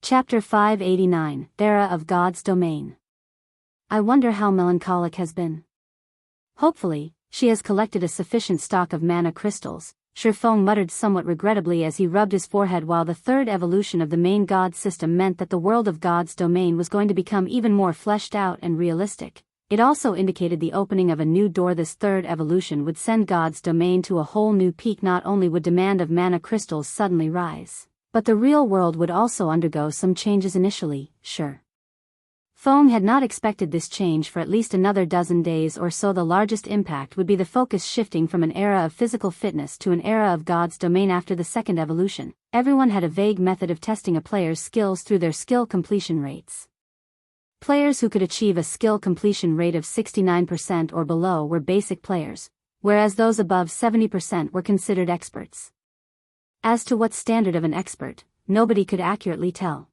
Chapter 589, Era of God's Domain. I wonder how melancholic has been. Hopefully, she has collected a sufficient stock of mana crystals, Shifeng muttered somewhat regrettably as he rubbed his forehead while the third evolution of the main god system meant that the world of God's domain was going to become even more fleshed out and realistic. It also indicated the opening of a new door. This third evolution would send God's domain to a whole new peak. Not only would demand of mana crystals suddenly rise, but the real world would also undergo some changes initially, sure. Feng had not expected this change for at least another dozen days or so. The largest impact would be the focus shifting from an era of physical fitness to an era of God's domain after the second evolution. Everyone had a vague method of testing a player's skills through their skill completion rates. Players who could achieve a skill completion rate of 69% or below were basic players, whereas those above 70% were considered experts. As to what standard of an expert, nobody could accurately tell.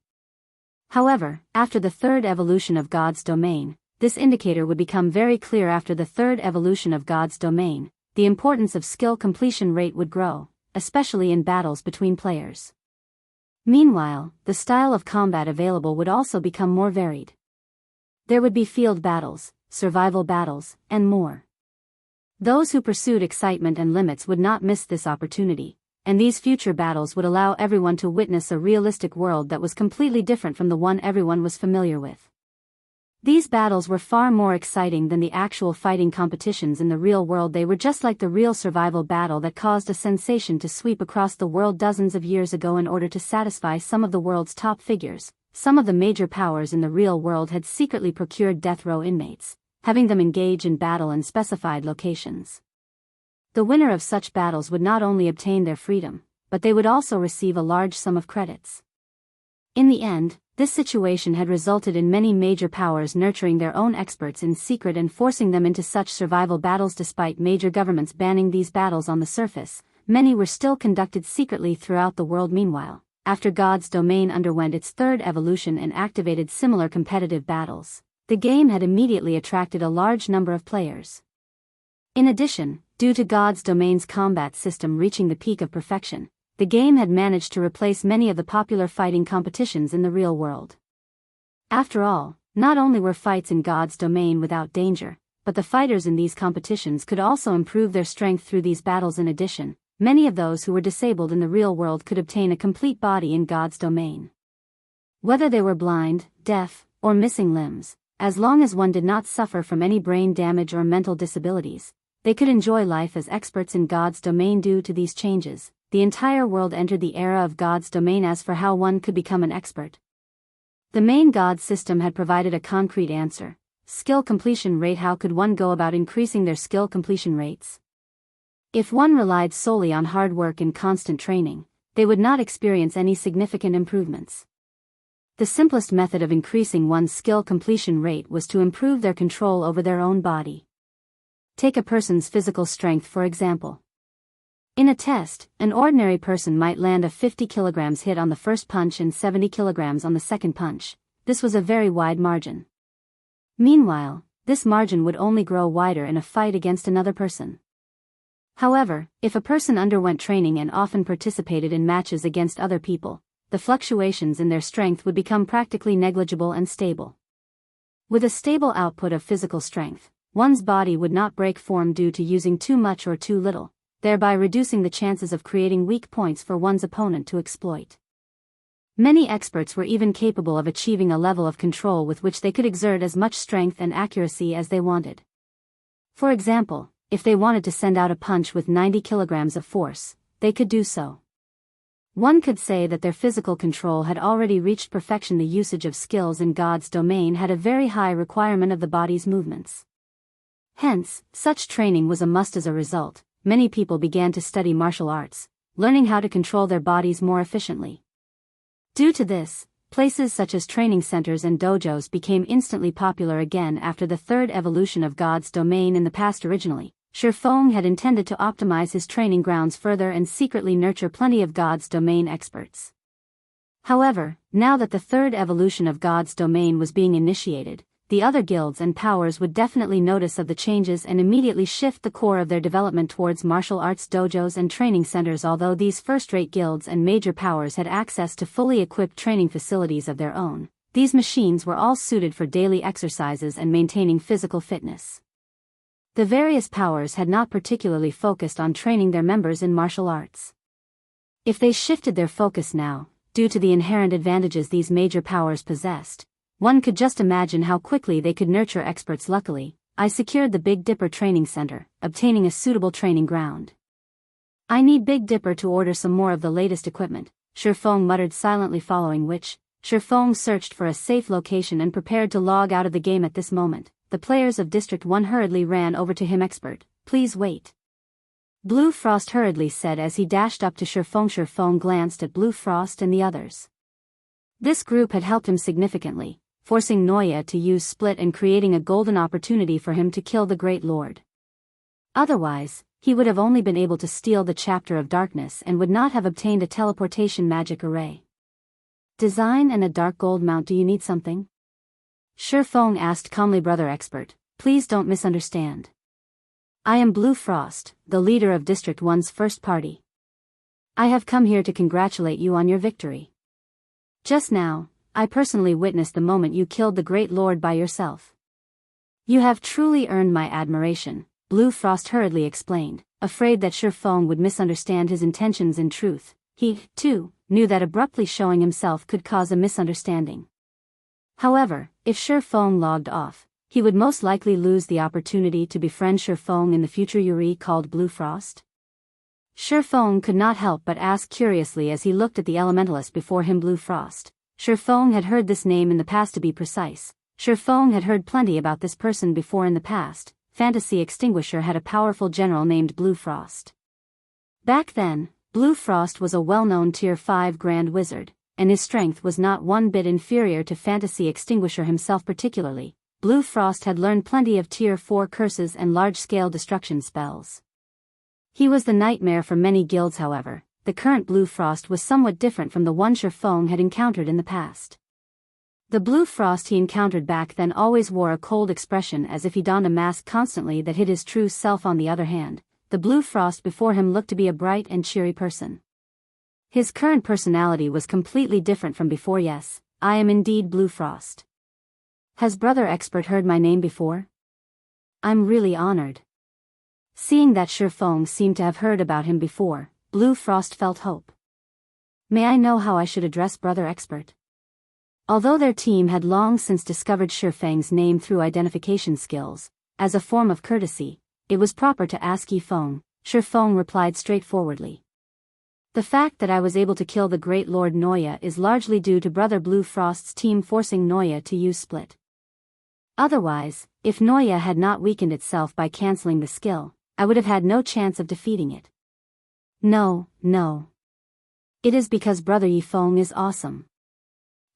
However, after the third evolution of God's domain, this indicator would become very clear. After the third evolution of God's domain, the importance of skill completion rate would grow, especially in battles between players. Meanwhile, the style of combat available would also become more varied. There would be field battles, survival battles, and more. Those who pursued excitement and limits would not miss this opportunity, and these future battles would allow everyone to witness a realistic world that was completely different from the one everyone was familiar with. These battles were far more exciting than the actual fighting competitions in the real world. They were just like the real survival battle that caused a sensation to sweep across the world dozens of years ago. In order to satisfy some of the world's top figures, some of the major powers in the real world had secretly procured death row inmates, having them engage in battle in specified locations. The winner of such battles would not only obtain their freedom, but they would also receive a large sum of credits. In the end, this situation had resulted in many major powers nurturing their own experts in secret and forcing them into such survival battles. Despite major governments banning these battles on the surface, many were still conducted secretly throughout the world. Meanwhile, after God's domain underwent its third evolution and activated similar competitive battles, the game had immediately attracted a large number of players. In addition, due to God's domain's combat system reaching the peak of perfection, the game had managed to replace many of the popular fighting competitions in the real world. After all, not only were fights in God's domain without danger, but the fighters in these competitions could also improve their strength through these battles. In addition, many of those who were disabled in the real world could obtain a complete body in God's domain. Whether they were blind, deaf, or missing limbs, as long as one did not suffer from any brain damage or mental disabilities, they could enjoy life as experts in God's domain. Due to these changes, the entire world entered the era of God's domain. As for how one could become an expert, the main God system had provided a concrete answer: skill completion rate. How could one go about increasing their skill completion rates? If one relied solely on hard work and constant training, they would not experience any significant improvements. The simplest method of increasing one's skill completion rate was to improve their control over their own body. Take a person's physical strength for example. In a test, an ordinary person might land a 50 kilograms hit on the first punch and 70 kilograms on the second punch. This was a very wide margin. Meanwhile, this margin would only grow wider in a fight against another person. However, if a person underwent training and often participated in matches against other people, the fluctuations in their strength would become practically negligible and stable. With a stable output of physical strength, one's body would not break form due to using too much or too little, thereby reducing the chances of creating weak points for one's opponent to exploit. Many experts were even capable of achieving a level of control with which they could exert as much strength and accuracy as they wanted. For example, if they wanted to send out a punch with 90 kilograms of force, they could do so. One could say that their physical control had already reached perfection. The usage of skills in God's domain had a very high requirement of the body's movements. Hence, such training was a must. As a result, many people began to study martial arts, learning how to control their bodies more efficiently. Due to this, places such as training centers and dojos became instantly popular again after the third evolution of God's domain. In the past, originally, Shifeng had intended to optimize his training grounds further and secretly nurture plenty of God's domain experts. However, now that the third evolution of God's domain was being initiated, the other guilds and powers would definitely notice of the changes and immediately shift the core of their development towards martial arts dojos and training centers. Although these first-rate guilds and major powers had access to fully equipped training facilities of their own, these machines were all suited for daily exercises and maintaining physical fitness. The various powers had not particularly focused on training their members in martial arts. If they shifted their focus now, due to the inherent advantages these major powers possessed, one could just imagine how quickly they could nurture experts. Luckily, I secured the Big Dipper training center, obtaining a suitable training ground. I need Big Dipper to order some more of the latest equipment, Shifeng muttered silently, following which, Shifeng searched for a safe location and prepared to log out of the game. At this moment, the players of District 1 hurriedly ran over to him. Expert, please wait. Blue Frost hurriedly said as he dashed up to Shifeng. Shifeng glanced at Blue Frost and the others. This group had helped him significantly, forcing Noya to use Split and creating a golden opportunity for him to kill the Great Lord. Otherwise, he would have only been able to steal the Chapter of Darkness and would not have obtained a teleportation magic array. Design and a dark gold mount. Do you need something? Shifeng asked calmly. Brother Expert, please don't misunderstand. I am Blue Frost, the leader of District 1's first party. I have come here to congratulate you on your victory. Just now, I personally witnessed the moment you killed the Great Lord by yourself. You have truly earned my admiration, Blue Frost hurriedly explained, afraid that Shifeng would misunderstand his intentions. In truth, he, too, knew that abruptly showing himself could cause a misunderstanding. However, if Shifeng logged off, he would most likely lose the opportunity to befriend Shifeng in the future. Yuri called Blue Frost. Shifeng could not help but ask curiously as he looked at the elementalist before him. Blue Frost. Shifeng had heard this name in the past. To be precise, Shifeng had heard plenty about this person before. In the past, Fantasy Extinguisher had a powerful general named Blue Frost. Back then, Blue Frost was a well-known Tier 5 Grand Wizard, and his strength was not one bit inferior to Fantasy Extinguisher himself. Particularly, Blue Frost had learned plenty of Tier 4 curses and large-scale destruction spells. He was the nightmare for many guilds. However, the current Blue Frost was somewhat different from the one Shifeng had encountered in the past. The Blue Frost he encountered back then always wore a cold expression, as if he donned a mask constantly that hid his true self. On the other hand, the Blue Frost before him looked to be a bright and cheery person. His current personality was completely different from before. Yes, I am indeed Blue Frost. Has Brother Expert heard my name before? I'm really honored. Seeing that Shifeng seemed to have heard about him before, Blue Frost felt hope. May I know how I should address Brother Expert? Although their team had long since discovered Shifeng's name through identification skills, as a form of courtesy, it was proper to ask Yifeng. Shifeng replied straightforwardly. The fact that I was able to kill the Great Lord Noya is largely due to Brother Blue Frost's team forcing Noya to use Split. Otherwise, if Noya had not weakened itself by cancelling the skill, I would have had no chance of defeating it. No. It is because Brother Yifeng is awesome.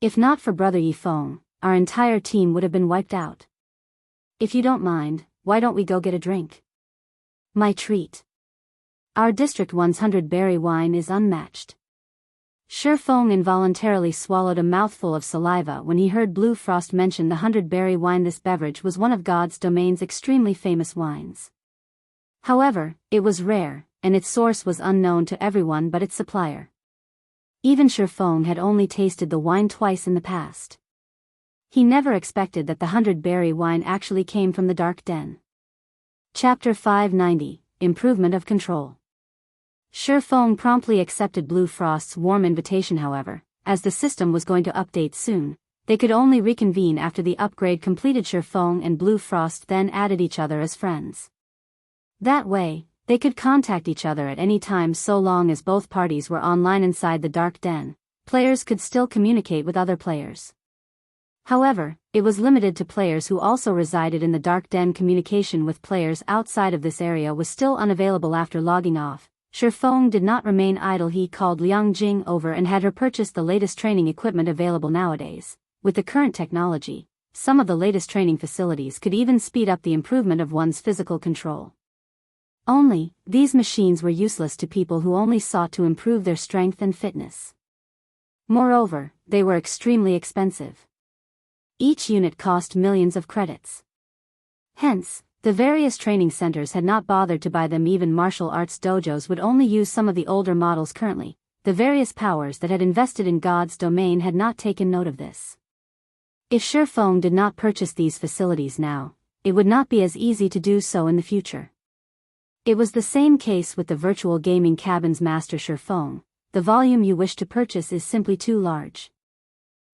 If not for Brother Yifeng, our entire team would have been wiped out. If you don't mind, why don't we go get a drink? My treat. Our District 1's 100-berry wine is unmatched. Shifeng involuntarily swallowed a mouthful of saliva when he heard Blue Frost mention the 100-berry wine. This beverage was one of God's domain's extremely famous wines. However, it was rare, and its source was unknown to everyone but its supplier. Even Shifeng had only tasted the wine twice in the past. He never expected that the 100-berry wine actually came from the Dark Den. Chapter 590, Improvement of Control. Shifeng promptly accepted Blue Frost's warm invitation. However, as the system was going to update soon, they could only reconvene after the upgrade completed. Shifeng and Blue Frost then added each other as friends. That way, they could contact each other at any time so long as both parties were online. Inside the Dark Den, players could still communicate with other players. However, it was limited to players who also resided in the Dark Den. Communication with players outside of this area was still unavailable. After logging off, Shifeng did not remain idle. He called Liang Jing over and had her purchase the latest training equipment available nowadays. With the current technology, some of the latest training facilities could even speed up the improvement of one's physical control. Only, these machines were useless to people who only sought to improve their strength and fitness. Moreover, they were extremely expensive. Each unit cost millions of credits. Hence, the various training centers had not bothered to buy them. Even martial arts dojos would only use some of the older models currently. The various powers that had invested in God's domain had not taken note of this. If Shifeng did not purchase these facilities now, it would not be as easy to do so in the future. It was the same case with the virtual gaming cabin's master Shifeng. The volume you wish to purchase is simply too large.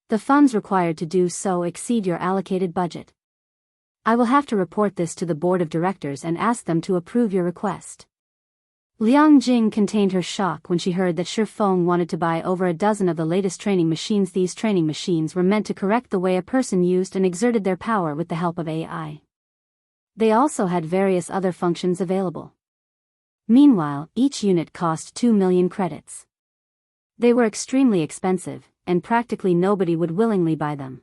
The funds required to do so exceed your allocated budget. I will have to report this to the board of directors and ask them to approve your request. Liang Jing contained her shock when she heard that Shifeng wanted to buy over a dozen of the latest training machines. These training machines were meant to correct the way a person used and exerted their power with the help of AI. They also had various other functions available. Meanwhile, each unit cost 2 million credits. They were extremely expensive, and practically nobody would willingly buy them.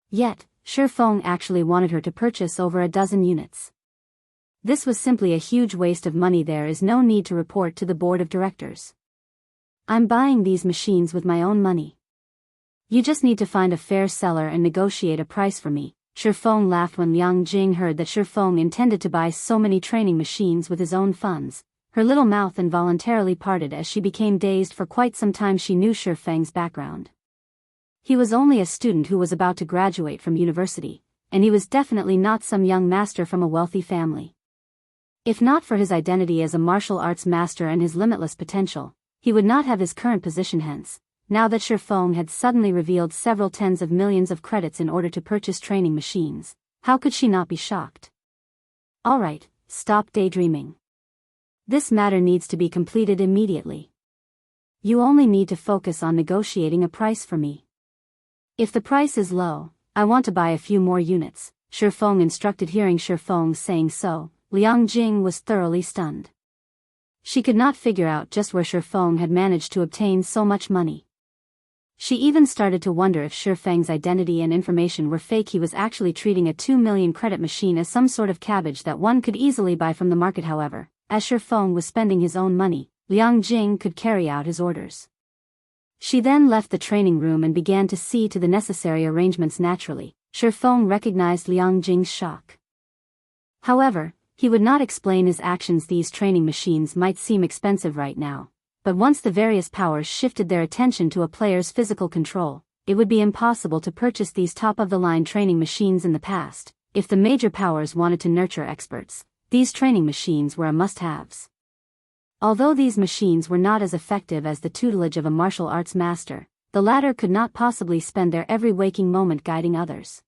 Yet, Shifeng actually wanted her to purchase over a dozen units. This was simply a huge waste of money. There is no need to report to the board of directors. I'm buying these machines with my own money. You just need to find a fair seller and negotiate a price for me. Shifeng laughed when Liang Jing heard that Shifeng intended to buy so many training machines with his own funds. Her little mouth involuntarily parted as she became dazed. For quite some time she knew Shifeng's background. He was only a student who was about to graduate from university, and he was definitely not some young master from a wealthy family. If not for his identity as a martial arts master and his limitless potential, he would not have his current position. Hence, now that Shifeng had suddenly revealed several tens of millions of credits in order to purchase training machines, how could she not be shocked? Alright, stop daydreaming. This matter needs to be completed immediately. You only need to focus on negotiating a price for me. If the price is low, I want to buy a few more units, Shifeng instructed. Hearing Shifeng saying so, Liang Jing was thoroughly stunned. She could not figure out just where Shifeng had managed to obtain so much money. She even started to wonder if Shifeng's identity and information were fake. He was actually treating a 2 million credit machine as some sort of cabbage that one could easily buy from the market. However, as Shifeng was spending his own money, Liang Jing could carry out his orders. She then left the training room and began to see to the necessary arrangements. Naturally, Shifeng recognized Liang Jing's shock. However, he would not explain his actions. These training machines might seem expensive right now, but once the various powers shifted their attention to a player's physical control, it would be impossible to purchase these top-of-the-line training machines in the past. If the major powers wanted to nurture experts, these training machines were a must-haves. Although these machines were not as effective as the tutelage of a martial arts master, the latter could not possibly spend their every waking moment guiding others.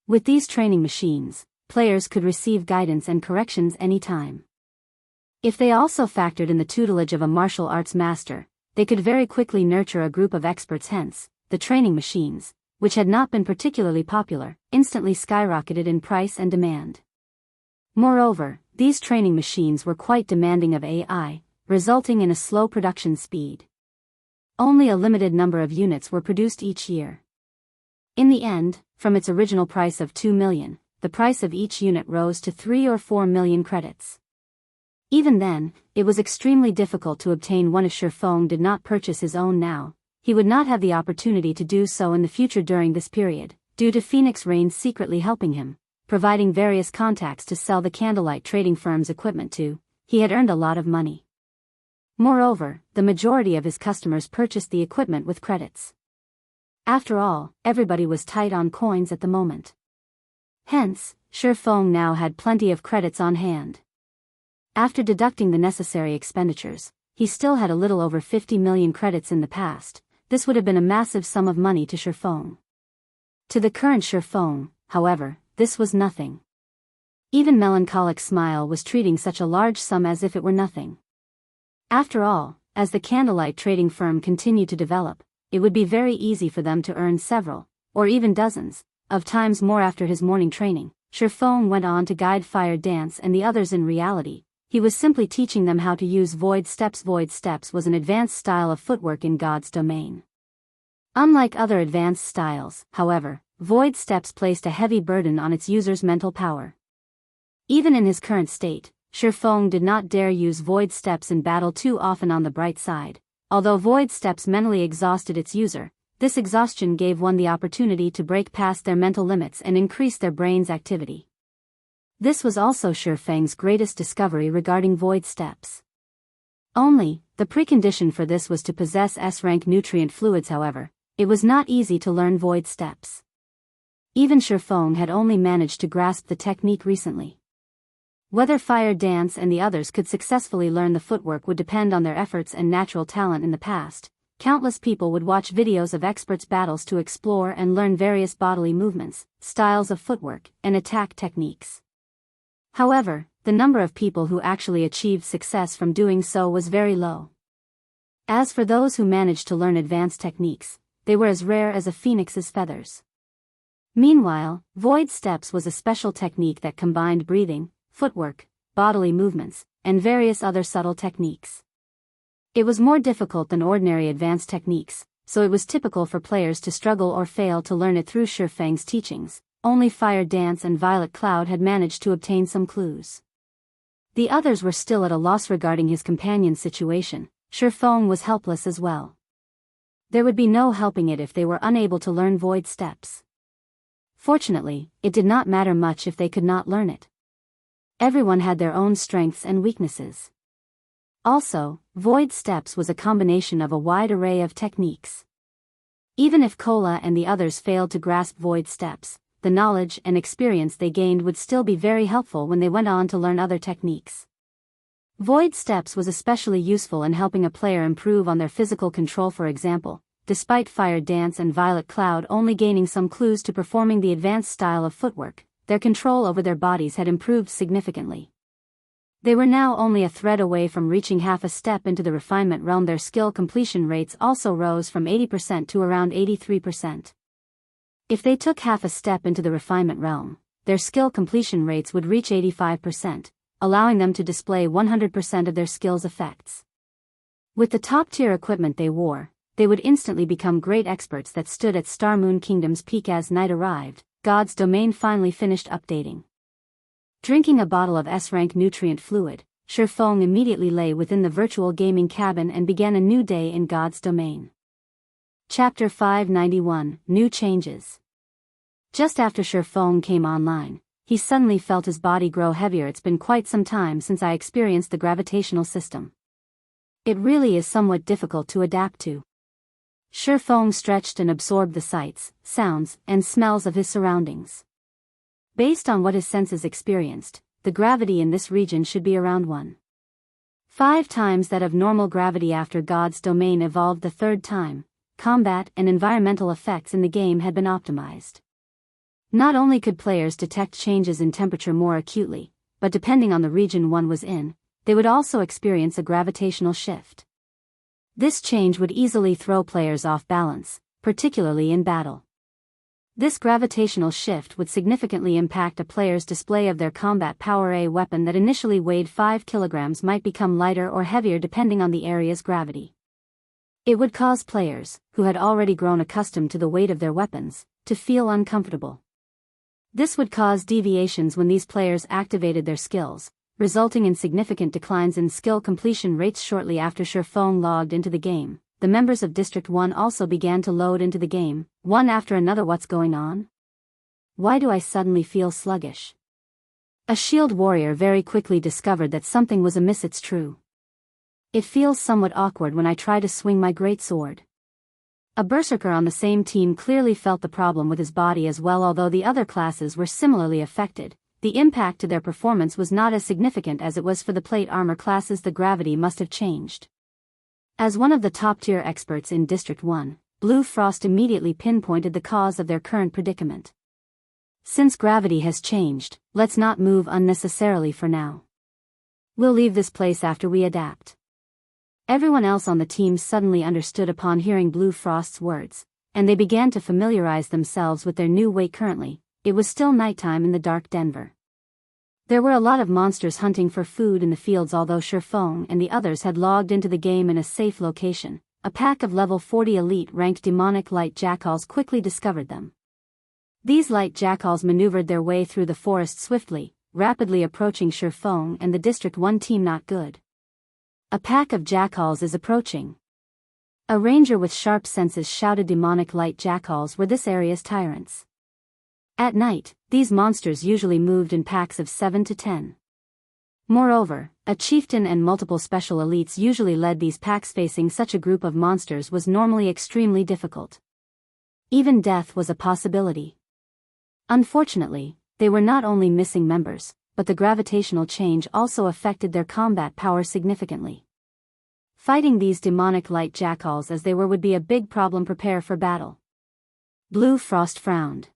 With these training machines, players could receive guidance and corrections anytime. If they also factored in the tutelage of a martial arts master, they could very quickly nurture a group of experts. Hence, the training machines, which had not been particularly popular, instantly skyrocketed in price and demand. Moreover, these training machines were quite demanding of AI, resulting in a slow production speed. Only a limited number of units were produced each year. In the end, from its original price of 2 million, the price of each unit rose to 3 or 4 million credits. Even then, it was extremely difficult to obtain one. If Shifeng did not purchase his own now, he would not have the opportunity to do so in the future. During this period, due to Phoenix Rain secretly helping him, providing various contacts to sell the candlelight trading firm's equipment to, he had earned a lot of money. Moreover, the majority of his customers purchased the equipment with credits. After all, everybody was tight on coins at the moment. Hence, Shifeng now had plenty of credits on hand. After deducting the necessary expenditures, he still had a little over 50 million credits in the past. This would have been a massive sum of money to Shifeng. To the current Shifeng, however, this was nothing. Even Melancholic Smile was treating such a large sum as if it were nothing. After all, as the candlelight trading firm continued to develop, it would be very easy for them to earn several, or even dozens, of times more. After his morning training, Shifeng went on to guide Fire Dance and the others. In reality, he was simply teaching them how to use void steps. Void steps was an advanced style of footwork in God's domain. Unlike other advanced styles, however, void steps placed a heavy burden on its user's mental power. Even in his current state, Shifeng did not dare use void steps in battle too often. On the bright side, although void steps mentally exhausted its user, This exhaustion gave one the opportunity to break past their mental limits and increase their brain's activity. This was also Shifeng's greatest discovery regarding void steps. Only, the precondition for this was to possess S-rank nutrient fluids. However, it was not easy to learn void steps. Even Shifeng had only managed to grasp the technique recently. Whether Fire Dance and the others could successfully learn the footwork would depend on their efforts and natural talent. In the past, countless people would watch videos of experts' battles to explore and learn various bodily movements, styles of footwork, and attack techniques. However, the number of people who actually achieved success from doing so was very low. As for those who managed to learn advanced techniques, they were as rare as a phoenix's feathers. Meanwhile, void steps was a special technique that combined breathing, footwork, bodily movements, and various other subtle techniques. It was more difficult than ordinary advanced techniques, so it was typical for players to struggle or fail to learn it through Shifeng's teachings. Only Fire Dance and Violet Cloud had managed to obtain some clues. The others were still at a loss regarding his companion's situation. Shifeng was helpless as well. There would be no helping it if they were unable to learn void steps. Fortunately, it did not matter much if they could not learn it. Everyone had their own strengths and weaknesses. Also, void steps was a combination of a wide array of techniques. Even if Kola and the others failed to grasp void steps, the knowledge and experience they gained would still be very helpful when they went on to learn other techniques. Void steps was especially useful in helping a player improve on their physical control. For example, despite Fire Dance and Violet Cloud only gaining some clues to performing the advanced style of footwork, their control over their bodies had improved significantly. They were now only a thread away from reaching half a step into the refinement realm. Their skill completion rates also rose from 80% to around 83%. If they took half a step into the refinement realm, their skill completion rates would reach 85%, allowing them to display 100% of their skill's effects. With the top-tier equipment they wore, they would instantly become great experts that stood at Star Moon Kingdom's peak. As night arrived, God's domain finally finished updating. Drinking a bottle of S-rank nutrient fluid, Shifeng immediately lay within the virtual gaming cabin and began a new day in God's domain. Chapter 591, New Changes. Just after Shifeng came online, he suddenly felt his body grow heavier. It's been quite some time since I experienced the gravitational system. It really is somewhat difficult to adapt to. Shifeng stretched and absorbed the sights, sounds, and smells of his surroundings. Based on what his senses experienced, the gravity in this region should be around 1.5 times that of normal gravity. After God's domain evolved the third time, combat and environmental effects in the game had been optimized. Not only could players detect changes in temperature more acutely, but depending on the region one was in, they would also experience a gravitational shift. This change would easily throw players off balance, particularly in battle. This gravitational shift would significantly impact a player's display of their combat power. A weapon that initially weighed 5 kilograms might become lighter or heavier depending on the area's gravity. It would cause players, who had already grown accustomed to the weight of their weapons, to feel uncomfortable. This would cause deviations when these players activated their skills, resulting in significant declines in skill completion rates. Shortly after Shifeng logged into the game, the members of District 1 also began to load into the game, one after another. What's going on? Why do I suddenly feel sluggish? A shield warrior very quickly discovered that something was amiss. It's true. It feels somewhat awkward when I try to swing my great sword. A berserker on the same team clearly felt the problem with his body as well. Although the other classes were similarly affected, the impact to their performance was not as significant as it was for the plate armor classes. The gravity must have changed. As one of the top-tier experts in District 1, Blue Frost immediately pinpointed the cause of their current predicament. Since gravity has changed, let's not move unnecessarily for now. We'll leave this place after we adapt. Everyone else on the team suddenly understood upon hearing Blue Frost's words, and they began to familiarize themselves with their new weight. Currently, it was still nighttime in the dark Denver. There were a lot of monsters hunting for food in the fields. Although Shifeng and the others had logged into the game in a safe location, a pack of level 40 elite-ranked demonic light jackals quickly discovered them. These light jackals maneuvered their way through the forest swiftly, rapidly approaching Shifeng and the District 1 team. Not good. A pack of jackals is approaching. A ranger with sharp senses shouted demonic light jackals were this area's tyrants. At night, these monsters usually moved in packs of 7 to 10. Moreover, a chieftain and multiple special elites usually led these packs. Facing such a group of monsters was normally extremely difficult. Even death was a possibility. Unfortunately, they were not only missing members, but the gravitational change also affected their combat power significantly. Fighting these demonic light jackals as they were would be a big problem. Prepare for battle. Blue Frost frowned.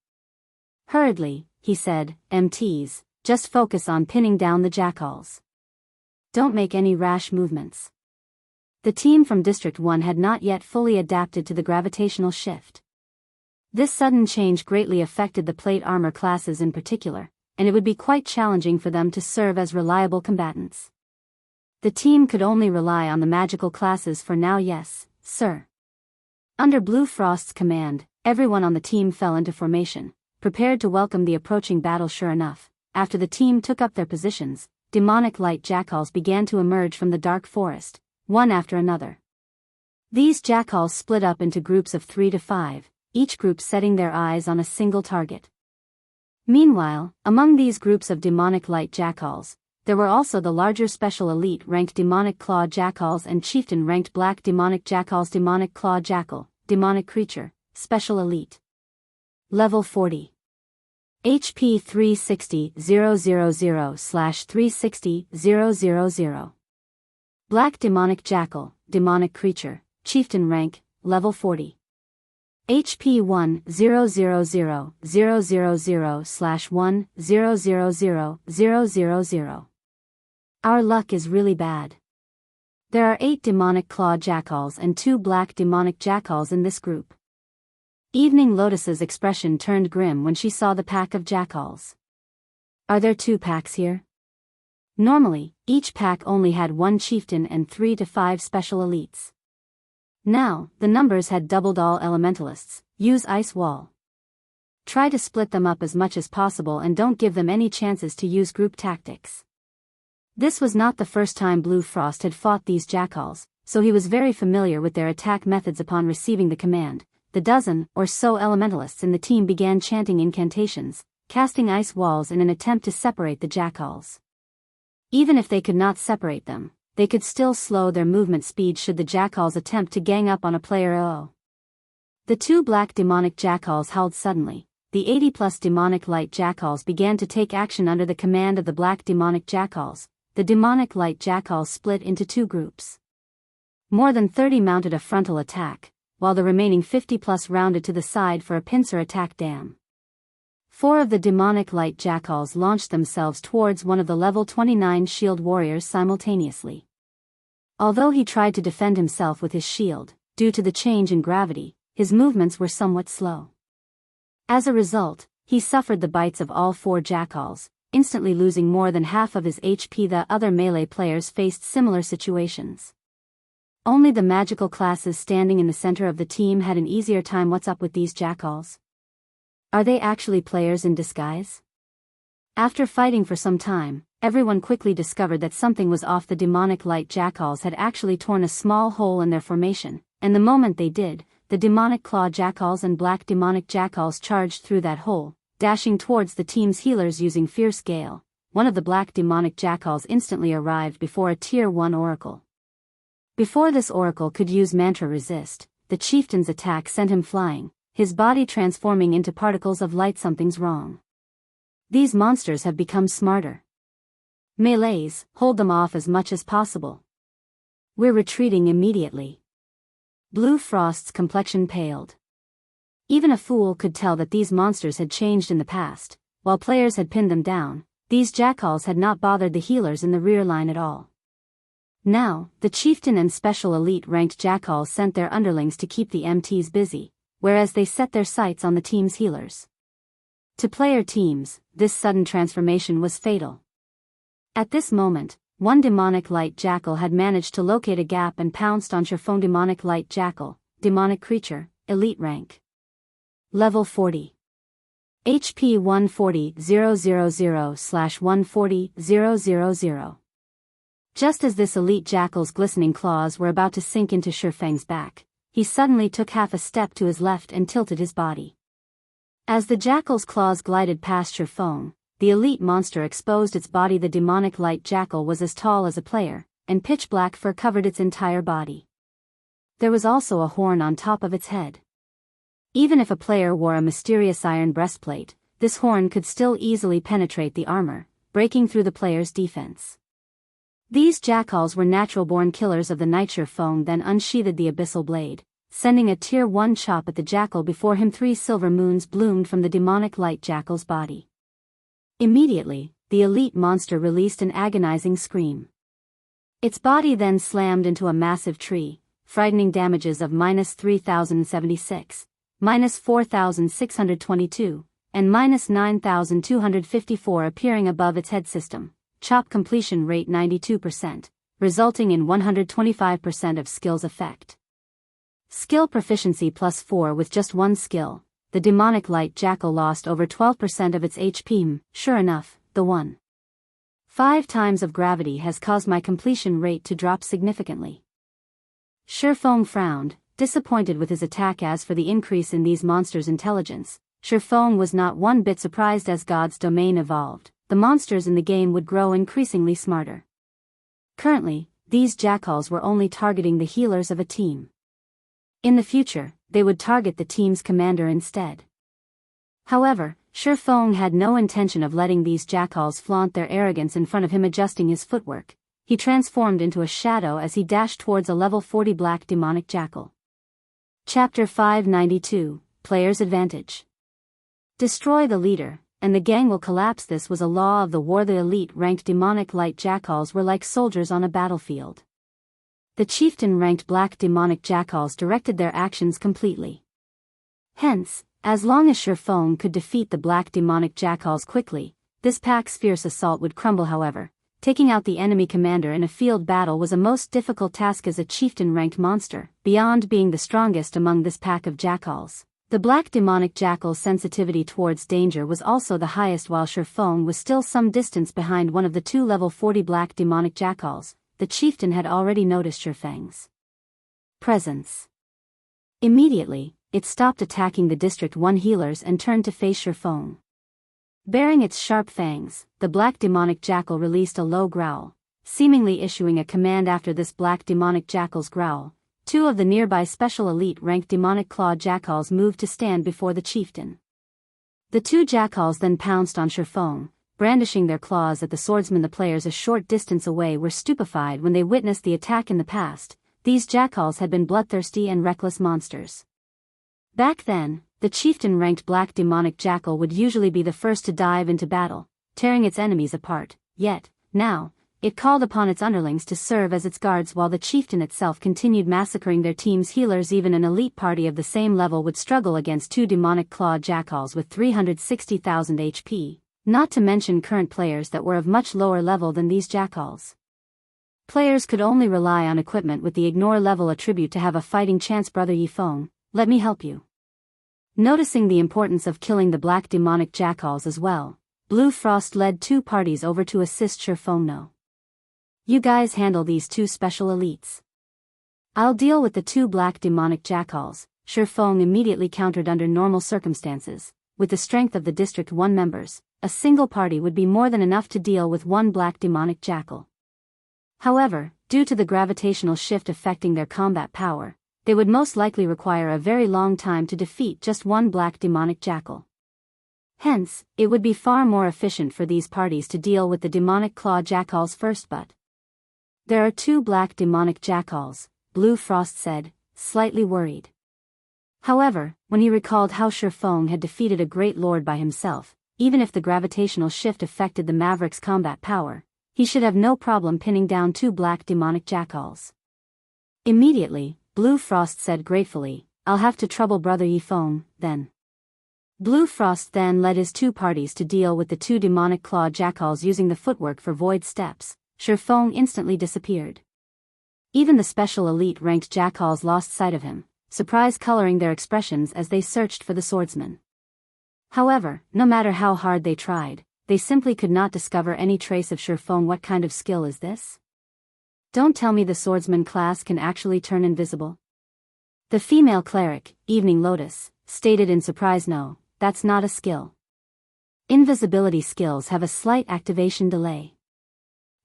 Hurriedly, he said, "MTs, just focus on pinning down the jackals. Don't make any rash movements." The team from District 1 had not yet fully adapted to the gravitational shift. This sudden change greatly affected the plate armor classes in particular, and it would be quite challenging for them to serve as reliable combatants. The team could only rely on the magical classes for now. Yes, sir. Under Blue Frost's command, everyone on the team fell into formation, prepared to welcome the approaching battle. Sure enough, after the team took up their positions, demonic light jackals began to emerge from the dark forest, one after another. These jackals split up into groups of 3 to 5, each group setting their eyes on a single target. Meanwhile, among these groups of demonic light jackals, there were also the larger special elite-ranked demonic claw jackals and chieftain-ranked black demonic jackals. Demonic claw jackal, demonic creature, special elite. Level 40. HP 360,000/360,000. Black demonic jackal, demonic creature, chieftain rank, level 40. HP 1,000,000/1,000,000. Our luck is really bad. There are 8 demonic claw jackals and 2 black demonic jackals in this group. Evening Lotus's expression turned grim when she saw the pack of jackals. Are there 2 packs here? Normally, each pack only had 1 chieftain and 3 to 5 special elites. Now, the numbers had doubled. All elementalists, use Ice Wall. Try to split them up as much as possible and don't give them any chances to use group tactics. This was not the first time Blue Frost had fought these jackals, so he was very familiar with their attack methods. Upon receiving the command, the dozen or so elementalists in the team began chanting incantations, casting ice walls in an attempt to separate the jackals. Even if they could not separate them, they could still slow their movement speed should the jackals attempt to gang up on a player. Oh. The 2 black demonic jackals howled suddenly. The 80+ demonic light jackals began to take action under the command of the black demonic jackals. The demonic light jackals split into 2 groups. More than 30 mounted a frontal attack, while the remaining 50+ rounded to the side for a pincer attack. Damn. 4 of the demonic light jackals launched themselves towards one of the level 29 shield warriors simultaneously. Although he tried to defend himself with his shield, due to the change in gravity, his movements were somewhat slow. As a result, he suffered the bites of all 4 jackals, instantly losing more than half of his HP. The other melee players faced similar situations. Only the magical classes standing in the center of the team had an easier time. What's up with these jackals? Are they actually players in disguise? After fighting for some time, everyone quickly discovered that something was off. The demonic light jackals had actually torn a small hole in their formation, and the moment they did, the demonic claw jackals and black demonic jackals charged through that hole, dashing towards the team's healers using fierce gale. One of the black demonic jackals instantly arrived before a tier 1 oracle. Before this oracle could use mantra resist, the chieftain's attack sent him flying, his body transforming into particles of light. Something's wrong. These monsters have become smarter. Melees, hold them off as much as possible. We're retreating immediately. Blue Frost's complexion paled. Even a fool could tell that these monsters had changed in the past. While players had pinned them down, these jackals had not bothered the healers in the rear line at all. Now, the chieftain and special elite-ranked jackals sent their underlings to keep the MTs busy, whereas they set their sights on the team's healers. To player teams, this sudden transformation was fatal. At this moment, one demonic light jackal had managed to locate a gap and pounced on Chiffon. Demonic light jackal, demonic creature, elite rank. Level 40. HP 140,000/140,000. Just as this elite jackal's glistening claws were about to sink into Shifeng's back, he suddenly took half a step to his left and tilted his body. As the jackal's claws glided past Shifeng, the elite monster exposed its body. The demonic light jackal was as tall as a player, and pitch black fur covered its entire body. There was also a horn on top of its head. Even if a player wore a mysterious iron breastplate, this horn could still easily penetrate the armor, breaking through the player's defense. These jackals were natural-born killers of the night. Shifeng then unsheathed the abyssal blade, sending a tier 1 chop at the jackal before him. 3 silver moons bloomed from the demonic light jackal's body. Immediately, the elite monster released an agonizing scream. Its body then slammed into a massive tree, frightening damages of -3076, -4622, and -9254 appearing above its head system. Chop completion rate 92%, resulting in 125% of skill's effect. Skill proficiency +4 with just one skill. The demonic light jackal lost over 12% of its HP. Sure enough, the 1.5 times of gravity has caused my completion rate to drop significantly. Shifeng frowned, disappointed with his attack. As for the increase in these monsters' intelligence, Shifeng was not one bit surprised. As God's domain evolved, the monsters in the game would grow increasingly smarter. Currently, these jackals were only targeting the healers of a team. In the future, they would target the team's commander instead. However, Shifeng had no intention of letting these jackals flaunt their arrogance in front of him. Adjusting his footwork, he transformed into a shadow as he dashed towards a level 40 black demonic jackal. Chapter 592, Player's Advantage. Destroy the leader, and the gang will collapse. This was a law of the war. The elite-ranked demonic light jackals were like soldiers on a battlefield. The chieftain-ranked black demonic jackals directed their actions completely. Hence, as long as Shifeng could defeat the black demonic jackals quickly, this pack's fierce assault would crumble. However, taking out the enemy commander in a field battle was a most difficult task. As a chieftain-ranked monster, beyond being the strongest among this pack of jackals, the black demonic jackal's sensitivity towards danger was also the highest. While Shifeng was still some distance behind one of the 2 level 40 black demonic jackals, the chieftain had already noticed Shifeng's presence. Immediately, it stopped attacking the District 1 healers and turned to face Shifeng. Baring its sharp fangs, the black demonic jackal released a low growl, seemingly issuing a command. After this black demonic jackal's growl, 2 of the nearby special elite-ranked demonic claw jackals moved to stand before the chieftain. The 2 jackals then pounced on Shifeng, brandishing their claws at the swordsman. The players a short distance away were stupefied when they witnessed the attack. In the past, these jackals had been bloodthirsty and reckless monsters. Back then, the chieftain-ranked black demonic jackal would usually be the first to dive into battle, tearing its enemies apart. Yet, now, it called upon its underlings to serve as its guards while the chieftain itself continued massacring their team's healers. Even an elite party of the same level would struggle against 2 demonic claw jackals with 360,000 HP. Not to mention current players that were of much lower level than these jackals. Players could only rely on equipment with the ignore level attribute to have a fighting chance. Brother Yifeng, let me help you. Noticing the importance of killing the black demonic jackals as well, Blue Frost led 2 parties over to assist Shifeng. No. You guys handle these 2 special elites. I'll deal with the 2 black demonic jackals. Shifeng immediately countered. Under normal circumstances, with the strength of the District 1 members, a single party would be more than enough to deal with 1 black demonic jackal. However, due to the gravitational shift affecting their combat power, they would most likely require a very long time to defeat just 1 black demonic jackal. Hence, it would be far more efficient for these parties to deal with the demonic claw jackals first. But there are 2 black demonic jackals, Blue Frost said, slightly worried. However, when he recalled how Shifeng had defeated a great lord by himself, even if the gravitational shift affected the Maverick's combat power, he should have no problem pinning down 2 black demonic jackals. Immediately, Blue Frost said gratefully, I'll have to trouble Brother Yifeng, then. Blue Frost then led his 2 parties to deal with the 2 demonic claw jackals using the footwork for void steps. Shifeng instantly disappeared. Even the special elite-ranked jackals lost sight of him, surprise coloring their expressions as they searched for the swordsman. However, no matter how hard they tried, they simply could not discover any trace of Shifeng. What kind of skill is this? Don't tell me the swordsman class can actually turn invisible. The female cleric, Evening Lotus, stated in surprise, "No, that's not a skill. Invisibility skills have a slight activation delay.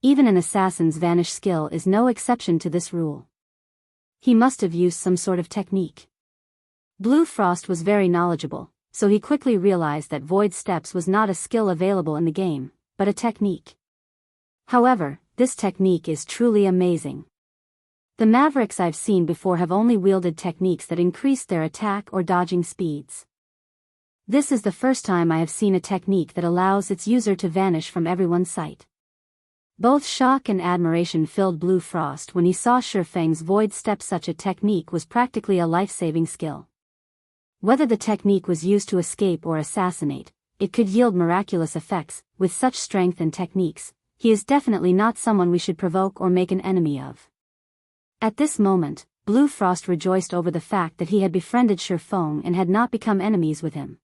Even an assassin's vanish skill is no exception to this rule. He must have used some sort of technique." Blue Frost was very knowledgeable, so he quickly realized that Void Steps was not a skill available in the game, but a technique. However, this technique is truly amazing. The Mavericks I've seen before have only wielded techniques that increased their attack or dodging speeds. This is the first time I have seen a technique that allows its user to vanish from everyone's sight. Both shock and admiration filled Blue Frost when he saw Shifeng's Void Step. Such a technique was practically a life-saving skill. Whether the technique was used to escape or assassinate, it could yield miraculous effects. With such strength and techniques, he is definitely not someone we should provoke or make an enemy of. At this moment, Blue Frost rejoiced over the fact that he had befriended Shifeng and had not become enemies with him.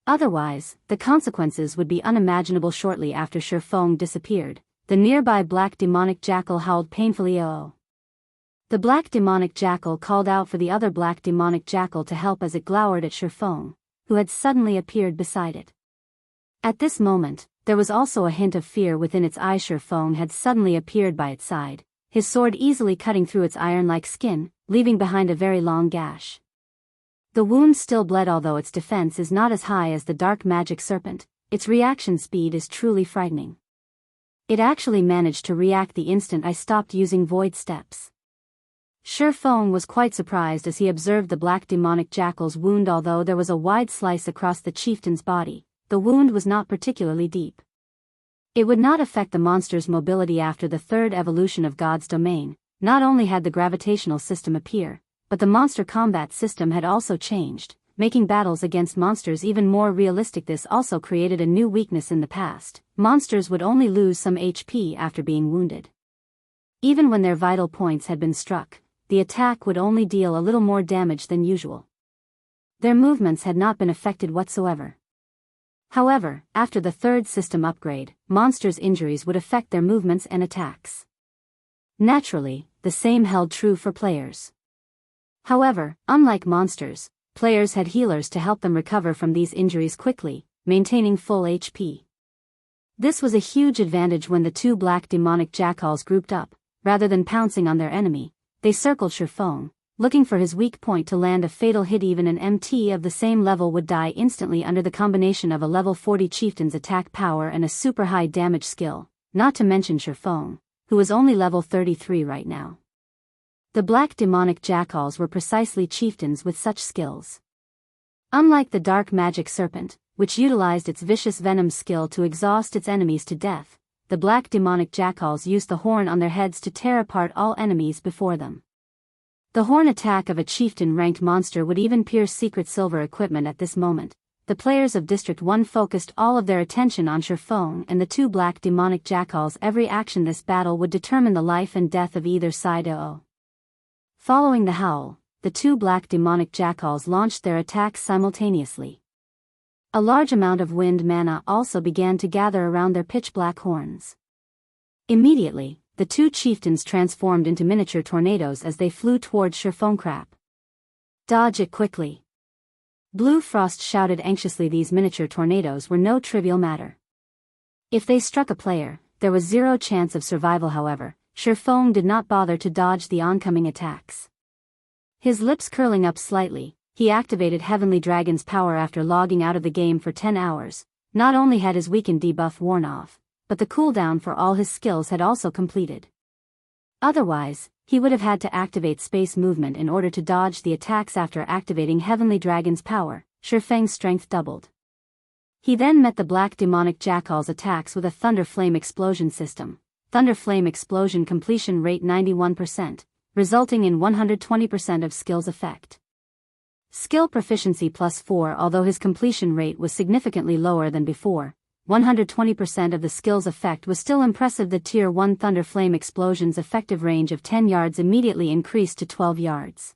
Otherwise, the consequences would be unimaginable. Shortly after Shifeng disappeared, the nearby black demonic jackal howled painfully. "Oh." The black demonic jackal called out for the other black demonic jackal to help as it glowered at Shifeng, who had suddenly appeared beside it. At this moment, there was also a hint of fear within its eye. Shifeng had suddenly appeared by its side, his sword easily cutting through its iron-like skin, leaving behind a very long gash. The wound still bled. Although its defense is not as high as the dark magic serpent, its reaction speed is truly frightening. It actually managed to react the instant I stopped using Void Steps. Shifeng was quite surprised as he observed the black demonic jackal's wound. Although there was a wide slice across the chieftain's body, the wound was not particularly deep. It would not affect the monster's mobility. After the third evolution of God's domain, not only had the gravitational system appear, but the monster combat system had also changed, making battles against monsters even more realistic. This also created a new weakness in the past: monsters would only lose some HP after being wounded. Even when their vital points had been struck, the attack would only deal a little more damage than usual. Their movements had not been affected whatsoever. However, after the third system upgrade, monsters' injuries would affect their movements and attacks. Naturally, the same held true for players. However, unlike monsters, players had healers to help them recover from these injuries quickly, maintaining full HP. This was a huge advantage when the two black demonic jackals grouped up. Rather than pouncing on their enemy, they circled Shifeng, looking for his weak point to land a fatal hit. Even an MT of the same level would die instantly under the combination of a level 40 chieftain's attack power and a super high damage skill, not to mention Shifeng, who is only level 33 right now. The black demonic jackals were precisely chieftains with such skills. Unlike the dark magic serpent, which utilized its vicious venom skill to exhaust its enemies to death, the black demonic jackals used the horn on their heads to tear apart all enemies before them. The horn attack of a chieftain-ranked monster would even pierce secret silver equipment. At this moment, the players of District 1 focused all of their attention on Shifeng and the two black demonic jackals. Every action this battle would determine the life and death of either side. Following the howl, the two black demonic jackals launched their attacks simultaneously. A large amount of wind mana also began to gather around their pitch-black horns. Immediately, the two chieftains transformed into miniature tornadoes as they flew towards Shifeng. "Crap. Dodge it quickly." Blue Frost shouted anxiously. These miniature tornadoes were no trivial matter. If they struck a player, there was zero chance of survival. However, Shifeng did not bother to dodge the oncoming attacks. His lips curling up slightly, he activated Heavenly Dragon's power. After logging out of the game for 10 hours, not only had his weakened debuff worn off, but the cooldown for all his skills had also completed. Otherwise, he would have had to activate space movement in order to dodge the attacks. After activating Heavenly Dragon's power, Shifeng's strength doubled. He then met the black demonic jackal's attacks with a Thunder Flame Explosion system. Thunder Flame Explosion completion rate 91%, resulting in 120% of skill's effect. Skill proficiency +4. Although his completion rate was significantly lower than before, 120% of the skill's effect was still impressive. The Tier 1 Thunder Flame Explosion's effective range of 10 yards immediately increased to 12 yards.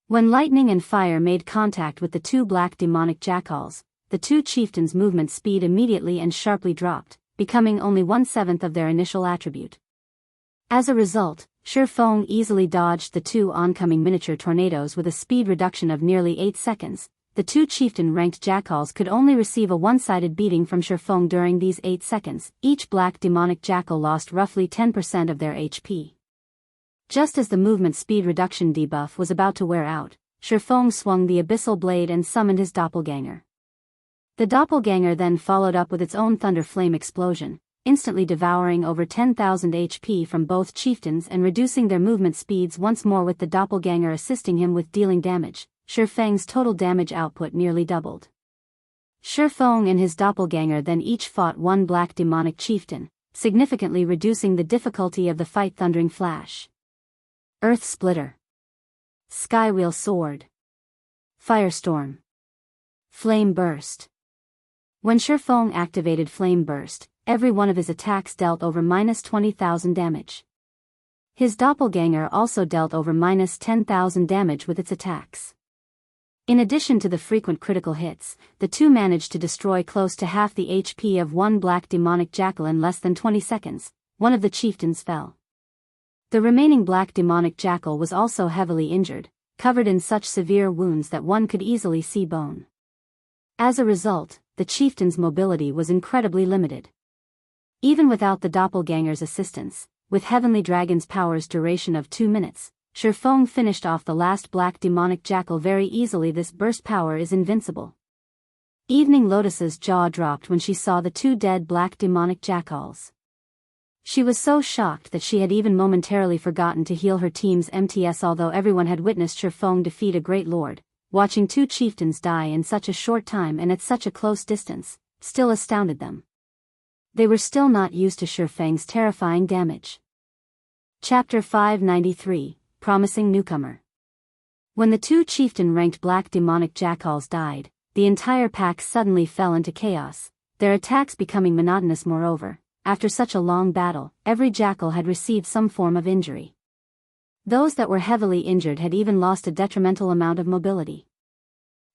When lightning and fire made contact with the two black demonic jackals, the two chieftains' movement speed immediately and sharply dropped, becoming only 1/7 of their initial attribute. As a result, Feng easily dodged the two oncoming miniature tornadoes with a speed reduction of nearly 8 seconds. The two chieftain-ranked jackals could only receive a one-sided beating from Feng during these 8 seconds. Each black demonic jackal lost roughly 10% of their HP. Just as the movement speed reduction debuff was about to wear out, Feng swung the abyssal blade and summoned his doppelganger. The doppelganger then followed up with its own thunder flame explosion, instantly devouring over 10,000 HP from both chieftains and reducing their movement speeds once more, with the doppelganger assisting him with dealing damage. Feng's total damage output nearly doubled. Feng and his doppelganger then each fought one black demonic chieftain, significantly reducing the difficulty of the fight. Thundering Flash, Earth Splitter, Skywheel Sword, Firestorm, Flame Burst. When Feng activated Flame Burst, every one of his attacks dealt over -20,000 damage. His doppelganger also dealt over -10,000 damage with its attacks. In addition to the frequent critical hits, the two managed to destroy close to half the HP of one black demonic jackal in less than 20 seconds. One of the chieftains fell. The remaining black demonic jackal was also heavily injured, covered in such severe wounds that one could easily see bone. As a result, the chieftain's mobility was incredibly limited. Even without the doppelganger's assistance, with Heavenly Dragon's power's duration of 2 minutes, Feng finished off the last black demonic jackal very easily. This burst power is invincible. Evening Lotus's jaw dropped when she saw the two dead black demonic jackals. She was so shocked that she had even momentarily forgotten to heal her team's MTS. Although everyone had witnessed Feng defeat a great lord, watching two chieftains die in such a short time and at such a close distance still astounded them. They were still not used to Feng's terrifying damage. Chapter 593, Promising Newcomer. When the two chieftain-ranked black demonic jackals died, the entire pack suddenly fell into chaos, their attacks becoming monotonous. Moreover, after such a long battle, every jackal had received some form of injury. Those that were heavily injured had even lost a detrimental amount of mobility.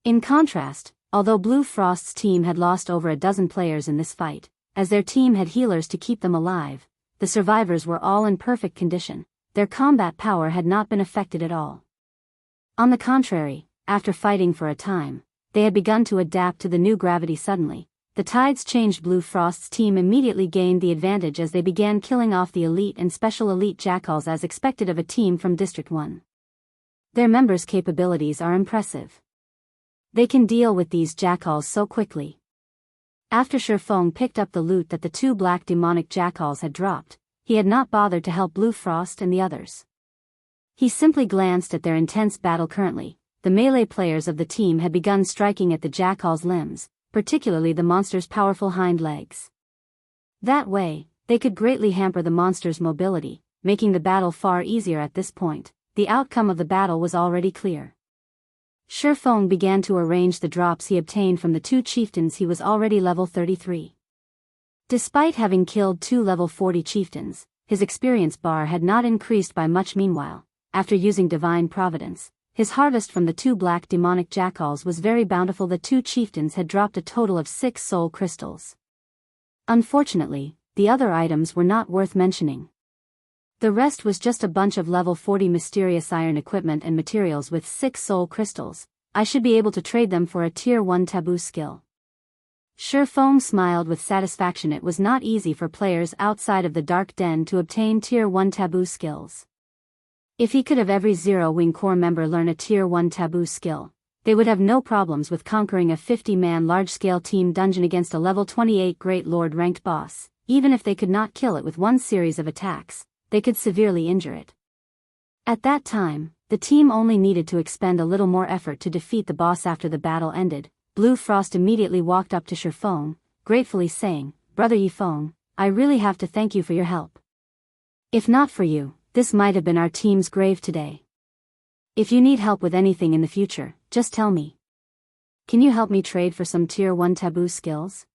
In contrast, although Blue Frost's team had lost over a dozen players in this fight, as their team had healers to keep them alive, the survivors were all in perfect condition. Their combat power had not been affected at all. On the contrary, after fighting for a time, they had begun to adapt to the new gravity. Suddenly, the tides changed. Blue Frost's team immediately gained the advantage as they began killing off the elite and special elite jackals as expected of a team from District 1. Their members' capabilities are impressive. They can deal with these jackals so quickly. After Feng picked up the loot that the two black demonic jackals had dropped, he had not bothered to help Blue Frost and the others. He simply glanced at their intense battle. Currently, the melee players of the team had begun striking at the jackal's limbs, particularly the monster's powerful hind legs. That way, they could greatly hamper the monster's mobility, making the battle far easier. At this point, the outcome of the battle was already clear. Feng began to arrange the drops he obtained from the two chieftains. He was already level 33. Despite having killed 2 level 40 chieftains, his experience bar had not increased by much. Meanwhile, after using Divine Providence, his harvest from the 2 black demonic jackals was very bountiful. The 2 chieftains had dropped a total of 6 soul crystals. Unfortunately, the other items were not worth mentioning. The rest was just a bunch of level 40 mysterious iron equipment and materials with 6 soul crystals. I should be able to trade them for a tier 1 taboo skill. Feng smiled with satisfaction. It was not easy for players outside of the Dark Den to obtain tier 1 taboo skills. If he could have every Zero-Wing Corps member learn a tier 1 taboo skill, they would have no problems with conquering a 50-man large-scale team dungeon against a level 28 Great Lord ranked boss. Even if they could not kill it with one series of attacks, they could severely injure it. At that time, the team only needed to expend a little more effort to defeat the boss. After the battle ended, Blue Frost immediately walked up to Feng, gratefully saying, "Brother Yifeng, I really have to thank you for your help. If not for you, this might have been our team's grave today. If you need help with anything in the future, just tell me. Can you help me trade for some tier 1 taboo skills?"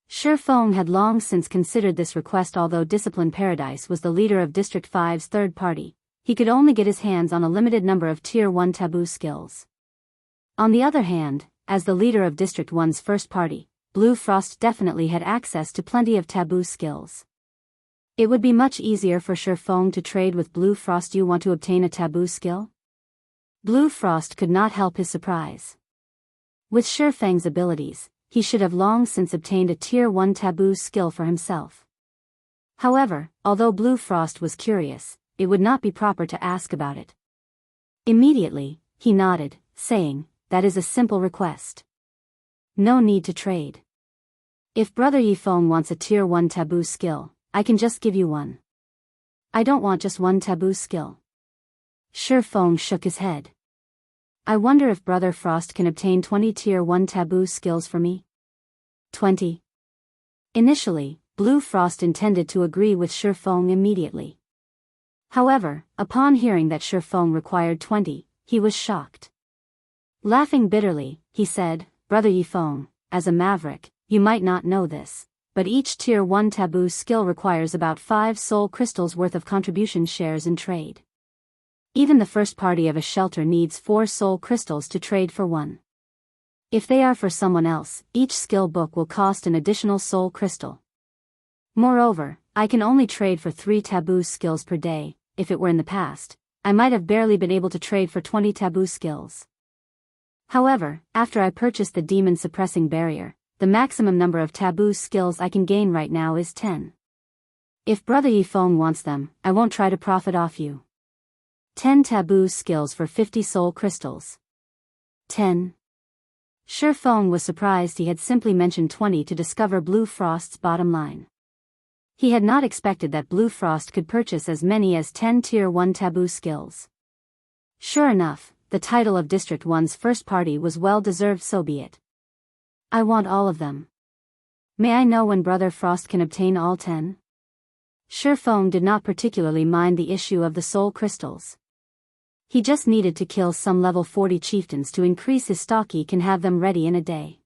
Feng had long since considered this request. Although Discipline Paradise was the leader of District 5's third party, he could only get his hands on a limited number of tier 1 taboo skills. On the other hand, as the leader of District 1's first party, Blue Frost definitely had access to plenty of taboo skills. It would be much easier for Shifeng to trade with Blue Frost. You want to obtain a taboo skill? Blue Frost could not help his surprise. With Shifeng's abilities, he should have long since obtained a Tier 1 taboo skill for himself. However, although Blue Frost was curious, it would not be proper to ask about it. Immediately, he nodded, saying, "That is a simple request. No need to trade. If Brother Yifeng wants a Tier 1 taboo skill, I can just give you one. I don't want just one taboo skill." Shifeng shook his head. "I wonder if Brother Frost can obtain 20 Tier 1 taboo skills for me?" 20. Initially, Blue Frost intended to agree with Shifeng immediately. However, upon hearing that Shifeng required 20, he was shocked. Laughing bitterly, he said, "Brother Yifeng, as a maverick, you might not know this, but each Tier 1 taboo skill requires about 5 soul crystals worth of contribution shares in trade. Even the first party of a shelter needs 4 soul crystals to trade for one. If they are for someone else, each skill book will cost an additional soul crystal. Moreover, I can only trade for 3 taboo skills per day. If it were in the past, I might have barely been able to trade for 20 taboo skills. However, after I purchased the demon suppressing barrier, the maximum number of taboo skills I can gain right now is 10. If Brother Yifeng wants them, I won't try to profit off you. 10 taboo skills for 50 soul crystals. 10. Shifeng was surprised he had simply mentioned 20 to discover Blue Frost's bottom line. He had not expected that Blue Frost could purchase as many as 10 Tier 1 taboo skills. Sure enough, the title of District 1's first party was well deserved, so be it. I want all of them. May I know when Brother Frost can obtain all 10? Shifeng did not particularly mind the issue of the soul crystals. He just needed to kill some level 40 chieftains to increase his stock. He can have them ready in a day.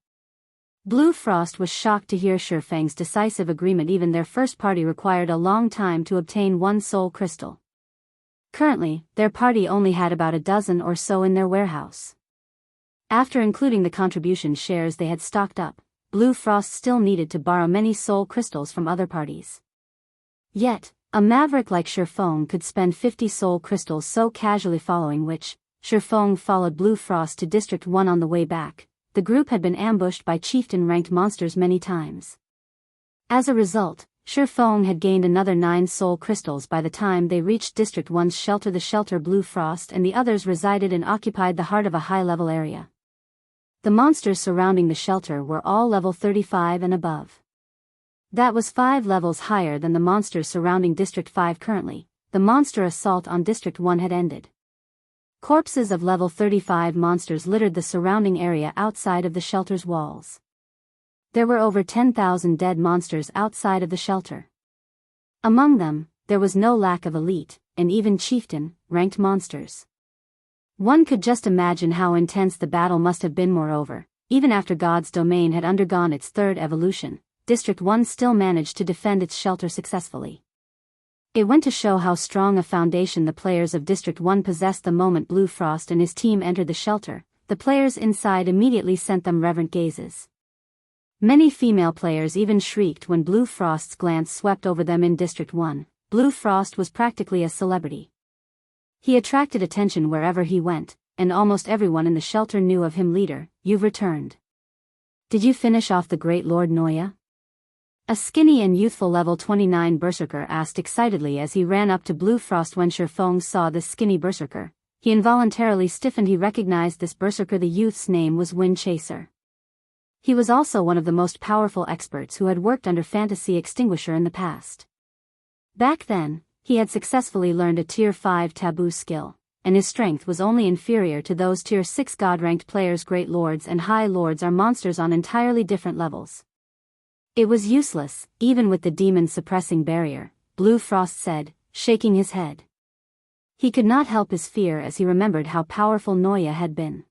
Blue Frost was shocked to hear Shifeng's decisive agreement. Even their first party required a long time to obtain 1 soul crystal. Currently, their party only had about a dozen or so in their warehouse. After including the contribution shares they had stocked up, Blue Frost still needed to borrow many soul crystals from other parties. Yet, a maverick like Shifeng could spend 50 soul crystals so casually. Following which, Shifeng followed Blue Frost to District 1. On the way back, the group had been ambushed by chieftain-ranked monsters many times. As a result, Shifeng had gained another 9 soul crystals by the time they reached District 1's shelter. The shelter Blue Frost and the others resided in occupied the heart of a high-level area. The monsters surrounding the shelter were all level 35 and above. That was 5 levels higher than the monsters surrounding District 5 currently. The monster assault on District 1 had ended. Corpses of level 35 monsters littered the surrounding area outside of the shelter's walls. There were over 10,000 dead monsters outside of the shelter. Among them, there was no lack of elite, and even chieftain-ranked monsters. One could just imagine how intense the battle must have been. Moreover, even after God's domain had undergone its 3rd evolution, District 1 still managed to defend its shelter successfully. It went to show how strong a foundation the players of District 1 possessed. The moment Blue Frost and his team entered the shelter, the players inside immediately sent them reverent gazes. Many female players even shrieked when Blue Frost's glance swept over them. In District 1, Blue Frost was practically a celebrity. He attracted attention wherever he went, and almost everyone in the shelter knew of him. "Leader, you've returned. Did you finish off the Great Lord Noya?" A skinny and youthful level 29 berserker asked excitedly as he ran up to Blue Frost. When Shifeng saw this skinny berserker, he involuntarily stiffened. He recognized this berserker. The youth's name was Wind Chaser. He was also one of the most powerful experts who had worked under Fantasy Extinguisher in the past. Back then, he had successfully learned a Tier 5 taboo skill, and his strength was only inferior to those Tier 6 God-ranked players. Great Lords and High Lords are monsters on entirely different levels. It was useless, even with the demon suppressing barrier, Blue Frost said, shaking his head. He could not help his fear as he remembered how powerful Noya had been.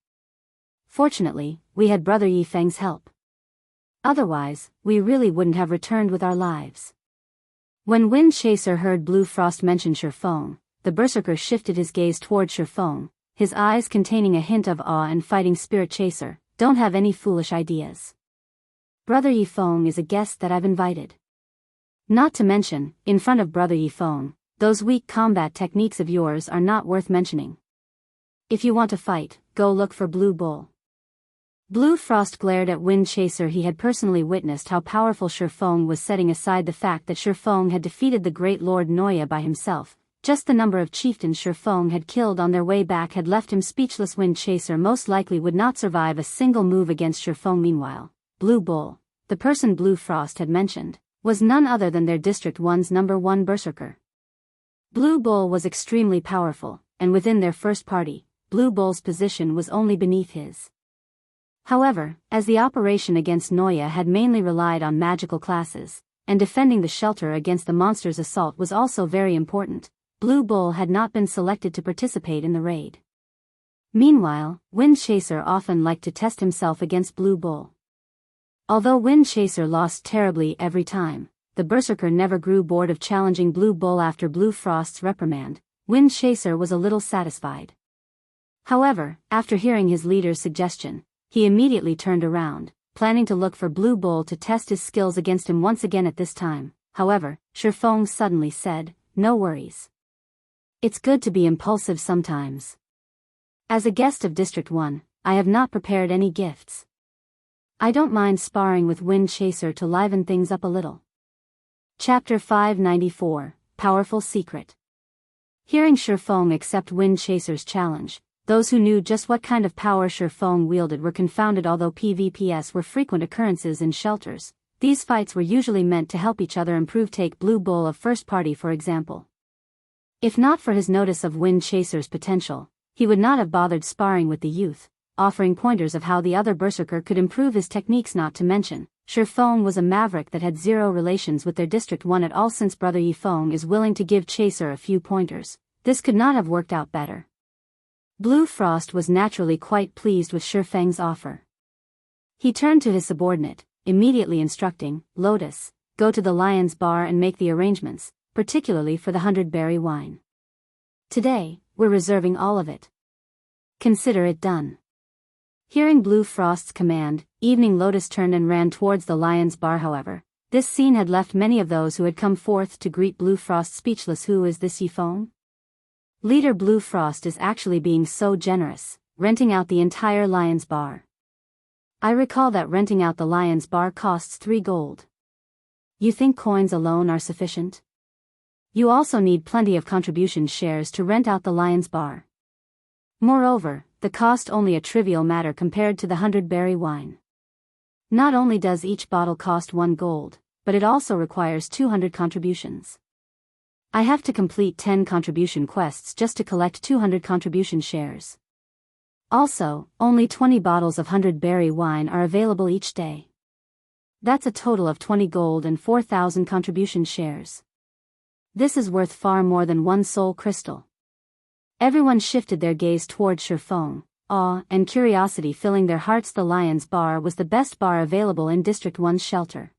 Fortunately, we had Brother Yifeng's help. Otherwise, we really wouldn't have returned with our lives. When Wind Chaser heard Blue Frost mention Shifeng, the berserker shifted his gaze toward Shifeng, his eyes containing a hint of awe and fighting spirit. "Chaser, don't have any foolish ideas. Brother Yifeng is a guest that I've invited. Not to mention, in front of Brother Yifeng, those weak combat techniques of yours are not worth mentioning. If you want to fight, go look for Blue Bull. Blue Frost glared at Wind Chaser. He had personally witnessed how powerful Shifeng was, setting aside the fact that Shifeng had defeated the great Lord Noya by himself. Just the number of chieftains Shifeng had killed on their way back had left him speechless. Wind Chaser most likely would not survive a single move against Shifeng. Meanwhile, Blue Bull, the person Blue Frost had mentioned, was none other than their District 1's #1 berserker. Blue Bull was extremely powerful, and within their first party, Blue Bull's position was only beneath his. However, as the operation against Noya had mainly relied on magical classes, and defending the shelter against the monster's assault was also very important, Blue Bull had not been selected to participate in the raid. Meanwhile, Wind Chaser often liked to test himself against Blue Bull. Although Wind Chaser lost terribly every time, the berserker never grew bored of challenging Blue Bull. After Blue Frost's reprimand, Wind Chaser was a little satisfied. However, after hearing his leader's suggestion, he immediately turned around, planning to look for Blue Bull to test his skills against him once again. At this time, however, Shifeng suddenly said, "No worries. It's good to be impulsive sometimes. As a guest of District 1, I have not prepared any gifts. I don't mind sparring with Wind Chaser to liven things up a little." Chapter 594, Powerful Secret. Hearing Shifeng accept Wind Chaser's challenge, those who knew just what kind of power Shifeng wielded were confounded. Although PvPs were frequent occurrences in shelters, these fights were usually meant to help each other improve. Take Blue Bull of First Party for example. If not for his notice of Wind Chaser's potential, he would not have bothered sparring with the youth, offering pointers of how the other berserker could improve his techniques. Not to mention, Shifeng was a maverick that had zero relations with their District 1 at all. Since Brother Yifeng is willing to give Chaser a few pointers, this could not have worked out better. Blue Frost was naturally quite pleased with Shifeng's offer. He turned to his subordinate, immediately instructing, "Lotus, go to the Lion's Bar and make the arrangements, particularly for the 100-berry wine. Today, we're reserving all of it. Consider it done." Hearing Blue Frost's command, Evening Lotus turned and ran towards the Lion's Bar. However, this scene had left many of those who had come forth to greet Blue Frost speechless. Who is this Yifeng? Leader Blue Frost is actually being so generous, renting out the entire Lion's Bar. I recall that renting out the Lion's Bar costs 3 gold. You think coins alone are sufficient? You also need plenty of contribution shares to rent out the Lion's Bar. Moreover, the cost only a trivial matter compared to the 100-berry wine. Not only does each bottle cost 1 gold, but it also requires 200 contributions. I have to complete 10 contribution quests just to collect 200 contribution shares. Also, only 20 bottles of 100-berry wine are available each day. That's a total of 20 gold and 4,000 contribution shares. This is worth far more than 1 soul crystal. Everyone shifted their gaze toward Shifeng, awe and curiosity filling their hearts. The Lion's Bar was the best bar available in District 1's shelter.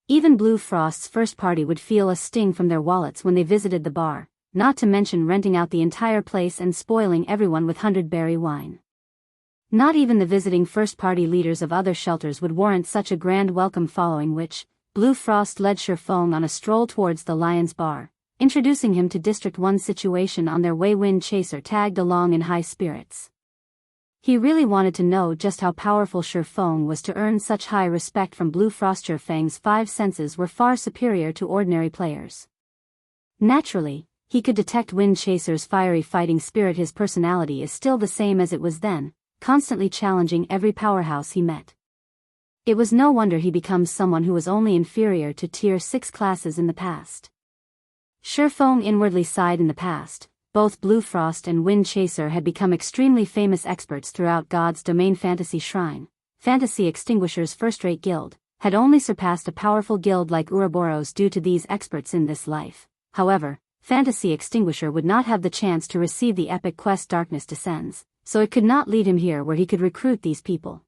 Even Blue Frost's first party would feel a sting from their wallets when they visited the bar, not to mention renting out the entire place and spoiling everyone with 100-berry wine. Not even the visiting first-party leaders of other shelters would warrant such a grand welcome. Following which, Blue Frost led Shifeng on a stroll towards the Lion's Bar, introducing him to District 1's situation. On their way, Wind Chaser tagged along in high spirits. He really wanted to know just how powerful Shifeng was to earn such high respect from Blue Frost. Shifeng's 5 senses were far superior to ordinary players. Naturally, he could detect Wind Chaser's fiery fighting spirit. His personality is still the same as it was then, constantly challenging every powerhouse he met. It was no wonder he becomes someone who was only inferior to Tier 6 classes in the past. Shifeng inwardly sighed. In the past, both Blue Frost and Wind Chaser had become extremely famous experts throughout God's Domain. Fantasy Shrine, Fantasy Extinguisher's first-rate guild, had only surpassed a powerful guild like Ouroboros due to these experts in this life. However, Fantasy Extinguisher would not have the chance to receive the epic quest Darkness Descends, so it could not lead him here where he could recruit these people.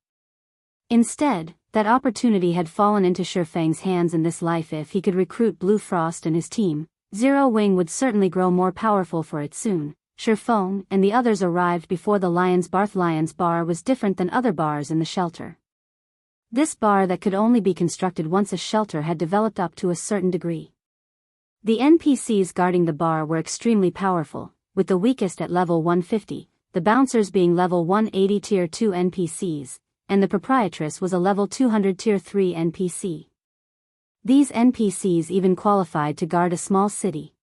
Instead, that opportunity had fallen into Shifeng's hands in this life. If he could recruit Blue Frost and his team, Zero Wing would certainly grow more powerful. For it soon, Shifeng and the others arrived before the Lion's Bar. Lion's Bar was different than other bars in the shelter. This bar that could only be constructed once a shelter had developed up to a certain degree. The NPCs guarding the bar were extremely powerful, with the weakest at level 150, the bouncers being level 180 tier 2 NPCs, and the proprietress was a level 200 tier 3 NPC. These NPCs even qualified to guard a small city.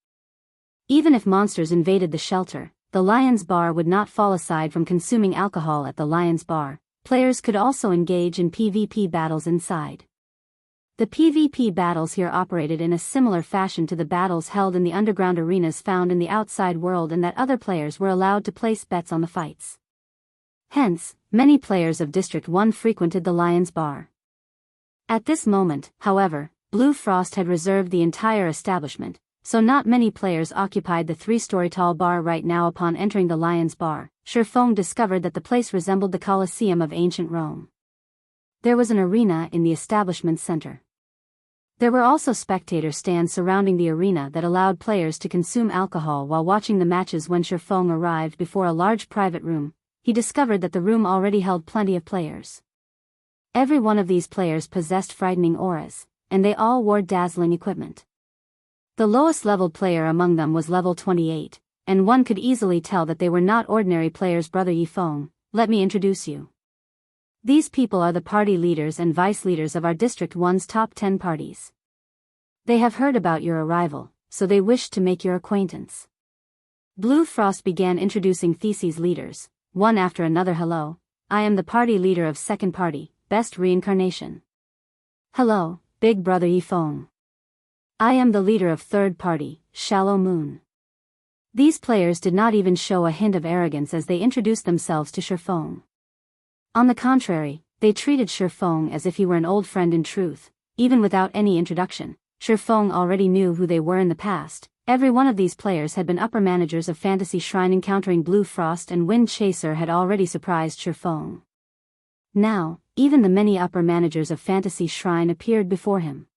Even if monsters invaded the shelter, the Lion's Bar would not fall aside from consuming alcohol at the Lion's Bar. Players could also engage in PvP battles inside. The PvP battles here operated in a similar fashion to the battles held in the underground arenas found in the outside world, and that other players were allowed to place bets on the fights. Hence, many players of District 1 frequented the Lion's Bar. At this moment, however, Blue Frost had reserved the entire establishment, so not many players occupied the 3-story tall bar right now. Upon entering the Lion's Bar, Sherfong discovered that the place resembled the Colosseum of ancient Rome. There was an arena in the establishment center. There were also spectator stands surrounding the arena that allowed players to consume alcohol while watching the matches. When Sherfong arrived before a large private room, he discovered that the room already held plenty of players. Every one of these players possessed frightening auras, and they all wore dazzling equipment. The lowest level player among them was level 28, and one could easily tell that they were not ordinary players. Brother Yifeng, let me introduce you. These people are the party leaders and vice leaders of our District 1's top 10 parties. They have heard about your arrival, so they wish to make your acquaintance. Blue Frost began introducing Theses leaders, one after another. Hello, I am the party leader of second party, Best Reincarnation. Hello, Big Brother Yifeng. I am the leader of third party, Shallow Moon. These players did not even show a hint of arrogance as they introduced themselves to Sherfong. On the contrary, they treated Sherfong as if he were an old friend. In truth, even without any introduction, Sherfong already knew who they were in the past. Every one of these players had been upper managers of Fantasy Shrine. Encountering Blue Frost and Wind Chaser had already surprised Sherfong. Now, even the many upper managers of Fantasy Shrine appeared before him.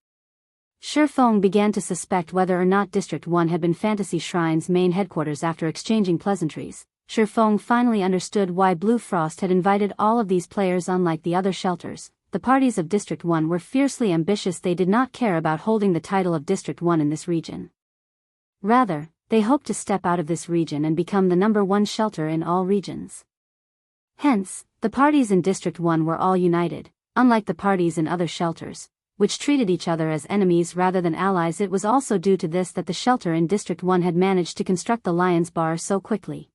Sherfong began to suspect whether or not District 1 had been Fantasy Shrine's main headquarters. After exchanging pleasantries, Sherfong finally understood why Blue Frost had invited all of these players. Unlike the other shelters, the parties of District 1 were fiercely ambitious. They did not care about holding the title of District 1 in this region. Rather, they hoped to step out of this region and become the #1 shelter in all regions. Hence, the parties in District 1 were all united, unlike the parties in other shelters, which treated each other as enemies rather than allies. It was also due to this that the shelter in District 1 had managed to construct the Lion's Bar so quickly.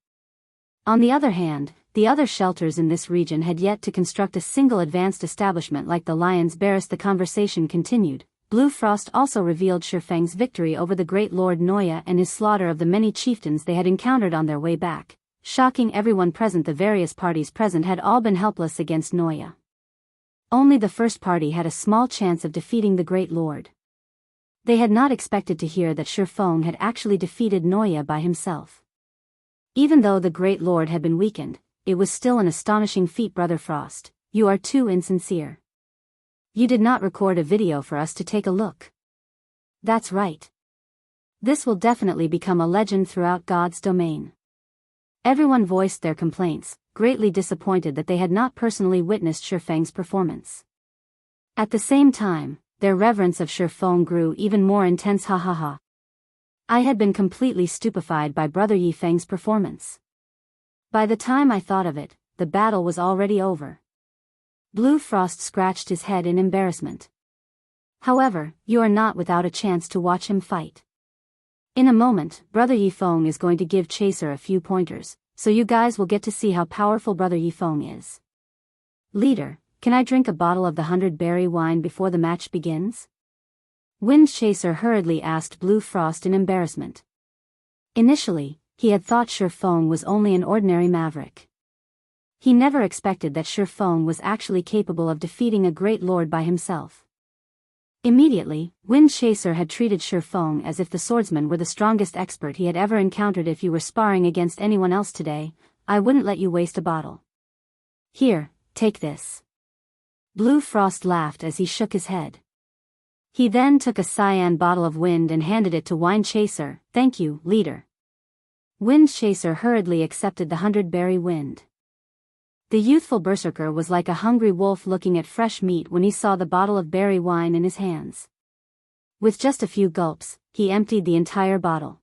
On the other hand, the other shelters in this region had yet to construct a single advanced establishment like the Lion's Bar. As the conversation continued, Blue Frost also revealed Sherfang's victory over the Great Lord Noya and his slaughter of the many chieftains they had encountered on their way back, shocking everyone present. The various parties present had all been helpless against Noya. Only the first party had a small chance of defeating the Great Lord. They had not expected to hear that Sherfong had actually defeated Noya by himself. Even though the Great Lord had been weakened, it was still an astonishing feat. Brother Frost, you are too insincere. You did not record a video for us to take a look. That's right. This will definitely become a legend throughout God's domain. Everyone voiced their complaints, greatly disappointed that they had not personally witnessed Sherfang's performance. At the same time, their reverence of Sherfong grew even more intense. Ha ha ha. I had been completely stupefied by Brother Yifeng's performance. By the time I thought of it, the battle was already over. Blue Frost scratched his head in embarrassment. However, you are not without a chance to watch him fight. In a moment, Brother Yifeng is going to give Chaser a few pointers, so you guys will get to see how powerful Brother Yifeng is. Leader, can I drink a bottle of the 100-berry wine before the match begins? Wind Chaser hurriedly asked Blue Frost in embarrassment. Initially, he had thought Sherfong was only an ordinary maverick. He never expected that Sherfong was actually capable of defeating a great lord by himself. Immediately, Wind Chaser had treated Sherfong as if the swordsman were the strongest expert he had ever encountered. If you were sparring against anyone else today, I wouldn't let you waste a bottle. Here, take this. Blue Frost laughed as he shook his head. He then took a cyan bottle of wind and handed it to Wind Chaser. Thank you, leader. Wind Chaser hurriedly accepted the 100-berry wind. The youthful berserker was like a hungry wolf looking at fresh meat when he saw the bottle of berry wine in his hands. With just a few gulps, he emptied the entire bottle.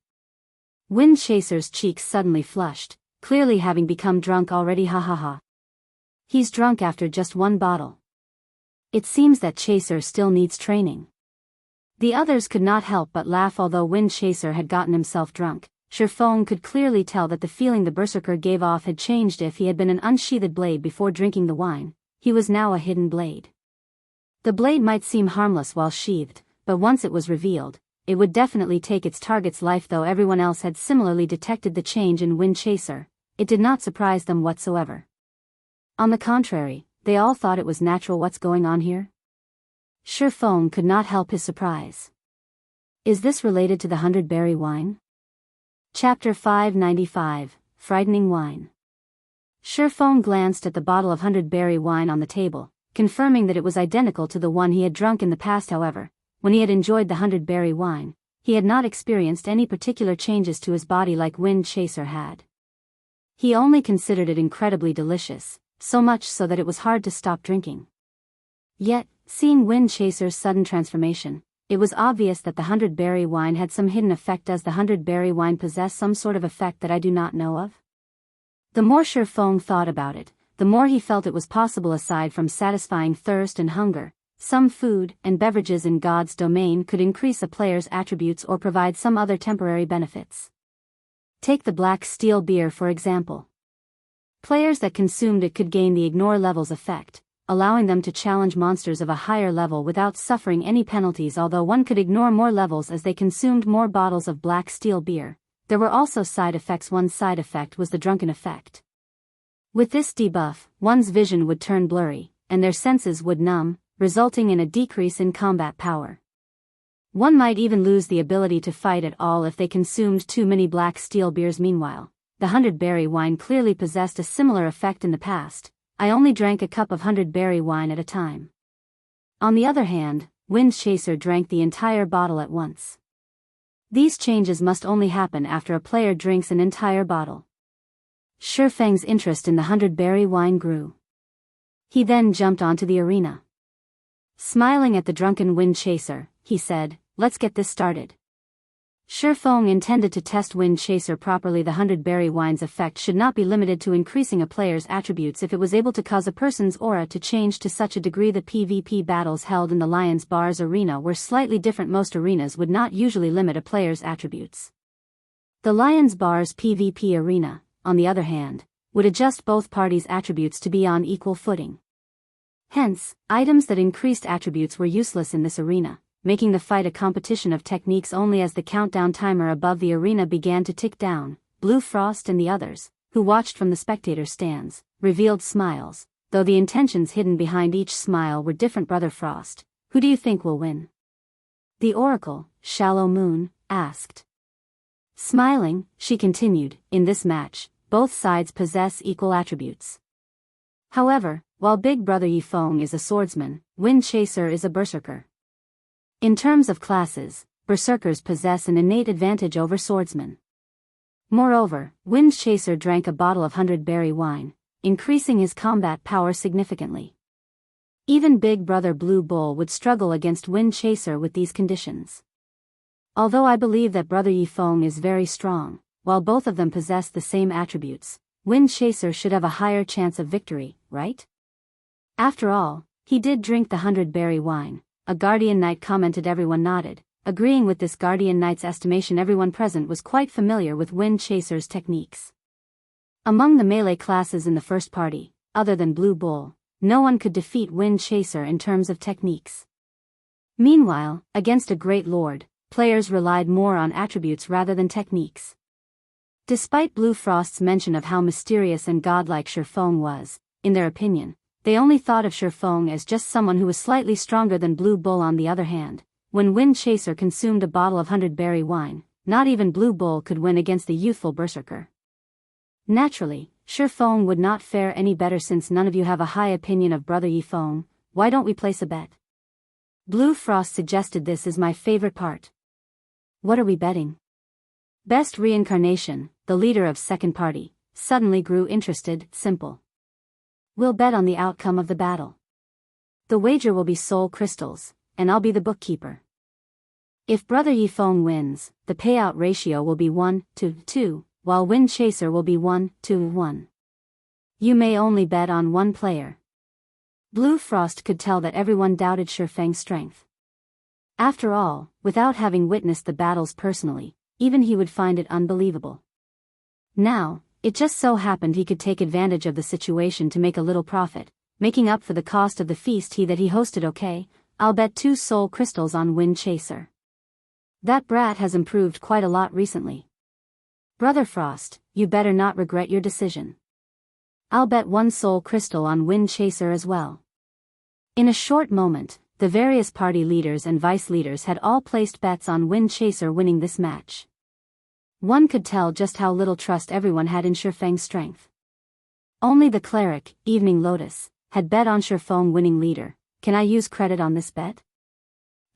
Wind Chaser's cheeks suddenly flushed, clearly having become drunk already. Ha ha ha. He's drunk after just one bottle. It seems that Chaser still needs training. The others could not help but laugh. Although Wind Chaser had gotten himself drunk, Shifeng could clearly tell that the feeling the berserker gave off had changed. If he had been an unsheathed blade before drinking the wine, he was now a hidden blade. The blade might seem harmless while sheathed, but once it was revealed, it would definitely take its target's life. Though everyone else had similarly detected the change in Wind Chaser, it did not surprise them whatsoever. On the contrary, they all thought it was natural. What's going on here? Shifeng could not help his surprise. Is this related to the 100-berry wine? Chapter 595, Frightening Wine. Shifeng glanced at the bottle of 100-berry wine on the table, confirming that it was identical to the one he had drunk in the past. However, when he had enjoyed the 100-berry wine, he had not experienced any particular changes to his body like Wind Chaser had. He only considered it incredibly delicious, so much so that it was hard to stop drinking. Yet, seeing Wind Chaser's sudden transformation, it was obvious that the 100-berry wine had some hidden effect. Does the 100-berry wine possess some sort of effect that I do not know of? The more Shifeng thought about it, the more he felt it was possible. Aside from satisfying thirst and hunger, some food and beverages in God's domain could increase a player's attributes or provide some other temporary benefits. Take the black steel beer for example. Players that consumed it could gain the ignore levels effect, allowing them to challenge monsters of a higher level without suffering any penalties. Although one could ignore more levels as they consumed more bottles of black steel beer, there were also side effects. One side effect was the drunken effect. With this debuff, one's vision would turn blurry, and their senses would numb, resulting in a decrease in combat power. One might even lose the ability to fight at all if they consumed too many black steel beers. Meanwhile, the 100-berry wine clearly possessed a similar effect in the past. I only drank a cup of 100-berry wine at a time. On the other hand, Wind Chaser drank the entire bottle at once. These changes must only happen after a player drinks an entire bottle. Shifeng's interest in the 100-berry wine grew. He then jumped onto the arena. Smiling at the drunken Wind Chaser, he said, "Let's get this started." Shifeng intended to test Wind Chaser properly. The 100-berry wine's effect should not be limited to increasing a player's attributes. If it was able to cause a person's aura to change to such a degree. The PvP battles held in the Lion's Bar's arena were slightly different. Most arenas would not usually limit a player's attributes. The Lion's Bar's PvP arena, on the other hand, would adjust both parties' attributes to be on equal footing. Hence, items that increased attributes were useless in this arena, making the fight a competition of techniques only. As the countdown timer above the arena began to tick down, Blue Frost and the others, who watched from the spectator stands, revealed smiles, though the intentions hidden behind each smile were different. Brother Frost, who do you think will win? The Oracle, Shallow Moon, asked. Smiling, she continued, in this match, both sides possess equal attributes. However, while Big Brother Yifeng is a swordsman, Wind Chaser is a berserker. In terms of classes, berserkers possess an innate advantage over swordsmen. Moreover, Wind Chaser drank a bottle of 100-berry wine, increasing his combat power significantly. Even Big Brother Blue Bull would struggle against Wind Chaser with these conditions. Although I believe that Brother Yifeng is very strong, while both of them possess the same attributes, Wind Chaser should have a higher chance of victory, right? After all, he did drink the 100-berry wine. A Guardian Knight commented. Everyone nodded, agreeing with this Guardian Knight's estimation. Everyone present was quite familiar with Wind Chaser's techniques. Among the melee classes in the first party, other than Blue Bull, no one could defeat Wind Chaser in terms of techniques. Meanwhile, against a great lord, players relied more on attributes rather than techniques. Despite Blue Frost's mention of how mysterious and godlike Shifeng was, in their opinion, they only thought of Shifeng as just someone who was slightly stronger than Blue Bull. On the other hand, when Wind Chaser consumed a bottle of 100-berry wine, not even Blue Bull could win against the youthful berserker. Naturally, Shifeng would not fare any better. Since none of you have a high opinion of Brother Yifeng, why don't we place a bet? Blue Frost suggested. This is my favorite part. What are we betting? Best Reincarnation, the leader of second party, suddenly grew interested. Simple. We'll bet on the outcome of the battle. The wager will be soul crystals, and I'll be the bookkeeper. If Brother Yifeng wins, the payout ratio will be 1-2, while Wind Chaser will be 1-1. You may only bet on one player. Blue Frost could tell that everyone doubted Shifeng's strength. After all, without having witnessed the battles personally, even he would find it unbelievable. Now, it just so happened he could take advantage of the situation to make a little profit, making up for the cost of the feast that he hosted. Okay, I'll bet 2 soul crystals on Wind Chaser. That brat has improved quite a lot recently. Brother Frost, you better not regret your decision. I'll bet 1 soul crystal on Wind Chaser as well. In a short moment, the various party leaders and vice leaders had all placed bets on Wind Chaser winning this match. One could tell just how little trust everyone had in Shifeng's strength. Only the cleric, Evening Lotus, had bet on Shifeng winning leader. Can I use credit on this bet?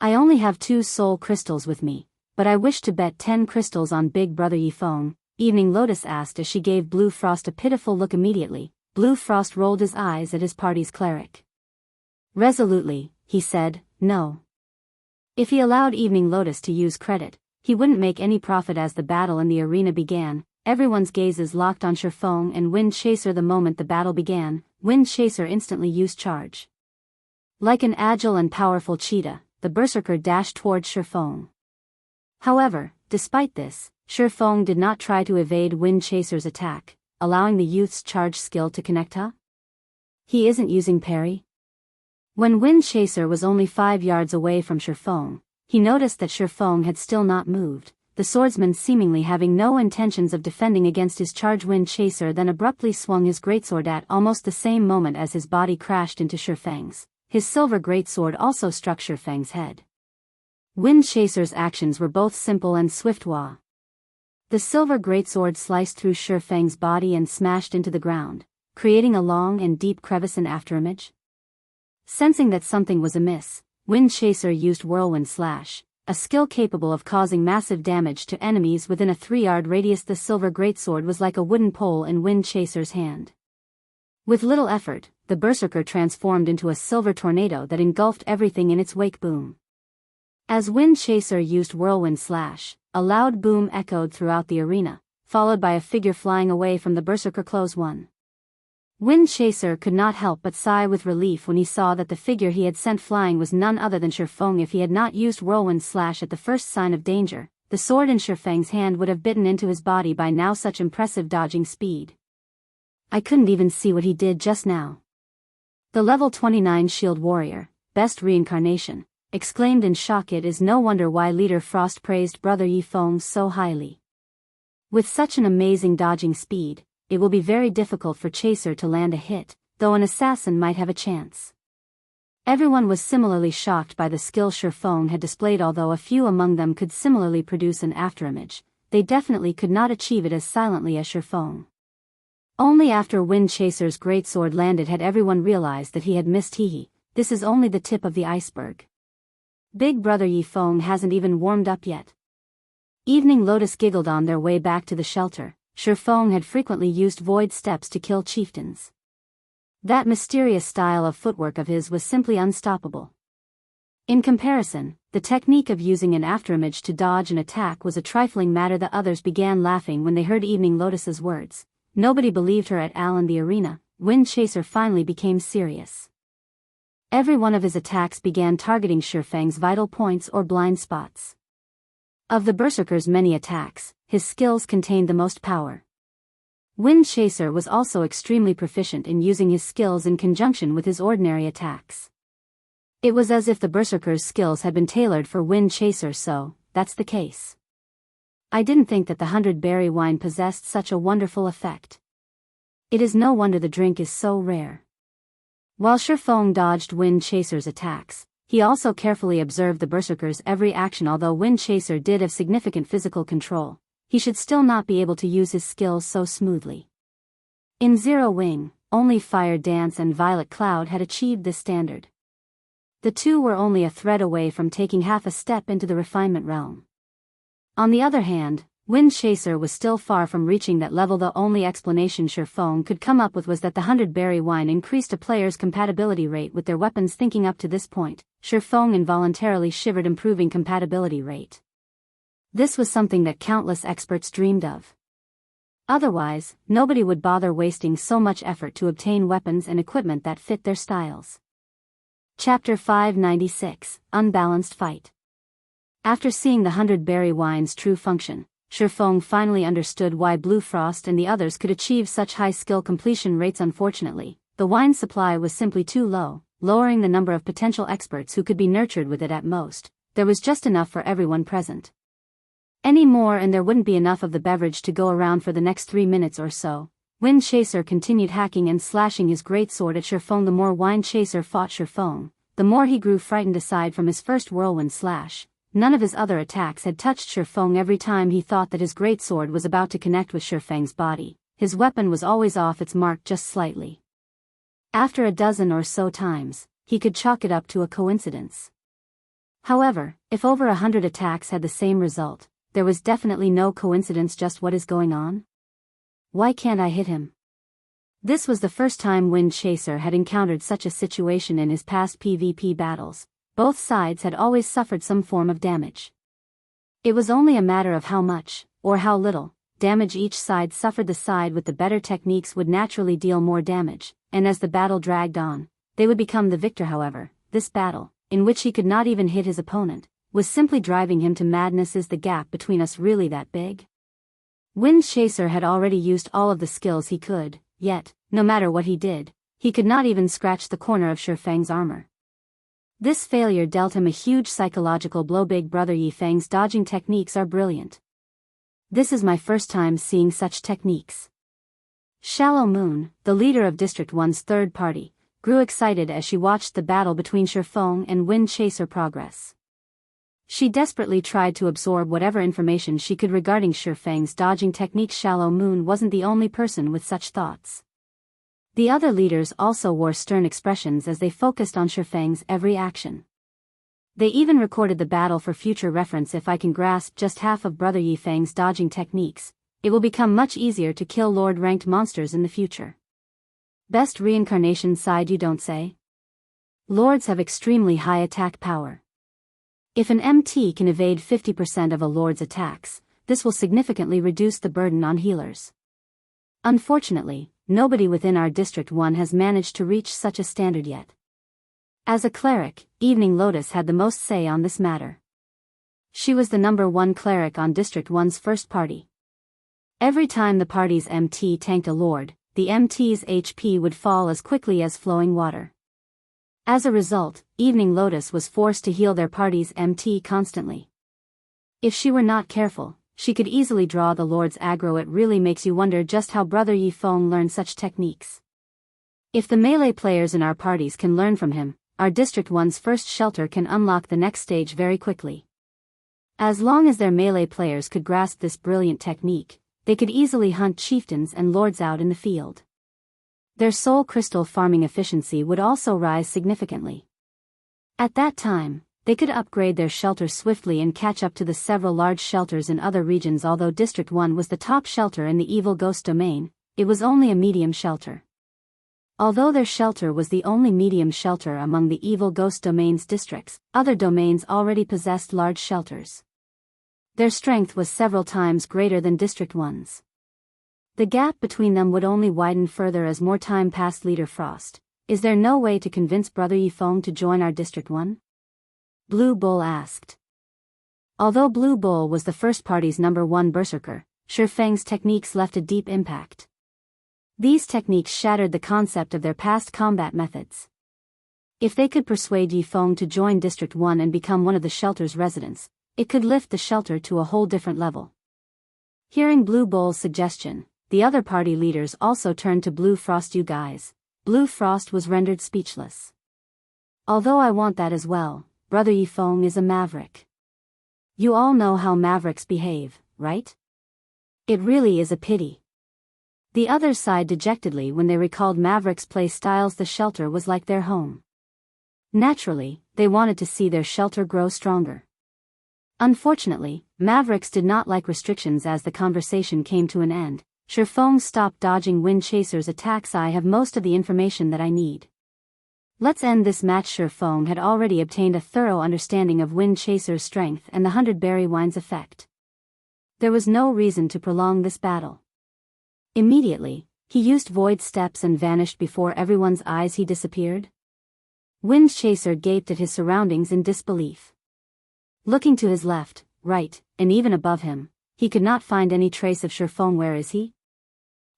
I only have 2 soul crystals with me, but I wish to bet 10 crystals on Big Brother Yifeng, Evening Lotus asked as she gave Blue Frost a pitiful look. Immediately, Blue Frost rolled his eyes at his party's cleric. Resolutely, he said, no. If he allowed Evening Lotus to use credit, he wouldn't make any profit. As the battle in the arena began, everyone's gazes locked on Shifeng and Wind Chaser. The moment the battle began, Wind Chaser instantly used charge. Like an agile and powerful cheetah, the berserker dashed towards Shifeng. However, despite this, Shifeng did not try to evade Wind Chaser's attack, allowing the youth's charge skill to connect. He isn't using parry? When Wind Chaser was only 5 yards away from Shifeng, he noticed that Shifeng had still not moved, the swordsman seemingly having no intentions of defending against his charge. Wind Chaser then abruptly swung his greatsword at almost the same moment as his body crashed into Shifeng's. His silver greatsword also struck Shifeng's head. Wind Chaser's actions were both simple and swift. The silver greatsword sliced through Shifeng's body and smashed into the ground, creating a long and deep crevice in afterimage. Sensing that something was amiss, Wind Chaser used Whirlwind Slash, a skill capable of causing massive damage to enemies within a 3-yard radius. The silver greatsword was like a wooden pole in Wind Chaser's hand. With little effort, the berserker transformed into a silver tornado that engulfed everything in its wake. Boom. As Wind Chaser used Whirlwind Slash, a loud boom echoed throughout the arena, followed by a figure flying away from the berserker. Close 1. Wind Chaser could not help but sigh with relief when he saw that the figure he had sent flying was none other than Shifeng. If he had not used Whirlwind Slash at the first sign of danger, the sword in Shifeng's hand would have bitten into his body by now. Such impressive dodging speed. I couldn't even see what he did just now. The level 29 shield warrior, best reincarnation, exclaimed in shock. It is no wonder why Leader Frost praised Brother Yifeng so highly. With such an amazing dodging speed, it will be very difficult for Chaser to land a hit, though an assassin might have a chance. Everyone was similarly shocked by the skill Shifeng had displayed. Although a few among them could similarly produce an afterimage, they definitely could not achieve it as silently as Shifeng. Only after Wind Chaser's greatsword landed had everyone realized that he had missed. This is only the tip of the iceberg. Big Brother Yifeng hasn't even warmed up yet. Evening Lotus giggled. On their way back to the shelter, Shifeng had frequently used void steps to kill chieftains. That mysterious style of footwork of his was simply unstoppable. In comparison, the technique of using an afterimage to dodge an attack was a trifling matter. The others began laughing when they heard Evening Lotus's words. Nobody believed her at all. In the arena, Wind Chaser finally became serious. Every one of his attacks began targeting Shifeng's vital points or blind spots. Of the berserker's many attacks, his skills contained the most power. Wind Chaser was also extremely proficient in using his skills in conjunction with his ordinary attacks. It was as if the berserker's skills had been tailored for Wind Chaser. So, that's the case. I didn't think that the 100-berry wine possessed such a wonderful effect. It is no wonder the drink is so rare. While Shifeng dodged Wind Chaser's attacks, he also carefully observed the berserker's every action. Although Wind Chaser did have significant physical control, he should still not be able to use his skills so smoothly. In Zero Wing, only Fire Dance and Violet Cloud had achieved this standard. The two were only a thread away from taking half a step into the refinement realm. On the other hand, Wind Chaser was still far from reaching that level. The only explanation Shifeng could come up with was that the 100-berry wine increased a player's compatibility rate with their weapons. Thinking up to this point, Shifeng involuntarily shivered, improving compatibility rate. This was something that countless experts dreamed of. Otherwise, nobody would bother wasting so much effort to obtain weapons and equipment that fit their styles. Chapter 596, Unbalanced Fight. After seeing the 100-berry wine's true function, Shifeng finally understood why Bluefire and the others could achieve such high skill completion rates. Unfortunately, the wine supply was simply too low, lowering the number of potential experts who could be nurtured with it. At most, there was just enough for everyone present. Any more and there wouldn't be enough of the beverage to go around for the next 3 minutes or so. Wind Chaser continued hacking and slashing his greatsword at Shifeng. The more Wind Chaser fought Shifeng, the more he grew frightened. Aside from his first whirlwind slash, none of his other attacks had touched Shifeng. Every time he thought that his greatsword was about to connect with Shifeng's body, his weapon was always off its mark just slightly. After a dozen or so times, he could chalk it up to a coincidence. However, if over 100 attacks had the same result, there was definitely no coincidence. Just what is going on? Why can't I hit him? This was the first time Wind Chaser had encountered such a situation in his past PvP battles. Both sides had always suffered some form of damage. It was only a matter of how much, or how little, damage each side suffered. The side with the better techniques would naturally deal more damage, and as the battle dragged on, they would become the victor. However, this battle, in which he could not even hit his opponent, was simply driving him to madness. Is the gap between us really that big? Wind Chaser had already used all of the skills he could, yet, no matter what he did, he could not even scratch the corner of Shifeng's armor. This failure dealt him a huge psychological blow. Big brother Yifeng's dodging techniques are brilliant. This is my first time seeing such techniques. Shallow Moon, the leader of District 1's third party, grew excited as she watched the battle between Shifeng and Wind Chaser progress. She desperately tried to absorb whatever information she could regarding Shifeng's dodging techniques. Shallow Moon wasn't the only person with such thoughts. The other leaders also wore stern expressions as they focused on Shifeng's every action. They even recorded the battle for future reference. If I can grasp just half of Brother Yifeng's dodging techniques, it will become much easier to kill Lord-ranked monsters in the future. Best Reincarnation side, you don't say? Lords have extremely high attack power. If an MT can evade 50% of a Lord's attacks, this will significantly reduce the burden on healers. Unfortunately, nobody within our District 1 has managed to reach such a standard yet. As a cleric, Evening Lotus had the most say on this matter. She was the #1 cleric on District 1's first party. Every time the party's MT tanked a Lord, the MT's HP would fall as quickly as flowing water. As a result, Evening Lotus was forced to heal their party's MT constantly. If she were not careful, she could easily draw the Lord's aggro. It really makes you wonder just how Brother Yifeng learned such techniques. If the melee players in our parties can learn from him, our District 1's first shelter can unlock the next stage very quickly. As long as their melee players could grasp this brilliant technique, they could easily hunt chieftains and lords out in the field. Their soul crystal farming efficiency would also rise significantly. At that time, they could upgrade their shelter swiftly and catch up to the several large shelters in other regions. Although District 1 was the top shelter in the Evil Ghost domain, it was only a medium shelter. Although their shelter was the only medium shelter among the Evil Ghost domain's districts, other domains already possessed large shelters. Their strength was several times greater than District 1's. The gap between them would only widen further as more time passed. Leader Frost, is there no way to convince Brother Yifeng to join our District 1? Blue Bull asked. Although Blue Bull was the first party's #1 berserker, Shifeng's techniques left a deep impact. These techniques shattered the concept of their past combat methods. If they could persuade Yifeng to join District 1 and become one of the shelter's residents, it could lift the shelter to a whole different level. Hearing Blue Bull's suggestion, the other party leaders also turned to Blue Frost. You guys. Blue Frost was rendered speechless. Although I want that as well, Brother Yifeng is a maverick. You all know how mavericks behave, right? It really is a pity. The others sighed dejectedly when they recalled Maverick's play styles. The shelter was like their home. Naturally, they wanted to see their shelter grow stronger. Unfortunately, Mavericks did not like restrictions as the conversation came to an end. Shifeng stopped dodging Wind Chaser's attacks. I have most of the information that I need. Let's end this match. Shifeng had already obtained a thorough understanding of Wind Chaser's strength and the 100-berry wine's effect. There was no reason to prolong this battle. Immediately, he used void steps and vanished before everyone's eyes. He disappeared. Wind Chaser gaped at his surroundings in disbelief. Looking to his left, right, and even above him, he could not find any trace of Shifeng. Where is he?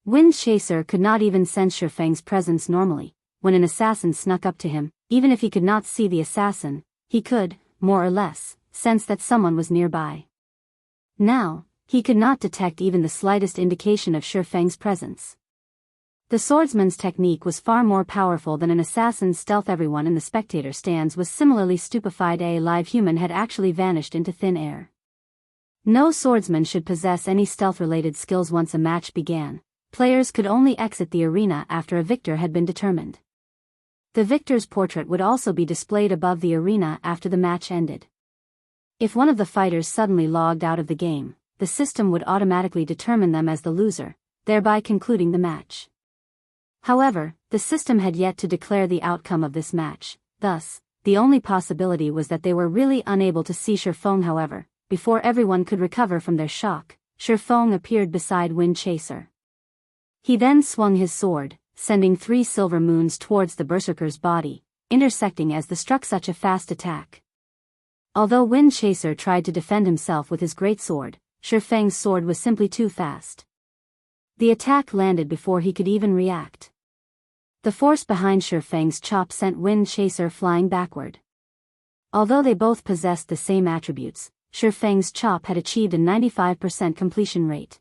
Wind Chaser could not even sense Shifeng's presence normally. When an assassin snuck up to him, even if he could not see the assassin, he could, more or less, sense that someone was nearby. Now, he could not detect even the slightest indication of Shifeng's presence. The swordsman's technique was far more powerful than an assassin's stealth. Everyone in the spectator stands was similarly stupefied. A live human had actually vanished into thin air. No swordsman should possess any stealth-related skills. Once a match began, players could only exit the arena after a victor had been determined. The victor's portrait would also be displayed above the arena after the match ended. If one of the fighters suddenly logged out of the game, the system would automatically determine them as the loser, thereby concluding the match. However, the system had yet to declare the outcome of this match, thus, the only possibility was that they were really unable to see Shifeng. However, before everyone could recover from their shock, Shifeng appeared beside Wind Chaser. He then swung his sword, sending 3 silver moons towards the berserker's body, intersecting as they struck such a fast attack. Although Wind Chaser tried to defend himself with his greatsword, Shifeng's sword was simply too fast. The attack landed before he could even react. The force behind Shifeng's chop sent Wind Chaser flying backward. Although they both possessed the same attributes, Shifeng's chop had achieved a 95% completion rate.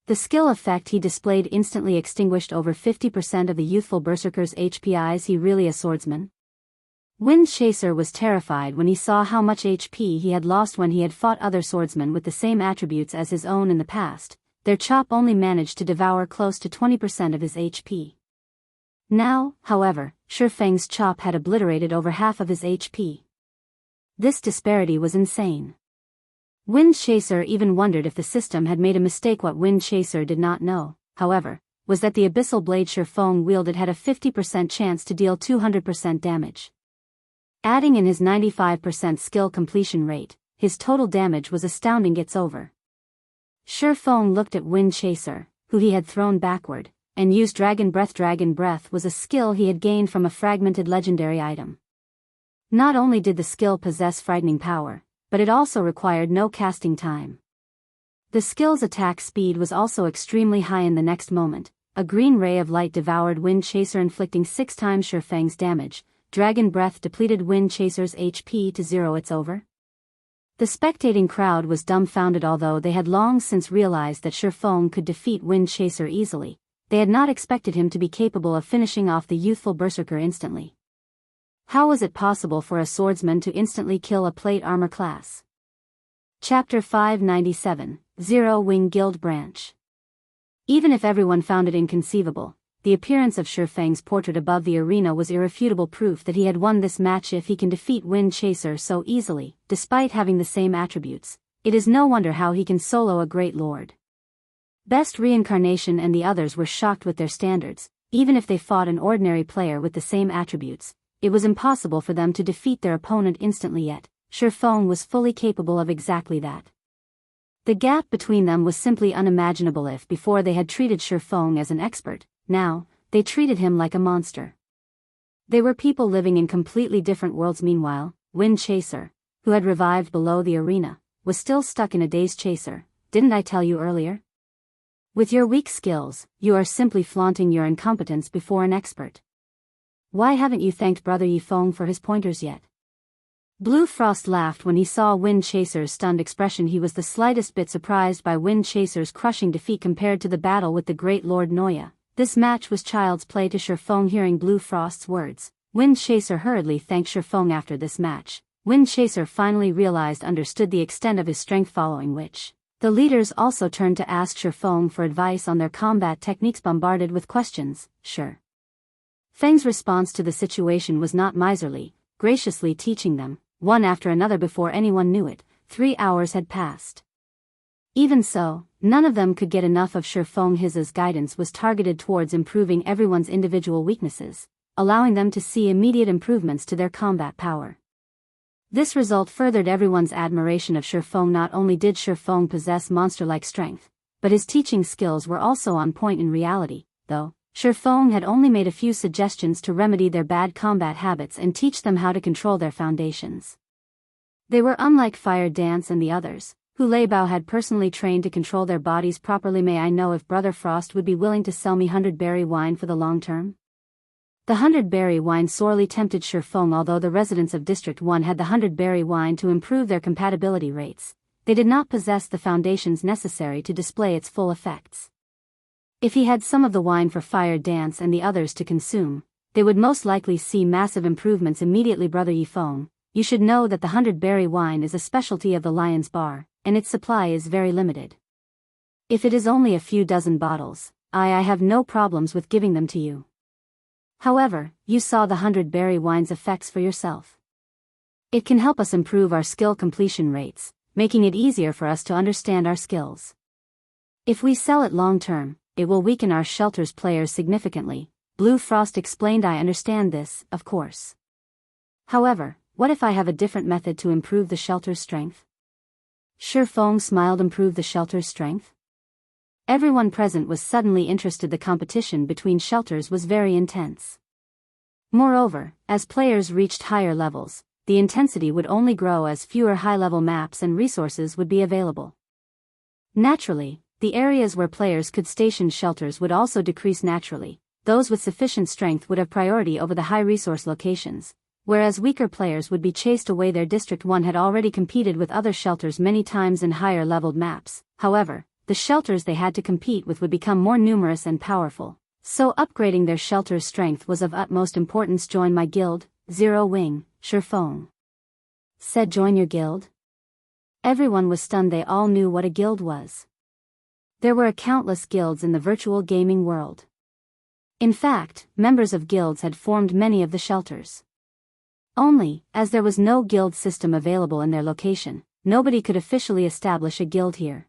The skill effect he displayed instantly extinguished over 50% of the youthful berserker's HP. Is he really a swordsman? Wind Chaser was terrified when he saw how much HP he had lost when he had fought other swordsmen with the same attributes as his own in the past. Their chop only managed to devour close to 20% of his HP. Now, however, Shifeng's chop had obliterated over half of his HP. This disparity was insane. Wind Chaser even wondered if the system had made a mistake. What Wind Chaser did not know, however, was that the abyssal blade Shifeng wielded had a 50% chance to deal 200% damage. Adding in his 95% skill completion rate, his total damage was astounding. It's over. Shifeng looked at Wind Chaser, who he had thrown backward, and used Dragon Breath. Dragon Breath was a skill he had gained from a fragmented legendary item. Not only did the skill possess frightening power, but it also required no casting time. The skill's attack speed was also extremely high. In the next moment, a green ray of light devoured Wind Chaser, inflicting 6 times Shifeng's damage. Dragon Breath depleted Wind Chaser's HP to 0. It's over. The spectating crowd was dumbfounded. Although they had long since realized that Shifeng could defeat Wind Chaser easily, they had not expected him to be capable of finishing off the youthful berserker instantly. How was it possible for a swordsman to instantly kill a plate armor class? Chapter 597, Zero Wing Guild Branch. Even if everyone found it inconceivable, the appearance of Shifeng's portrait above the arena was irrefutable proof that he had won this match. If he can defeat Wind Chaser so easily, despite having the same attributes, it is no wonder how he can solo a great lord. Best Reincarnation and the others were shocked with their standards. Even if they fought an ordinary player with the same attributes, it was impossible for them to defeat their opponent instantly. Yet, Shifeng was fully capable of exactly that. The gap between them was simply unimaginable. If before they had treated Shifeng as an expert, now, they treated him like a monster. They were people living in completely different worlds. Meanwhile, Wind Chaser, who had revived below the arena, was still stuck in a daze. Chaser, didn't I tell you earlier? With your weak skills, you are simply flaunting your incompetence before an expert. Why haven't you thanked Brother Yifeng for his pointers yet? Blue Frost laughed when he saw Wind Chaser's stunned expression. He was the slightest bit surprised by Wind Chaser's crushing defeat compared to the battle with the great Lord Noya. This match was child's play to Shifeng. Hearing Blue Frost's words, Wind Chaser hurriedly thanked Shifeng. After this match, Wind Chaser finally understood the extent of his strength, following which, the leaders also turned to ask Shifeng for advice on their combat techniques. Bombarded with questions, Feng's response to the situation was not miserly, graciously teaching them, one after another before anyone knew it. 3 hours had passed. Even so, none of them could get enough of Shifeng. His guidance was targeted towards improving everyone's individual weaknesses, allowing them to see immediate improvements to their combat power. This result furthered everyone's admiration of Shifeng. Not only did Shifeng possess monster-like strength, but his teaching skills were also on point in reality, though. Shifeng had only made a few suggestions to remedy their bad combat habits and teach them how to control their foundations. They were unlike Fire Dance and the others, who Lei Bao had personally trained to control their bodies properly. May I know if Brother Frost would be willing to sell me 100-berry wine for the long term? The 100-berry wine sorely tempted Shifeng. Although the residents of District 1 had the 100-berry wine to improve their compatibility rates, they did not possess the foundations necessary to display its full effects. If he had some of the wine for Fire Dance and the others to consume, they would most likely see massive improvements immediately. Brother Yifeng, you should know that the 100-berry wine is a specialty of the Lion's Bar, and its supply is very limited. If it is only a few dozen bottles, I have no problems with giving them to you. However, you saw the 100-berry wine's effects for yourself. It can help us improve our skill completion rates, making it easier for us to understand our skills. If we sell it long term, it will weaken our shelter's players significantly, Blue Frost explained. I understand this, of course. However, what if I have a different method to improve the shelter's strength? Shifeng smiled. Improve the shelter's strength? Everyone present was suddenly interested. The competition between shelters was very intense. Moreover, as players reached higher levels, the intensity would only grow as fewer high-level maps and resources would be available. Naturally, the areas where players could station shelters would also decrease naturally. Those with sufficient strength would have priority over the high-resource locations, whereas weaker players would be chased away. Their District 1 had already competed with other shelters many times in higher-leveled maps. However, the shelters they had to compete with would become more numerous and powerful, so upgrading their shelter's strength was of utmost importance. Join my guild, Zero Wing, Shifeng said. Join your guild? Everyone was stunned. They all knew what a guild was. There were countless guilds in the virtual gaming world. In fact, members of guilds had formed many of the shelters. Only, as there was no guild system available in their location, nobody could officially establish a guild here.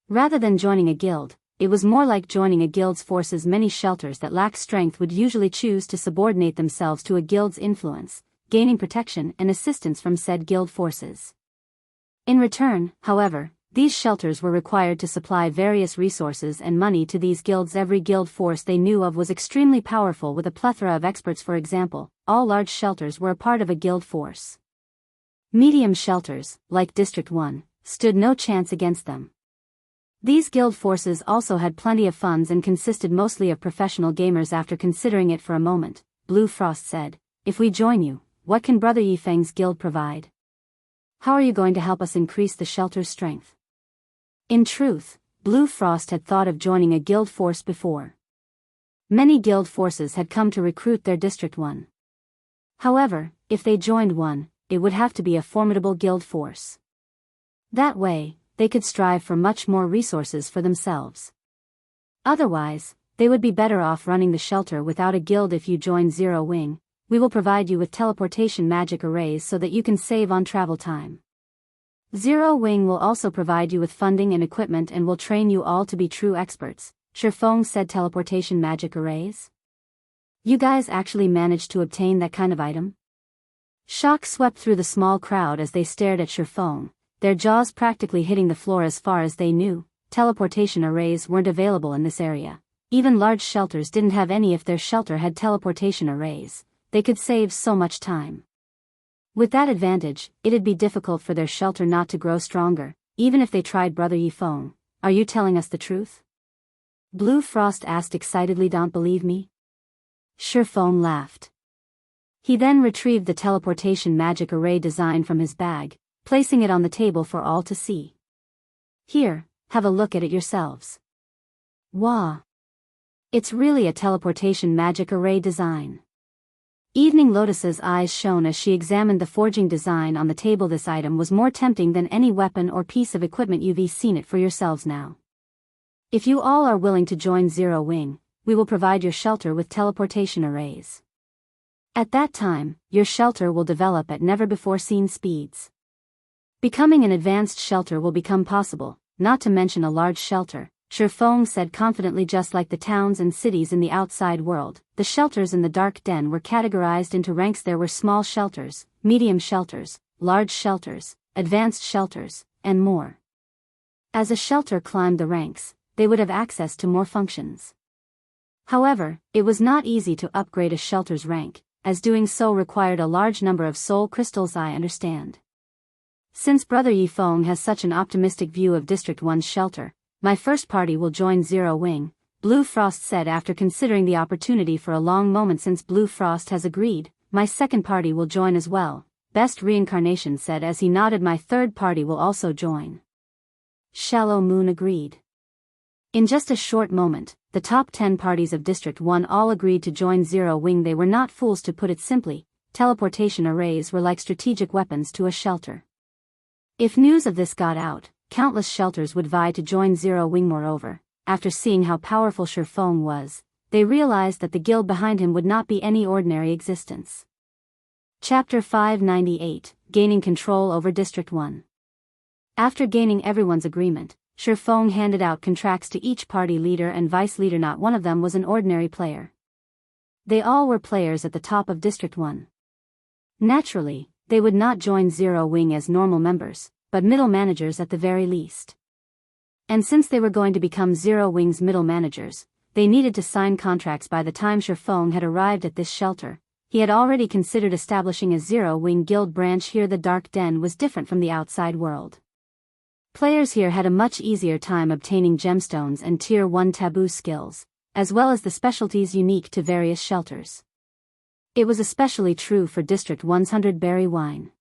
Rather than joining a guild, it was more like joining a guild's forces. Many shelters that lacked strength would usually choose to subordinate themselves to a guild's influence, gaining protection and assistance from said guild forces. In return, however, these shelters were required to supply various resources and money to these guilds. Every guild force they knew of was extremely powerful with a plethora of experts. For example, all large shelters were a part of a guild force. Medium shelters, like District 1, stood no chance against them. These guild forces also had plenty of funds and consisted mostly of professional gamers. After considering it for a moment, Blue Frost said, if we join you, what can Brother Yifeng's guild provide? How are you going to help us increase the shelter's strength? In truth, Blue Frost had thought of joining a guild force before. Many guild forces had come to recruit their District 1. However, if they joined one, it would have to be a formidable guild force. That way, they could strive for much more resources for themselves. Otherwise, they would be better off running the shelter without a guild. If you join Zero Wing, we will provide you with teleportation magic arrays so that you can save on travel time. Zero Wing will also provide you with funding and equipment and will train you all to be true experts, Shifeng said. Teleportation magic arrays? You guys actually managed to obtain that kind of item? Shock swept through the small crowd as they stared at Shifeng, their jaws practically hitting the floor. As far as they knew, teleportation arrays weren't available in this area. Even large shelters didn't have any. If their shelter had teleportation arrays, they could save so much time. With that advantage, it'd be difficult for their shelter not to grow stronger, even if they tried. Brother Yifeng, are you telling us the truth? Blue Frost asked excitedly. Don't believe me? Shifeng laughed. He then retrieved the teleportation magic array design from his bag, placing it on the table for all to see. Here, have a look at it yourselves. Wow! It's really a teleportation magic array design. Evening Lotus's eyes shone as she examined the forging design on the table. This item was more tempting than any weapon or piece of equipment. You've seen it for yourselves now. If you all are willing to join Zero Wing, we will provide your shelter with teleportation arrays. At that time, your shelter will develop at never-before-seen speeds. Becoming an advanced shelter will become possible, not to mention a large shelter, Shifeng said confidently. Just like the towns and cities in the outside world, the shelters in the dark den were categorized into ranks. There were small shelters, medium shelters, large shelters, advanced shelters, and more. As a shelter climbed the ranks, they would have access to more functions. However, it was not easy to upgrade a shelter's rank, as doing so required a large number of soul crystals. I understand. Since Brother Yifeng has such an optimistic view of District 1's shelter, my first party will join Zero Wing, Blue Frost said after considering the opportunity for a long moment. Since Blue Frost has agreed, my second party will join as well, Best Reincarnation said as he nodded. My third party will also join. Shallow Moon agreed. In just a short moment, the top 10 parties of District 1 all agreed to join Zero Wing. They were not fools, to put it simply. Teleportation arrays were like strategic weapons to a shelter. If news of this got out, countless shelters would vie to join Zero Wing. Moreover, after seeing how powerful Shifeng was, they realized that the guild behind him would not be any ordinary existence. Chapter 598, Gaining Control over District 1. After gaining everyone's agreement, Shifeng handed out contracts to each party leader and vice leader. Not one of them was an ordinary player. They all were players at the top of District 1. Naturally, they would not join Zero Wing as normal members, but middle managers at the very least. And since they were going to become Zero Wing's middle managers, they needed to sign contracts. By the time Shifeng had arrived at this shelter, he had already considered establishing a Zero Wing guild branch here. The Dark Den was different from the outside world. Players here had a much easier time obtaining gemstones and Tier 1 taboo skills, as well as the specialties unique to various shelters. It was especially true for District 1's 100-berry wine.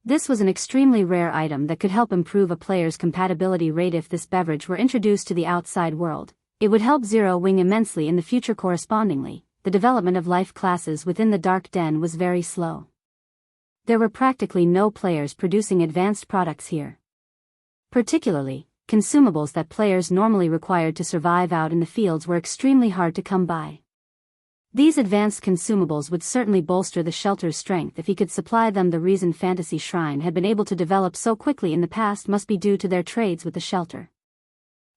This was an extremely rare item that could help improve a player's compatibility rate. If this beverage were introduced to the outside world, it would help Zero Wing immensely in the future. Correspondingly, the development of life classes within the Dark Den was very slow. There were practically no players producing advanced products here. Particularly, consumables that players normally required to survive out in the fields were extremely hard to come by. These advanced consumables would certainly bolster the shelter's strength if he could supply them. The reason Fantasy Shrine had been able to develop so quickly in the past must be due to their trades with the shelter.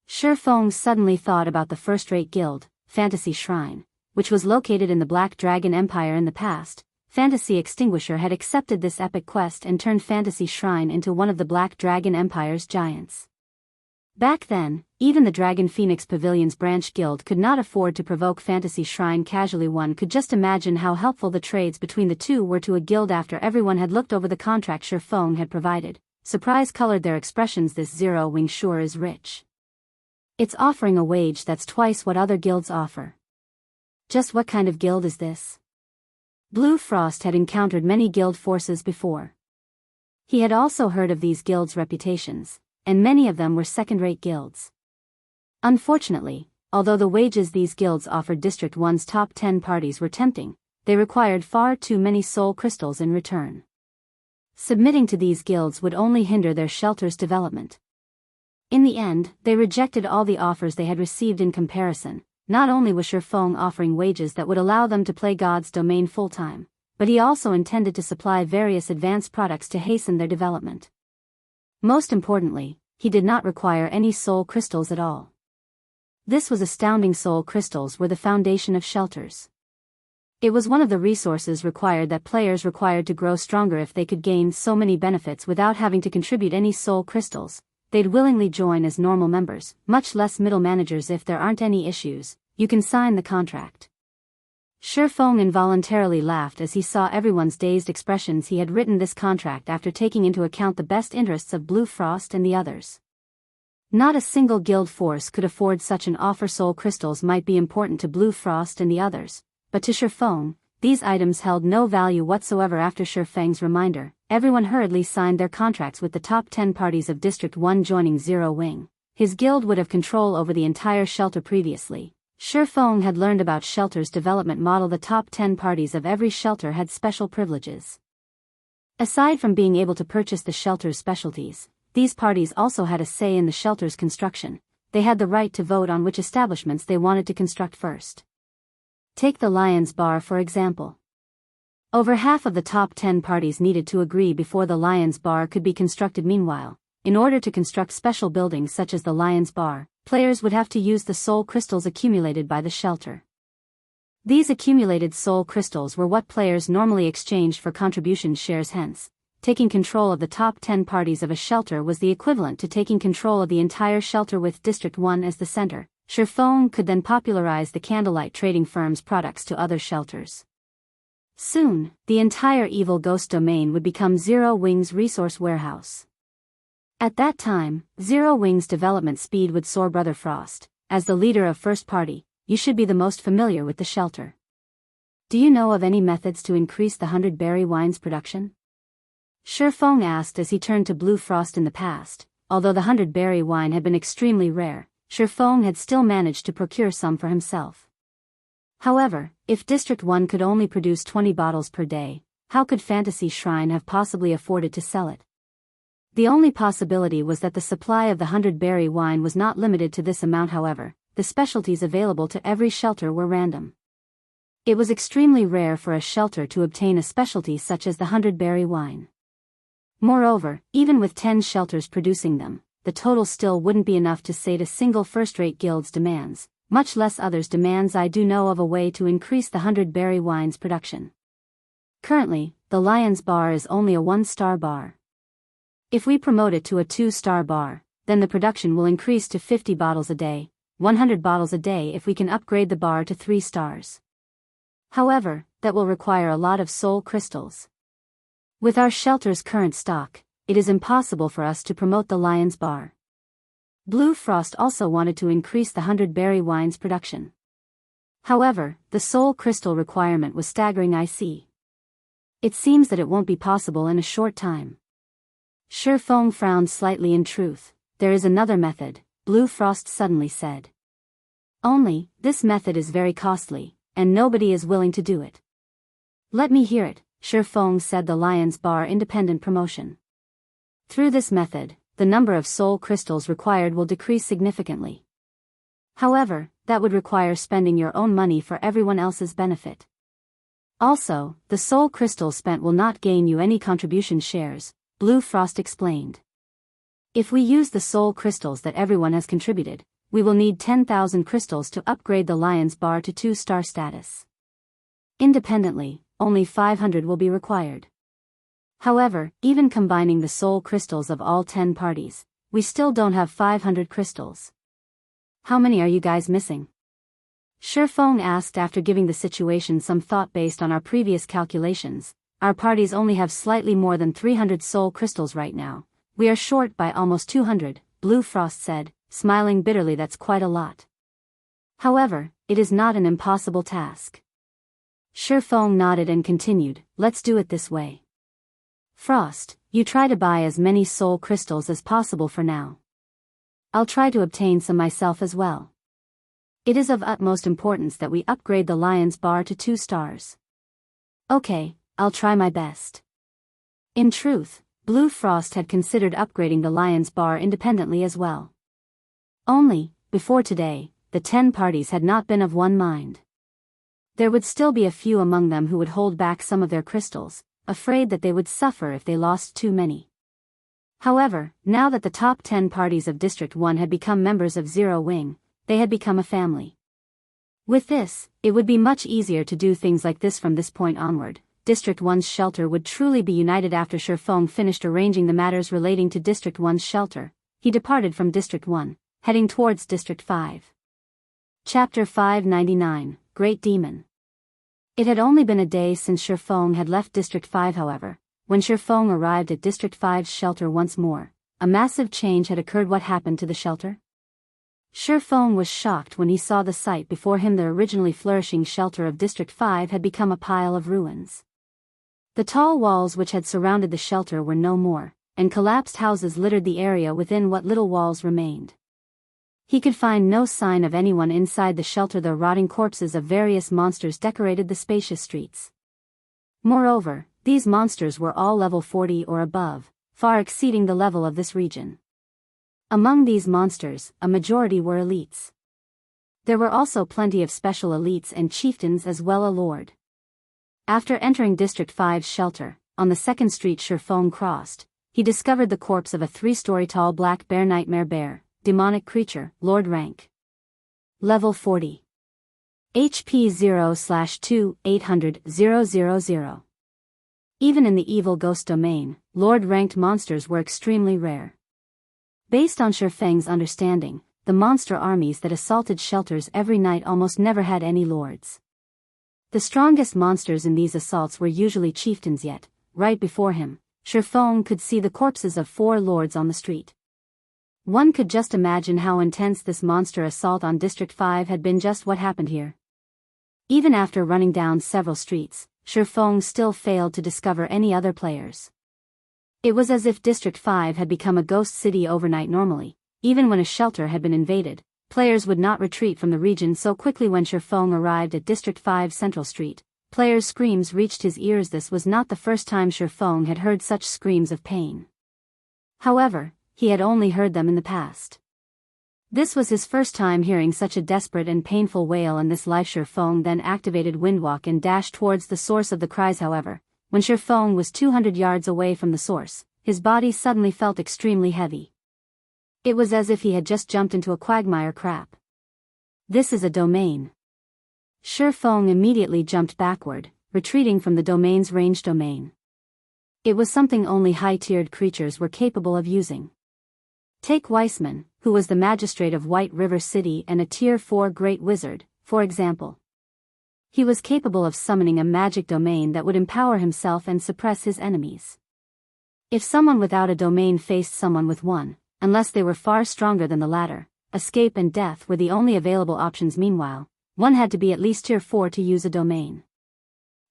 Shifeng suddenly thought about the first-rate guild, Fantasy Shrine, which was located in the Black Dragon Empire. In the past, Fantasy Extinguisher had accepted this epic quest and turned Fantasy Shrine into one of the Black Dragon Empire's giants. Back then, even the Dragon Phoenix Pavilion's branch guild could not afford to provoke Fantasy Shrine casually. One could just imagine how helpful the trades between the two were to a guild. After everyone had looked over the contract Shifeng had provided, surprise colored their expressions. This Zero Wing sure is rich. It's offering a wage that's twice what other guilds offer. Just what kind of guild is this? Blue Frost had encountered many guild forces before. He had also heard of these guilds' reputations, and many of them were second-rate guilds. Unfortunately, although the wages these guilds offered District 1's top 10 parties were tempting, they required far too many soul crystals in return. Submitting to these guilds would only hinder their shelter's development. In the end, they rejected all the offers they had received. In comparison, not only was Shifeng offering wages that would allow them to play God's domain full-time, but he also intended to supply various advanced products to hasten their development. Most importantly, he did not require any soul crystals at all. This was astounding. Soul crystals were the foundation of shelters. It was one of the resources required that players required to grow stronger. If they could gain so many benefits without having to contribute any soul crystals, they'd willingly join as normal members, much less middle managers. If there aren't any issues, you can sign the contract. Shifeng involuntarily laughed as he saw everyone's dazed expressions. He had written this contract after taking into account the best interests of Blue Frost and the others. Not a single guild force could afford such an offer. Soul crystals might be important to Blue Frost and the others, but to Shifeng, these items held no value whatsoever. After Shifeng's reminder, everyone hurriedly signed their contracts with the top 10 parties of District 1 joining Zero Wing. His guild would have control over the entire shelter. Previously, Shifeng had learned about shelter's development model. The top 10 parties of every shelter had special privileges. Aside from being able to purchase the shelter's specialties, these parties also had a say in the shelter's construction. They had the right to vote on which establishments they wanted to construct first. Take the Lion's Bar for example. Over half of the top 10 parties needed to agree before the Lion's Bar could be constructed. Meanwhile, in order to construct special buildings such as the Lion's Bar, players would have to use the soul crystals accumulated by the shelter. These accumulated soul crystals were what players normally exchanged for contribution shares. Hence, taking control of the top 10 parties of a shelter was the equivalent to taking control of the entire shelter with District 1 as the center. Shifeng could then popularize the Candlelight Trading Firm's products to other shelters. Soon, the entire Evil Ghost domain would become Zero Wing's resource warehouse. At that time, Zero Wing's development speed would soar. Brother Frost, as the leader of First Party, you should be the most familiar with the shelter. Do you know of any methods to increase the 100 berry wine's production? Shifeng asked as he turned to Blue Frost. In the past, although the 100 berry wine had been extremely rare, Shifeng had still managed to procure some for himself. However, if District 1 could only produce 20 bottles per day, how could Fantasy Shrine have possibly afforded to sell it? The only possibility was that the supply of the 100 berry wine was not limited to this amount. However, the specialties available to every shelter were random. It was extremely rare for a shelter to obtain a specialty such as the 100 berry wine. Moreover, even with 10 shelters producing them, the total still wouldn't be enough to sate a single first-rate guild's demands, much less others' demands. I do know of a way to increase the 100 berry wine's production. Currently, the Lion's Bar is only a 1-star bar. If we promote it to a 2-star bar, then the production will increase to 50 bottles a day, 100 bottles a day if we can upgrade the bar to 3 stars. However, that will require a lot of soul crystals. With our shelter's current stock, it is impossible for us to promote the Lion's Bar. Blue Frost also wanted to increase the 100 berry wine's production. However, the soul crystal requirement was staggering. I see. It seems that it won't be possible in a short time. Shifeng frowned slightly. In truth, there is another method, Blue Frost suddenly said. Only, this method is very costly, and nobody is willing to do it. Let me hear it, Shifeng said. The Lion's Bar independent promotion. Through this method, the number of soul crystals required will decrease significantly. However, that would require spending your own money for everyone else's benefit. Also, the soul crystals spent will not gain you any contribution shares, Blue Frost explained. If we use the soul crystals that everyone has contributed, we will need 10,000 crystals to upgrade the Lion's Bar to 2-star status. Independently, only 500 will be required. However, even combining the soul crystals of all 10 parties, we still don't have 500 crystals. How many are you guys missing? Shifeng asked after giving the situation some thought. Based on our previous calculations, our parties only have slightly more than 300 soul crystals right now. We are short by almost 200, Blue Frost said, smiling bitterly. That's quite a lot. However, it is not an impossible task. Shifeng nodded and continued, let's do it this way. Frost, you try to buy as many soul crystals as possible for now. I'll try to obtain some myself as well. It is of utmost importance that we upgrade the Lion's Bar to 2 stars. Okay, I'll try my best. In truth, Blue Frost had considered upgrading the Lion's Bar independently as well. Only, before today, the 10 parties had not been of one mind. There would still be a few among them who would hold back some of their crystals, afraid that they would suffer if they lost too many. However, now that the top 10 parties of District 1 had become members of Zero Wing, they had become a family. With this, it would be much easier to do things like this from this point onward. District 1's shelter would truly be united. After Shifeng finished arranging the matters relating to District 1's shelter, he departed from District 1, heading towards District 5. Chapter 599, Great Demon. It had only been a day since Shifeng had left District 5. However, when Shifeng arrived at District 5's shelter once more, a massive change had occurred. What happened to the shelter? Shifeng was shocked when he saw the sight before him. The originally flourishing shelter of District 5 had become a pile of ruins. The tall walls which had surrounded the shelter were no more, and collapsed houses littered the area within what little walls remained. He could find no sign of anyone inside the shelter. The rotting corpses of various monsters decorated the spacious streets. Moreover, these monsters were all level 40 or above, far exceeding the level of this region. Among these monsters, a majority were elites. There were also plenty of special elites and chieftains as well. A lord. After entering District 5's shelter, on the second street Shifeng crossed, he discovered the corpse of a 3-story tall black bear nightmare bear, demonic creature, Lord rank. Level 40. HP 0/2 800 000. Even in the evil ghost domain, Lord-ranked monsters were extremely rare. Based on Shifeng's understanding, the monster armies that assaulted shelters every night almost never had any lords. The strongest monsters in these assaults were usually chieftains, yet, right before him, Shifeng could see the corpses of 4 lords on the street. One could just imagine how intense this monster assault on District 5 had been. Just what happened here. Even after running down several streets, Shifeng still failed to discover any other players. It was as if District 5 had become a ghost city overnight. Normally, even when a shelter had been invaded, players would not retreat from the region so quickly. When Shifeng arrived at District 5 Central Street, players' screams reached his ears. This was not the first time Shifeng had heard such screams of pain. However, he had only heard them in the past. This was his first time hearing such a desperate and painful wail in this life. Shifeng then activated Windwalk and dashed towards the source of the cries. However, when Shifeng was 200 yards away from the source, his body suddenly felt extremely heavy. It was as if he had just jumped into a quagmire. Crap. This is a domain. Shifeng immediately jumped backward, retreating from the domain's range domain. It was something only high-tiered creatures were capable of using. Take Weissman, who was the magistrate of White River City and a Tier 4 Great Wizard, for example. He was capable of summoning a magic domain that would empower himself and suppress his enemies. If someone without a domain faced someone with one, unless they were far stronger than the latter, escape and death were the only available options. Meanwhile, one had to be at least Tier 4 to use a domain.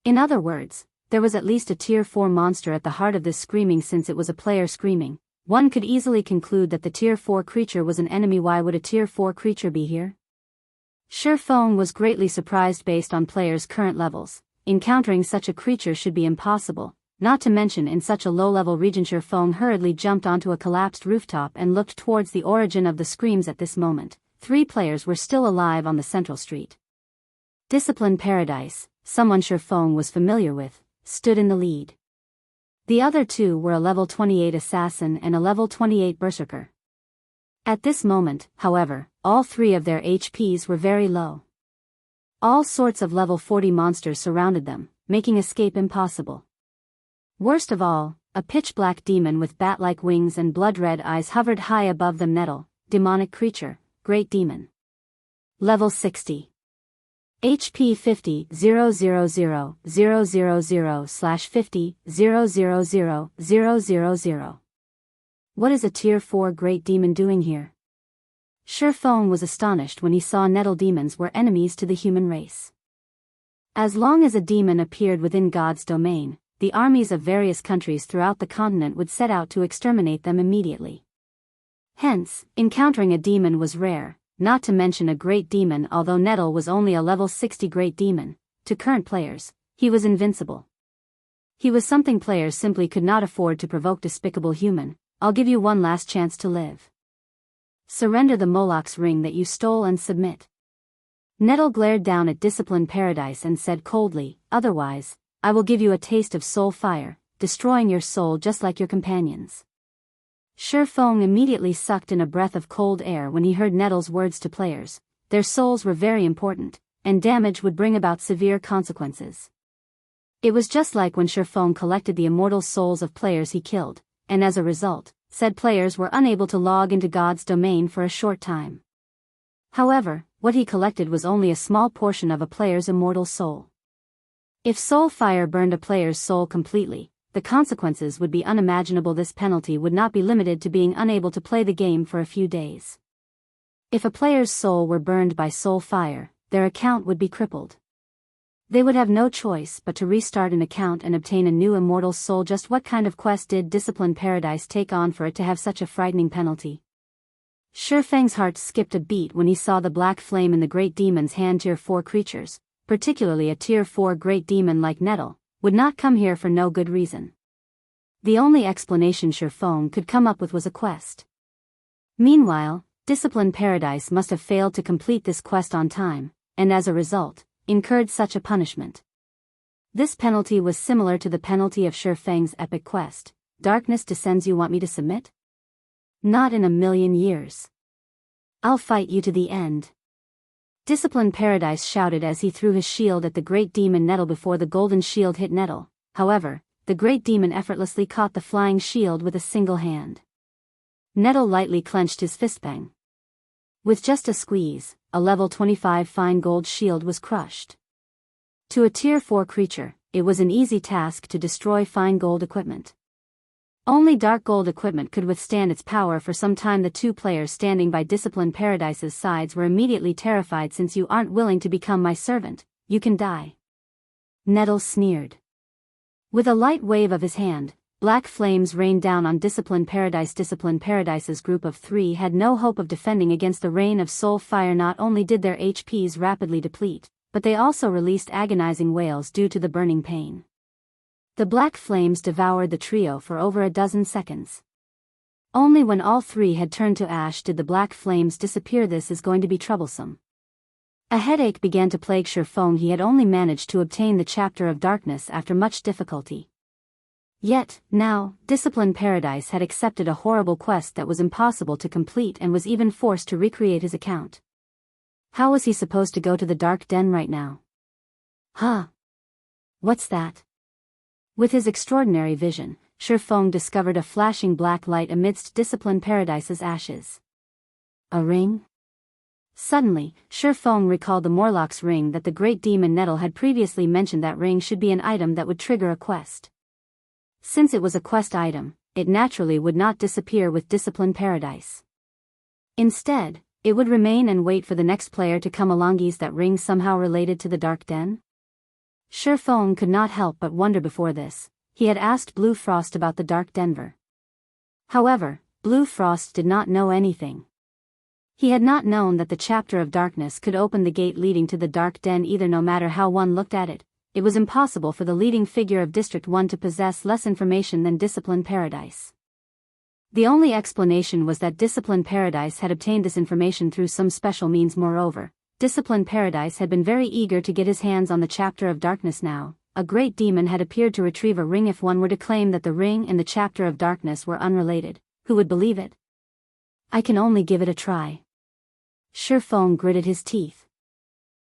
In other words, there was at least a Tier 4 monster at the heart of this screaming. Since it was a player screaming, one could easily conclude that the Tier 4 creature was an enemy. Why would a Tier 4 creature be here? Shifeng was greatly surprised. Based on players' current levels, encountering such a creature should be impossible, not to mention in such a low-level region. Shifeng hurriedly jumped onto a collapsed rooftop and looked towards the origin of the screams. At this moment, 3 players were still alive on the central street. Discipline Paradise, someone Shifeng was familiar with, stood in the lead. The other 2 were a level 28 assassin and a level 28 berserker. At this moment, however, all 3 of their HPs were very low. All sorts of level 40 monsters surrounded them, making escape impossible. Worst of all, a pitch-black demon with bat-like wings and blood-red eyes hovered high above them. Nettle, demonic creature, great demon. Level 60. HP 50 000 000 /50 000 000. What is a Tier 4 great demon doing here? Shifeng was astonished when he saw nettle demons were enemies to the human race. As long as a demon appeared within God's domain, the armies of various countries throughout the continent would set out to exterminate them immediately. Hence, encountering a demon was rare, not to mention a great demon. Although Nettle was only a level 60 great demon, to current players, he was invincible. He was something players simply could not afford to provoke. Despicable human, I'll give you one last chance to live. Surrender the Moloch's ring that you stole and submit. Nettle glared down at Discipline Paradise and said coldly, otherwise, I will give you a taste of soul fire, destroying your soul just like your companions. Shifeng immediately sucked in a breath of cold air when he heard Nettle's words to players. Their souls were very important, and damage would bring about severe consequences. It was just like when Shifeng collected the immortal souls of players he killed, and as a result, said players were unable to log into God's domain for a short time. However, what he collected was only a small portion of a player's immortal soul. If soul fire burned a player's soul completely, the consequences would be unimaginable. This penalty would not be limited to being unable to play the game for a few days. If a player's soul were burned by soul fire, their account would be crippled. They would have no choice but to restart an account and obtain a new immortal soul. Just what kind of quest did Discipline Paradise take on for it to have such a frightening penalty? Shifeng's heart skipped a beat when he saw the black flame in the great demon's hand. Tier 4 creatures, particularly a Tier 4 great demon like Nettle, would not come here for no good reason. The only explanation Shifeng could come up with was a quest. Meanwhile, Discipline Paradise must have failed to complete this quest on time, and as a result, incurred such a punishment. This penalty was similar to the penalty of Shifeng's epic quest. Darkness descends, you want me to submit? Not in a million years. I'll fight you to the end. Discipline Paradise shouted as he threw his shield at the great demon Nettle before the golden shield hit Nettle. However, the great demon effortlessly caught the flying shield with a single hand. Nettle lightly clenched his fistbang. With just a squeeze, a level 25 fine gold shield was crushed. To a tier 4 creature, it was an easy task to destroy fine gold equipment. Only dark gold equipment could withstand its power for some time. The two players standing by Discipline Paradise's sides were immediately terrified. Since you aren't willing to become my servant, you can die. Nettle sneered. With a light wave of his hand, black flames rained down on Discipline Paradise. Discipline Paradise's group of 3 had no hope of defending against the rain of soul fire. Not only did their HPs rapidly deplete, but they also released agonizing wails due to the burning pain. The black flames devoured the trio for over a dozen seconds. Only when all 3 had turned to ash did the black flames disappear. This is going to be troublesome. A headache began to plague Shifeng. He had only managed to obtain the Chapter of Darkness after much difficulty. Yet, now, Discipline Paradise had accepted a horrible quest that was impossible to complete and was even forced to recreate his account. How was he supposed to go to the Dark Den right now? Huh? What's that? With his extraordinary vision, Shifeng discovered a flashing black light amidst Discipline Paradise's ashes. A ring? Suddenly, Shifeng recalled the Morlock's ring that the great demon Nettle had previously mentioned. That ring should be an item that would trigger a quest. Since it was a quest item, it naturally would not disappear with Discipline Paradise. Instead, it would remain and wait for the next player to come along. Is that ring somehow related to the Dark Den? Shifeng could not help but wonder. Before this, he had asked Blue Frost about the Dark Denver. However, Blue Frost did not know anything. He had not known that the Chapter of Darkness could open the gate leading to the Dark Den either. No matter how one looked at it, it was impossible for the leading figure of District 1 to possess less information than Discipline Paradise. The only explanation was that Discipline Paradise had obtained this information through some special means. Moreover, Discipline Paradise had been very eager to get his hands on the Chapter of Darkness now. A great demon had appeared to retrieve a ring. If one were to claim that the ring and the Chapter of Darkness were unrelated, who would believe it? I can only give it a try. Shifeng gritted his teeth.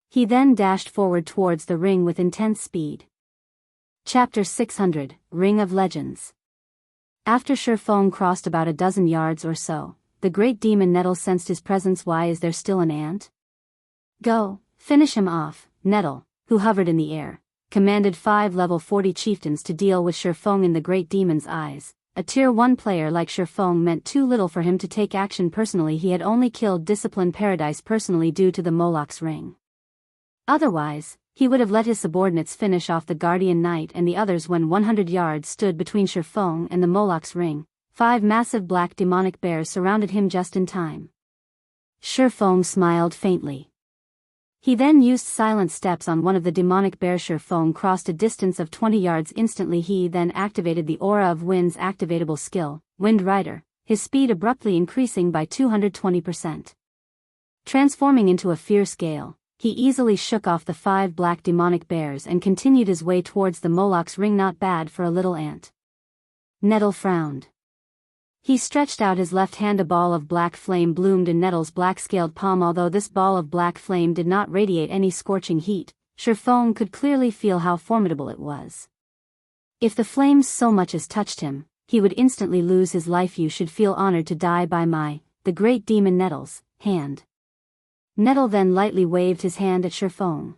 He then dashed forward towards the ring with intense speed. Chapter 600, Ring of Legends. After Shifeng crossed about a dozen yards or so, the great demon Nettle sensed his presence. Why is there still an ant? Go, finish him off. Nettle, who hovered in the air, commanded 5 level 40 chieftains to deal with Shifeng. In the great demon's eyes, a tier 1 player like Shifeng meant too little for him to take action personally. He had only killed Discipline Paradise personally due to the Moloch's ring. Otherwise, he would have let his subordinates finish off the Guardian Knight and the others. When 100 yards stood between Shifeng and the Moloch's ring, 5 massive black demonic bears surrounded him just in time. Shifeng smiled faintly. He then used silent steps on one of the demonic bears. Shifeng crossed a distance of 20 yards instantly. He then activated the Aura of Wind's activatable skill, Wind Rider, his speed abruptly increasing by 220%. Transforming into a fierce gale, he easily shook off the 5 black demonic bears and continued his way towards the Moloch's ring. Not bad for a little ant. Nettle frowned. He stretched out his left hand. A ball of black flame bloomed in Nettle's black-scaled palm. Although this ball of black flame did not radiate any scorching heat, Shifeng could clearly feel how formidable it was. If the flames so much as touched him, he would instantly lose his life. You should feel honored to die by the great demon Nettle's hand. Nettle then lightly waved his hand at Shifeng.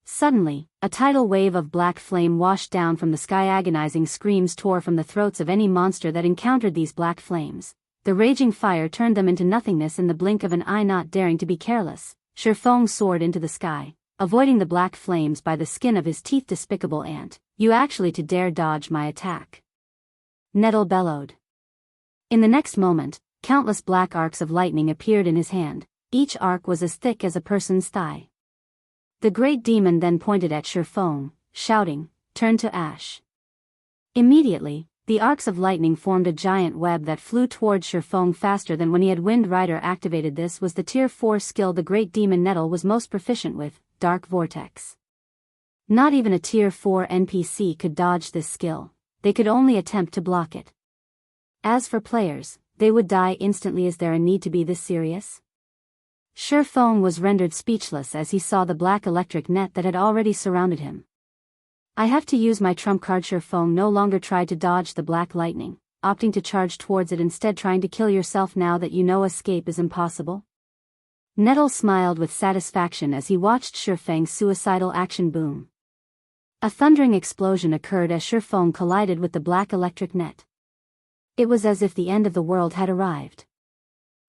Suddenly, a tidal wave of black flame washed down from the sky. Agonizing screams tore from the throats of any monster that encountered these black flames. The raging fire turned them into nothingness in the blink of an eye. Not daring to be careless, Shifeng soared into the sky, avoiding the black flames by the skin of his teeth. Despicable ant, you actually to dare dodge my attack? Nettle bellowed. In the next moment, countless black arcs of lightning appeared in his hand. Each arc was as thick as a person's thigh. The great demon then pointed at Shifeng, shouting, "Turn to ash." Immediately, the arcs of lightning formed a giant web that flew towards Shifeng faster than when he had Wind Rider activated. This was the tier 4 skill the great demon Nettle was most proficient with, Dark Vortex. Not even a Tier 4 NPC could dodge this skill, they could only attempt to block it. As for players, they would die instantly. Is there a need to be this serious? Shifeng was rendered speechless as he saw the black electric net that had already surrounded him. I have to use my trump card. Shifeng no longer tried to dodge the black lightning, opting to charge towards it, instead trying to kill yourself now that you know escape is impossible. Nettle smiled with satisfaction as he watched Shifeng's suicidal action. Boom. A thundering explosion occurred as Shifeng collided with the black electric net. It was as if the end of the world had arrived.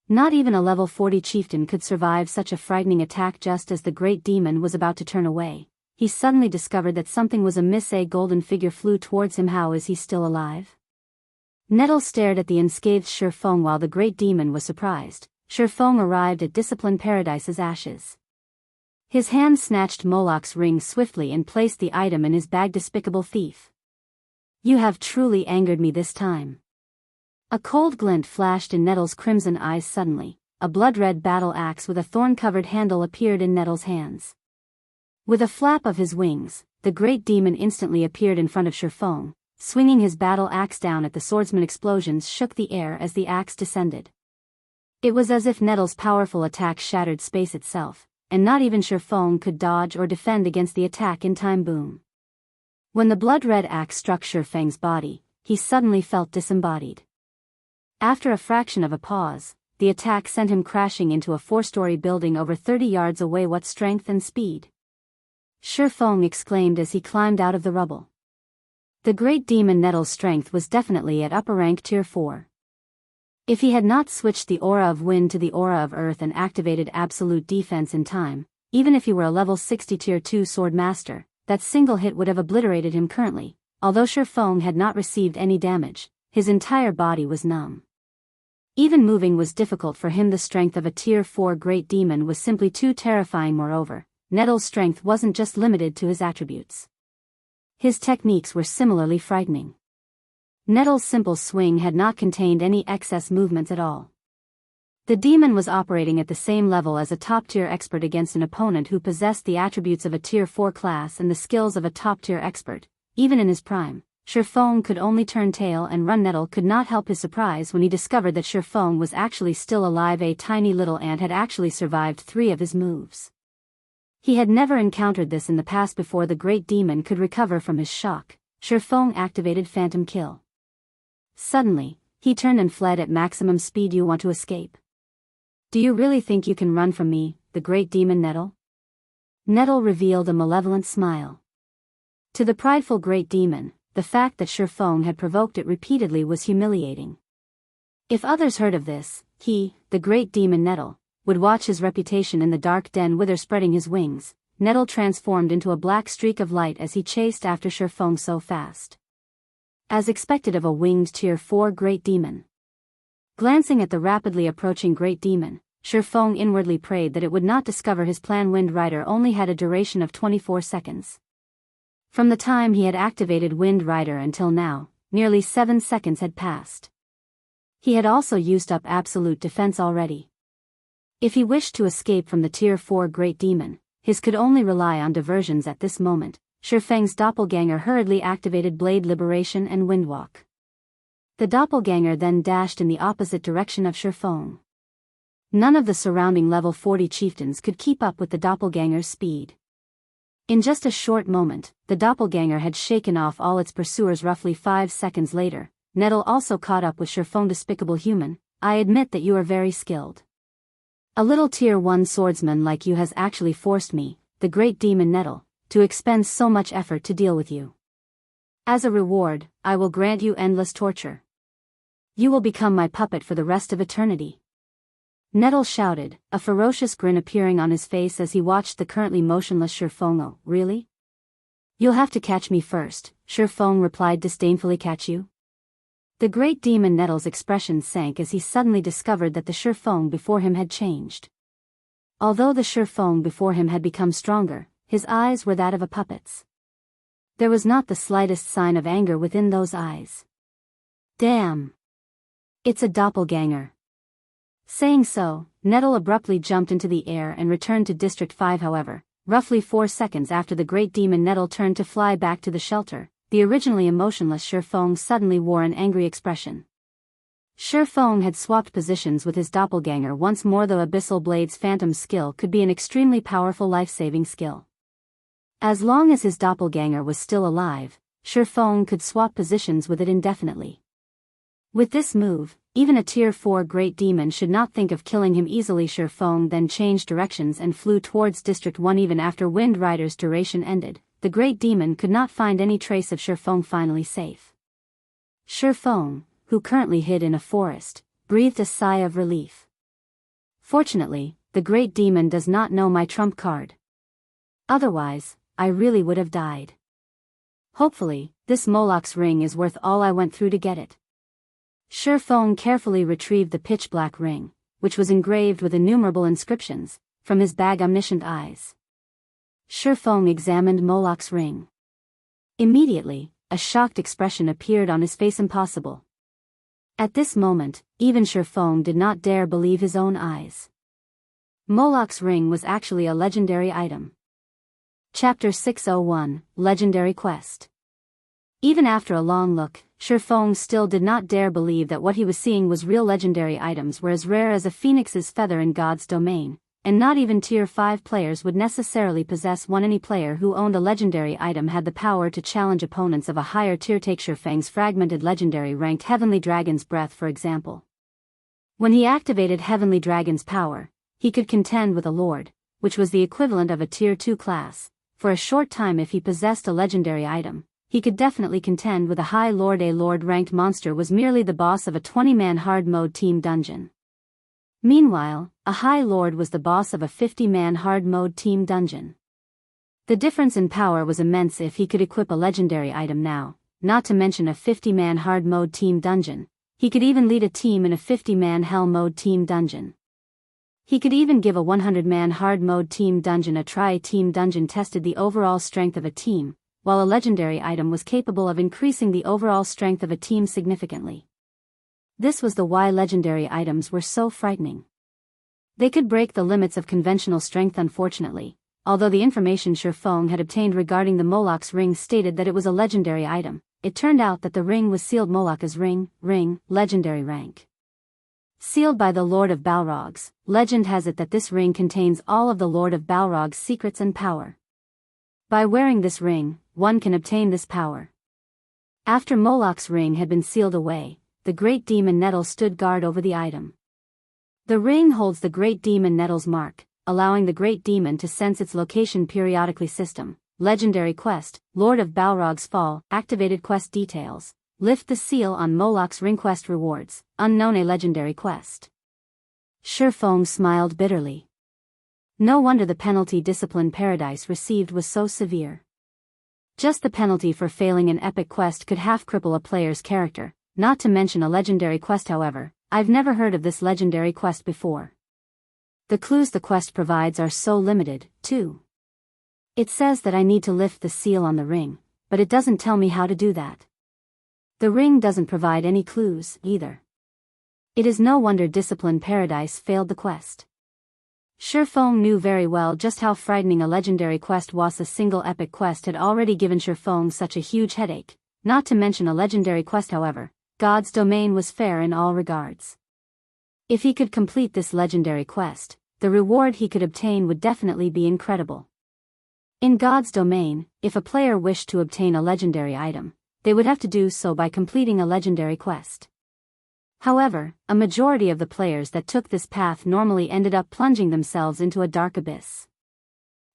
Not even a level 40 chieftain could survive such a frightening attack. Just as the great demon was about to turn away, he suddenly discovered that something was amiss. A golden figure flew towards him. How is he still alive? Nettle stared at the unscathed Shifeng while the great demon was surprised. Shifeng arrived at Discipline Paradise's ashes. His hand snatched Moloch's ring swiftly and placed the item in his bag. Despicable thief. You have truly angered me this time. A cold glint flashed in Nettle's crimson eyes. Suddenly, a blood-red battle axe with a thorn-covered handle appeared in Nettle's hands. With a flap of his wings, the great demon instantly appeared in front of Shifeng, swinging his battle axe down at the swordsman. Explosions shook the air as the axe descended. It was as if Nettle's powerful attack shattered space itself, and not even Shifeng could dodge or defend against the attack in time. Boom. When the blood-red axe struck Shifeng's body, he suddenly felt disembodied. After a fraction of a pause, the attack sent him crashing into a 4-story building over 30 yards away. What strength and speed! Shifeng exclaimed as he climbed out of the rubble. The great demon Nettle's strength was definitely at upper rank Tier 4. If he had not switched the aura of wind to the aura of earth and activated absolute defense in time, even if he were a level 60 Tier 2 sword master, that single hit would have obliterated him. Currently, although Shifeng had not received any damage, his entire body was numb. Even moving was difficult for him. The strength of a Tier 4 great demon was simply too terrifying. Moreover, Nettle's strength wasn't just limited to his attributes. His techniques were similarly frightening. Nettle's simple swing had not contained any excess movements at all. The demon was operating at the same level as a top-tier expert against an opponent who possessed the attributes of a Tier 4 class and the skills of a top-tier expert. Even in his prime, Shifeng could only turn tail and run. Nettle could not help his surprise when he discovered that Shifeng was actually still alive. A tiny little ant had actually survived 3 of his moves. He had never encountered this in the past. Before the great demon could recover from his shock, Shifeng activated Phantom Kill. Suddenly, he turned and fled at maximum speed. You want to escape? Do you really think you can run from me, the great demon Nettle? Nettle revealed a malevolent smile. To the prideful great demon, the fact that Shifeng had provoked it repeatedly was humiliating. If others heard of this, he, the great demon Nettle, would watch his reputation in the dark den wither. Spreading his wings, Nettle transformed into a black streak of light as he chased after Shifeng so fast. As expected of a winged Tier 4 great demon. Glancing at the rapidly approaching great demon, Shifeng inwardly prayed that it would not discover his plan. Wind Rider only had a duration of 24 seconds. From the time he had activated Wind Rider until now, nearly 7 seconds had passed. He had also used up absolute defense already. If he wished to escape from the Tier 4 great demon, his could only rely on diversions at this moment. Shifeng's doppelganger hurriedly activated Blade Liberation and Windwalk. The doppelganger then dashed in the opposite direction of Shifeng. None of the surrounding level 40 chieftains could keep up with the doppelganger's speed. In just a short moment, the doppelganger had shaken off all its pursuers. Roughly 5 seconds later, Nettle also caught up with Shifeng. Despicable human, I admit that you are very skilled. A little Tier 1 swordsman like you has actually forced me, the great demon Nettle, to expend so much effort to deal with you. As a reward, I will grant you endless torture. You will become my puppet for the rest of eternity. Nettle shouted, a ferocious grin appearing on his face as he watched the currently motionless Shifeng. Oh, really? You'll have to catch me first, Shifeng replied disdainfully. Catch you? The great demon Nettle's expression sank as he suddenly discovered that the Shifeng before him had changed. Although the Shifeng before him had become stronger, his eyes were that of a puppet's. There was not the slightest sign of anger within those eyes. Damn! It's a doppelganger. Saying so, Nettle abruptly jumped into the air and returned to District 5. However, roughly 4 seconds after the great demon Nettle turned to fly back to the shelter, the originally emotionless Shifeng suddenly wore an angry expression. Shifeng had swapped positions with his doppelganger once more, though Abyssal Blade's phantom skill could be an extremely powerful life-saving skill. As long as his doppelganger was still alive, Shifeng could swap positions with it indefinitely. With this move, even a Tier 4 Great Demon should not think of killing him easily. Shifeng then changed directions and flew towards District 1. Even after Wind Rider's duration ended, the Great Demon could not find any trace of Shifeng. Finally safe, Shifeng, who currently hid in a forest, breathed a sigh of relief. Fortunately, the Great Demon does not know my trump card. Otherwise, I really would have died. Hopefully, this Moloch's ring is worth all I went through to get it. Shifeng carefully retrieved the pitch-black ring, which was engraved with innumerable inscriptions, from his bag. Omniscient eyes. Shifeng examined Moloch's ring. Immediately, a shocked expression appeared on his face. Impossible. At this moment, even Shifeng did not dare believe his own eyes. Moloch's ring was actually a legendary item. Chapter 601, Legendary Quest. Even after a long look, Shifeng still did not dare believe that what he was seeing was real. Legendary items were as rare as a phoenix's feather in God's domain, and not even Tier 5 players would necessarily possess one. Any player who owned a legendary item had the power to challenge opponents of a higher tier. Take Shifeng's fragmented legendary ranked Heavenly Dragon's Breath for example. When he activated Heavenly Dragon's power, he could contend with a Lord, which was the equivalent of a Tier 2 class, for a short time. If he possessed a legendary item, he could definitely contend with a High Lord. A Lord-ranked monster was merely the boss of a 20-man hard mode team dungeon. Meanwhile, a High Lord was the boss of a 50-man hard mode team dungeon. The difference in power was immense if he could equip a legendary item now, not to mention a 50-man hard mode team dungeon. He could even lead a team in a 50-man hell mode team dungeon. He could even give a 100-man hard mode team dungeon a try. A team dungeon tested the overall strength of a team, while a legendary item was capable of increasing the overall strength of a team significantly. This was the why legendary items were so frightening. They could break the limits of conventional strength. Unfortunately, although the information Shifeng had obtained regarding the Moloch's ring stated that it was a legendary item, it turned out that the ring was sealed. Moloch's ring, legendary rank. Sealed by the Lord of Balrog's. Legend has it that this ring contains all of the Lord of Balrog's secrets and power. By wearing this ring, one can obtain this power. After Moloch's ring had been sealed away, the Great Demon Nettle stood guard over the item. The ring holds the Great Demon Nettle's mark, allowing the Great Demon to sense its location periodically. System, Legendary Quest, Lord of Balrog's Fall, activated quest details, lift the seal on Moloch's ring. Quest rewards, unknown. A legendary quest. Shifeng smiled bitterly. No wonder the penalty Discipline Paradise received was so severe. Just the penalty for failing an epic quest could half cripple a player's character, not to mention a legendary quest. However, I've never heard of this legendary quest before. The clues the quest provides are so limited, too. It says that I need to lift the seal on the ring, but it doesn't tell me how to do that. The ring doesn't provide any clues, either. It is no wonder Discipline Paradise failed the quest. Shifeng knew very well just how frightening a legendary quest was. A single epic quest had already given Shifeng such a huge headache, not to mention a legendary quest. However, God's domain was fair in all regards. If he could complete this legendary quest, the reward he could obtain would definitely be incredible. In God's domain, if a player wished to obtain a legendary item, they would have to do so by completing a legendary quest. However, a majority of the players that took this path normally ended up plunging themselves into a dark abyss.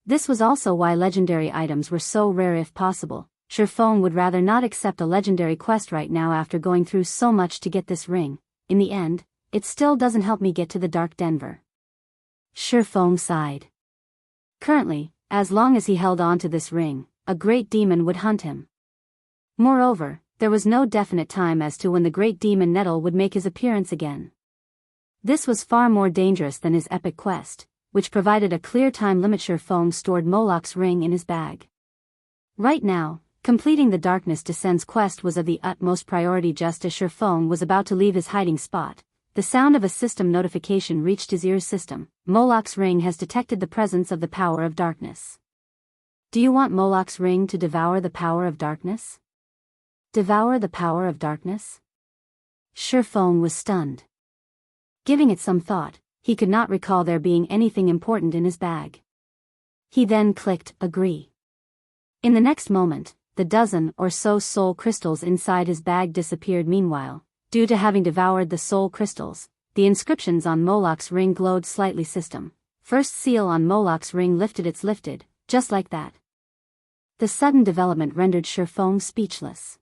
This was also why legendary items were so rare. If possible, Shifeng would rather not accept a legendary quest right now after going through so much to get this ring. In the end, it still doesn't help me get to the Dark Denver. Shifeng sighed. Currently, as long as he held on to this ring, a great demon would hunt him. Moreover, there was no definite time as to when the Great Demon Nettle would make his appearance again. This was far more dangerous than his epic quest, which provided a clear time limit. Shifeng stored Moloch's ring in his bag. Right now, completing the Darkness Descends quest was of the utmost priority. Just as Shifeng was about to leave his hiding spot, the sound of a system notification reached his ears. System, Moloch's ring has detected the presence of the power of darkness. Do you want Moloch's ring to devour the power of darkness? Devour the power of darkness? Shifeng was stunned. Giving it some thought, he could not recall there being anything important in his bag. He then clicked agree. In the next moment, the dozen or so soul crystals inside his bag disappeared. Meanwhile, due to having devoured the soul crystals, the inscriptions on Moloch's ring glowed slightly. System, first seal on Moloch's ring lifted. It's lifted, just like that. The sudden development rendered Shifeng speechless.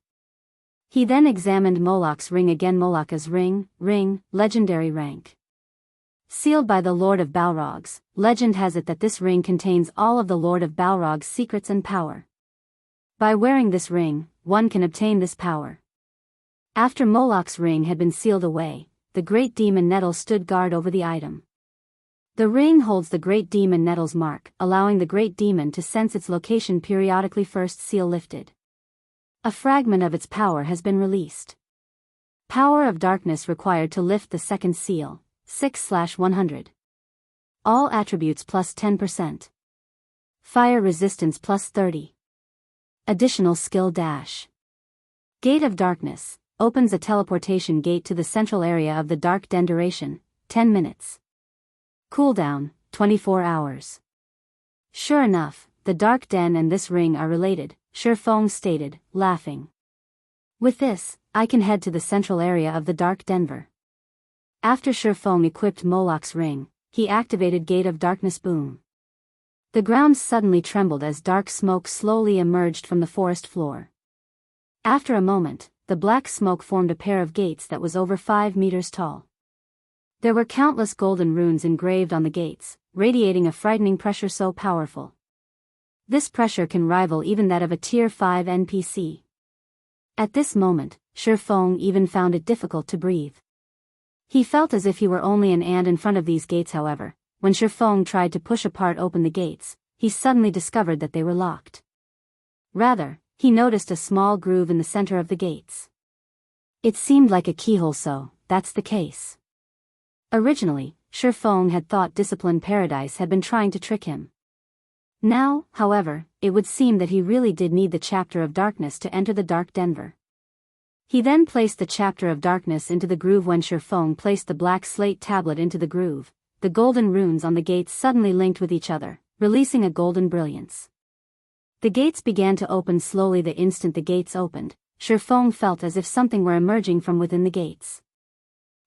He then examined Moloch's ring again. Moloch's ring, legendary rank. Sealed by the Lord of Balrog's, legend has it that this ring contains all of the Lord of Balrog's secrets and power. By wearing this ring, one can obtain this power. After Moloch's ring had been sealed away, the great demon Nettle stood guard over the item. The ring holds the great demon Nettle's mark, allowing the great demon to sense its location periodically. First seal lifted. A fragment of its power has been released. Power of darkness required to lift the second seal, 6/100. All attributes plus 10%. Fire resistance plus 30. Additional skill dash. Gate of Darkness, opens a teleportation gate to the central area of the Dark Den. Duration, 10 minutes. Cooldown, 24 hours. Sure enough, the Dark Den and this ring are related, Shifeng stated, laughing. With this, I can head to the central area of the Dark Denver. After Shifeng equipped Moloch's ring, he activated Gate of Darkness. Boom. The ground suddenly trembled as dark smoke slowly emerged from the forest floor. After a moment, the black smoke formed a pair of gates that was over 5 meters tall. There were countless golden runes engraved on the gates, radiating a frightening pressure so powerful. This pressure can rival even that of a Tier 5 NPC. At this moment, Shifeng even found it difficult to breathe. He felt as if he were only an ant in front of these gates. However, when Shifeng tried to push apart open the gates, he suddenly discovered that they were locked. Rather, he noticed a small groove in the center of the gates. It seemed like a keyhole. So, that's the case. Originally, Shifeng had thought Discipline Paradise had been trying to trick him. Now, however, it would seem that he really did need the Chapter of Darkness to enter the Dark Denver. He then placed the Chapter of Darkness into the groove. When Shifeng placed the black slate tablet into the groove, the golden runes on the gates suddenly linked with each other, releasing a golden brilliance. The gates began to open slowly. The instant the gates opened, Shifeng felt as if something were emerging from within the gates.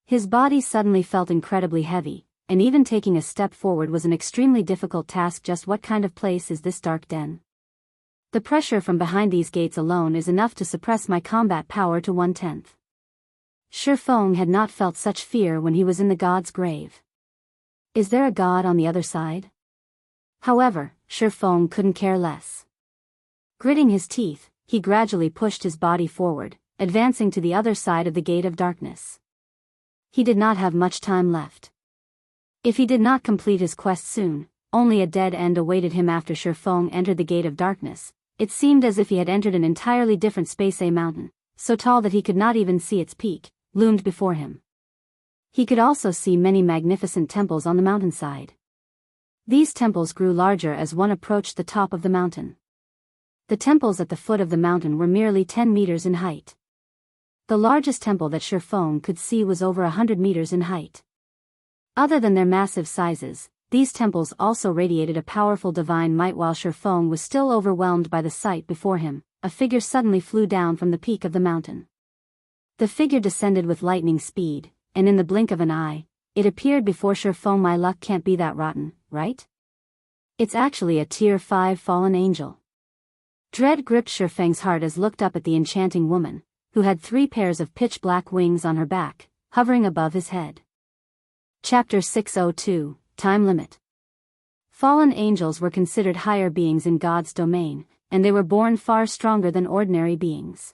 His body suddenly felt incredibly heavy, and even taking a step forward was an extremely difficult task. Just what kind of place is this Dark Den? The pressure from behind these gates alone is enough to suppress my combat power to 1/10. Shifeng had not felt such fear when he was in the god's grave. Is there a god on the other side? However, Shifeng couldn't care less. Gritting his teeth, he gradually pushed his body forward, advancing to the other side of the Gate of Darkness. He did not have much time left. If he did not complete his quest soon, only a dead end awaited him. After Shifeng entered the Gate of Darkness, it seemed as if he had entered an entirely different space. A mountain, so tall that he could not even see its peak, loomed before him. He could also see many magnificent temples on the mountainside. These temples grew larger as one approached the top of the mountain. The temples at the foot of the mountain were merely 10 meters in height. The largest temple that Shifeng could see was over 100 meters in height. Other than their massive sizes, these temples also radiated a powerful divine might. While Shifeng was still overwhelmed by the sight before him, a figure suddenly flew down from the peak of the mountain. The figure descended with lightning speed, and in the blink of an eye, it appeared before Shifeng. My luck can't be that rotten, right? It's actually a Tier 5 fallen angel. Dread gripped Shifeng's heart as looked up at the enchanting woman, who had 3 pairs of pitch-black wings on her back, hovering above his head. Chapter 602, Time Limit. Fallen angels were considered higher beings in God's domain, and they were born far stronger than ordinary beings.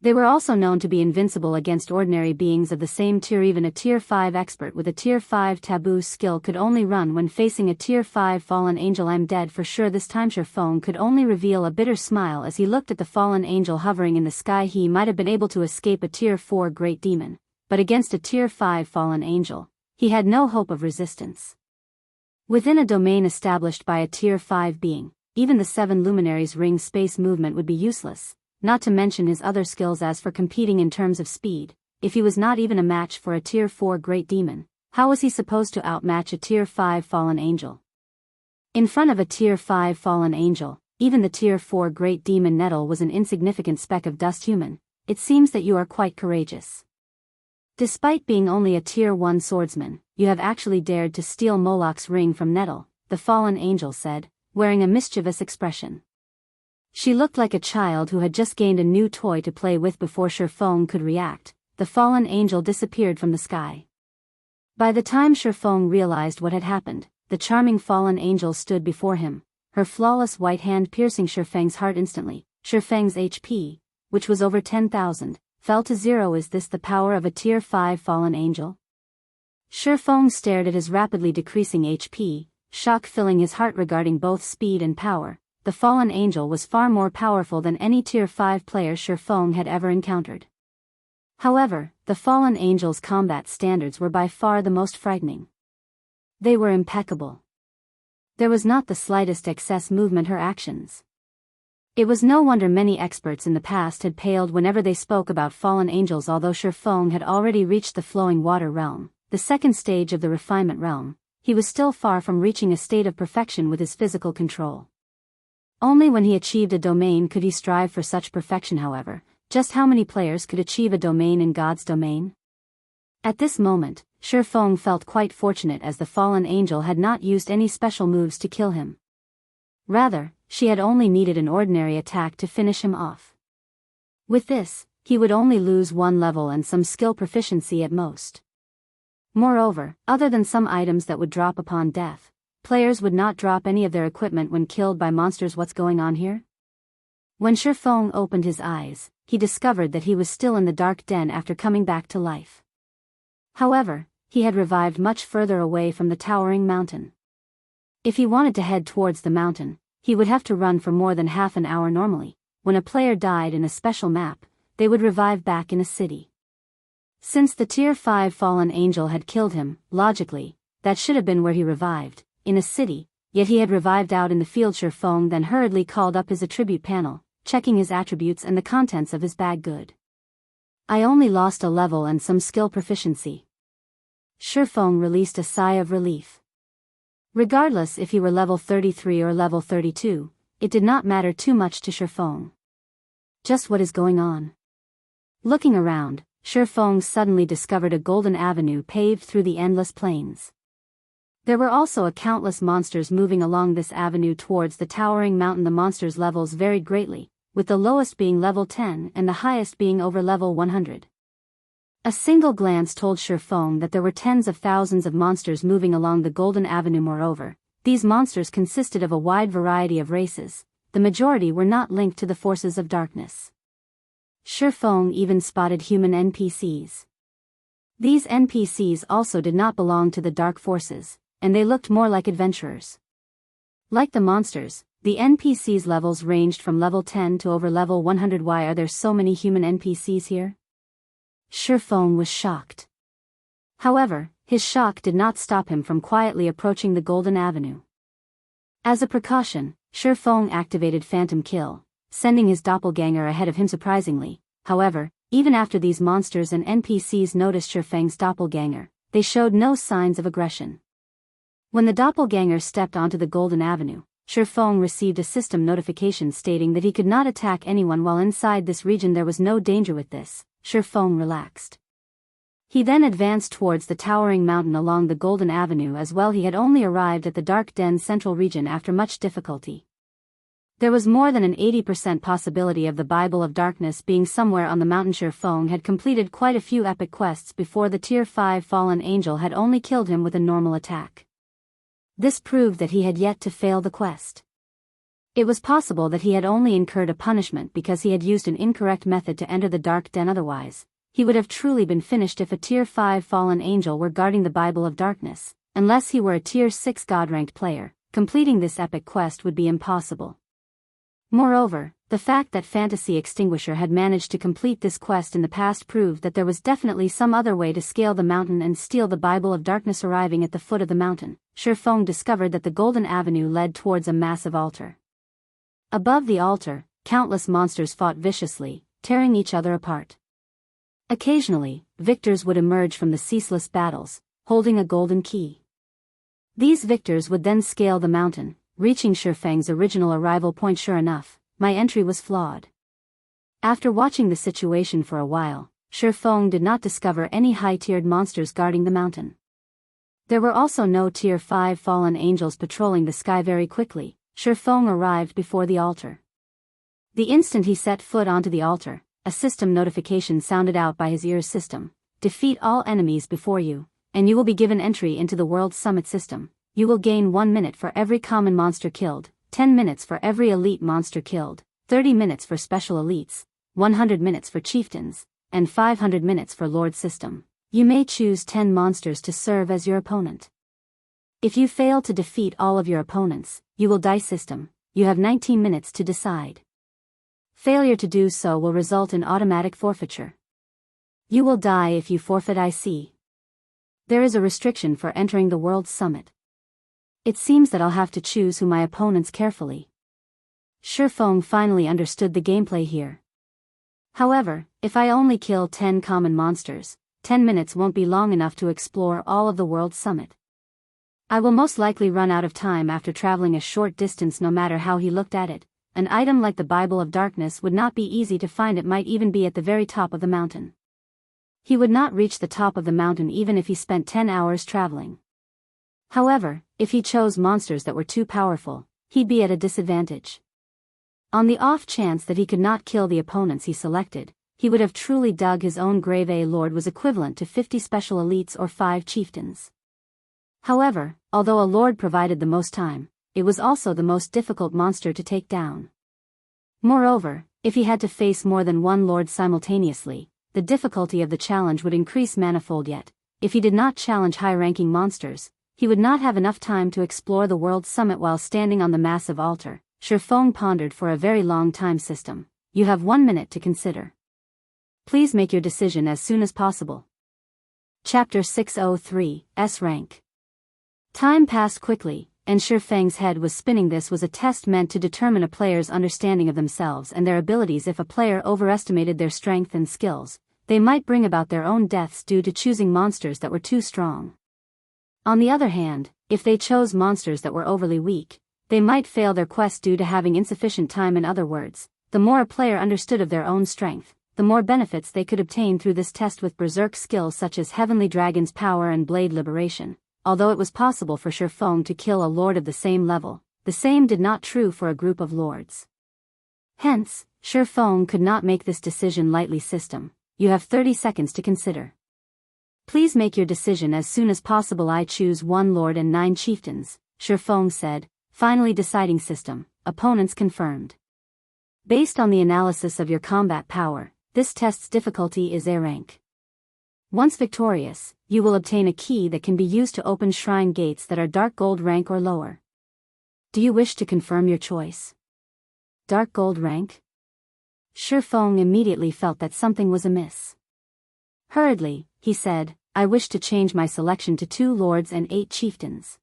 They were also known to be invincible against ordinary beings of the same tier. Even a Tier 5 expert with a Tier 5 taboo skill could only run when facing a Tier 5 fallen angel. I'm dead for sure this time. Shifeng could only reveal a bitter smile as he looked at the fallen angel hovering in the sky. He might have been able to escape a Tier 4 great demon, but against a Tier 5 fallen angel, he had no hope of resistance. Within a domain established by a Tier 5 being, even the 7 luminaries' ring space movement would be useless, not to mention his other skills. As for competing in terms of speed, if he was not even a match for a Tier 4 great demon, how was he supposed to outmatch a Tier 5 fallen angel? In front of a Tier 5 fallen angel, even the Tier 4 great demon Nettle was an insignificant speck of dust. Human, it seems that you are quite courageous. Despite being only a Tier 1 swordsman, you have actually dared to steal Moloch's ring from Nettle, the fallen angel said, wearing a mischievous expression. She looked like a child who had just gained a new toy to play with. Before Shifeng could react, the fallen angel disappeared from the sky. By the time Shifeng realized what had happened, the charming fallen angel stood before him, her flawless white hand piercing Shifeng's heart instantly. Shifeng's HP, which was over 10,000, fell to 0. Is this the power of a Tier 5 fallen angel? Shifeng stared at his rapidly decreasing HP, shock filling his heart regarding both speed and power. The fallen angel was far more powerful than any Tier 5 player Shifeng had ever encountered. However, the fallen angel's combat standards were by far the most frightening. They were impeccable. There was not the slightest excess movement her actions. It was no wonder many experts in the past had paled whenever they spoke about fallen angels. Although Shifeng had already reached the flowing water realm, the second stage of the refinement realm, he was still far from reaching a state of perfection with his physical control. Only when he achieved a domain could he strive for such perfection. However, just how many players could achieve a domain in God's domain? At this moment, Shifeng felt quite fortunate, as the fallen angel had not used any special moves to kill him. Rather, she had only needed an ordinary attack to finish him off. With this, he would only lose 1 level and some skill proficiency at most. Moreover, other than some items that would drop upon death, players would not drop any of their equipment when killed by monsters. What's going on here? When Shifeng opened his eyes, he discovered that he was still in the dark den after coming back to life. However, he had revived much further away from the towering mountain. If he wanted to head towards the mountain, he would have to run for more than half an hour. Normally, when a player died in a special map, they would revive back in a city. Since the Tier 5 fallen angel had killed him, logically, that should have been where he revived, in a city, yet he had revived out in the field. Shifeng then hurriedly called up his attribute panel, checking his attributes and the contents of his bag. Good. I only lost a level and some skill proficiency. Shifeng released a sigh of relief. Regardless if he were level 33 or level 32, it did not matter too much to Shifeng. Just what is going on? Looking around, Shifeng suddenly discovered a golden avenue paved through the endless plains. There were also countless monsters moving along this avenue towards the towering mountain. The monsters' levels varied greatly, with the lowest being level 10 and the highest being over level 100. A single glance told Shifeng that there were tens of thousands of monsters moving along the Golden Avenue. Moreover, these monsters consisted of a wide variety of races. The majority were not linked to the forces of darkness. Shifeng even spotted human NPCs. These NPCs also did not belong to the dark forces, and they looked more like adventurers. Like the monsters, the NPCs' levels ranged from level 10 to over level 100. Why are there so many human NPCs here? Shifeng was shocked. However, his shock did not stop him from quietly approaching the Golden Avenue. As a precaution, Shifeng activated Phantom Kill, sending his doppelganger ahead of him. Surprisingly, however, even after these monsters and NPCs noticed Shifeng's doppelganger, they showed no signs of aggression. When the doppelganger stepped onto the Golden Avenue, Shifeng received a system notification stating that he could not attack anyone while inside this region. There was no danger with this. Shifeng relaxed. He then advanced towards the towering mountain along the Golden Avenue. As well, he had only arrived at the Dark Den Central region after much difficulty. There was more than an 80% possibility of the Bible of Darkness being somewhere on the mountain. Shifeng had completed quite a few epic quests before the Tier 5 fallen angel had only killed him with a normal attack. This proved that he had yet to fail the quest. It was possible that he had only incurred a punishment because he had used an incorrect method to enter the Dark Den. Otherwise, he would have truly been finished if a Tier 5 fallen angel were guarding the Bible of Darkness. Unless he were a Tier 6 God-ranked player, completing this epic quest would be impossible. Moreover, the fact that Fantasy Extinguisher had managed to complete this quest in the past proved that there was definitely some other way to scale the mountain and steal the Bible of Darkness. Arriving at the foot of the mountain, Shifeng discovered that the Golden Avenue led towards a massive altar. Above the altar, countless monsters fought viciously, tearing each other apart. Occasionally, victors would emerge from the ceaseless battles, holding a golden key. These victors would then scale the mountain, reaching Shifeng's original arrival point. Sure enough, my entry was flawed. After watching the situation for a while, Shifeng did not discover any high-tiered monsters guarding the mountain. There were also no Tier 5 fallen angels patrolling the sky. Very quickly, Shifeng arrived before the altar. The instant he set foot onto the altar, a system notification sounded out by his ears. System: defeat all enemies before you, and you will be given entry into the World Summit system. You will gain 1 minute for every common monster killed, 10 minutes for every elite monster killed, 30 minutes for special elites, 100 minutes for chieftains, and 500 minutes for Lord system. You may choose 10 monsters to serve as your opponent. If you fail to defeat all of your opponents, you will die. System: you have 19 minutes to decide. Failure to do so will result in automatic forfeiture. You will die if you forfeit. I see. There is a restriction for entering the World Summit. It seems that I'll have to choose who my opponents carefully. Shifeng finally understood the gameplay here. However, if I only kill 10 common monsters, 10 minutes won't be long enough to explore all of the World Summit. I will most likely run out of time after traveling a short distance. No matter how he looked at it, an item like the Bible of Darkness would not be easy to find. It might even be at the very top of the mountain. He would not reach the top of the mountain even if he spent 10 hours traveling. However, if he chose monsters that were too powerful, he'd be at a disadvantage. On the off chance that he could not kill the opponents he selected, he would have truly dug his own grave. A lord was equivalent to 50 special elites or 5 chieftains. However, although a lord provided the most time, it was also the most difficult monster to take down. Moreover, if he had to face more than one lord simultaneously, the difficulty of the challenge would increase manifold. Yet, if he did not challenge high-ranking monsters, he would not have enough time to explore the World Summit while standing on the massive altar. Shifeng pondered for a very long time. System: you have 1 minute to consider. Please make your decision as soon as possible. Chapter 603, S Rank. Time passed quickly, and Shifeng's head was spinning. This was a test meant to determine a player's understanding of themselves and their abilities. If a player overestimated their strength and skills, they might bring about their own deaths due to choosing monsters that were too strong. On the other hand, if they chose monsters that were overly weak, they might fail their quest due to having insufficient time. In other words, the more a player understood of their own strength, the more benefits they could obtain through this test. With berserk skills such as Heavenly Dragon's Power and Blade Liberation, although it was possible for Shifeng to kill a lord of the same level, the same did not true for a group of lords. Hence, Shifeng could not make this decision lightly. System: you have 30 seconds to consider. Please make your decision as soon as possible. I choose 1 lord and 9 chieftains, Shifeng said, finally deciding. System: opponents confirmed. Based on the analysis of your combat power, this test's difficulty is A rank. Once victorious, you will obtain a key that can be used to open shrine gates that are dark gold rank or lower. Do you wish to confirm your choice? Dark gold rank? Shifeng immediately felt that something was amiss. Hurriedly, he said, I wish to change my selection to 2 lords and 8 chieftains.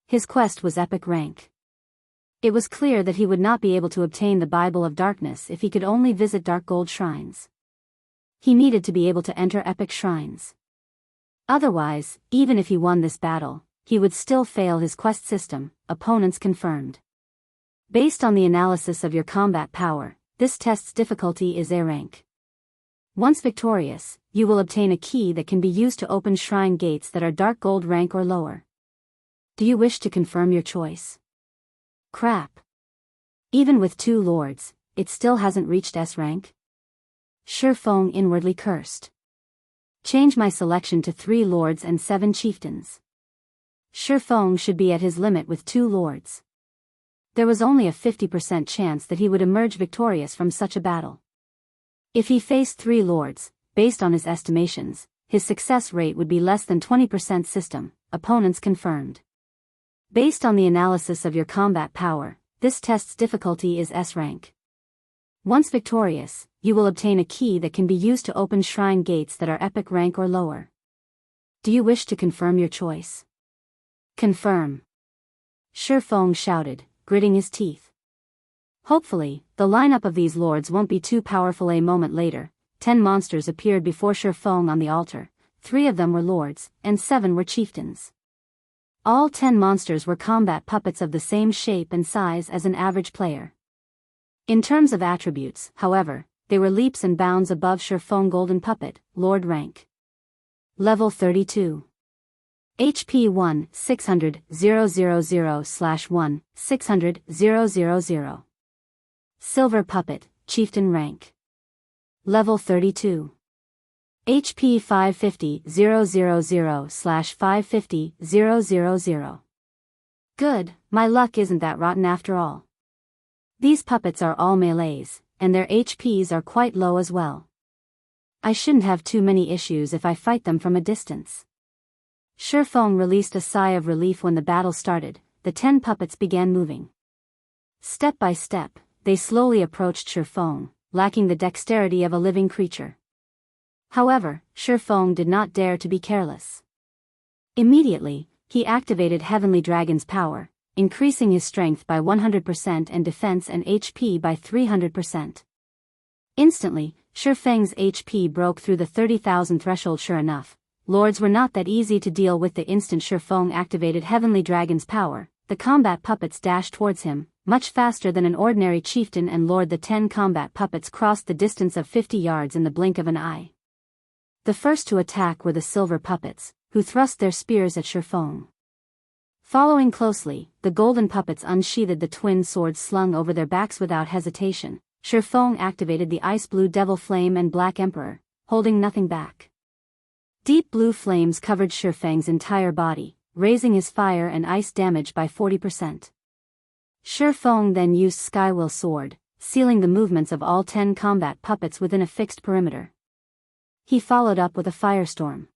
His quest was epic rank. It was clear that he would not be able to obtain the Bible of Darkness if he could only visit dark gold shrines. He needed to be able to enter epic shrines. Otherwise, even if he won this battle, he would still fail his quest. System: opponents confirmed. Based on the analysis of your combat power, this test's difficulty is A rank. Once victorious, you will obtain a key that can be used to open shrine gates that are dark gold rank or lower. Do you wish to confirm your choice? Crap. Even with 2 lords, it still hasn't reached S rank? Shifeng inwardly cursed. Change my selection to 3 lords and 7 chieftains. Shifeng should be at his limit with 2 lords. There was only a 50% chance that he would emerge victorious from such a battle. If he faced 3 lords, based on his estimations, his success rate would be less than 20%. System: opponents confirmed. Based on the analysis of your combat power, This test's difficulty is S rank. Once victorious, you will obtain a key that can be used to open shrine gates that are epic rank or lower. Do you wish to confirm your choice? Confirm. Shifeng shouted, gritting his teeth. Hopefully, the lineup of these lords won't be too powerful. A moment later, 10 monsters appeared before Shifeng on the altar. 3 of them were lords, and 7 were chieftains. All 10 monsters were combat puppets of the same shape and size as an average player. In terms of attributes, however, they were leaps and bounds above Shifeng Golden Puppet, Lord rank. Level 32. HP 1, 600, 000/1, 600, 000. Silver Puppet, Chieftain rank. Level 32. HP 550, 000/550, 000. Good, my luck isn't that rotten after all. These puppets are all melees, and their HPs are quite low as well. I shouldn't have too many issues if I fight them from a distance. Shifeng released a sigh of relief when the battle started. The 10 puppets began moving. Step by step, they slowly approached Shifeng, lacking the dexterity of a living creature. However, Shifeng did not dare to be careless. Immediately, he activated Heavenly Dragon's power, increasing his strength by 100% and defense and HP by 300%. Instantly, Shifeng's HP broke through the 30,000 threshold. Sure enough, lords were not that easy to deal with. The instant Shifeng activated Heavenly Dragon's power, the combat puppets dashed towards him, much faster than an ordinary chieftain and lord. The 10 combat puppets crossed the distance of 50 yards in the blink of an eye. The first to attack were the silver puppets, who thrust their spears at Shifeng. Following closely, the golden puppets unsheathed the twin swords slung over their backs without hesitation. Shifeng activated the ice blue devil flame and black emperor, holding nothing back. Deep blue flames covered Shifeng's entire body, raising his fire and ice damage by 40%. Shifeng then used Skywill Sword, sealing the movements of all 10 combat puppets within a fixed perimeter. He followed up with a firestorm.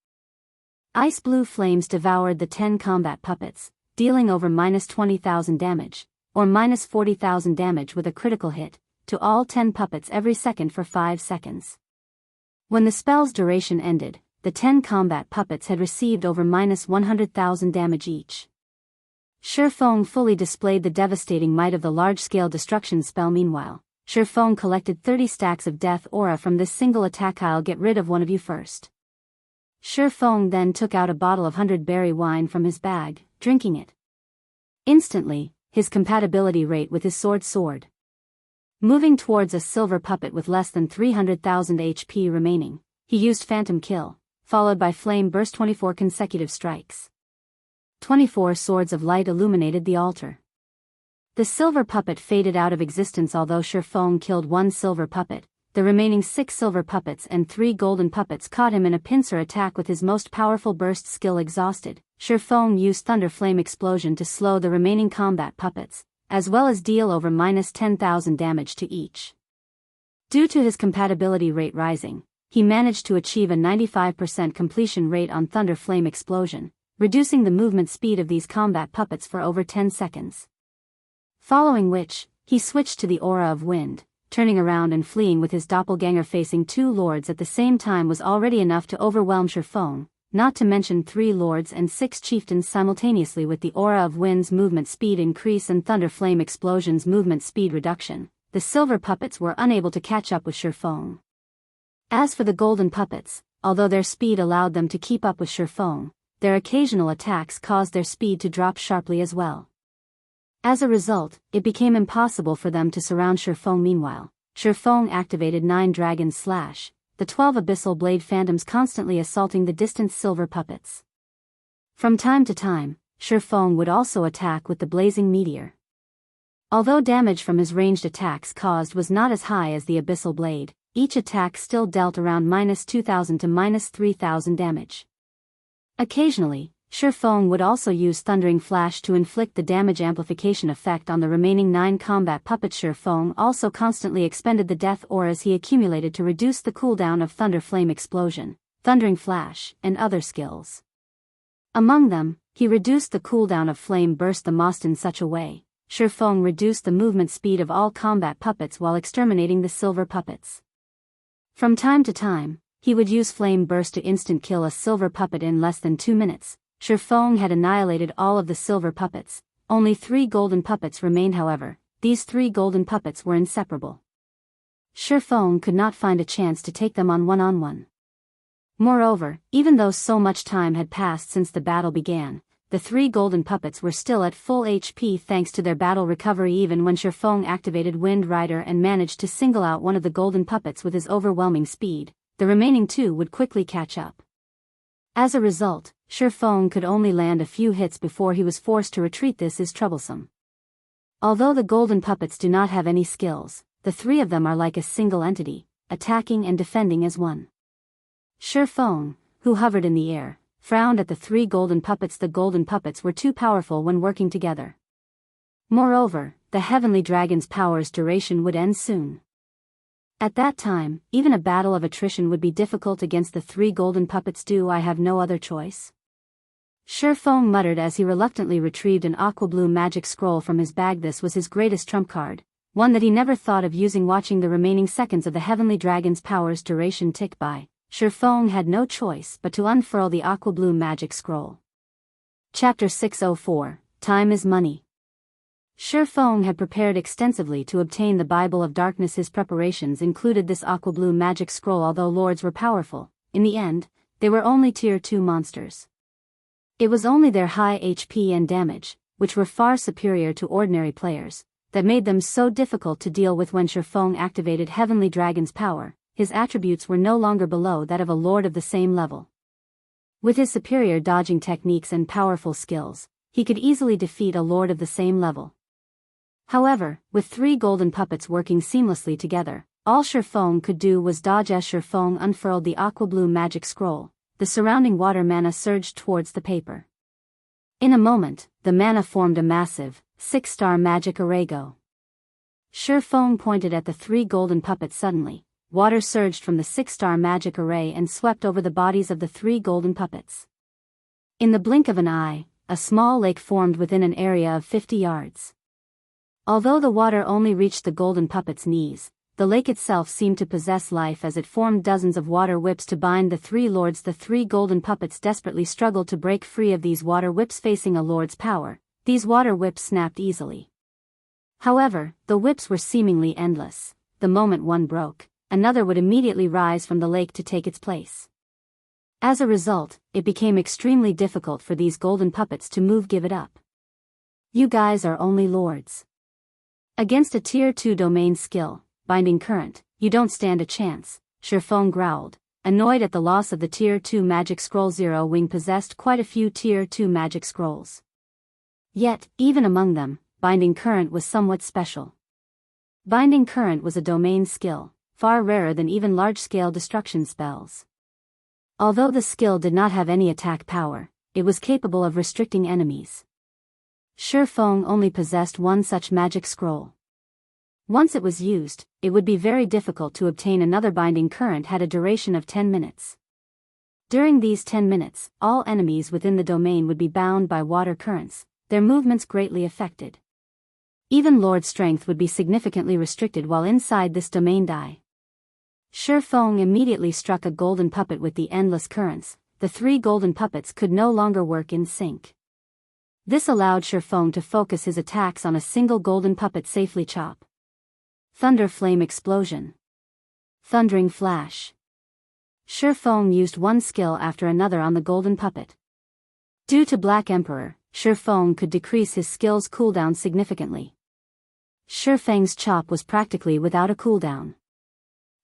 Ice blue flames devoured the 10 combat puppets, dealing over -20,000 damage, or -40,000 damage with a critical hit, to all 10 puppets every second for 5 seconds. When the spell's duration ended, the 10 combat puppets had received over -100,000 damage each. Shifeng fully displayed the devastating might of the large-scale destruction spell. Meanwhile, Shifeng collected 30 stacks of death aura from this single attack. I'll get rid of one of you first. Shifeng then took out a bottle of 100-berry wine from his bag, drinking it. Instantly, his compatibility rate with his sword soared. Moving towards a silver puppet with less than 300,000 HP remaining, he used Phantom Kill, followed by Flame Burst. 24 consecutive strikes. 24 swords of light illuminated the altar. The silver puppet faded out of existence. Although Shifeng killed 1 silver puppet, the remaining 6 silver puppets and 3 golden puppets caught him in a pincer attack with his most powerful burst skill. Exhausted, Shifeng used Thunder Flame Explosion to slow the remaining combat puppets, as well as deal over -10,000 damage to each. Due to his compatibility rate rising, he managed to achieve a 95% completion rate on Thunder Flame Explosion, reducing the movement speed of these combat puppets for over 10 seconds. Following which, he switched to the Aura of Wind. Turning around and fleeing with his doppelganger. Facing 2 lords at the same time was already enough to overwhelm Shifeng, not to mention 3 lords and 6 chieftains simultaneously. With the Aura of Wind's movement speed increase and Thunder Flame Explosion's movement speed reduction, the silver puppets were unable to catch up with Shifeng. As for the golden puppets, although their speed allowed them to keep up with Shifeng, their occasional attacks caused their speed to drop sharply as well. As a result, it became impossible for them to surround Shifeng. Meanwhile, Shifeng activated 9 Dragon Slash, the 12 Abyssal Blade Phantoms constantly assaulting the distant silver puppets. From time to time, Shifeng would also attack with the Blazing Meteor. Although damage from his ranged attacks caused was not as high as the Abyssal Blade, each attack still dealt around -2,000 to -3,000 damage. Occasionally, Shifeng would also use Thundering Flash to inflict the damage amplification effect on the remaining 9 combat puppets. Shifeng also constantly expended the death auras he accumulated to reduce the cooldown of Thunder Flame Explosion, Thundering Flash, and other skills. Among them, he reduced the cooldown of Flame Burst the Most in such a way Shifeng reduced the movement speed of all combat puppets while exterminating the silver puppets. From time to time, he would use Flame Burst to instant kill a silver puppet in less than 2 minutes. Shifeng had annihilated all of the silver puppets. Only 3 golden puppets remained, however. These 3 golden puppets were inseparable. Shifeng could not find a chance to take them on one-on-one. Moreover, even though so much time had passed since the battle began, the 3 golden puppets were still at full HP thanks to their battle recovery even when Shifeng activated Wind Rider and managed to single out one of the golden puppets with his overwhelming speed. The remaining 2 would quickly catch up. As a result, Shifeng could only land a few hits before he was forced to retreat. This is troublesome. Although the golden puppets do not have any skills, the 3 of them are like a single entity, attacking and defending as one. Shifeng, who hovered in the air, frowned at the 3 golden puppets. The golden puppets were too powerful when working together. Moreover, the heavenly dragon's power's duration would end soon. At that time, even a battle of attrition would be difficult against the 3 golden puppets. Do I have no other choice? Shifeng muttered as he reluctantly retrieved an aqua-blue magic scroll from his bag. This was his greatest trump card, one that he never thought of using. Watching the remaining seconds of the heavenly dragon's power's duration tick by, Shifeng had no choice but to unfurl the aqua-blue magic scroll. Chapter 604, Time is Money. Shifeng had prepared extensively to obtain the Bible of Darkness. His preparations included this aqua-blue magic scroll. Although lords were powerful, in the end, they were only tier 2 monsters. It was only their high HP and damage, which were far superior to ordinary players, that made them so difficult to deal with. When Shifeng activated Heavenly Dragon's power, his attributes were no longer below that of a lord of the same level. With his superior dodging techniques and powerful skills, he could easily defeat a lord of the same level. However, with 3 golden puppets working seamlessly together, all Shifeng could do was dodge. As Shifeng unfurled the aqua-blue magic scroll, the surrounding water mana surged towards the paper. In a moment, the mana formed a massive, 6-star magic array. Go! Shifeng pointed at the 3 golden puppets. Suddenly, water surged from the 6-star magic array and swept over the bodies of the 3 golden puppets. In the blink of an eye, a small lake formed within an area of 50 yards. Although the water only reached the golden puppets' knees, the lake itself seemed to possess life as it formed dozens of water whips to bind the 3 lords. The 3 golden puppets desperately struggled to break free of these water whips. Facing a lord's power, these water whips snapped easily. However, the whips were seemingly endless. The moment one broke, another would immediately rise from the lake to take its place. As a result, it became extremely difficult for these golden puppets to move. Give it up. You guys are only lords. Against a tier 2 domain skill, Binding Current, you don't stand a chance, Shifeng growled, annoyed at the loss of the tier 2 magic scroll. Zero Wing possessed quite a few tier 2 magic scrolls. Yet, even among them, Binding Current was somewhat special. Binding Current was a domain skill, far rarer than even large-scale destruction spells. Although the skill did not have any attack power, it was capable of restricting enemies. Shifeng only possessed one such magic scroll. Once it was used, it would be very difficult to obtain another. Binding Current had a duration of 10 minutes. During these 10 minutes, all enemies within the domain would be bound by water currents, their movements greatly affected. Even Lord strength would be significantly restricted while inside this domain. Die. Shifeng immediately struck a golden puppet with the endless currents. The 3 golden puppets could no longer work in sync. This allowed Shifeng to focus his attacks on a single golden puppet safely. Chop. Thunder Flame Explosion. Thundering Flash. Shifeng used one skill after another on the golden puppet. Due to Black Emperor, Shifeng could decrease his skill's cooldown significantly. Shifeng's chop was practically without a cooldown.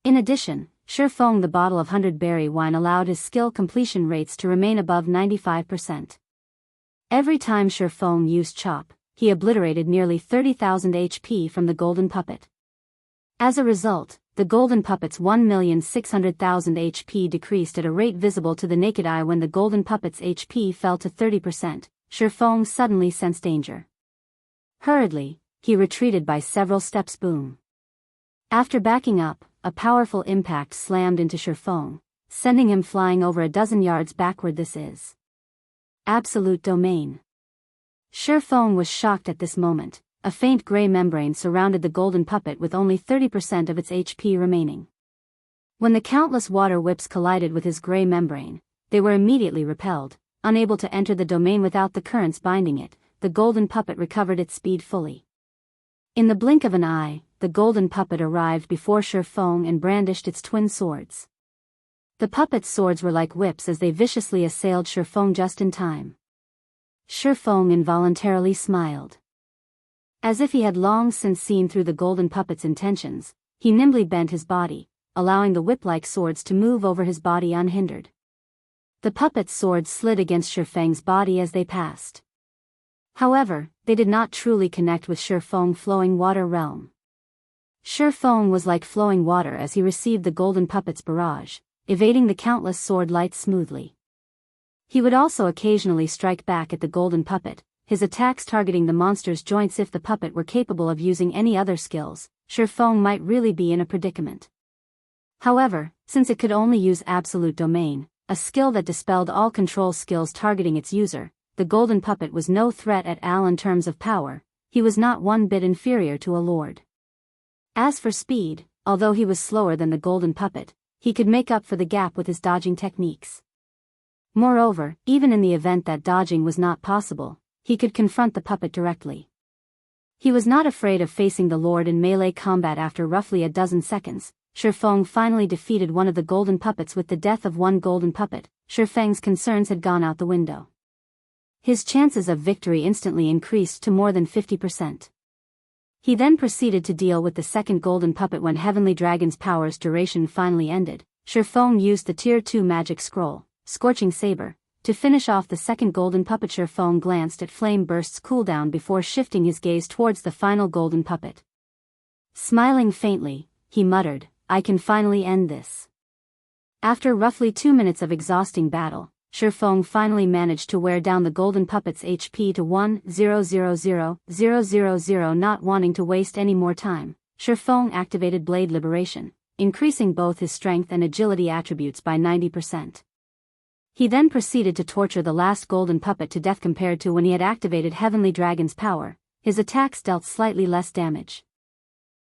In addition, Shifeng the bottle of 100 berry wine allowed his skill completion rates to remain above 95%. Every time Shifeng used chop, he obliterated nearly 30,000 HP from the golden puppet. As a result, the golden puppet's 1,600,000 HP decreased at a rate visible to the naked eye. When the golden puppet's HP fell to 30%, Shifeng suddenly sensed danger. Hurriedly, he retreated by several steps. Boom. After backing up, a powerful impact slammed into Shifeng, sending him flying over a dozen yards backward. This is Absolute Domain. Shifeng was shocked at this moment. a faint gray membrane surrounded the golden puppet with only 30% of its HP remaining. When the countless water whips collided with his gray membrane, they were immediately repelled. Unable to enter the domain without the currents binding it, the golden puppet recovered its speed fully. In the blink of an eye, the golden puppet arrived before Shifeng and brandished its twin swords. The puppet's swords were like whips as they viciously assailed Shifeng just in time. Shifeng involuntarily smiled. As if he had long since seen through the golden puppet's intentions, he nimbly bent his body, allowing the whip-like swords to move over his body unhindered. The puppet's swords slid against Shifeng's body as they passed. However, they did not truly connect with Shifeng's flowing water realm. Shifeng was like flowing water as he received the golden puppet's barrage, evading the countless sword lights smoothly. He would also occasionally strike back at the golden puppet, his attacks targeting the monster's joints. If the puppet were capable of using any other skills, Shifeng might really be in a predicament. However, since it could only use Absolute Domain, a skill that dispelled all control skills targeting its user, the golden puppet was no threat at all in terms of power. He was not one bit inferior to a lord. As for speed, although he was slower than the golden puppet, he could make up for the gap with his dodging techniques. Moreover, even in the event that dodging was not possible, he could confront the puppet directly. He was not afraid of facing the lord in melee combat. After roughly a dozen seconds, Shifeng finally defeated one of the golden puppets. With the death of one golden puppet, Shifeng's concerns had gone out the window. His chances of victory instantly increased to more than 50%. He then proceeded to deal with the second golden puppet. When Heavenly Dragon's power's duration finally ended, Shifeng used the Tier 2 magic scroll, Scorching Saber, to finish off the second golden puppet. Shifeng glanced at Flame Burst's cooldown before shifting his gaze towards the final golden puppet. Smiling faintly, he muttered, "I can finally end this." After roughly 2 minutes of exhausting battle, Shifeng finally managed to wear down the golden puppet's HP to 1,000,000. Not wanting to waste any more time, Shifeng activated Blade Liberation, increasing both his strength and agility attributes by 90%. He then proceeded to torture the last golden puppet to death. Compared to when he had activated Heavenly Dragon's power, his attacks dealt slightly less damage.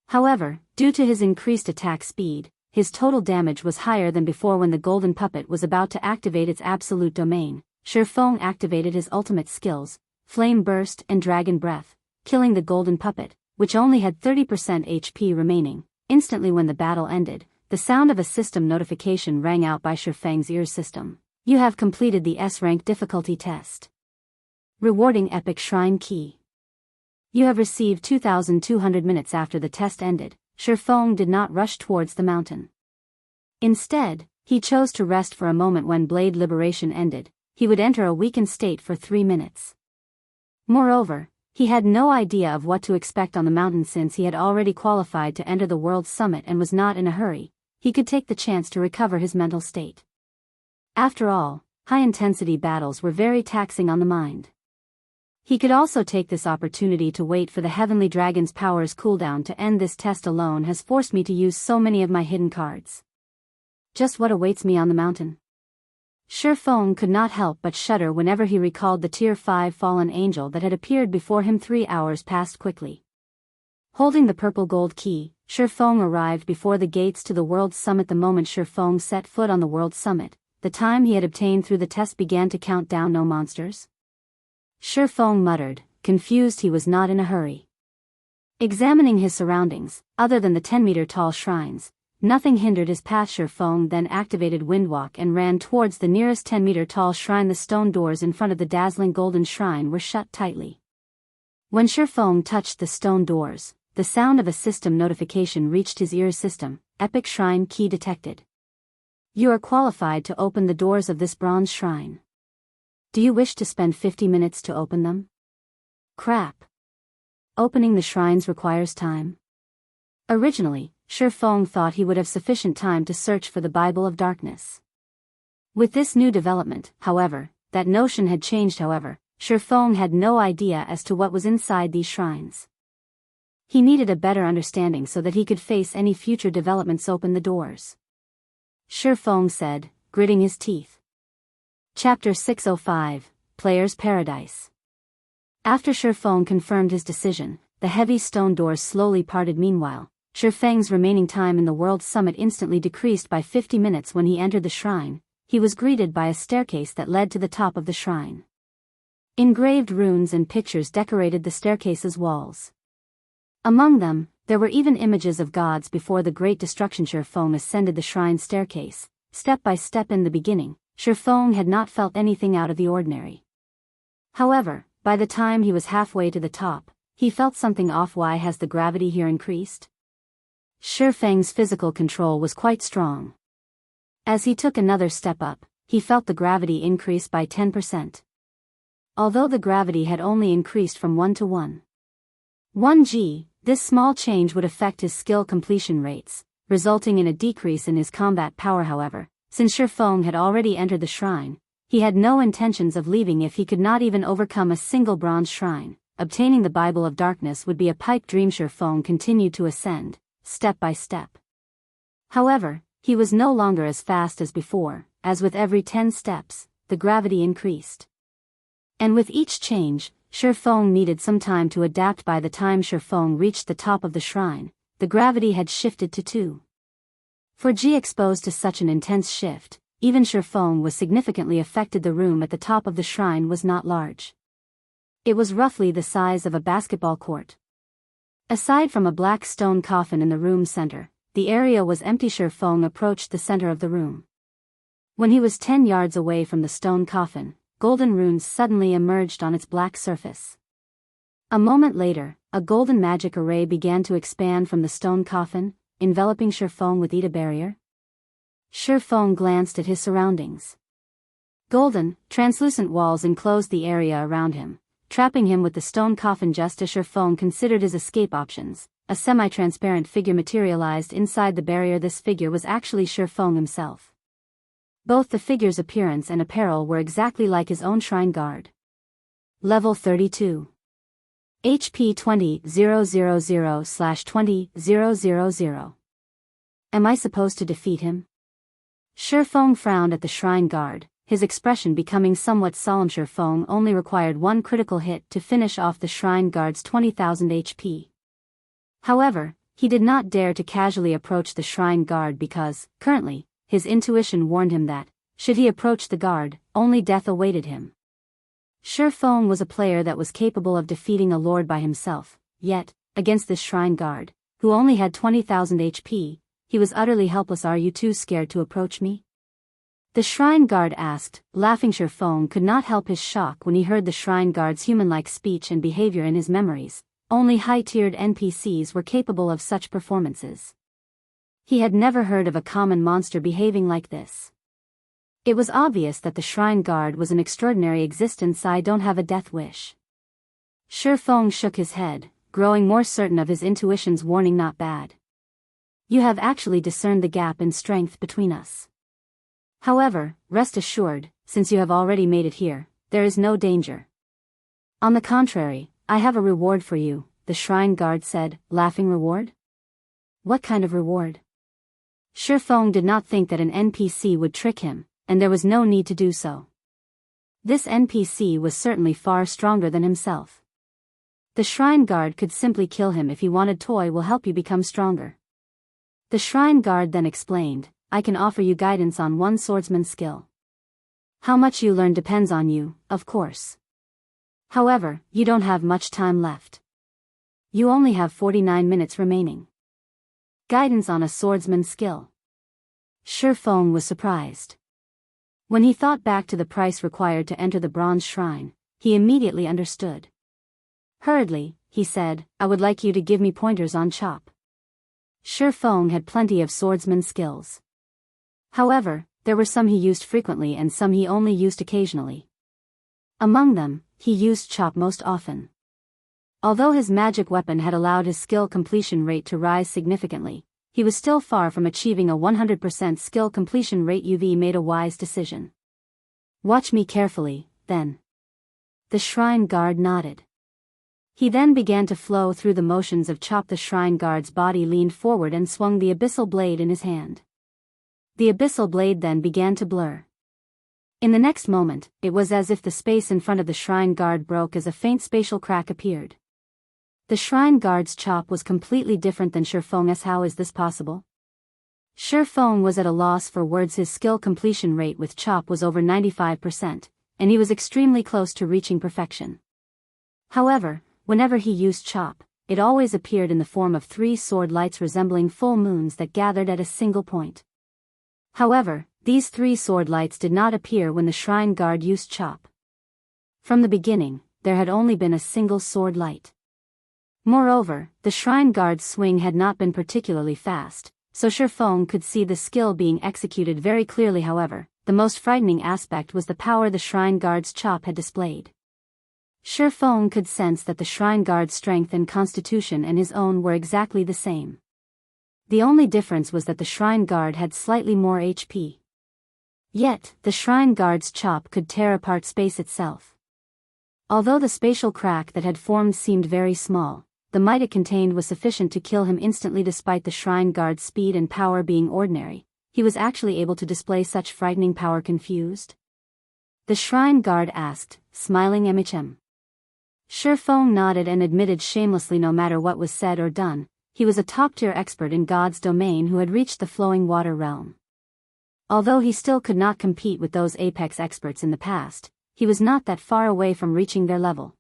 However, due to his increased attack speed, his total damage was higher than before. When the golden puppet was about to activate its Absolute Domain, Shifeng activated his ultimate skills, Flame Burst and Dragon Breath, killing the golden puppet, which only had 30% HP remaining. Instantly when the battle ended, the sound of a system notification rang out by Shifeng's ear system. "You have completed the S-rank difficulty test. Rewarding Epic Shrine Key. You have received 2,200 minutes." After the test ended, Shifeng did not rush towards the mountain. Instead, he chose to rest for a moment. When Blade Liberation ended, he would enter a weakened state for 3 minutes. Moreover, he had no idea of what to expect on the mountain. Since he had already qualified to enter the World Summit and was not in a hurry, he could take the chance to recover his mental state. After all, high-intensity battles were very taxing on the mind. He could also take this opportunity to wait for the Heavenly Dragon's power's cooldown to end. This test alone has forced me to use so many of my hidden cards. Just what awaits me on the mountain? Shifeng could not help but shudder whenever he recalled the Tier 5 fallen angel that had appeared before him. 3 hours passed quickly. Holding the purple gold key, Shifeng arrived before the gates to the World Summit. The moment Shifeng set foot on the World Summit, the time he had obtained through the test began to count down. No monsters? Shifeng muttered, confused. He was not in a hurry. Examining his surroundings, other than the 10-meter tall shrines, nothing hindered his path. Shifeng then activated Windwalk and ran towards the nearest 10-meter tall shrine. The stone doors in front of the dazzling golden shrine were shut tightly. When Shifeng touched the stone doors, the sound of a system notification reached his ear system. Epic Shrine Key detected. You are qualified to open the doors of this bronze shrine. Do you wish to spend 50 minutes to open them? Crap. Opening the shrines requires time. Originally, Shifeng thought he would have sufficient time to search for the Bible of Darkness. With this new development, however, that notion had changed. However, Shifeng had no idea as to what was inside these shrines. He needed a better understanding so that he could face any future developments. Open the doors, Shifeng said, gritting his teeth. Chapter 605, Player's Paradise. After Shifeng confirmed his decision, the heavy stone doors slowly parted. Meanwhile, Shi Feng's remaining time in the world summit instantly decreased by 50 minutes. When he entered the shrine, he was greeted by a staircase that led to the top of the shrine. Engraved runes and pictures decorated the staircase's walls. Among them, there were even images of gods before the Great Destruction. Shi Feng ascended the shrine staircase, step by step. In the beginning, Shi Feng had not felt anything out of the ordinary. However, by the time he was halfway to the top, he felt something off. Why has the gravity here increased? Shi Feng's physical control was quite strong. As he took another step up, he felt the gravity increase by 10%. Although the gravity had only increased from 1 to 1 g, this small change would affect his skill completion rates, resulting in a decrease in his combat power. However, since Shi Feng had already entered the shrine, he had no intentions of leaving. If he could not even overcome a single bronze shrine, obtaining the Bible of Darkness would be a pipe dream. Shi Feng continued to ascend, step by step. However, he was no longer as fast as before, as with every 10 steps, the gravity increased. And with each change, Shi Feng needed some time to adapt. By the time Shi Feng reached the top of the shrine, the gravity had shifted to 2.4g. Exposed to such an intense shift, even Shi Feng was significantly affected. The room at the top of the shrine was not large. It was roughly the size of a basketball court. Aside from a black stone coffin in the room's center, the area was empty. Shi Feng approached the center of the room. When he was 10 yards away from the stone coffin, golden runes suddenly emerged on its black surface. A moment later, a golden magic array began to expand from the stone coffin, enveloping Shi Feng with a barrier. Shi Feng glanced at his surroundings. Golden, translucent walls enclosed the area around him, trapping him with the stone coffin. Just as Shi Feng considered his escape options, a semi-transparent figure materialized inside the barrier. This figure was actually Shi Feng himself. Both the figure's appearance and apparel were exactly like his own shrine guard. Level 32. HP 20,000/20,000. Am I supposed to defeat him? Shi Feng frowned at the shrine guard, his expression becoming somewhat solemn. Shi Feng only required one critical hit to finish off the shrine guard's 20,000 HP. However, he did not dare to casually approach the shrine guard because, currently, his intuition warned him that, should he approach the guard, only death awaited him. Shi Feng was a player that was capable of defeating a lord by himself, yet, against this shrine guard, who only had 20,000 HP, he was utterly helpless. Are you too scared to approach me? The shrine guard asked, laughing. Shi Feng could not help his shock when he heard the shrine guard's human-like speech and behavior. In his memories, only high-tiered NPCs were capable of such performances. He had never heard of a common monster behaving like this. It was obvious that the shrine guard was an extraordinary existence. I don't have a death wish. Shi Feng shook his head, growing more certain of his intuition's warning. Not bad. You have actually discerned the gap in strength between us. However, rest assured, since you have already made it here, there is no danger. On the contrary, I have a reward for you, the shrine guard said, laughing. Reward? What kind of reward? Shi Feng did not think that an NPC would trick him, and there was no need to do so. This NPC was certainly far stronger than himself. The shrine guard could simply kill him if he wanted. Toy will help you become stronger. The shrine guard then explained, I can offer you guidance on one swordsman skill. How much you learn depends on you, of course. However, you don't have much time left. You only have 49 minutes remaining. Guidance on a swordsman's skill. Shi Feng was surprised. When he thought back to the price required to enter the bronze shrine, he immediately understood. Hurriedly, he said, I would like you to give me pointers on chop. Shi Feng had plenty of swordsman skills. However, there were some he used frequently and some he only used occasionally. Among them, he used chop most often. Although his magic weapon had allowed his skill completion rate to rise significantly, he was still far from achieving a 100% skill completion rate. UV made a wise decision. Watch me carefully, then. The shrine guard nodded. He then began to flow through the motions of chop. The shrine guard's body leaned forward and swung the abyssal blade in his hand. The abyssal blade then began to blur. In the next moment, it was as if the space in front of the shrine guard broke as a faint spatial crack appeared. The shrine guard's chop was completely different than Shifeng's. How is this possible? Shifeng was at a loss for words. His skill completion rate with chop was over 95%, and he was extremely close to reaching perfection. However, whenever he used chop, it always appeared in the form of 3 sword lights resembling full moons that gathered at a single point. However, these 3 sword lights did not appear when the shrine guard used chop. From the beginning, there had only been a single sword light. Moreover, the shrine guard's swing had not been particularly fast, so Shifeng could see the skill being executed very clearly. However, the most frightening aspect was the power the shrine guard's chop had displayed. Shifeng could sense that the shrine guard's strength and constitution and his own were exactly the same. The only difference was that the shrine guard had slightly more HP. Yet, the shrine guard's chop could tear apart space itself. Although the spatial crack that had formed seemed very small, the might it contained was sufficient to kill him instantly. Despite the shrine guard's speed and power being ordinary, he was actually able to display such frightening power. Confused? The shrine guard asked, smiling. "MHM." Shifeng nodded and admitted shamelessly no matter what was said or done, he was a top-tier expert in God's domain who had reached the flowing water realm. Although he still could not compete with those apex experts in the past, he was not that far away from reaching their level.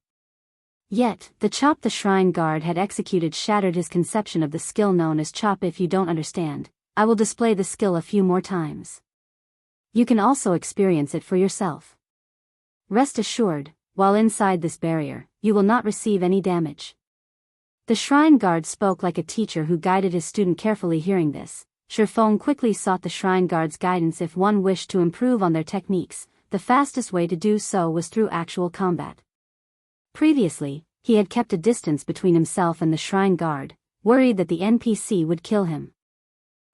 Yet, the chop the shrine guard had executed shattered his conception of the skill known as chop. If you don't understand, I will display the skill a few more times. You can also experience it for yourself. Rest assured, while inside this barrier, you will not receive any damage. The shrine guard spoke like a teacher who guided his student carefully. Hearing this, Shifeng quickly sought the shrine guard's guidance. If one wished to improve on their techniques, the fastest way to do so was through actual combat. Previously, he had kept a distance between himself and the shrine guard, worried that the NPC would kill him.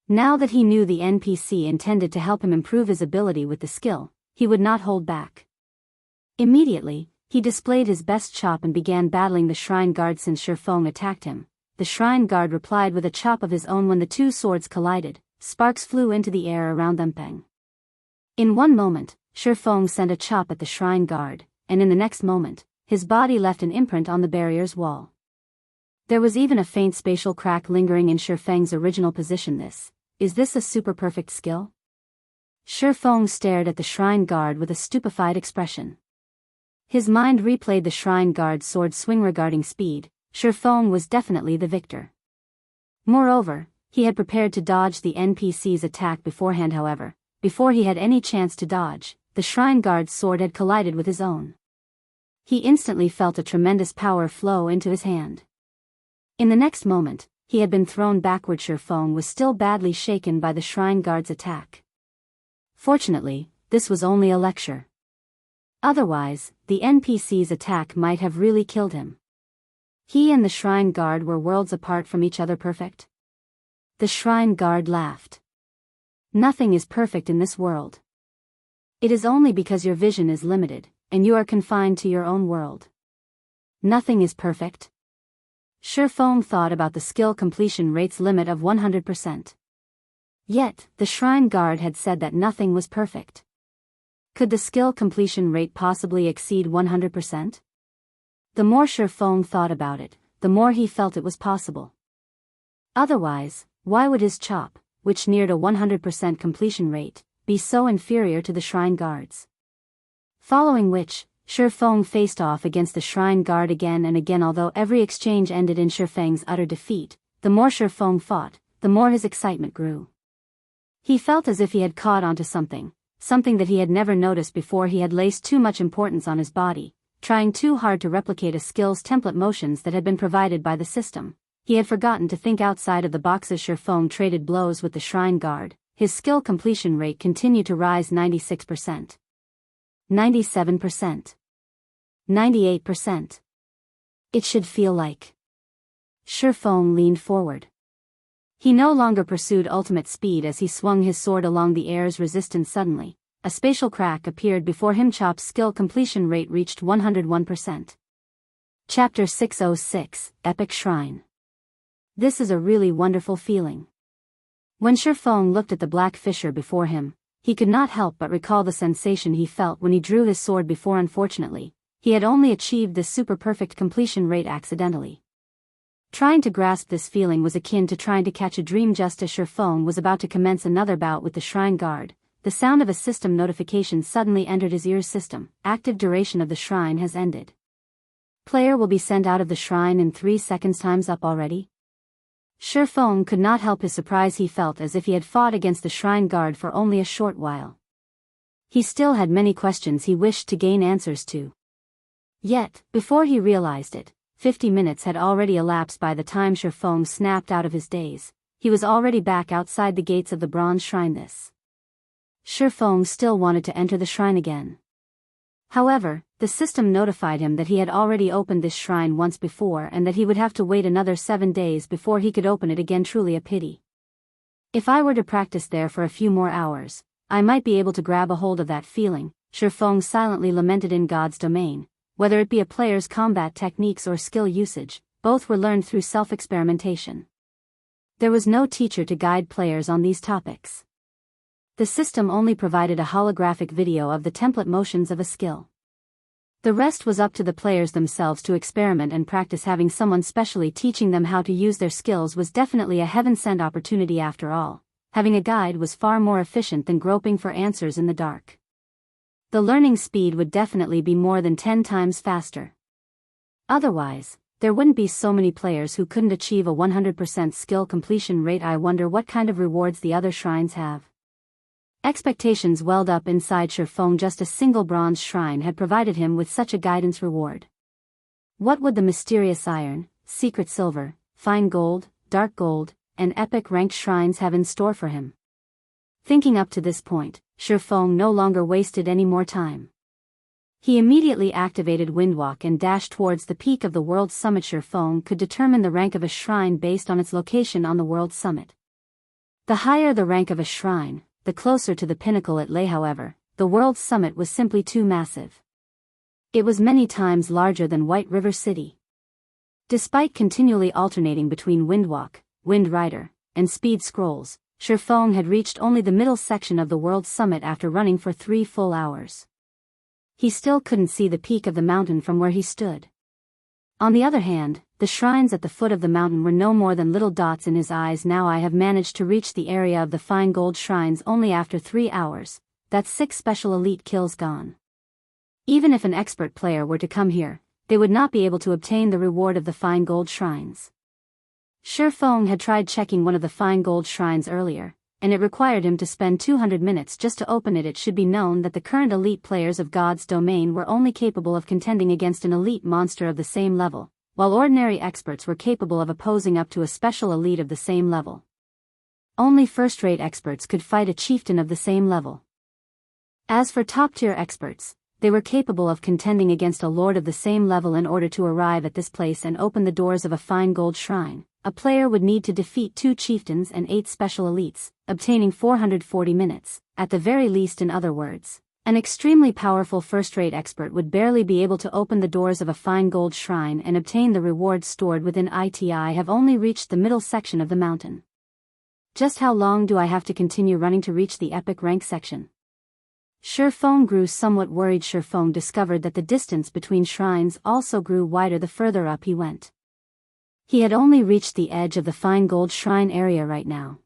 Now that he knew the NPC intended to help him improve his ability with the skill, he would not hold back. Immediately, he displayed his best chop and began battling the shrine guard. Since Shifeng attacked him, the shrine guard replied with a chop of his own. When the 2 swords collided, sparks flew into the air around them. Bang. In one moment, Shifeng sent a chop at the shrine guard, and in the next moment, his body left an imprint on the barrier's wall. There was even a faint spatial crack lingering in Shifeng's original position. Is this a super perfect skill? Shifeng stared at the shrine guard with a stupefied expression. His mind replayed the shrine guard's sword swing. Regarding speed, Shifeng was definitely the victor. Moreover, he had prepared to dodge the NPC's attack beforehand. However, before he had any chance to dodge, the shrine guard's sword had collided with his own. He instantly felt a tremendous power flow into his hand. In the next moment, he had been thrown backward. Shifeng was still badly shaken by the shrine guard's attack. Fortunately, this was only a lecture. Otherwise, the NPC's attack might have really killed him. He and the shrine guard were worlds apart from each other. Perfect? The shrine guard laughed. Nothing is perfect in this world. It is only because your vision is limited, and you are confined to your own world. Nothing is perfect. Shifeng thought about the skill completion rate's limit of 100%. Yet, the shrine guard had said that nothing was perfect. Could the skill completion rate possibly exceed 100%? The more Shifeng thought about it, the more he felt it was possible. Otherwise, why would his chop, which neared a 100% completion rate, be so inferior to the shrine guard's? Following which, Shifeng faced off against the shrine guard again and again. Although every exchange ended in Shifeng's utter defeat, the more Shifeng fought, the more his excitement grew. He felt as if he had caught onto something that he had never noticed before. He had placed too much importance on his body, trying too hard to replicate a skill's template motions that had been provided by the system. He had forgotten to think outside of the box. As Shifeng traded blows with the shrine guard, his skill completion rate continued to rise. 96%. 97%. 98%. It should feel like. Shifeng leaned forward. He no longer pursued ultimate speed as he swung his sword along the air's resistance. Suddenly, a spatial crack appeared before him. Chop's skill completion rate reached 101%. Chapter 606, Epic Shrine. This is a really wonderful feeling. When Shifeng looked at the black fissure before him, he could not help but recall the sensation he felt when he drew his sword before. Unfortunately, he had only achieved this super perfect completion rate accidentally. Trying to grasp this feeling was akin to trying to catch a dream. Just as Shifeng was about to commence another bout with the shrine guard, the sound of a system notification suddenly entered his ears. System, active duration of the shrine has ended. Player will be sent out of the shrine in 3 seconds. Time's up already? Shifeng could not help his surprise. He felt as if he had fought against the shrine guard for only a short while. He still had many questions he wished to gain answers to. Yet, before he realized it, 50 minutes had already elapsed. By the time Shifeng snapped out of his daze, he was already back outside the gates of the bronze shrine. This Shifeng still wanted to enter the shrine again. However, the system notified him that he had already opened this shrine once before and that he would have to wait another 7 days before he could open it again. Truly a pity. If I were to practice there for a few more hours, I might be able to grab a hold of that feeling, Shifeng silently lamented. In God's domain, whether it be a player's combat techniques or skill usage, both were learned through self-experimentation. There was no teacher to guide players on these topics. The system only provided a holographic video of the template motions of a skill. The rest was up to the players themselves to experiment and practice. Having someone specially teaching them how to use their skills was definitely a heaven-sent opportunity. After all, having a guide was far more efficient than groping for answers in the dark. The learning speed would definitely be more than 10 times faster. Otherwise, there wouldn't be so many players who couldn't achieve a 100% skill completion rate. I wonder what kind of rewards the other shrines have. Expectations welled up inside Shifeng. Just a single bronze shrine had provided him with such a guidance reward. What would the mysterious iron, secret silver, fine gold, dark gold, and epic ranked shrines have in store for him? Thinking up to this point, Shifeng no longer wasted any more time. He immediately activated Windwalk and dashed towards the peak of the world's summit. Shifeng could determine the rank of a shrine based on its location on the world's summit. The higher the rank of a shrine, the closer to the pinnacle it lay. However, the world's summit was simply too massive. It was many times larger than White River City. Despite continually alternating between Windwalk, Wind Rider, and Speed Scrolls, Shifeng had reached only the middle section of the world's summit after running for 3 full hours. He still couldn't see the peak of the mountain from where he stood. On the other hand, the shrines at the foot of the mountain were no more than little dots in his eyes. Now I have managed to reach the area of the fine gold shrines only after 3 hours, that's 6 special elite kills gone. Even if an expert player were to come here, they would not be able to obtain the reward of the fine gold shrines. Shifeng had tried checking one of the fine gold shrines earlier, and it required him to spend 200 minutes just to open it. It should be known that the current elite players of God's domain were only capable of contending against an elite monster of the same level, while ordinary experts were capable of opposing up to a special elite of the same level. Only first-rate experts could fight a chieftain of the same level. As for top-tier experts, they were capable of contending against a lord of the same level. In order to arrive at this place and open the doors of a fine gold shrine, a player would need to defeat 2 chieftains and 8 special elites, obtaining 440 minutes, at the very least. In other words, an extremely powerful first-rate expert would barely be able to open the doors of a fine gold shrine and obtain the rewards stored within it. I have only reached the middle section of the mountain. Just how long do I have to continue running to reach the epic rank section? Shifeng grew somewhat worried. Shifeng discovered that the distance between shrines also grew wider the further up he went. He had only reached the edge of the fine gold shrine area right now.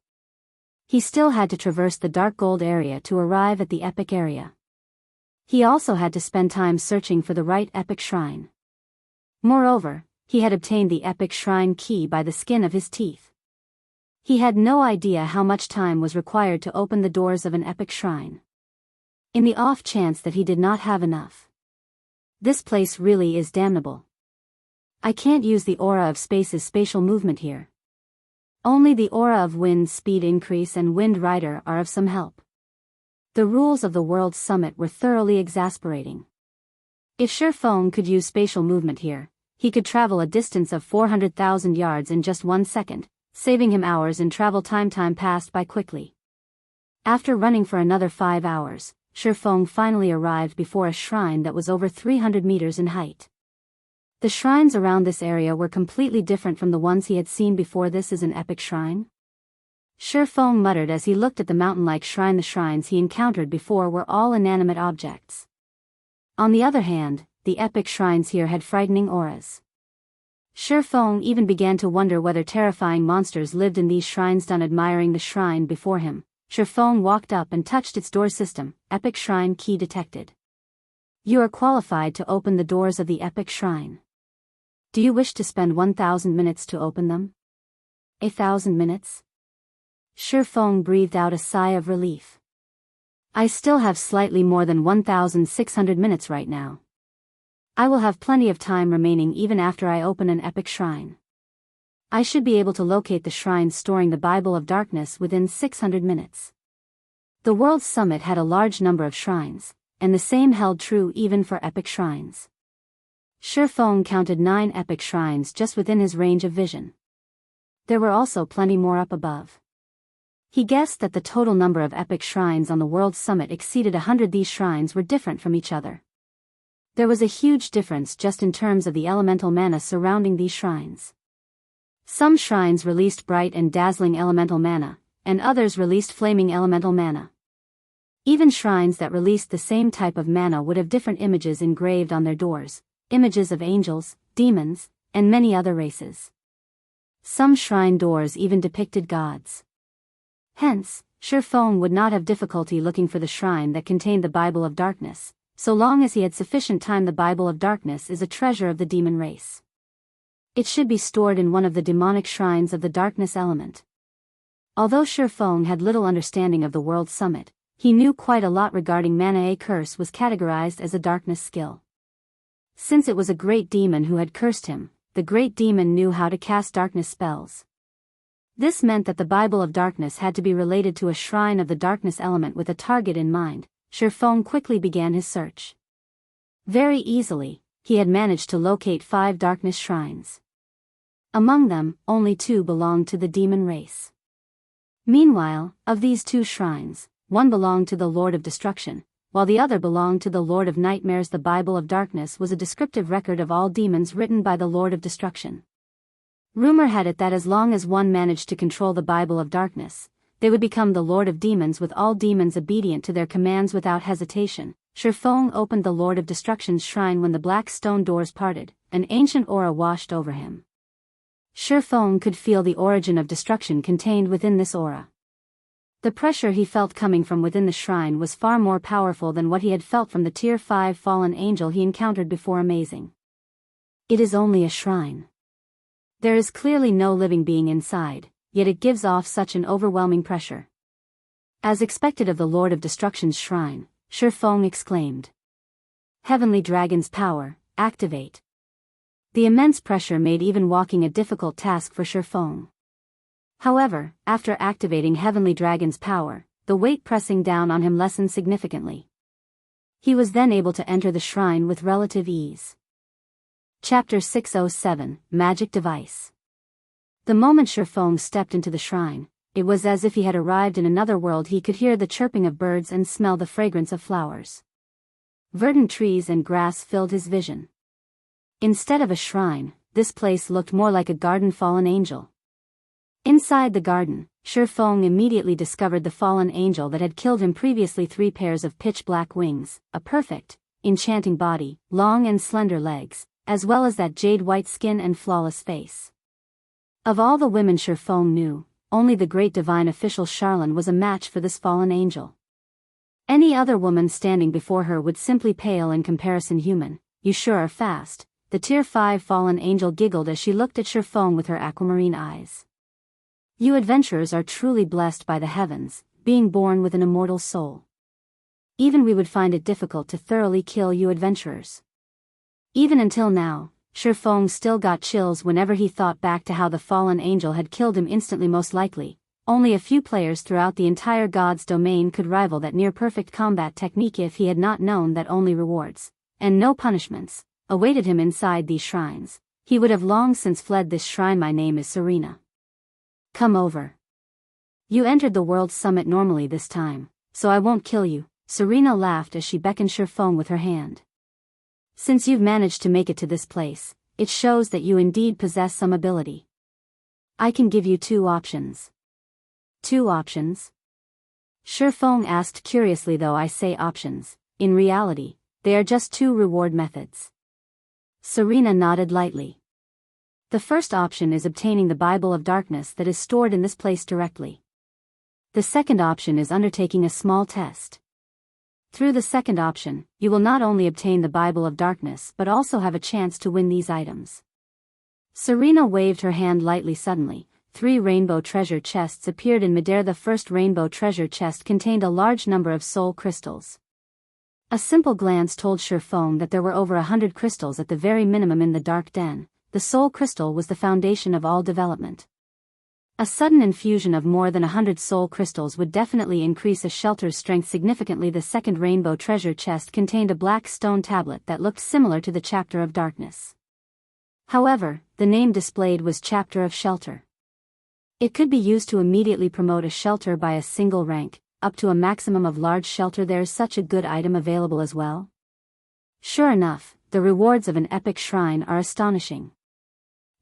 He still had to traverse the dark gold area to arrive at the epic area. He also had to spend time searching for the right epic shrine. Moreover, he had obtained the epic shrine key by the skin of his teeth. He had no idea how much time was required to open the doors of an epic shrine. In the off chance that he did not have enough. This place really is damnable. I can't use the aura of space's spatial movement here. Only the aura of wind speed increase and Wind Rider are of some help. The rules of the world's summit were thoroughly exasperating. If Shifeng could use spatial movement here, he could travel a distance of 400,000 yards in just 1 second, saving him hours in travel time. Time passed by quickly. After running for another 5 hours, Shifeng finally arrived before a shrine that was over 300 meters in height. The shrines around this area were completely different from the ones he had seen before. This is an epic shrine? Shifeng muttered as he looked at the mountain-like shrine. The shrines he encountered before were all inanimate objects. On the other hand, the epic shrines here had frightening auras. Shifeng even began to wonder whether terrifying monsters lived in these shrines. Done admiring the shrine before him, Shifeng walked up and touched its door system. Epic Shrine key detected. You are qualified to open the doors of the Epic Shrine. Do you wish to spend 1,000 minutes to open them? 1,000 minutes? Shifeng breathed out a sigh of relief. I still have slightly more than 1,600 minutes right now. I will have plenty of time remaining even after I open an Epic Shrine. I should be able to locate the shrines storing the Bible of Darkness within 600 minutes. The World's Summit had a large number of shrines, and the same held true even for Epic Shrines. Shifeng counted 9 Epic Shrines just within his range of vision. There were also plenty more up above. He guessed that the total number of Epic Shrines on the World's Summit exceeded 100. These shrines were different from each other. There was a huge difference just in terms of the elemental mana surrounding these shrines. Some shrines released bright and dazzling elemental mana, and others released flaming elemental mana. Even shrines that released the same type of mana would have different images engraved on their doors, images of angels, demons, and many other races. Some shrine doors even depicted gods. Hence, Shifeng would not have difficulty looking for the shrine that contained the Bible of Darkness, so long as he had sufficient time. The Bible of Darkness is a treasure of the demon race. It should be stored in one of the demonic shrines of the darkness element. Although Shifeng had little understanding of the World Summit, he knew quite a lot regarding mana. A curse was categorized as a darkness skill. Since it was a great demon who had cursed him, the great demon knew how to cast darkness spells. This meant that the Bible of Darkness had to be related to a shrine of the darkness element with a target in mind. Shifeng quickly began his search. Very easily, he had managed to locate 5 darkness shrines. Among them, only 2 belonged to the demon race. Meanwhile, of these 2 shrines, one belonged to the Lord of Destruction, while the other belonged to the Lord of Nightmares. The Bible of Darkness was a descriptive record of all demons written by the Lord of Destruction. Rumor had it that as long as one managed to control the Bible of Darkness, they would become the Lord of Demons, with all demons obedient to their commands without hesitation. Shifeng opened the Lord of Destruction's shrine. When the black stone doors parted, an ancient aura washed over him. Shifeng could feel the origin of destruction contained within this aura. The pressure he felt coming from within the shrine was far more powerful than what he had felt from the Tier 5 fallen angel he encountered before. Amazing. It is only a shrine. There is clearly no living being inside, yet it gives off such an overwhelming pressure. As expected of the Lord of Destruction's shrine, Shifeng exclaimed. Heavenly Dragon's power, activate. The immense pressure made even walking a difficult task for Shifeng. However, after activating Heavenly Dragon's power, the weight pressing down on him lessened significantly. He was then able to enter the shrine with relative ease. Chapter 607, Magic Device. The moment Shifeng stepped into the shrine, it was as if he had arrived in another world. He could hear the chirping of birds and smell the fragrance of flowers. Verdant trees and grass filled his vision. Instead of a shrine, this place looked more like a garden. Fallen angel. Inside the garden, Shifeng immediately discovered the fallen angel that had killed him previously. 3 pairs of pitch-black wings, a perfect, enchanting body, long and slender legs, as well as that jade-white skin and flawless face. Of all the women Shifeng knew, only the great divine official Charlene was a match for this fallen angel. Any other woman standing before her would simply pale in comparison. Human, you sure are fast. The Tier 5 fallen angel giggled as she looked at Shifeng with her aquamarine eyes. You adventurers are truly blessed by the heavens, being born with an immortal soul. Even we would find it difficult to thoroughly kill you adventurers. Even until now, Shifeng still got chills whenever he thought back to how the fallen angel had killed him instantly. Most likely, only a few players throughout the entire God's domain could rival that near-perfect combat technique. If he had not known that only rewards, and no punishments, awaited him inside these shrines, he would have long since fled this shrine. My name is Serena. Come over. You entered the World Summit normally this time, so I won't kill you. Serena laughed as she beckoned Shifeng with her hand. Since you've managed to make it to this place, it shows that you indeed possess some ability. I can give you 2 options. 2 options? Shifeng asked curiously. Though I say options, in reality, they are just 2 reward methods. Serena nodded lightly. The first option is obtaining the Bible of Darkness that is stored in this place directly. The second option is undertaking a small test. Through the second option, you will not only obtain the Bible of Darkness but also have a chance to win these items. Serena waved her hand lightly suddenly. 3 rainbow treasure chests appeared in midair. The first rainbow treasure chest contained a large number of soul crystals. A simple glance told Sherfone that there were over 100 crystals at the very minimum in the dark den. The soul crystal was the foundation of all development. A sudden infusion of more than 100 soul crystals would definitely increase a shelter's strength significantly. The second rainbow treasure chest contained a black stone tablet that looked similar to the Chapter of Darkness. However, the name displayed was Chapter of Shelter. It could be used to immediately promote a shelter by a single rank, up to a maximum of large shelter. There is such a good item available as well. Sure enough, the rewards of an epic shrine are astonishing.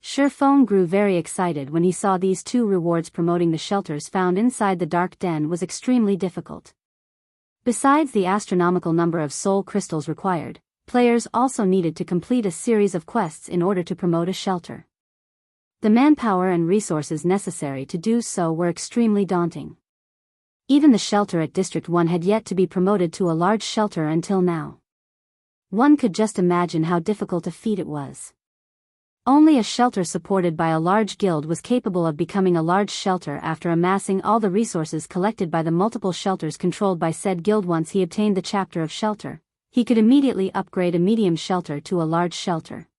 Sherfone grew very excited when he saw these 2 rewards. Promoting the shelters found inside the dark den was extremely difficult. Besides the astronomical number of soul crystals required, players also needed to complete a series of quests in order to promote a shelter. The manpower and resources necessary to do so were extremely daunting. Even the shelter at District 1 had yet to be promoted to a large shelter until now. One could just imagine how difficult a feat it was. Only a shelter supported by a large guild was capable of becoming a large shelter after amassing all the resources collected by the multiple shelters controlled by said guild. Once he obtained the Chapter of Shelter, he could immediately upgrade a medium shelter to a large shelter.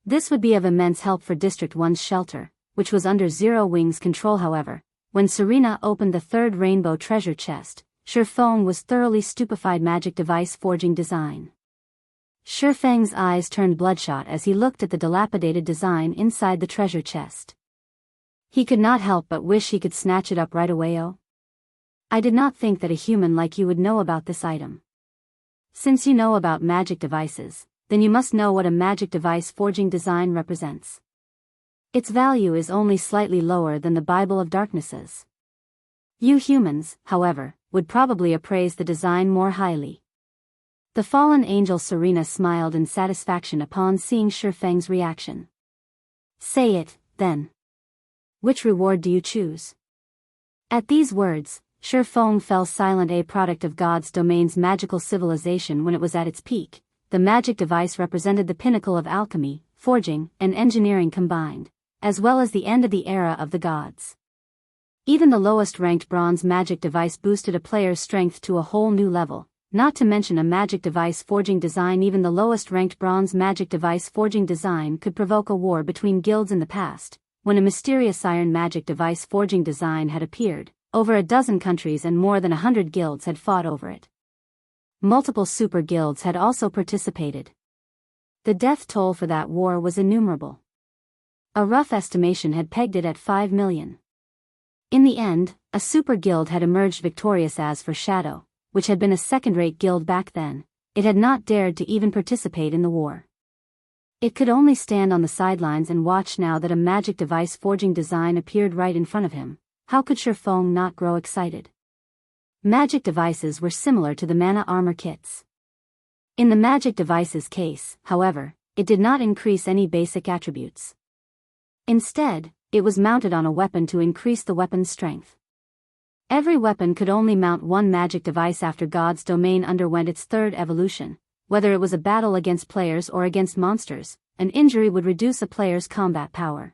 This would be of immense help for District 1's shelter, which was under Zero Wing's control. However, when Serena opened the third rainbow treasure chest, Sherfone was thoroughly stupefied. Magic device forging design. Sherfang's eyes turned bloodshot as he looked at the dilapidated design inside the treasure chest. He could not help but wish he could snatch it up right away. Oh, I did not think that a human like you would know about this item. Since you know about magic devices, then you must know what a magic device forging design represents. Its value is only slightly lower than the Bible of Darknesses. You humans, however, would probably appraise the design more highly. The fallen angel Serena smiled in satisfaction upon seeing Sherfang's reaction. Say it, then. Which reward do you choose? At these words, Sherfang fell silent. A product of God's domain's magical civilization when it was at its peak, the magic device represented the pinnacle of alchemy, forging, and engineering combined, as well as the end of the era of the gods. Even the lowest ranked bronze magic device boosted a player's strength to a whole new level, not to mention a magic device forging design. Even the lowest ranked bronze magic device forging design could provoke a war between guilds in the past, when a mysterious iron magic device forging design had appeared. Over a dozen countries and more than 100 guilds had fought over it. Multiple super guilds had also participated. The death toll for that war was innumerable. A rough estimation had pegged it at 5 million. In the end, a super guild had emerged victorious. As for Shadow, which had been a second-rate guild back then, it had not dared to even participate in the war. It could only stand on the sidelines and watch. Now that a magic device forging design appeared right in front of him, how could Sherfang not grow excited? Magic devices were similar to the mana armor kits. In the magic device's case, however, it did not increase any basic attributes. Instead, it was mounted on a weapon to increase the weapon's strength. Every weapon could only mount one magic device after God's domain underwent its third evolution. Whether it was a battle against players or against monsters, an injury would reduce a player's combat power.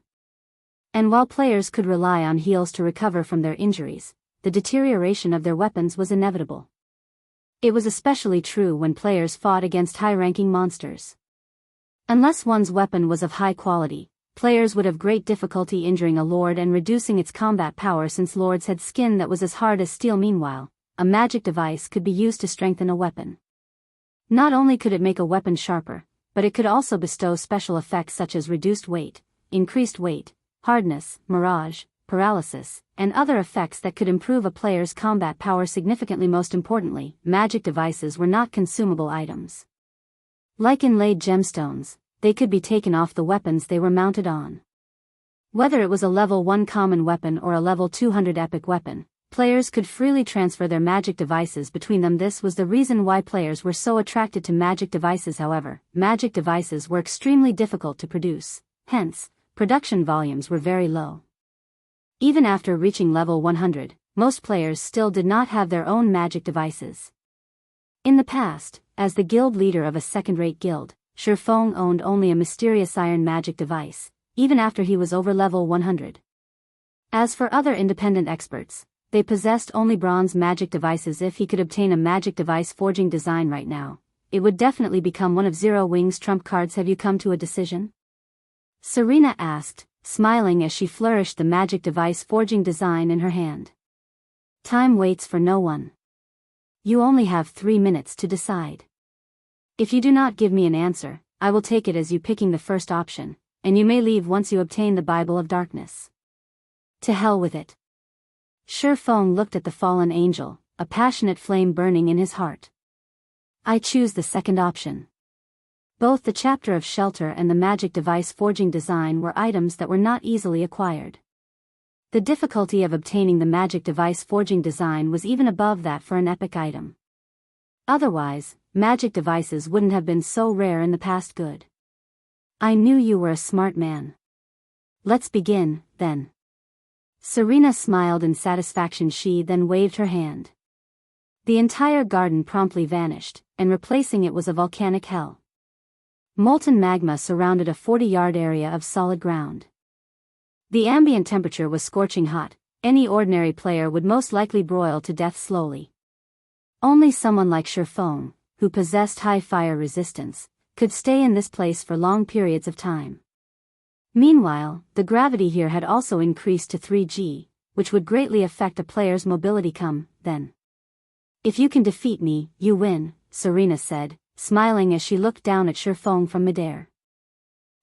And while players could rely on heals to recover from their injuries, the deterioration of their weapons was inevitable. It was especially true when players fought against high-ranking monsters. Unless one's weapon was of high quality, players would have great difficulty injuring a lord and reducing its combat power, since lords had skin that was as hard as steel. Meanwhile, a magic device could be used to strengthen a weapon. Not only could it make a weapon sharper, but it could also bestow special effects such as reduced weight, increased weight, hardness, mirage, paralysis, and other effects that could improve a player's combat power significantly. Most importantly, magic devices were not consumable items. Like inlaid gemstones, they could be taken off the weapons they were mounted on. Whether it was a level 1 common weapon or a level 200 epic weapon, players could freely transfer their magic devices between them. This was the reason why players were so attracted to magic devices. However, magic devices were extremely difficult to produce. Hence, production volumes were very low. Even after reaching level 100, most players still did not have their own magic devices. In the past, as the guild leader of a second-rate guild, Shifeng owned only a mysterious iron magic device, even after he was over level 100. As for other independent experts, they possessed only bronze magic devices. If he could obtain a magic device forging design right now, it would definitely become one of Zero Wing's trump cards. Have you come to a decision? Serena asked, smiling as she flourished the magic device forging design in her hand. Time waits for no one. You only have 3 minutes to decide. If you do not give me an answer, I will take it as you picking the first option, and you may leave once you obtain the Bible of Darkness. To hell with it. Shifeng looked at the fallen angel, a passionate flame burning in his heart. I choose the second option. Both the chapter of shelter and the magic device forging design were items that were not easily acquired. The difficulty of obtaining the magic device forging design was even above that for an epic item. Otherwise, magic devices wouldn't have been so rare in the past. Good. I knew you were a smart man. Let's begin, then. Serena smiled in satisfaction. She then waved her hand. The entire garden promptly vanished, and replacing it was a volcanic hell. Molten magma surrounded a 40-yard area of solid ground. The ambient temperature was scorching hot. Any ordinary player would most likely broil to death slowly. Only someone like Shifeng, who possessed high fire resistance, could stay in this place for long periods of time. Meanwhile, the gravity here had also increased to 3G, which would greatly affect a player's mobility. Come, then. If you can defeat me, you win, Serena said, smiling as she looked down at Shifeng from midair.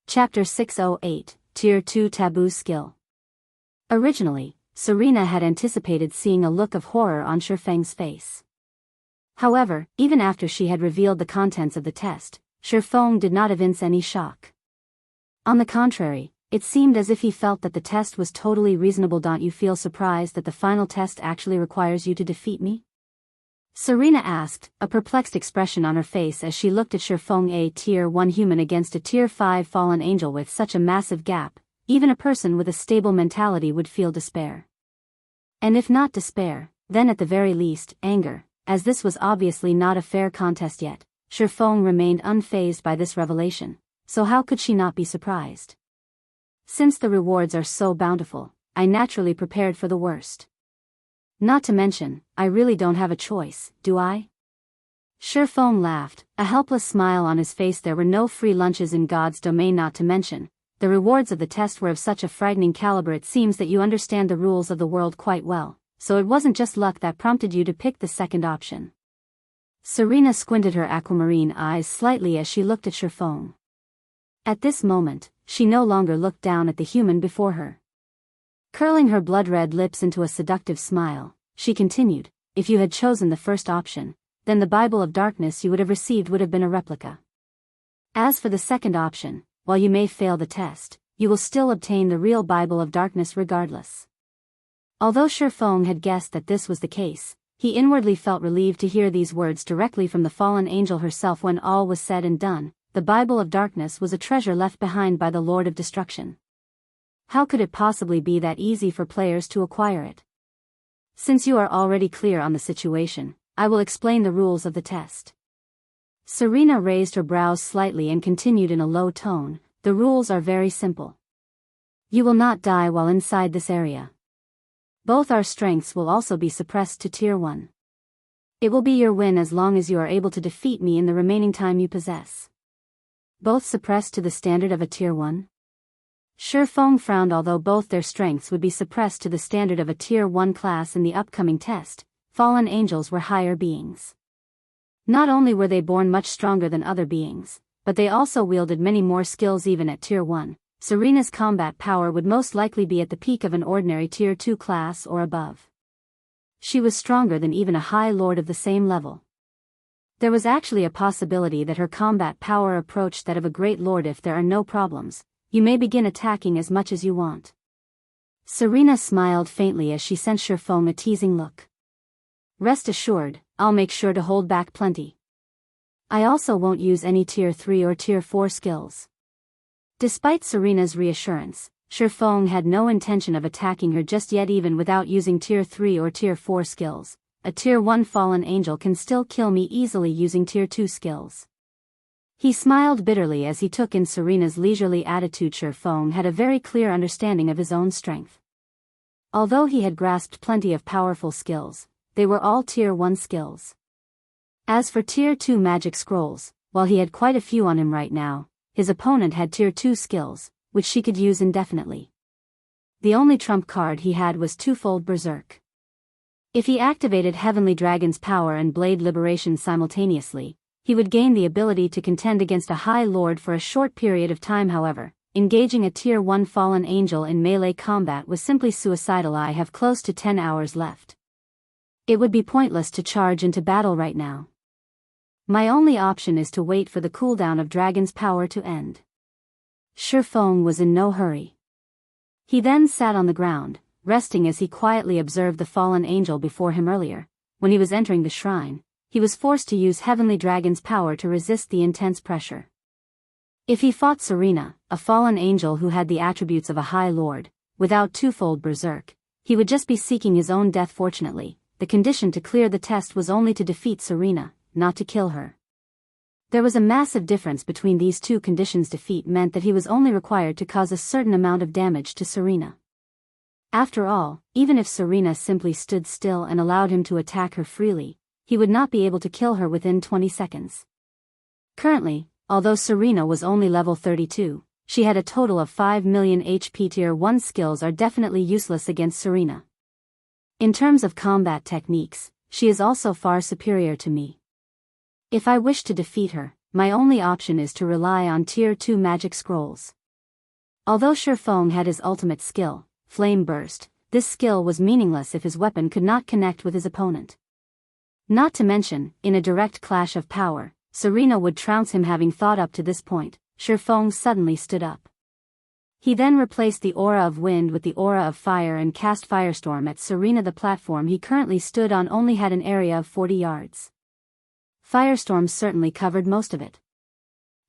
Chapter 608, Tier 2 Taboo Skill. Originally, Serena had anticipated seeing a look of horror on Shifeng's face. However, even after she had revealed the contents of the test, Shifeng did not evince any shock. On the contrary, it seemed as if he felt that the test was totally reasonable. Don't you feel surprised that the final test actually requires you to defeat me? Serena asked, a perplexed expression on her face as she looked at Shifeng. A Tier 1 human against a Tier 5 fallen angel. With such a massive gap, even a person with a stable mentality would feel despair. And if not despair, then at the very least, anger, as this was obviously not a fair contest yet. Shifeng remained unfazed by this revelation. So how could she not be surprised? Since the rewards are so bountiful, I naturally prepared for the worst. Not to mention, I really don't have a choice, do I? Shifeng laughed, a helpless smile on his face. There were no free lunches in God's domain. Not to mention, the rewards of the test were of such a frightening caliber. It seems that you understand the rules of the world quite well, so it wasn't just luck that prompted you to pick the second option. Serena squinted her aquamarine eyes slightly as she looked at Shifeng. At this moment, she no longer looked down at the human before her. Curling her blood-red lips into a seductive smile, she continued, if you had chosen the first option, then the Bible of Darkness you would have received would have been a replica. As for the second option, while you may fail the test, you will still obtain the real Bible of Darkness regardless. Although Shifeng had guessed that this was the case, he inwardly felt relieved to hear these words directly from the fallen angel herself. When all was said and done, the Bible of Darkness was a treasure left behind by the Lord of Destruction. How could it possibly be that easy for players to acquire it? Since you are already clear on the situation, I will explain the rules of the test. Serena raised her brows slightly and continued in a low tone, the rules are very simple. You will not die while inside this area. Both our strengths will also be suppressed to Tier 1. It will be your win as long as you are able to defeat me in the remaining time you possess. Both suppressed to the standard of a Tier 1? Shifeng frowned. Although both their strengths would be suppressed to the standard of a Tier 1 class in the upcoming test, fallen angels were higher beings. Not only were they born much stronger than other beings, but they also wielded many more skills. Even at Tier 1, Serena's combat power would most likely be at the peak of an ordinary Tier 2 class or above. She was stronger than even a High Lord of the same level. There was actually a possibility that her combat power approached that of a Great Lord. If there are no problems, you may begin attacking as much as you want. Serena smiled faintly as she sent Shifeng a teasing look. Rest assured, I'll make sure to hold back plenty. I also won't use any Tier 3 or Tier 4 skills. Despite Serena's reassurance, Shifeng had no intention of attacking her just yet. Even without using Tier 3 or Tier 4 skills, a Tier 1 fallen angel can still kill me easily using Tier 2 skills. He smiled bitterly as he took in Serena's leisurely attitude. Shifeng had a very clear understanding of his own strength. Although he had grasped plenty of powerful skills, they were all Tier 1 skills. As for Tier 2 magic scrolls, while he had quite a few on him right now, his opponent had Tier 2 skills, which she could use indefinitely. The only trump card he had was twofold Berserk. If he activated Heavenly Dragon's power and Blade Liberation simultaneously, he would gain the ability to contend against a High Lord for a short period of time. However, engaging a Tier 1 fallen angel in melee combat was simply suicidal. I have close to 10 hours left. It would be pointless to charge into battle right now. My only option is to wait for the cooldown of Dragon's power to end. Shifeng was in no hurry. He then sat on the ground, resting as he quietly observed the fallen angel before him. Earlier, when he was entering the shrine, he was forced to use Heavenly Dragon's power to resist the intense pressure. If he fought Serena, a fallen angel who had the attributes of a High Lord, without twofold Berserk, he would just be seeking his own death. Fortunately, the condition to clear the test was only to defeat Serena, not to kill her. There was a massive difference between these two conditions. Defeat meant that he was only required to cause a certain amount of damage to Serena. After all, even if Serena simply stood still and allowed him to attack her freely, he would not be able to kill her within 20 seconds. Currently, although Serena was only level 32, she had a total of 5 million HP. Tier 1 skills are definitely useless against Serena. In terms of combat techniques, she is also far superior to me. If I wish to defeat her, my only option is to rely on Tier 2 magic scrolls. Although Shifeng had his ultimate skill, Flame Burst, this skill was meaningless if his weapon could not connect with his opponent. Not to mention, in a direct clash of power, Serena would trounce him. Having thought up to this point, Shifeng suddenly stood up. He then replaced the aura of wind with the aura of fire and cast Firestorm at Serena. The platform he currently stood on only had an area of 40 yards. Firestorm certainly covered most of it.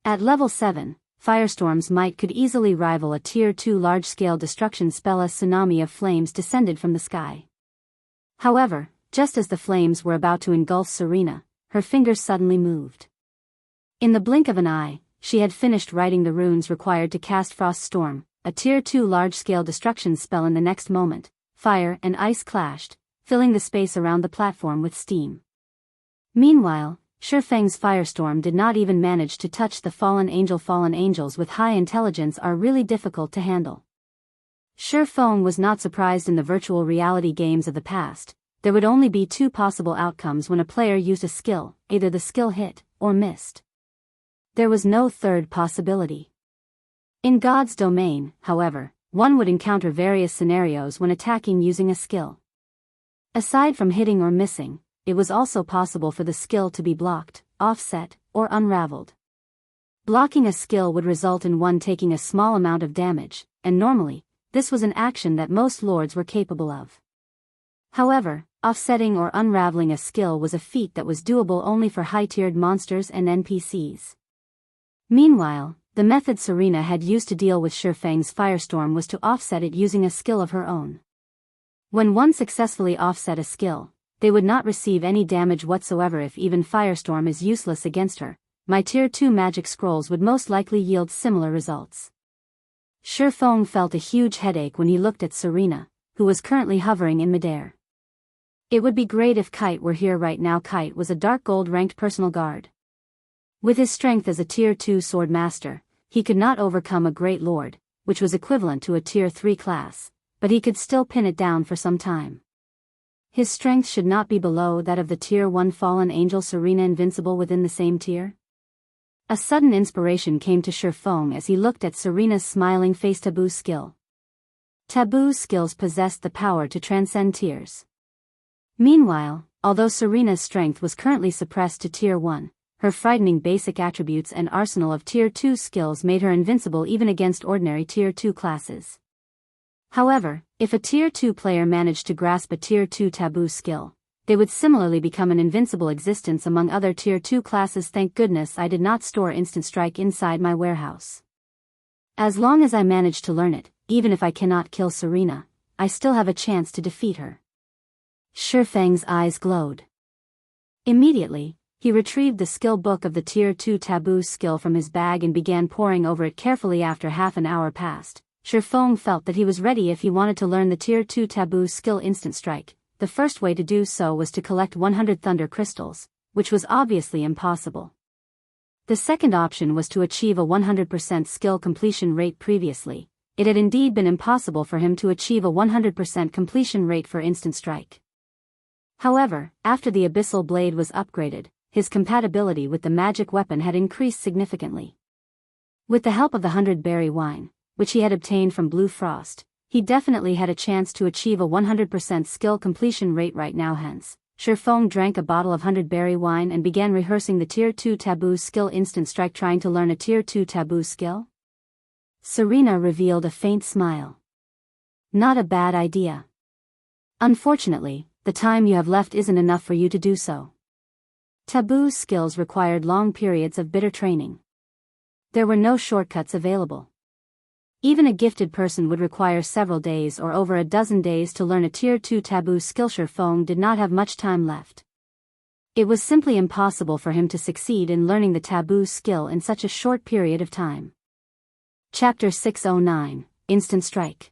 At level 7, Firestorm's might could easily rival a Tier 2 large-scale destruction spell. A tsunami of flames descended from the sky. However, just as the flames were about to engulf Serena, her fingers suddenly moved. In the blink of an eye, she had finished writing the runes required to cast Frost Storm, a Tier 2 large-scale destruction spell. In the next moment, fire and ice clashed, filling the space around the platform with steam. Meanwhile, Shifeng's Firestorm did not even manage to touch the fallen angel. Fallen angels with high intelligence are really difficult to handle. Shifeng was not surprised. In the virtual reality games of the past, there would only be two possible outcomes when a player used a skill: either the skill hit, or missed. There was no third possibility. In God's domain, however, one would encounter various scenarios when attacking using a skill. Aside from hitting or missing, it was also possible for the skill to be blocked, offset, or unraveled. Blocking a skill would result in one taking a small amount of damage, and normally, this was an action that most lords were capable of. However, offsetting or unraveling a skill was a feat that was doable only for high-tiered monsters and NPCs. Meanwhile, the method Serena had used to deal with Shifeng's Firestorm was to offset it using a skill of her own. When one successfully offset a skill, they would not receive any damage whatsoever. If even Firestorm is useless against her, my Tier 2 magic scrolls would most likely yield similar results. Shifeng felt a huge headache when he looked at Serena, who was currently hovering in midair. It would be great if Kite were here right now. Kite was a dark gold ranked personal guard. With his strength as a Tier 2 sword master, he could not overcome a Great Lord, which was equivalent to a Tier 3 class, but he could still pin it down for some time. His strength should not be below that of the Tier 1 fallen angel. Serena invincible within the same tier? A sudden inspiration came to Shifeng as he looked at Serena's smiling face. Taboo's skill. Taboo's skills possessed the power to transcend tiers. Meanwhile, although Serena's strength was currently suppressed to Tier 1, her frightening basic attributes and arsenal of Tier 2 skills made her invincible even against ordinary Tier 2 classes. However, if a Tier 2 player managed to grasp a Tier 2 Taboo skill, they would similarly become an invincible existence among other Tier 2 classes. Thank goodness I did not store Instant Strike inside my warehouse. As long as I manage to learn it, even if I cannot kill Serena, I still have a chance to defeat her. Shifeng's eyes glowed. Immediately, he retrieved the skill book of the Tier 2 Taboo skill from his bag and began poring over it carefully. After half an hour passed, Shifeng felt that he was ready if he wanted to learn the Tier 2 Taboo skill Instant Strike. The first way to do so was to collect 100 Thunder Crystals, which was obviously impossible. The second option was to achieve a 100% skill completion rate. Previously, it had indeed been impossible for him to achieve a 100% completion rate for Instant Strike. However, after the Abyssal Blade was upgraded, his compatibility with the magic weapon had increased significantly. With the help of the 100-berry wine, which he had obtained from Blue Frost, he definitely had a chance to achieve a 100% skill completion rate right now. Hence, Shifeng drank a bottle of 100-berry wine and began rehearsing the Tier 2 Taboo skill Instant Strike. Trying to learn a Tier 2 Taboo skill? Serena revealed a faint smile. Not a bad idea. Unfortunately, the time you have left isn't enough for you to do so. Taboo skills required long periods of bitter training. There were no shortcuts available. Even a gifted person would require several days or over a dozen days to learn a Tier 2 Taboo skill. Shifeng did not have much time left. It was simply impossible for him to succeed in learning the Taboo skill in such a short period of time. Chapter 609, Instant Strike.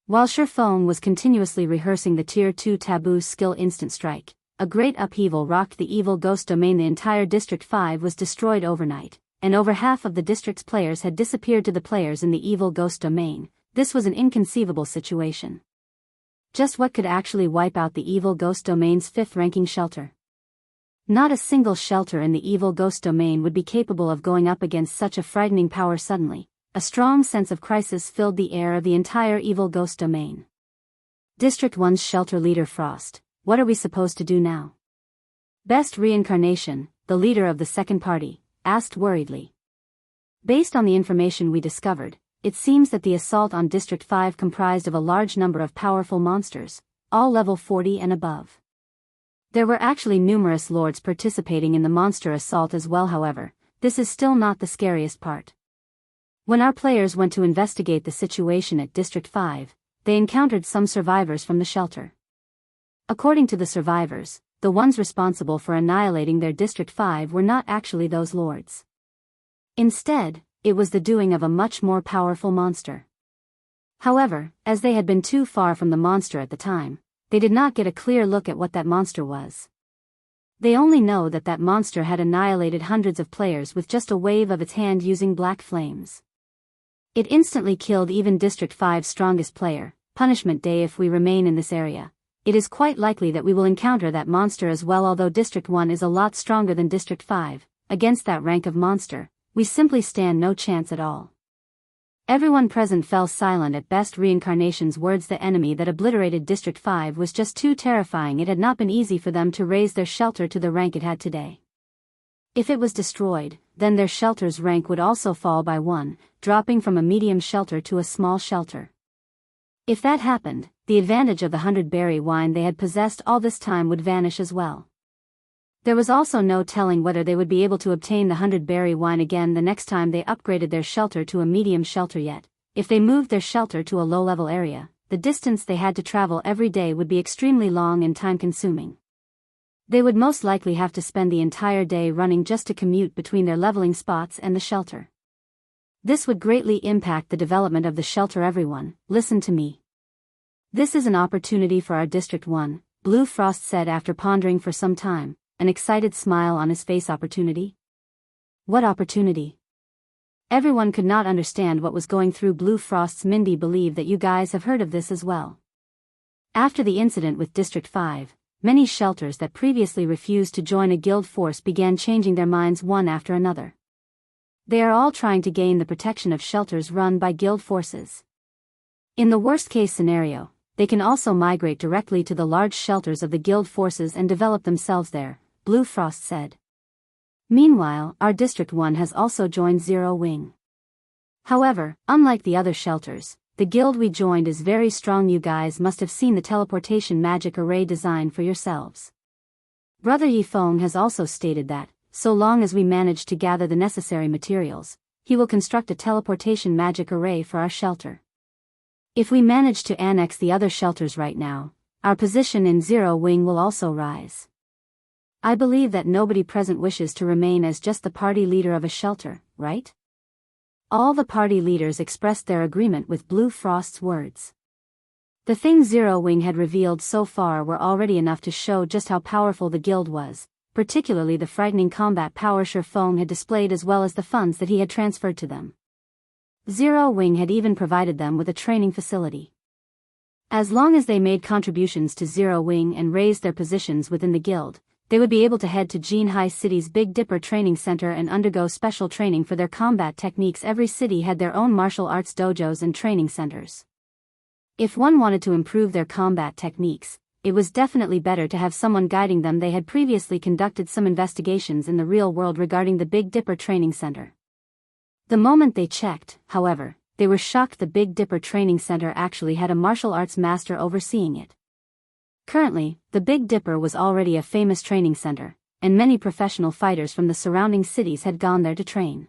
While Shifeng was continuously rehearsing the Tier 2 Taboo skill Instant Strike, a great upheaval rocked the evil ghost domain. The entire District 5 was destroyed overnight, and over half of the district's players had disappeared. To the players in the evil ghost domain, this was an inconceivable situation. Just what could actually wipe out the evil ghost domain's 5th-ranking shelter? Not a single shelter in the evil ghost domain would be capable of going up against such a frightening power. Suddenly, a strong sense of crisis filled the air of the entire evil ghost domain. District 1's shelter leader Frost, what are we supposed to do now? Best Reincarnation, the leader of the second party, asked worriedly. Based on the information we discovered, it seems that the assault on District 5 comprised of a large number of powerful monsters, all level 40 and above. There were actually numerous lords participating in the monster assault as well. However, this is still not the scariest part. When our players went to investigate the situation at District 5, they encountered some survivors from the shelter. According to the survivors, the ones responsible for annihilating their District 5 were not actually those lords. Instead, it was the doing of a much more powerful monster. However, as they had been too far from the monster at the time, they did not get a clear look at what that monster was. They only know that that monster had annihilated hundreds of players with just a wave of its hand using black flames. It instantly killed even District 5's strongest player. Punishment Day. If we remain in this area, it is quite likely that we will encounter that monster as well. Although District 1 is a lot stronger than District 5, against that rank of monster, we simply stand no chance at all. Everyone present fell silent at Best Reincarnation's words. The enemy that obliterated District 5 was just too terrifying. It had not been easy for them to raise their shelter to the rank it had today. If it was destroyed, then their shelter's rank would also fall by 1, dropping from a medium shelter to a small shelter. If that happened, the advantage of the 100-berry wine they had possessed all this time would vanish as well. There was also no telling whether they would be able to obtain the 100-berry wine again the next time they upgraded their shelter to a medium shelter. Yet, if they moved their shelter to a low-level area, the distance they had to travel every day would be extremely long and time-consuming. They would most likely have to spend the entire day running just to commute between their leveling spots and the shelter. This would greatly impact the development of the shelter. Everyone, listen to me. This is an opportunity for our District 1, Blue Frost said after pondering for some time, an excited smile on his face. Opportunity? What opportunity? Everyone could not understand what was going through Blue Frost's mind. Believe that you guys have heard of this as well. After the incident with District 5, many shelters that previously refused to join a guild force began changing their minds one after another. They are all trying to gain the protection of shelters run by guild forces. In the worst-case scenario, they can also migrate directly to the large shelters of the guild forces and develop themselves there, Blue Frost said. Meanwhile, our District 1 has also joined Zero Wing. However, unlike the other shelters, the guild we joined is very strong. You guys must have seen the teleportation magic array design for yourselves. Brother Yifeng has also stated that, so long as we manage to gather the necessary materials, he will construct a teleportation magic array for our shelter. If we manage to annex the other shelters right now, our position in Zero Wing will also rise. I believe that nobody present wishes to remain as just the party leader of a shelter, right? All the party leaders expressed their agreement with Blue Frost's words. The things Zero Wing had revealed so far were already enough to show just how powerful the guild was, particularly the frightening combat power Shifeng had displayed as well as the funds that he had transferred to them. Zero Wing had even provided them with a training facility. As long as they made contributions to Zero Wing and raised their positions within the guild, they would be able to head to Jinhai City's Big Dipper Training Center and undergo special training for their combat techniques. Every city had their own martial arts dojos and training centers. If one wanted to improve their combat techniques, it was definitely better to have someone guiding them. They had previously conducted some investigations in the real world regarding the Big Dipper Training Center. The moment they checked, however, they were shocked the Big Dipper Training Center actually had a martial arts master overseeing it. Currently, the Big Dipper was already a famous training center, and many professional fighters from the surrounding cities had gone there to train.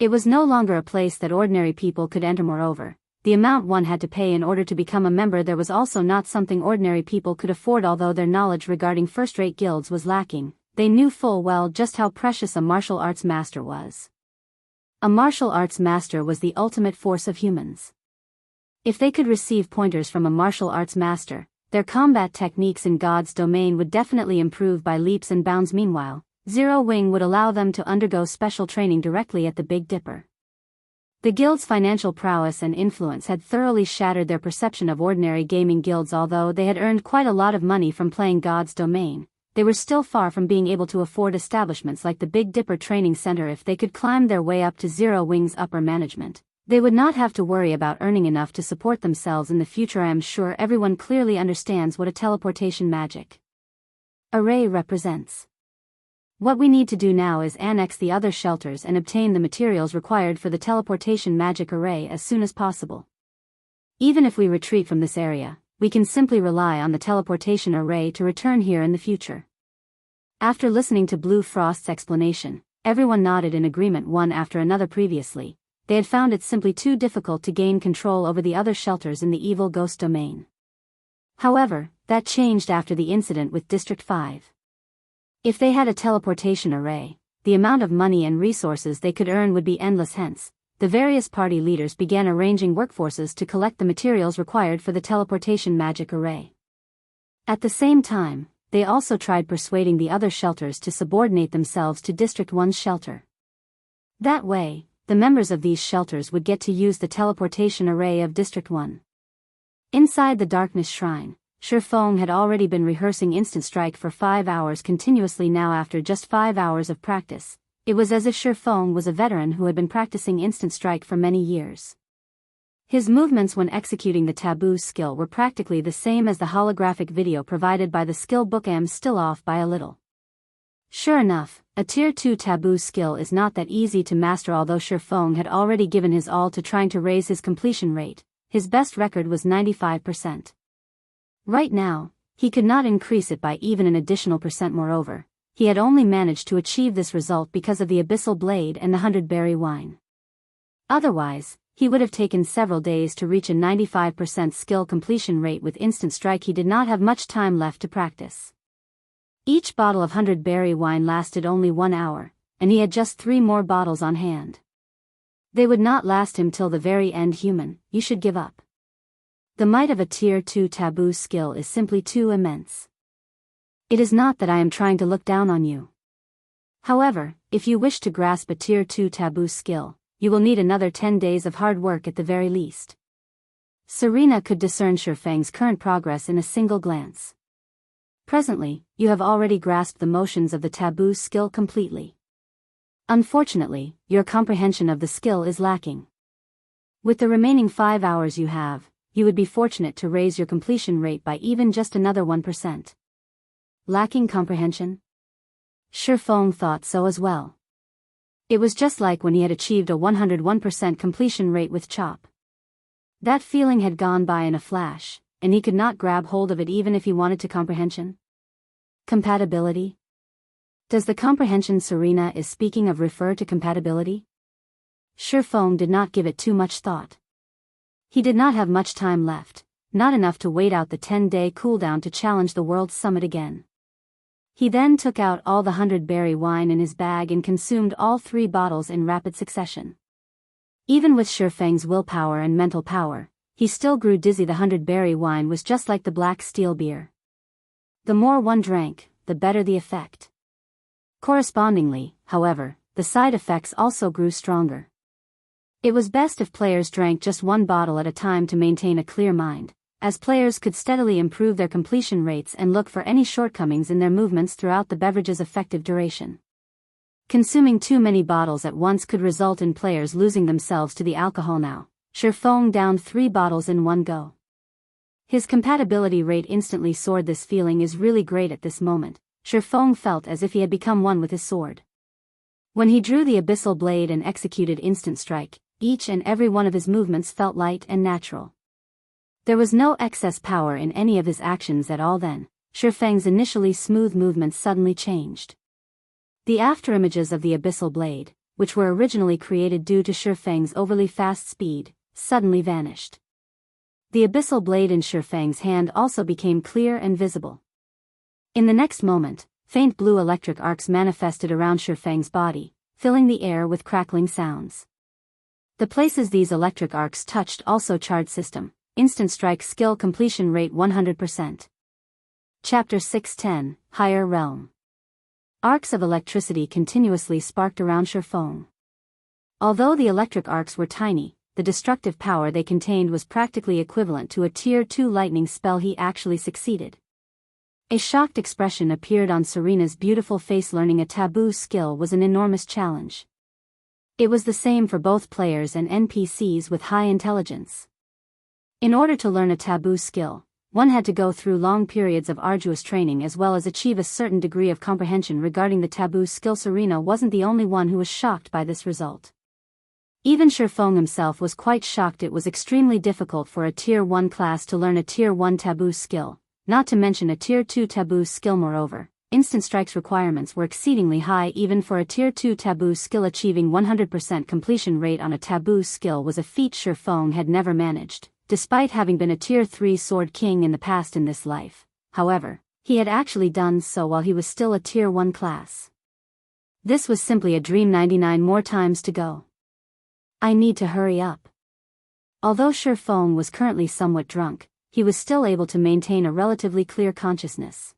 It was no longer a place that ordinary people could enter. Moreover, the amount one had to pay in order to become a member there was also not something ordinary people could afford. Although their knowledge regarding first-rate guilds was lacking, they knew full well just how precious a martial arts master was. A martial arts master was the ultimate force of humans. If they could receive pointers from a martial arts master, their combat techniques in God's domain would definitely improve by leaps and bounds. Meanwhile, Zero Wing would allow them to undergo special training directly at the Big Dipper. The guild's financial prowess and influence had thoroughly shattered their perception of ordinary gaming guilds. Although they had earned quite a lot of money from playing God's domain, they were still far from being able to afford establishments like the Big Dipper Training Center. If they could climb their way up to Zero Wing's upper management, they would not have to worry about earning enough to support themselves in the future. I am sure everyone clearly understands what a teleportation magic array represents. What we need to do now is annex the other shelters and obtain the materials required for the teleportation magic array as soon as possible. Even if we retreat from this area, we can simply rely on the teleportation array to return here in the future. After listening to Blue Frost's explanation, everyone nodded in agreement. One after another. Previously, they had found it simply too difficult to gain control over the other shelters in the evil ghost domain. However, that changed after the incident with District 5. If they had a teleportation array, the amount of money and resources they could earn would be endless. Hence, the various party leaders began arranging workforces to collect the materials required for the teleportation magic array. At the same time, they also tried persuading the other shelters to subordinate themselves to District 1's shelter. That way, the members of these shelters would get to use the teleportation array of District 1. Inside the Darkness Shrine, Shifeng had already been rehearsing Instant Strike for 5 hours continuously. Now, after just 5 hours of practice, it was as if Shifeng was a veteran who had been practicing Instant Strike for many years. His movements when executing the Taboo skill were practically the same as the holographic video provided by the skill book. I'm still off by a little. Sure enough, a Tier 2 Taboo skill is not that easy to master. Although Shifeng had already given his all to trying to raise his completion rate, his best record was 95%. Right now, he could not increase it by even an additional %. Moreover, he had only managed to achieve this result because of the Abyssal Blade and the 100-berry wine. Otherwise, he would have taken several days to reach a 95% skill completion rate with Instant Strike. He did not have much time left to practice. Each bottle of 100-berry wine lasted only 1 hour, and he had just 3 more bottles on hand. They would not last him till the very end. Human, you should give up. The might of a Tier 2 Taboo skill is simply too immense. It is not that I am trying to look down on you. However, if you wish to grasp a Tier 2 Taboo skill, you will need another 10 days of hard work at the very least. Serena could discern Shifeng's current progress in a single glance. Presently, you have already grasped the motions of the Taboo skill completely. Unfortunately, your comprehension of the skill is lacking. With the remaining 5 hours you have, you would be fortunate to raise your completion rate by even just another 1%. Lacking comprehension? Shifeng thought so as well. It was just like when he had achieved a 101% completion rate with Chop. That feeling had gone by in a flash, and he could not grab hold of it even if he wanted to. Comprehension? Compatibility? Does the comprehension Serena is speaking of refer to compatibility? Shifeng did not give it too much thought. He did not have much time left, not enough to wait out the 10-day cooldown to challenge the World Summit again. He then took out all the 100-berry wine in his bag and consumed all 3 bottles in rapid succession. Even with Shifeng's willpower and mental power, he still grew dizzy. The 100-berry wine was just like the black steel beer. The more one drank, the better the effect. Correspondingly, however, the side effects also grew stronger. It was best if players drank just 1 bottle at a time to maintain a clear mind, as players could steadily improve their completion rates and look for any shortcomings in their movements throughout the beverage's effective duration. Consuming too many bottles at once could result in players losing themselves to the alcohol. Now, Shifeng downed 3 bottles in one go. His compatibility rate instantly soared. This feeling is really great at this moment. Shifeng felt as if he had become one with his sword. When he drew the abyssal blade and executed instant strike, each and every one of his movements felt light and natural. There was no excess power in any of his actions at all. Then, Shifeng's initially smooth movements suddenly changed. The afterimages of the abyssal blade, which were originally created due to Shifeng's overly fast speed, suddenly vanished. The abyssal blade in Shifeng's hand also became clear and visible. In the next moment, faint blue electric arcs manifested around Shifeng's body, filling the air with crackling sounds. The places these electric arcs touched also charged. System, instant strike skill completion rate 100%. Chapter 610, Higher Realm. Arcs of electricity continuously sparked around Shifeng. Although the electric arcs were tiny, the destructive power they contained was practically equivalent to a Tier 2 lightning spell. He actually succeeded. A shocked expression appeared on Serena's beautiful face. Learning a taboo skill was an enormous challenge. It was the same for both players and NPCs with high intelligence. In order to learn a taboo skill, one had to go through long periods of arduous training as well as achieve a certain degree of comprehension regarding the taboo skill. Serena wasn't the only one who was shocked by this result. Even Shifeng himself was quite shocked. It was extremely difficult for a Tier 1 class to learn a Tier 1 taboo skill, not to mention a Tier 2 taboo skill. Moreover, instant strike's requirements were exceedingly high. Even for a Tier 2 taboo skill, achieving 100% completion rate on a taboo skill was a feat Shifeng had never managed. Despite having been a Tier 3 Sword King in the past in this life, however, he had actually done so while he was still a Tier 1 class. This was simply a dream. 99 more times to go. I need to hurry up. Although Shifeng was currently somewhat drunk, he was still able to maintain a relatively clear consciousness.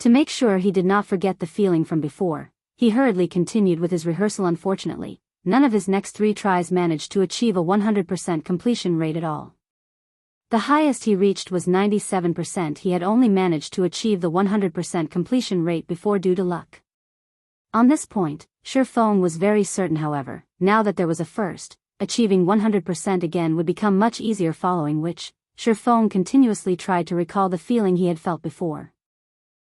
To make sure he did not forget the feeling from before, he hurriedly continued with his rehearsal. Unfortunately, none of his next 3 tries managed to achieve a 100% completion rate at all. The highest he reached was 97%. He had only managed to achieve the 100% completion rate before due to luck. On this point, Shifeng was very certain. However, now that there was a first, achieving 100% again would become much easier, following which, Shifeng continuously tried to recall the feeling he had felt before.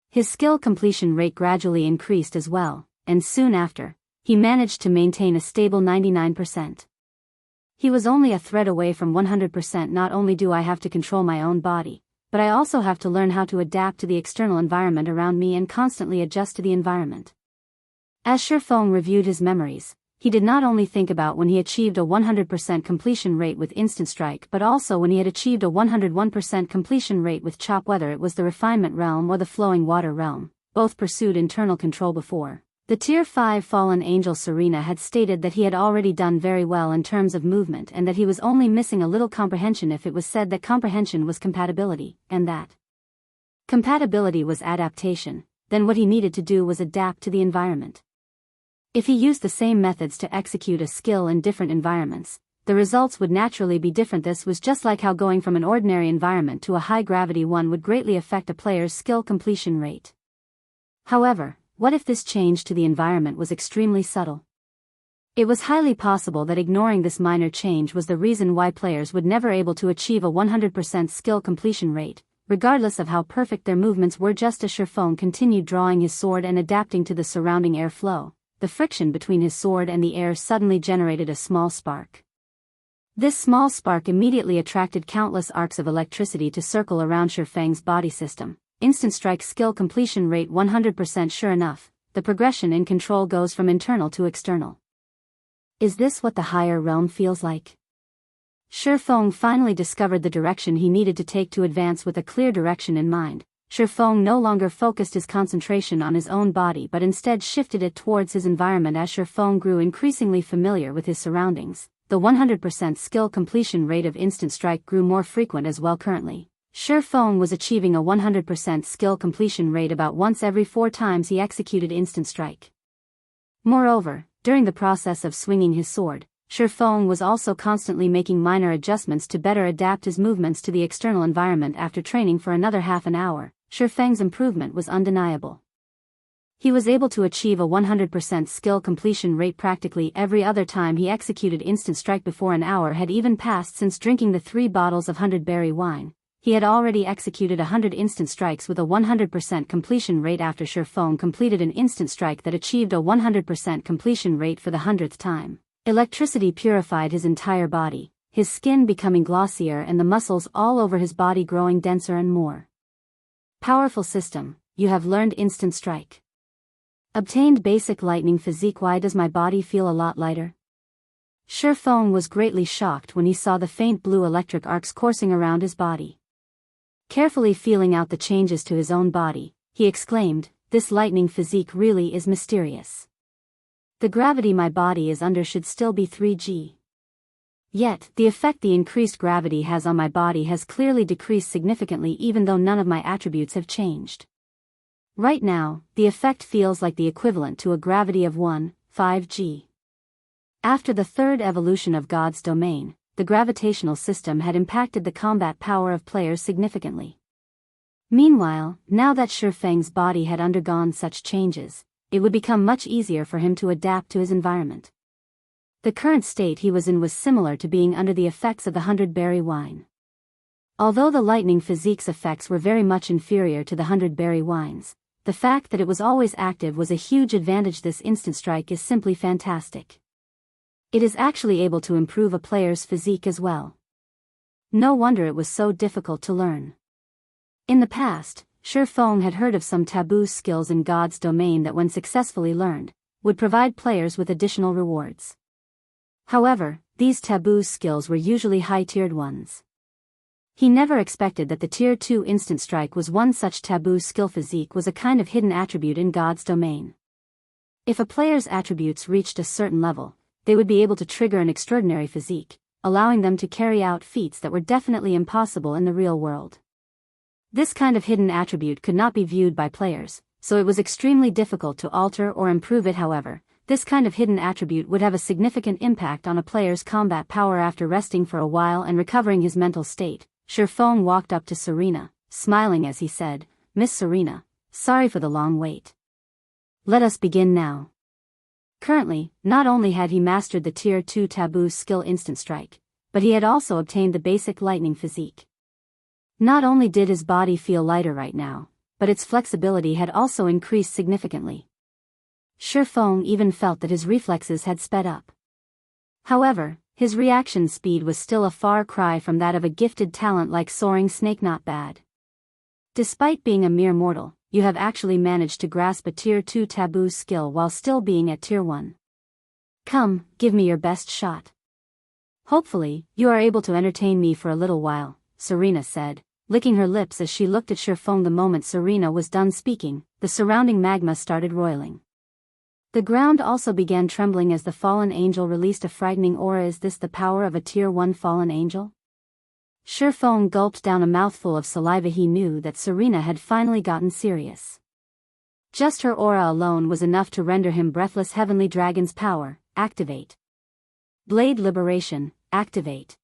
His skill completion rate gradually increased as well, and soon after, he managed to maintain a stable 99%. He was only a thread away from 100%. Not only do I have to control my own body, but I also have to learn how to adapt to the external environment around me and constantly adjust to the environment. As Shifeng reviewed his memories, he did not only think about when he achieved a 100% completion rate with instant strike, but also when he had achieved a 101% completion rate with chop. Whether it was the refinement realm or the flowing water realm, both pursued internal control before. The Tier 5 fallen angel Serena had stated that he had already done very well in terms of movement and that he was only missing a little comprehension. If it was said that comprehension was compatibility, and that compatibility was adaptation, then what he needed to do was adapt to the environment. If he used the same methods to execute a skill in different environments, the results would naturally be different. This was just like how going from an ordinary environment to a high-gravity one would greatly affect a player's skill completion rate. However, what if this change to the environment was extremely subtle? It was highly possible that ignoring this minor change was the reason why players would never able to achieve a 100% skill completion rate, regardless of how perfect their movements were. Just as Shifeng continued drawing his sword and adapting to the surrounding air flow, the friction between his sword and the air suddenly generated a small spark. This small spark immediately attracted countless arcs of electricity to circle around Shifeng's body system. Instant strike skill completion rate 100%. Sure enough, the progression in control goes from internal to external. Is this what the higher realm feels like? Shifeng finally discovered the direction he needed to take to advance with a clear direction in mind. Shifeng no longer focused his concentration on his own body but instead shifted it towards his environment. As Shifeng grew increasingly familiar with his surroundings, the 100% skill completion rate of instant strike grew more frequent as well. Currently, Shifeng was achieving a 100% skill completion rate about once every 4 times he executed instant strike. Moreover, during the process of swinging his sword, Shifeng was also constantly making minor adjustments to better adapt his movements to the external environment. After training for another half an hour, Shifeng's improvement was undeniable. He was able to achieve a 100% skill completion rate practically every other time he executed instant strike. Before an hour had even passed since drinking the 3 bottles of 100-berry wine, he had already executed 100 instant strikes with a 100% completion rate. After Shifeng completed an instant strike that achieved a 100% completion rate for the 100th time, electricity purified his entire body, his skin becoming glossier and the muscles all over his body growing denser and more powerful. System, you have learned instant strike. Obtained basic lightning physique. Why does my body feel a lot lighter? Shifeng was greatly shocked when he saw the faint blue electric arcs coursing around his body. Carefully feeling out the changes to his own body, he exclaimed, "This lightning physique really is mysterious. The gravity my body is under should still be 3G. Yet, the effect the increased gravity has on my body has clearly decreased significantly even though none of my attributes have changed. Right now, the effect feels like the equivalent to a gravity of 1.5G. After the 3rd evolution of God's domain, the gravitational system had impacted the combat power of players significantly. Meanwhile, now that Shifeng's body had undergone such changes, it would become much easier for him to adapt to his environment. The current state he was in was similar to being under the effects of the 100-berry wine. Although the lightning physique's effects were very much inferior to the 100-berry wines, the fact that it was always active was a huge advantage. This instant strike is simply fantastic. It is actually able to improve a player's physique as well. No wonder it was so difficult to learn. In the past, Shifeng had heard of some taboo skills in God's domain that when successfully learned, would provide players with additional rewards. However, these taboo skills were usually high-tiered ones. He never expected that the Tier 2 instant strike was one such taboo skill. Physique was a kind of hidden attribute in God's domain. If a player's attributes reached a certain level, they would be able to trigger an extraordinary physique, allowing them to carry out feats that were definitely impossible in the real world. This kind of hidden attribute could not be viewed by players, so it was extremely difficult to alter or improve it. However, this kind of hidden attribute would have a significant impact on a player's combat power. After resting for a while and recovering his mental state, Shifeng walked up to Serena, smiling as he said, "Miss Serena, sorry for the long wait. Let us begin now." Currently, not only had he mastered the Tier 2 taboo skill instant strike, but he had also obtained the basic lightning physique. Not only did his body feel lighter right now, but its flexibility had also increased significantly. Shifeng even felt that his reflexes had sped up. However, his reaction speed was still a far cry from that of a gifted talent like soaring snake. Not bad. Despite being a mere mortal, you have actually managed to grasp a Tier 2 taboo skill while still being at Tier 1. Come, give me your best shot. Hopefully, you are able to entertain me for a little while, Serena said, licking her lips as she looked at Shifeng. The moment Serena was done speaking, the surrounding magma started roiling. The ground also began trembling as the fallen angel released a frightening aura. Is this the power of a Tier 1 fallen angel? Shifeng gulped down a mouthful of saliva. He knew that Serena had finally gotten serious. Just her aura alone was enough to render him breathless. Heavenly Dragon's power, activate. Blade Liberation, activate.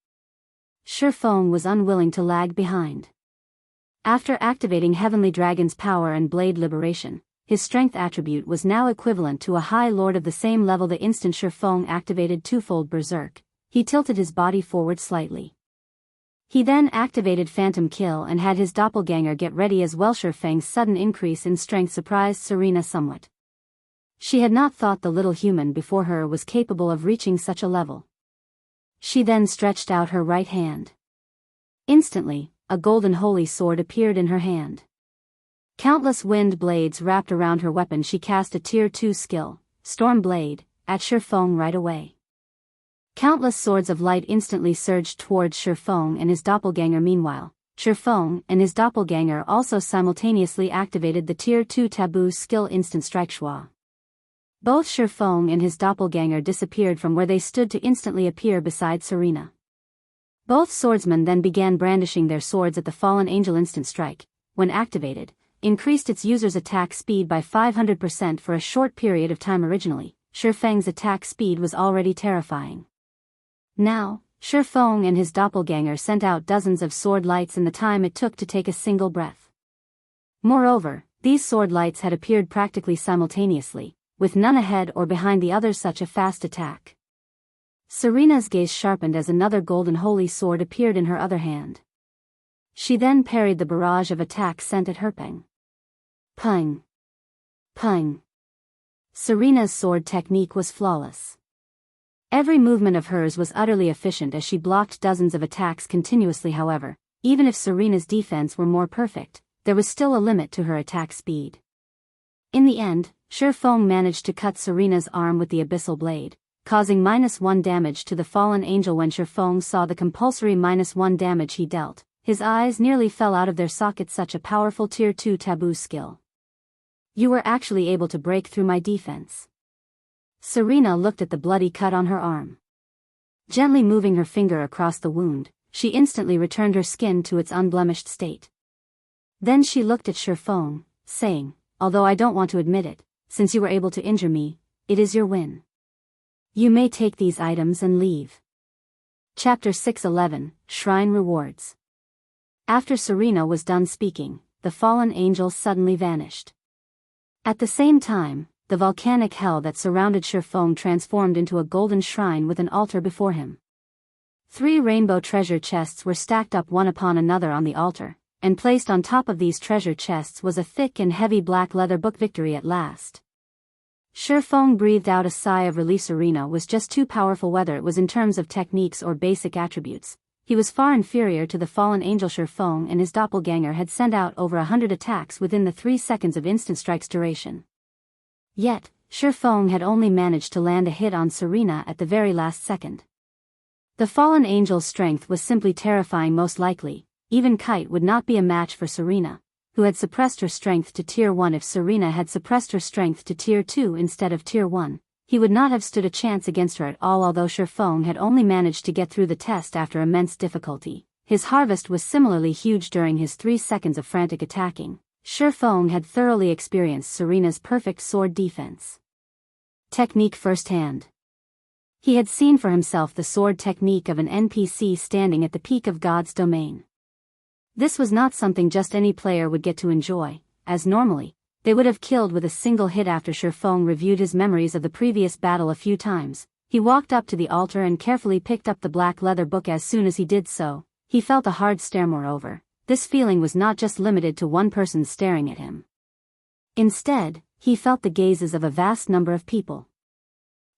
Shifeng was unwilling to lag behind. After activating Heavenly Dragon's power and Blade Liberation, his strength attribute was now equivalent to a High Lord of the same level. The instant Shifeng activated twofold Berserk, he tilted his body forward slightly. He then activated Phantom Kill and had his doppelganger get ready as well. Shifeng's sudden increase in strength surprised Serena somewhat. She had not thought the little human before her was capable of reaching such a level. She then stretched out her right hand. Instantly, a golden holy sword appeared in her hand. Countless wind blades wrapped around her weapon. She cast a Tier 2 skill, Storm Blade, at Shifeng right away. Countless swords of light instantly surged towards Shifeng and his doppelganger. Meanwhile, Shifeng and his doppelganger also simultaneously activated the Tier 2 Taboo skill Instant Strike Schwa. Both Shifeng and his doppelganger disappeared from where they stood to instantly appear beside Serena. Both swordsmen then began brandishing their swords at the fallen angel. Instant Strike, when activated, increased its user's attack speed by 500% for a short period of time. Originally, Shifeng's attack speed was already terrifying. Now, Shifeng and his doppelganger sent out dozens of sword lights in the time it took to take a single breath. Moreover, these sword lights had appeared practically simultaneously, with none ahead or behind the other. Such a fast attack. Serena's gaze sharpened as another golden holy sword appeared in her other hand. She then parried the barrage of attacks sent at her. Ping. Ping. Ping. Serena's sword technique was flawless. Every movement of hers was utterly efficient as she blocked dozens of attacks continuously. However, even if Serena's defense were more perfect, there was still a limit to her attack speed. In the end, Shifeng managed to cut Serena's arm with the abyssal blade, causing -1 damage to the fallen angel. When Shifeng saw the compulsory -1 damage he dealt, his eyes nearly fell out of their sockets. Such a powerful Tier 2 Taboo skill. You were actually able to break through my defense. Serena looked at the bloody cut on her arm. Gently moving her finger across the wound, she instantly returned her skin to its unblemished state. Then she looked at Shifeng, saying, "Although I don't want to admit it, since you were able to injure me, it is your win. You may take these items and leave." Chapter 611, Shrine Rewards. After Serena was done speaking, the fallen angel suddenly vanished. At the same time, the volcanic hell that surrounded Shifeng transformed into a golden shrine with an altar before him. 3 rainbow treasure chests were stacked up one upon another on the altar, and placed on top of these treasure chests was a thick and heavy black leather book. Victory at last. Shifeng breathed out a sigh of relief. Serena was just too powerful. Whether it was in terms of techniques or basic attributes, he was far inferior to the fallen angel. Shifeng and his doppelganger had sent out over 100 attacks within the 3 seconds of Instant Strike's duration. Yet, Shifeng had only managed to land a hit on Serena at the very last second. The fallen angel's strength was simply terrifying. Most likely, even Kite would not be a match for Serena, who had suppressed her strength to Tier 1. If Serena had suppressed her strength to Tier 2 instead of Tier 1, he would not have stood a chance against her at all. Although Shifeng had only managed to get through the test after immense difficulty, his harvest was similarly huge. During his 3 seconds of frantic attacking, Shifeng had thoroughly experienced Serena's perfect sword defense technique firsthand. He had seen for himself the sword technique of an NPC standing at the peak of God's domain. This was not something just any player would get to enjoy, as normally, they would have killed with a single hit. After Shifeng reviewed his memories of the previous battle a few times, he walked up to the altar and carefully picked up the black leather book. As soon as he did so, he felt a hard stare. Moreover, this feeling was not just limited to one person staring at him. Instead, he felt the gazes of a vast number of people.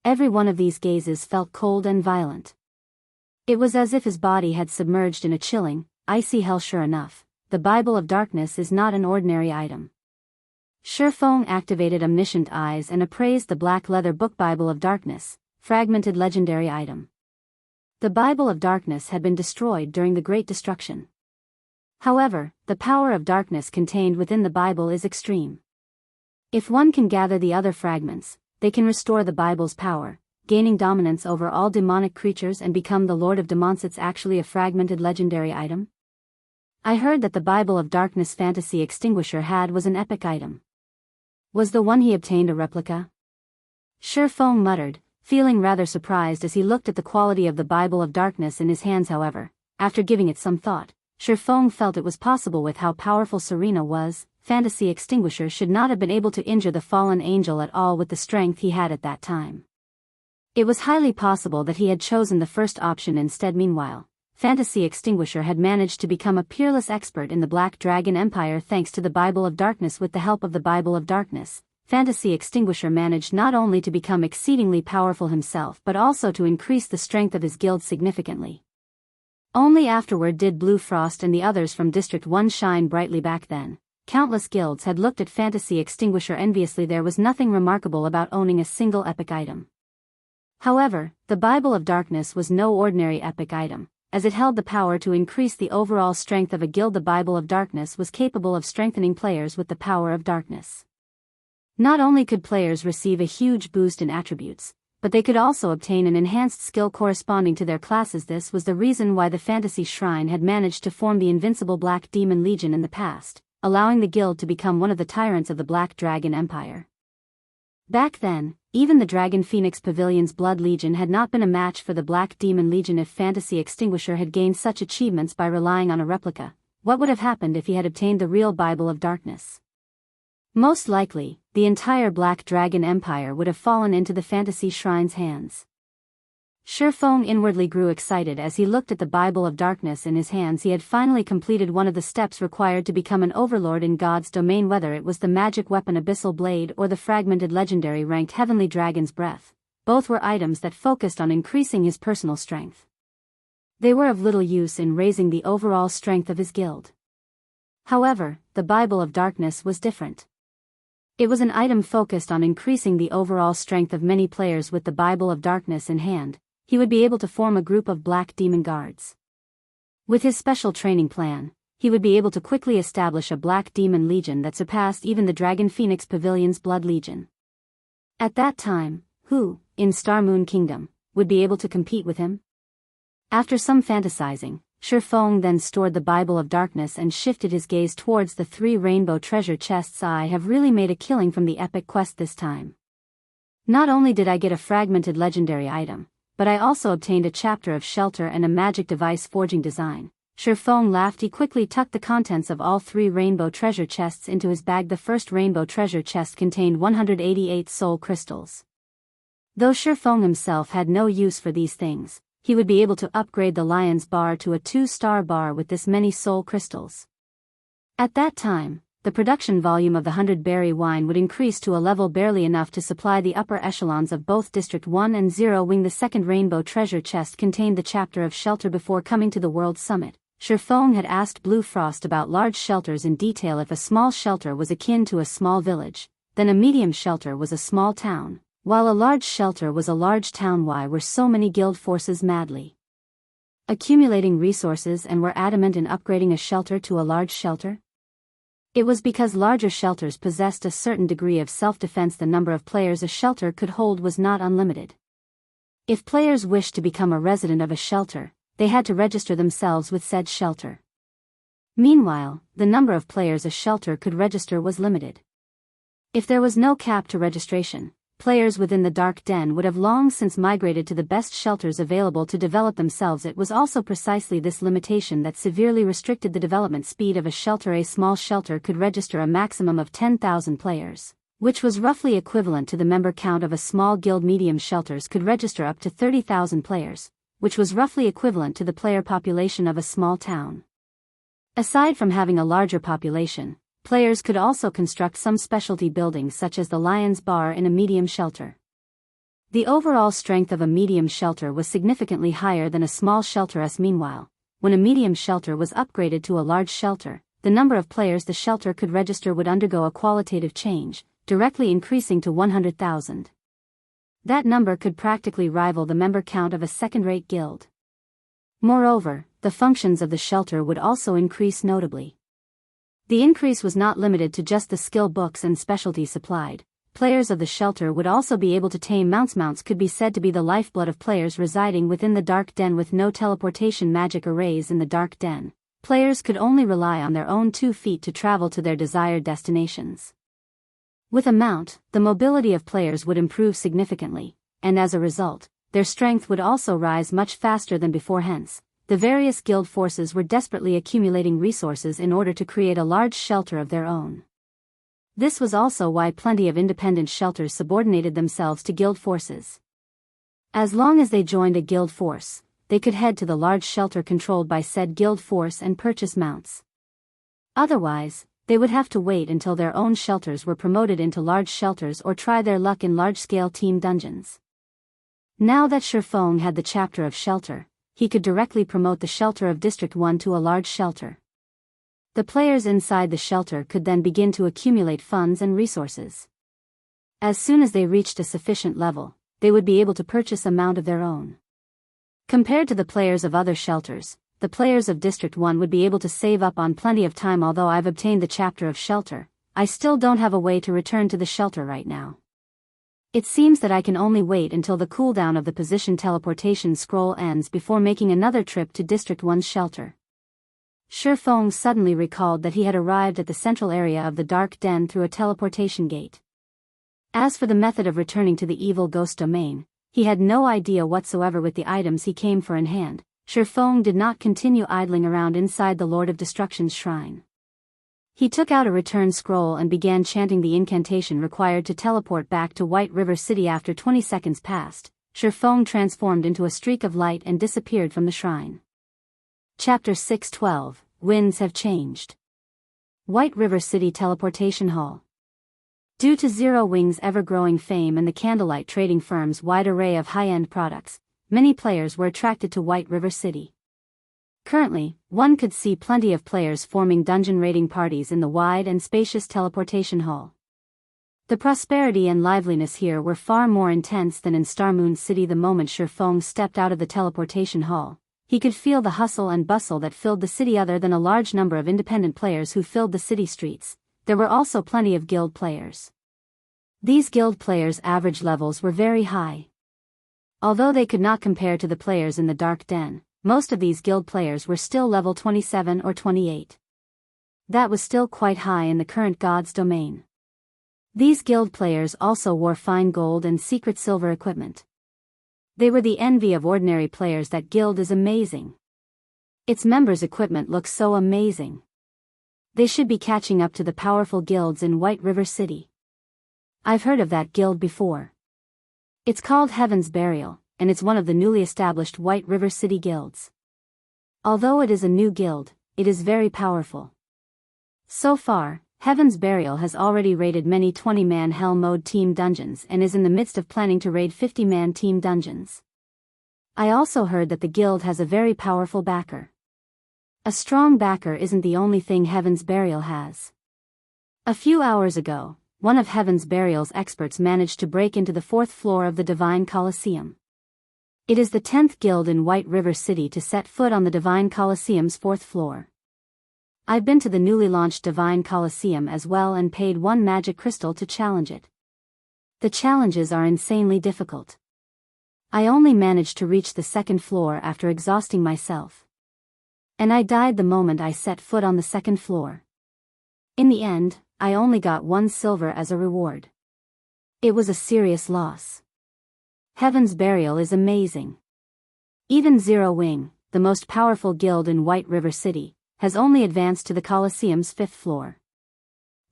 Every one of these gazes felt cold and violent. It was as if his body had submerged in a chilling, icy hell. Sure enough, the Bible of Darkness is not an ordinary item. Shifeng activated Omniscient Eyes and appraised the black leather book. Bible of Darkness, fragmented legendary item. The Bible of Darkness had been destroyed during the Great Destruction. However, the power of darkness contained within the Bible is extreme. If one can gather the other fragments, they can restore the Bible's power, gaining dominance over all demonic creatures and become the Lord of Demons. It's actually a fragmented legendary item? I heard that the Bible of Darkness Fantasy Extinguisher had was an epic item. Was the one he obtained a replica? Shifeng muttered, feeling rather surprised as he looked at the quality of the Bible of Darkness in his hands. However, after giving it some thought, Shifeng felt it was possible. With how powerful Serena was, Fantasy Extinguisher should not have been able to injure the fallen angel at all with the strength he had at that time. It was highly possible that he had chosen the first option instead. Meanwhile, Fantasy Extinguisher had managed to become a peerless expert in the Black Dragon Empire thanks to the Bible of Darkness. With the help of the Bible of Darkness, Fantasy Extinguisher managed not only to become exceedingly powerful himself but also to increase the strength of his guild significantly. Only afterward did Blue Frost and the others from District 1 shine brightly. Back then, countless guilds had looked at Fantasy Extinguisher enviously. There was nothing remarkable about owning a single epic item. However, the Bible of Darkness was no ordinary epic item, as it held the power to increase the overall strength of a guild. The Bible of Darkness was capable of strengthening players with the power of darkness. Not only could players receive a huge boost in attributes, but they could also obtain an enhanced skill corresponding to their classes. This was the reason why the Fantasy Shrine had managed to form the invincible Black Demon Legion in the past, allowing the guild to become one of the tyrants of the Black Dragon Empire. Back then, even the Dragon Phoenix Pavilion's Blood Legion had not been a match for the Black Demon Legion. If Fantasy Extinguisher had gained such achievements by relying on a replica, what would have happened if he had obtained the real Bible of Darkness? Most likely, the entire Black Dragon Empire would have fallen into the Fantasy Shrine's hands. Shifeng inwardly grew excited as he looked at the Bible of Darkness in his hands. He had finally completed one of the steps required to become an overlord in God's domain. Whether it was the magic weapon Abyssal Blade or the fragmented legendary ranked Heavenly Dragon's Breath, both were items that focused on increasing his personal strength. They were of little use in raising the overall strength of his guild. However, the Bible of Darkness was different. It was an item focused on increasing the overall strength of many players. With the Bible of Darkness in hand, he would be able to form a group of Black Demon Guards. With his special training plan, he would be able to quickly establish a Black Demon Legion that surpassed even the Dragon Phoenix Pavilion's Blood Legion. At that time, who, in Star Moon Kingdom, would be able to compete with him? After some fantasizing, Shifeng then stored the Bible of Darkness and shifted his gaze towards the 3 rainbow treasure chests. I have really made a killing from the epic quest this time. Not only did I get a fragmented legendary item, but I also obtained a chapter of shelter and a magic device forging design. Shifeng laughed. He quickly tucked the contents of all 3 rainbow treasure chests into his bag. The first rainbow treasure chest contained 188 soul crystals. Though Shifeng himself had no use for these things, he would be able to upgrade the Lion's Bar to a 2-star bar with this many soul crystals. At that time, the production volume of the 100-berry wine would increase to a level barely enough to supply the upper echelons of both District 1 and 0 Wing. The second rainbow treasure chest contained the chapter of shelter. Before coming to the World Summit, Shifeng had asked Blue Frost about large shelters in detail. If a small shelter was akin to a small village, then a medium shelter was a small town, while a large shelter was a large town. Why were so many guild forces madly accumulating resources and were adamant in upgrading a shelter to a large shelter? It was because larger shelters possessed a certain degree of self-defense. The number of players a shelter could hold was not unlimited. If players wished to become a resident of a shelter, they had to register themselves with said shelter. Meanwhile, the number of players a shelter could register was limited. If there was no cap to registration, players within the Dark Den would have long since migrated to the best shelters available to develop themselves. It was also precisely this limitation that severely restricted the development speed of a shelter. A small shelter could register a maximum of 10,000 players, which was roughly equivalent to the member count of a small guild. Medium shelters could register up to 30,000 players, which was roughly equivalent to the player population of a small town. Aside from having a larger population, players could also construct some specialty buildings such as the Lion's Bar in a medium shelter. The overall strength of a medium shelter was significantly higher than a small shelter. Meanwhile, when a medium shelter was upgraded to a large shelter, the number of players the shelter could register would undergo a qualitative change, directly increasing to 100,000. That number could practically rival the member count of a second-rate guild. Moreover, the functions of the shelter would also increase notably. The increase was not limited to just the skill books and specialties supplied. Players of the shelter would also be able to tame mounts. Mounts could be said to be the lifeblood of players residing within the Dark Den. With no teleportation magic arrays in the Dark Den, players could only rely on their own 2 feet to travel to their desired destinations. With a mount, the mobility of players would improve significantly, and as a result, their strength would also rise much faster than before. Hence, the various guild forces were desperately accumulating resources in order to create a large shelter of their own. This was also why plenty of independent shelters subordinated themselves to guild forces. As long as they joined a guild force, they could head to the large shelter controlled by said guild force and purchase mounts. Otherwise, they would have to wait until their own shelters were promoted into large shelters or try their luck in large-scale team dungeons. Now that Shifeng had the chapter of shelter, he could directly promote the shelter of District 1 to a large shelter. The players inside the shelter could then begin to accumulate funds and resources. As soon as they reached a sufficient level, they would be able to purchase a mount of their own. Compared to the players of other shelters, the players of District 1 would be able to save up on plenty of time. Although I've obtained the chapter of shelter, I still don't have a way to return to the shelter right now. It seems that I can only wait until the cooldown of the position teleportation scroll ends before making another trip to District 1's shelter. Shifeng suddenly recalled that he had arrived at the central area of the dark den through a teleportation gate. As for the method of returning to the evil ghost domain, he had no idea whatsoever. With the items he came for in hand, Shifeng did not continue idling around inside the Lord of Destruction's shrine. He took out a return scroll and began chanting the incantation required to teleport back to White River City. After 20 seconds passed, Shifeng transformed into a streak of light and disappeared from the shrine. Chapter 6:12, Winds Have Changed. White River City Teleportation Hall. Due to Zero Wing's ever-growing fame and the Candlelight Trading Firm's wide array of high-end products, many players were attracted to White River City. Currently, one could see plenty of players forming dungeon raiding parties in the wide and spacious teleportation hall. The prosperity and liveliness here were far more intense than in Starmoon City. The moment Shifeng stepped out of the teleportation hall, he could feel the hustle and bustle that filled the city. Other than a large number of independent players who filled the city streets, there were also plenty of guild players. These guild players' average levels were very high. Although they could not compare to the players in the Dark Den, most of these guild players were still level 27 or 28. That was still quite high in the current God's domain. These guild players also wore fine gold and secret silver equipment. They were the envy of ordinary players. That guild is amazing. Its members' equipment looks so amazing. They should be catching up to the powerful guilds in White River City. I've heard of that guild before. It's called Heaven's Burial, and it's one of the newly established White River City guilds. Although it is a new guild, it is very powerful. So far, Heaven's Burial has already raided many 20-man Hell Mode team dungeons and is in the midst of planning to raid 50-man team dungeons. I also heard that the guild has a very powerful backer. A strong backer isn't the only thing Heaven's Burial has. A few hours ago, one of Heaven's Burial's experts managed to break into the 4th floor of the Divine Colosseum. It is the 10th guild in White River City to set foot on the Divine Colosseum's 4th floor. I've been to the newly launched Divine Colosseum as well and paid 1 magic crystal to challenge it. The challenges are insanely difficult. I only managed to reach the 2nd floor after exhausting myself. And I died the moment I set foot on the 2nd floor. In the end, I only got 1 silver as a reward. It was a serious loss. Heaven's Burial is amazing. Even Zero Wing, the most powerful guild in White River City, has only advanced to the Colosseum's 5th floor.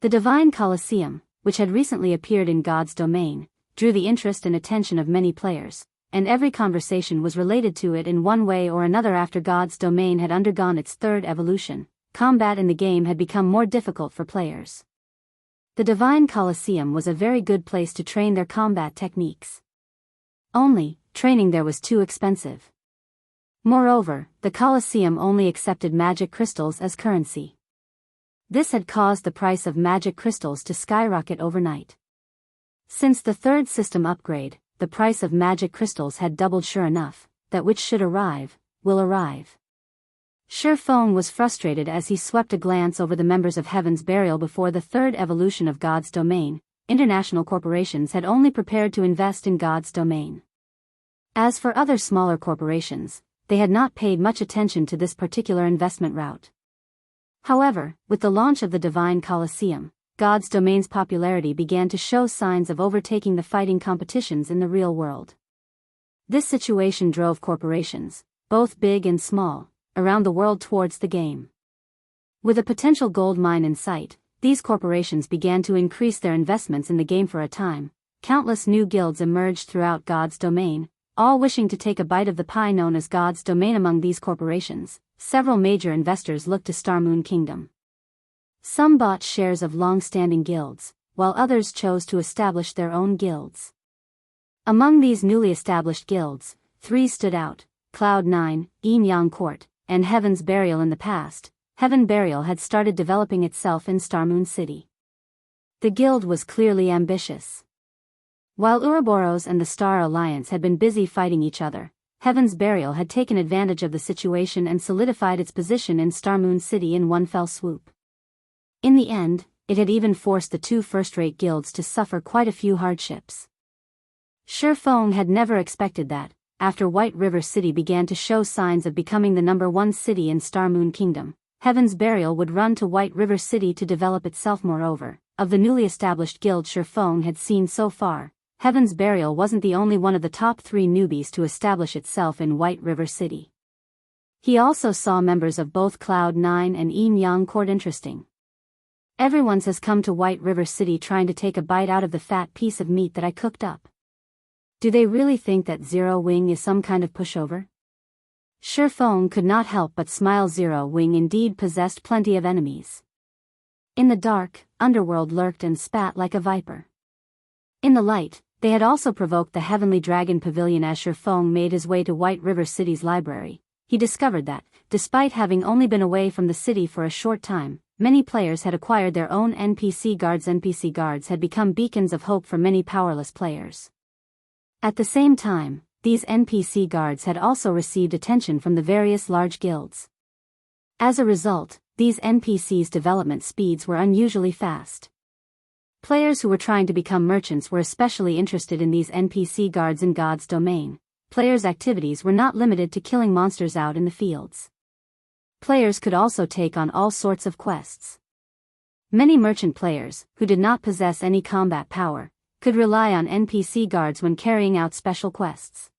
The Divine Colosseum, which had recently appeared in God's domain, drew the interest and attention of many players, and every conversation was related to it in one way or another. After God's domain had undergone its 3rd evolution, combat in the game had become more difficult for players. The Divine Colosseum was a very good place to train their combat techniques. Only, training there was too expensive. Moreover, the Colosseum only accepted magic crystals as currency. This had caused the price of magic crystals to skyrocket overnight. Since the 3rd system upgrade, the price of magic crystals had doubled. Sure enough, that which should arrive, will arrive. Shifeng was frustrated as he swept a glance over the members of Heaven's Burial. Before the 3rd evolution of God's domain, international corporations had only prepared to invest in God's domain. As for other smaller corporations, they had not paid much attention to this particular investment route. However, with the launch of the Divine Colosseum, God's domain's popularity began to show signs of overtaking the fighting competitions in the real world. This situation drove corporations, both big and small, around the world towards the game. With a potential gold mine in sight, these corporations began to increase their investments in the game. For a time, countless new guilds emerged throughout God's domain, all wishing to take a bite of the pie known as God's domain. Among these corporations, several major investors looked to Starmoon Kingdom. Some bought shares of long-standing guilds, while others chose to establish their own guilds. Among these newly established guilds, 3 stood out: Cloud9, Yin Yang Court, and Heaven's Burial. In the past, Heaven Burial had started developing itself in Starmoon City. The guild was clearly ambitious. While Ouroboros and the Star Alliance had been busy fighting each other, Heaven's Burial had taken advantage of the situation and solidified its position in Starmoon City in one fell swoop. In the end, it had even forced the two first-rate guilds to suffer quite a few hardships. Shifeng had never expected that, after White River City began to show signs of becoming the #1 city in Starmoon Kingdom, Heaven's Burial would run to White River City to develop itself. Moreover, of the newly established guild Shifeng had seen so far, Heaven's Burial wasn't the only one of the top 3 newbies to establish itself in White River City. He also saw members of both Cloud9 and Yin Yang Court interesting. Everyone's has come to White River City trying to take a bite out of the fat piece of meat that I cooked up. Do they really think that Zero Wing is some kind of pushover? Shifeng could not help but smile. Zero Wing indeed possessed plenty of enemies. In the dark, Underworld lurked and spat like a viper. In the light, they had also provoked the Heavenly Dragon Pavilion. As Shifeng made his way to White River City's library, he discovered that, despite having only been away from the city for a short time, many players had acquired their own NPC guards. NPC guards had become beacons of hope for many powerless players. At the same time, these NPC guards had also received attention from the various large guilds. As a result, these NPCs' development speeds were unusually fast. Players who were trying to become merchants were especially interested in these NPC guards in God's domain. Players' activities were not limited to killing monsters out in the fields. Players could also take on all sorts of quests. Many merchant players, who did not possess any combat power, could rely on NPC guards when carrying out special quests.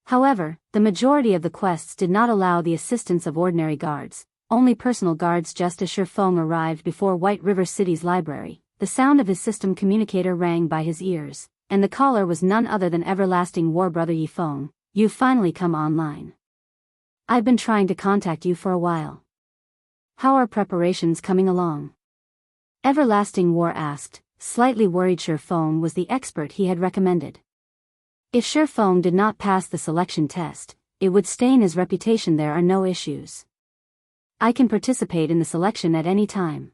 However, the majority of the quests did not allow the assistance of ordinary guards, only personal guards. Just as Shifeng arrived before White River City's library, the sound of his system communicator rang by his ears, and the caller was none other than Everlasting War Brother Yifeng. You've finally come online. I've been trying to contact you for a while. How are preparations coming along? Everlasting War asked, slightly worried. Shifeng was the expert he had recommended. If Shifeng did not pass the selection test, it would stain his reputation. There are no issues. I can participate in the selection at any time.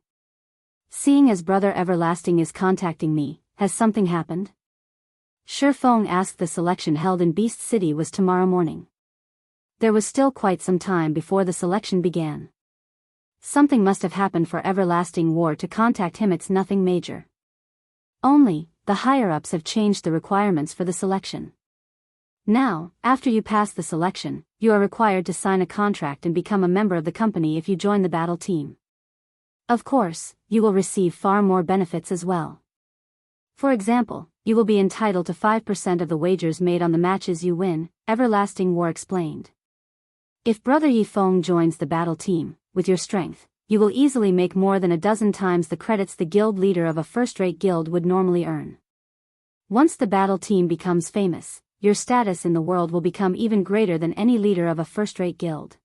Seeing as Brother Everlasting is contacting me, has something happened? Shifeng asked. The selection held in Beast City was tomorrow morning. There was still quite some time before the selection began. Something must have happened for Everlasting War to contact him. It's nothing major. Only, the higher-ups have changed the requirements for the selection. Now, after you pass the selection, you are required to sign a contract and become a member of the company if you join the battle team. Of course, you will receive far more benefits as well. For example, you will be entitled to 5% of the wagers made on the matches you win, Everlasting War explained. If Brother Yifeng joins the battle team, with your strength, you will easily make more than a dozen times the credits the guild leader of a first-rate guild would normally earn. Once the battle team becomes famous, your status in the world will become even greater than any leader of a first-rate guild.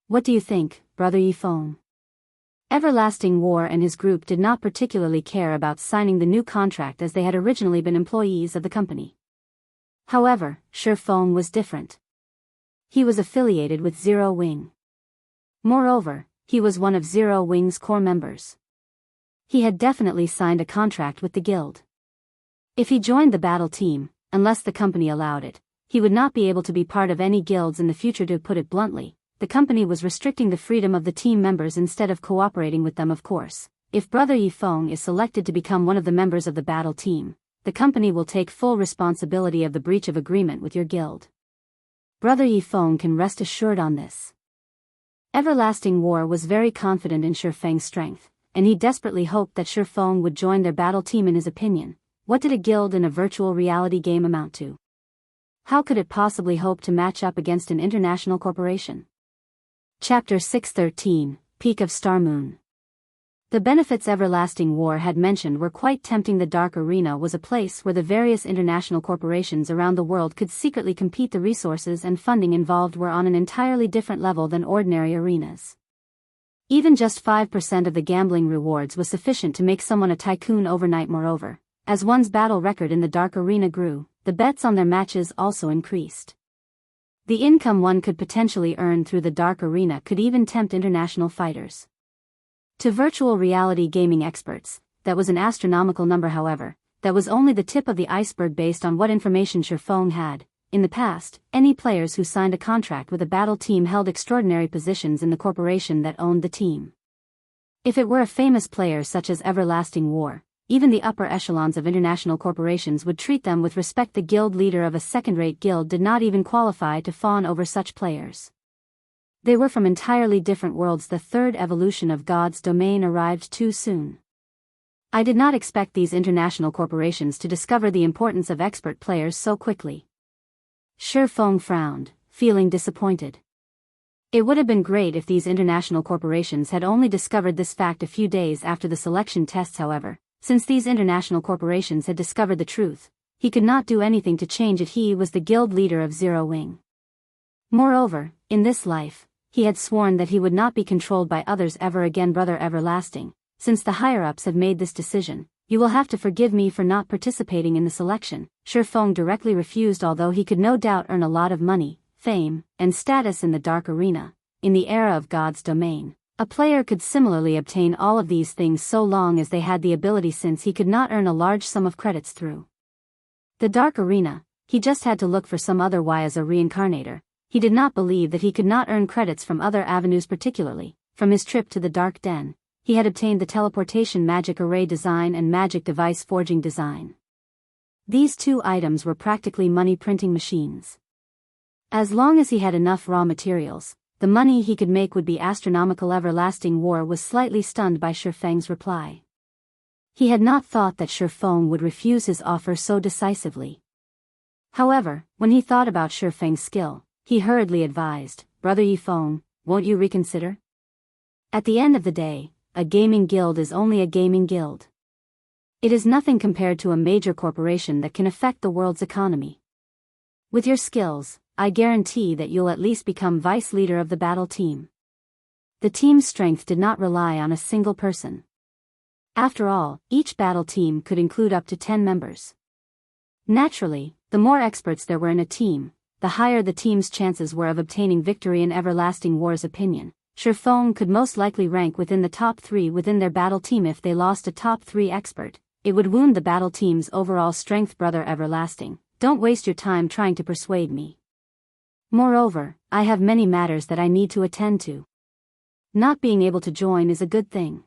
What do you think, Brother Yifeng? Everlasting War and his group did not particularly care about signing the new contract as they had originally been employees of the company. However, Shifeng was different. He was affiliated with Zero Wing. Moreover, he was one of Zero Wing's core members. He had definitely signed a contract with the guild. If he joined the battle team, unless the company allowed it, he would not be able to be part of any guilds in the future. To put it bluntly, the company was restricting the freedom of the team members instead of cooperating with them. Of course, if Brother Yifeng is selected to become one of the members of the battle team, the company will take full responsibility of the breach of agreement with your guild. Brother Yifeng can rest assured on this. Everlasting War was very confident in Shifeng's strength, and he desperately hoped that Shifeng would join their battle team. In his opinion, what did a guild in a virtual reality game amount to? How could it possibly hope to match up against an international corporation? Chapter 613, Peak of Starmoon. The benefits Everlasting War had mentioned were quite tempting. The Dark Arena was a place where the various international corporations around the world could secretly compete. The resources and funding involved were on an entirely different level than ordinary arenas. Even just 5% of the gambling rewards was sufficient to make someone a tycoon overnight. Moreover, as one's battle record in the Dark Arena grew, the bets on their matches also increased. The income one could potentially earn through the Dark Arena could even tempt international fighters. To virtual reality gaming experts, that was an astronomical number. However, that was only the tip of the iceberg based on what information Shifeng had. In the past, any players who signed a contract with a battle team held extraordinary positions in the corporation that owned the team. If it were a famous player such as Everlasting War, even the upper echelons of international corporations would treat them with respect. The guild leader of a second-rate guild did not even qualify to fawn over such players. They were from entirely different worlds. The third evolution of God's domain arrived too soon. I did not expect these international corporations to discover the importance of expert players so quickly. Shifeng frowned, feeling disappointed. It would have been great if these international corporations had only discovered this fact a few days after the selection tests. However, since these international corporations had discovered the truth, he could not do anything to change it. He was the guild leader of Zero Wing. Moreover, in this life, he had sworn that he would not be controlled by others ever again. Brother Everlasting, since the higher-ups have made this decision, you will have to forgive me for not participating in the selection. Shifeng directly refused. Although he could no doubt earn a lot of money, fame, and status in the dark arena, in the era of God's domain, a player could similarly obtain all of these things so long as they had the ability. Since he could not earn a large sum of credits through the dark arena, he just had to look for some other way. As a reincarnator, he did not believe that he could not earn credits from other avenues. Particularly, from his trip to the Dark Den, he had obtained the teleportation magic array design and magic device forging design. These two items were practically money printing machines. As long as he had enough raw materials, the money he could make would be astronomical. Everlasting War was slightly stunned by Shifeng's reply. He had not thought that Shifeng would refuse his offer so decisively. However, when he thought about Shifeng's skill, he hurriedly advised, "Brother Yifeng, won't you reconsider? At the end of the day, a gaming guild is only a gaming guild. It is nothing compared to a major corporation that can affect the world's economy. With your skills, I guarantee that you'll at least become vice leader of the battle team." The team's strength did not rely on a single person. After all, each battle team could include up to 10 members. Naturally, the more experts there were in a team, the higher the team's chances were of obtaining victory. In Everlasting War's opinion, Shifeng could most likely rank within the top 3 within their battle team. If they lost a top 3 expert, it would wound the battle team's overall strength. Brother Everlasting, don't waste your time trying to persuade me. Moreover, I have many matters that I need to attend to. Not being able to join is a good thing.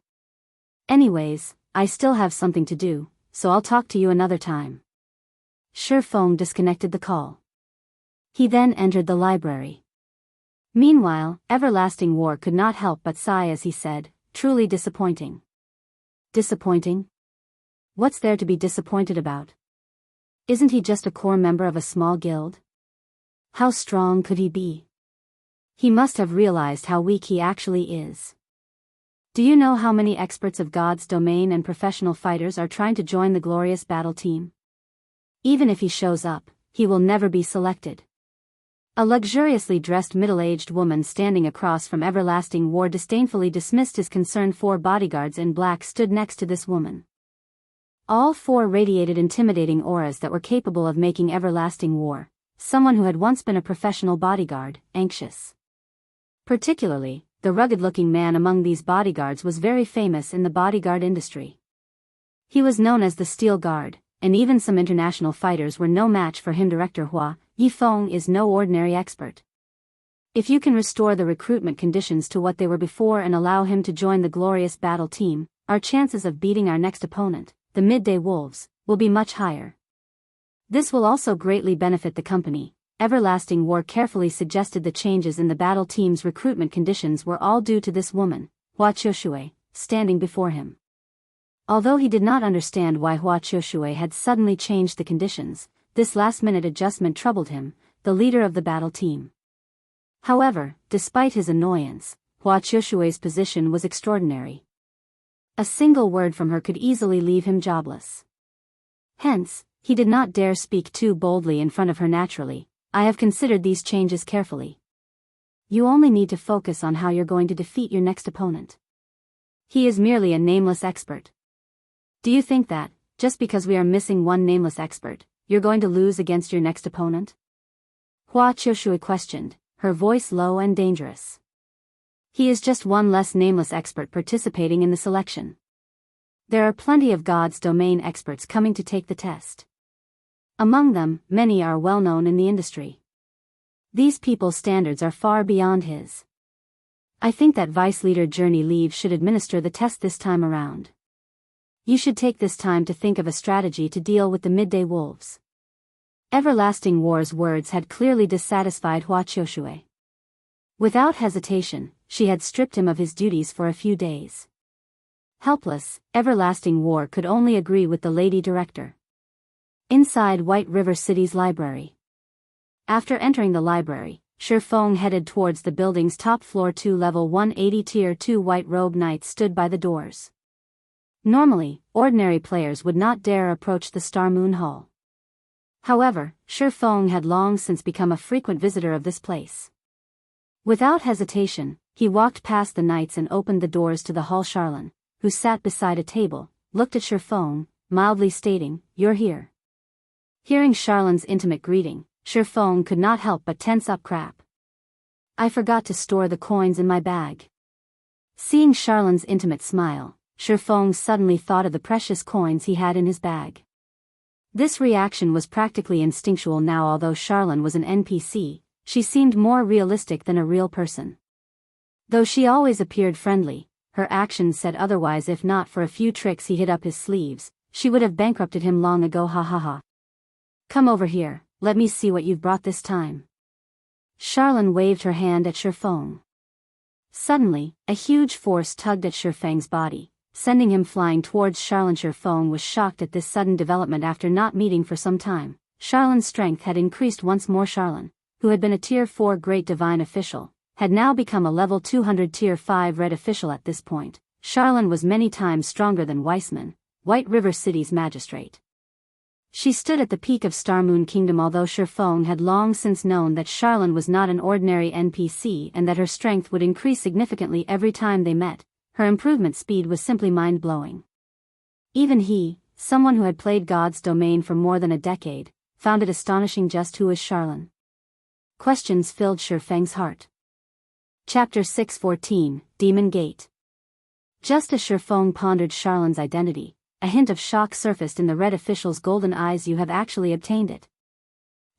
Anyways, I still have something to do, so I'll talk to you another time. Shifeng disconnected the call. He then entered the library. Meanwhile, Everlasting War could not help but sigh as he said, "Truly disappointing." Disappointing? What's there to be disappointed about? Isn't he just a core member of a small guild? How strong could he be? He must have realized how weak he actually is. Do you know how many experts of God's domain and professional fighters are trying to join the glorious battle team? Even if he shows up, he will never be selected. A luxuriously dressed middle-aged woman standing across from Everlasting War disdainfully dismissed his concern. 4 bodyguards in black stood next to this woman. All 4 radiated intimidating auras that were capable of making Everlasting War, someone who had once been a professional bodyguard, anxious. Particularly, the rugged-looking man among these bodyguards was very famous in the bodyguard industry. He was known as the Steel Guard, and even some international fighters were no match for him. Director Hua Yifeng is no ordinary expert. If you can restore the recruitment conditions to what they were before and allow him to join the glorious battle team, our chances of beating our next opponent, the Midday Wolves, will be much higher. This will also greatly benefit the company. Everlasting War carefully suggested the changes in the battle team's recruitment conditions were all due to this woman, Hua Qiushui, standing before him. Although he did not understand why Hua Qiushui had suddenly changed the conditions, this last-minute adjustment troubled him, the leader of the battle team. However, despite his annoyance, Hua Qiushui's position was extraordinary. A single word from her could easily leave him jobless. Hence, he did not dare speak too boldly in front of her. Naturally, I have considered these changes carefully. You only need to focus on how you're going to defeat your next opponent. He is merely a nameless expert. Do you think that, just because we are missing one nameless expert, you're going to lose against your next opponent? Hua Qiushui questioned, her voice low and dangerous. He is just one less nameless expert participating in the selection. There are plenty of God's domain experts coming to take the test. Among them, many are well known in the industry. These people's standards are far beyond his. I think that Vice Leader Journey Leave should administer the test this time around. You should take this time to think of a strategy to deal with the midday wolves. Everlasting War's words had clearly dissatisfied Hua Qiushue. Without hesitation, she had stripped him of his duties for a few days. Helpless, Everlasting War could only agree with the Lady Director. Inside White River City's library. After entering the library, Shifeng headed towards the building's top floor. 2 Level 180 Tier 2 White Robe Knights stood by the doors. Normally, ordinary players would not dare approach the Star Moon Hall. However, Shifeng had long since become a frequent visitor of this place. Without hesitation, he walked past the knights and opened the doors to the hall. Charlene, who sat beside a table, looked at Shifeng, mildly stating, "You're here." Hearing Charlene's intimate greeting, Shifeng could not help but tense up. Crap. I forgot to store the coins in my bag. Seeing Charlene's intimate smile, Shifeng suddenly thought of the precious coins he had in his bag. This reaction was practically instinctual now. Although Charlene was an NPC, she seemed more realistic than a real person. Though she always appeared friendly, her actions said otherwise. If not for a few tricks he hid up his sleeves, she would have bankrupted him long ago. Ha ha ha. Come over here, let me see what you've brought this time. Charlene waved her hand at Shifeng. Suddenly, a huge force tugged at Shifeng's body, sending him flying towards Charlene. Shifeng was shocked at this sudden development. After not meeting for some time, Charlene's strength had increased once more. Charlene, who had been a Tier 4 Great Divine official, had now become a level 200 Tier 5 Red official. At this point, Charlene was many times stronger than Weissman, White River City's magistrate. She stood at the peak of Star Moon Kingdom. Although Shifeng had long since known that Charlene was not an ordinary NPC and that her strength would increase significantly every time they met, her improvement speed was simply mind-blowing. Even he, someone who had played God's domain for more than a decade, found it astonishing. Just who is Charlene? Questions filled Shifeng's heart. Chapter 614, Demon Gate. Just as Shifeng pondered Charlene's identity, a hint of shock surfaced in the red official's golden eyes. You have actually obtained it.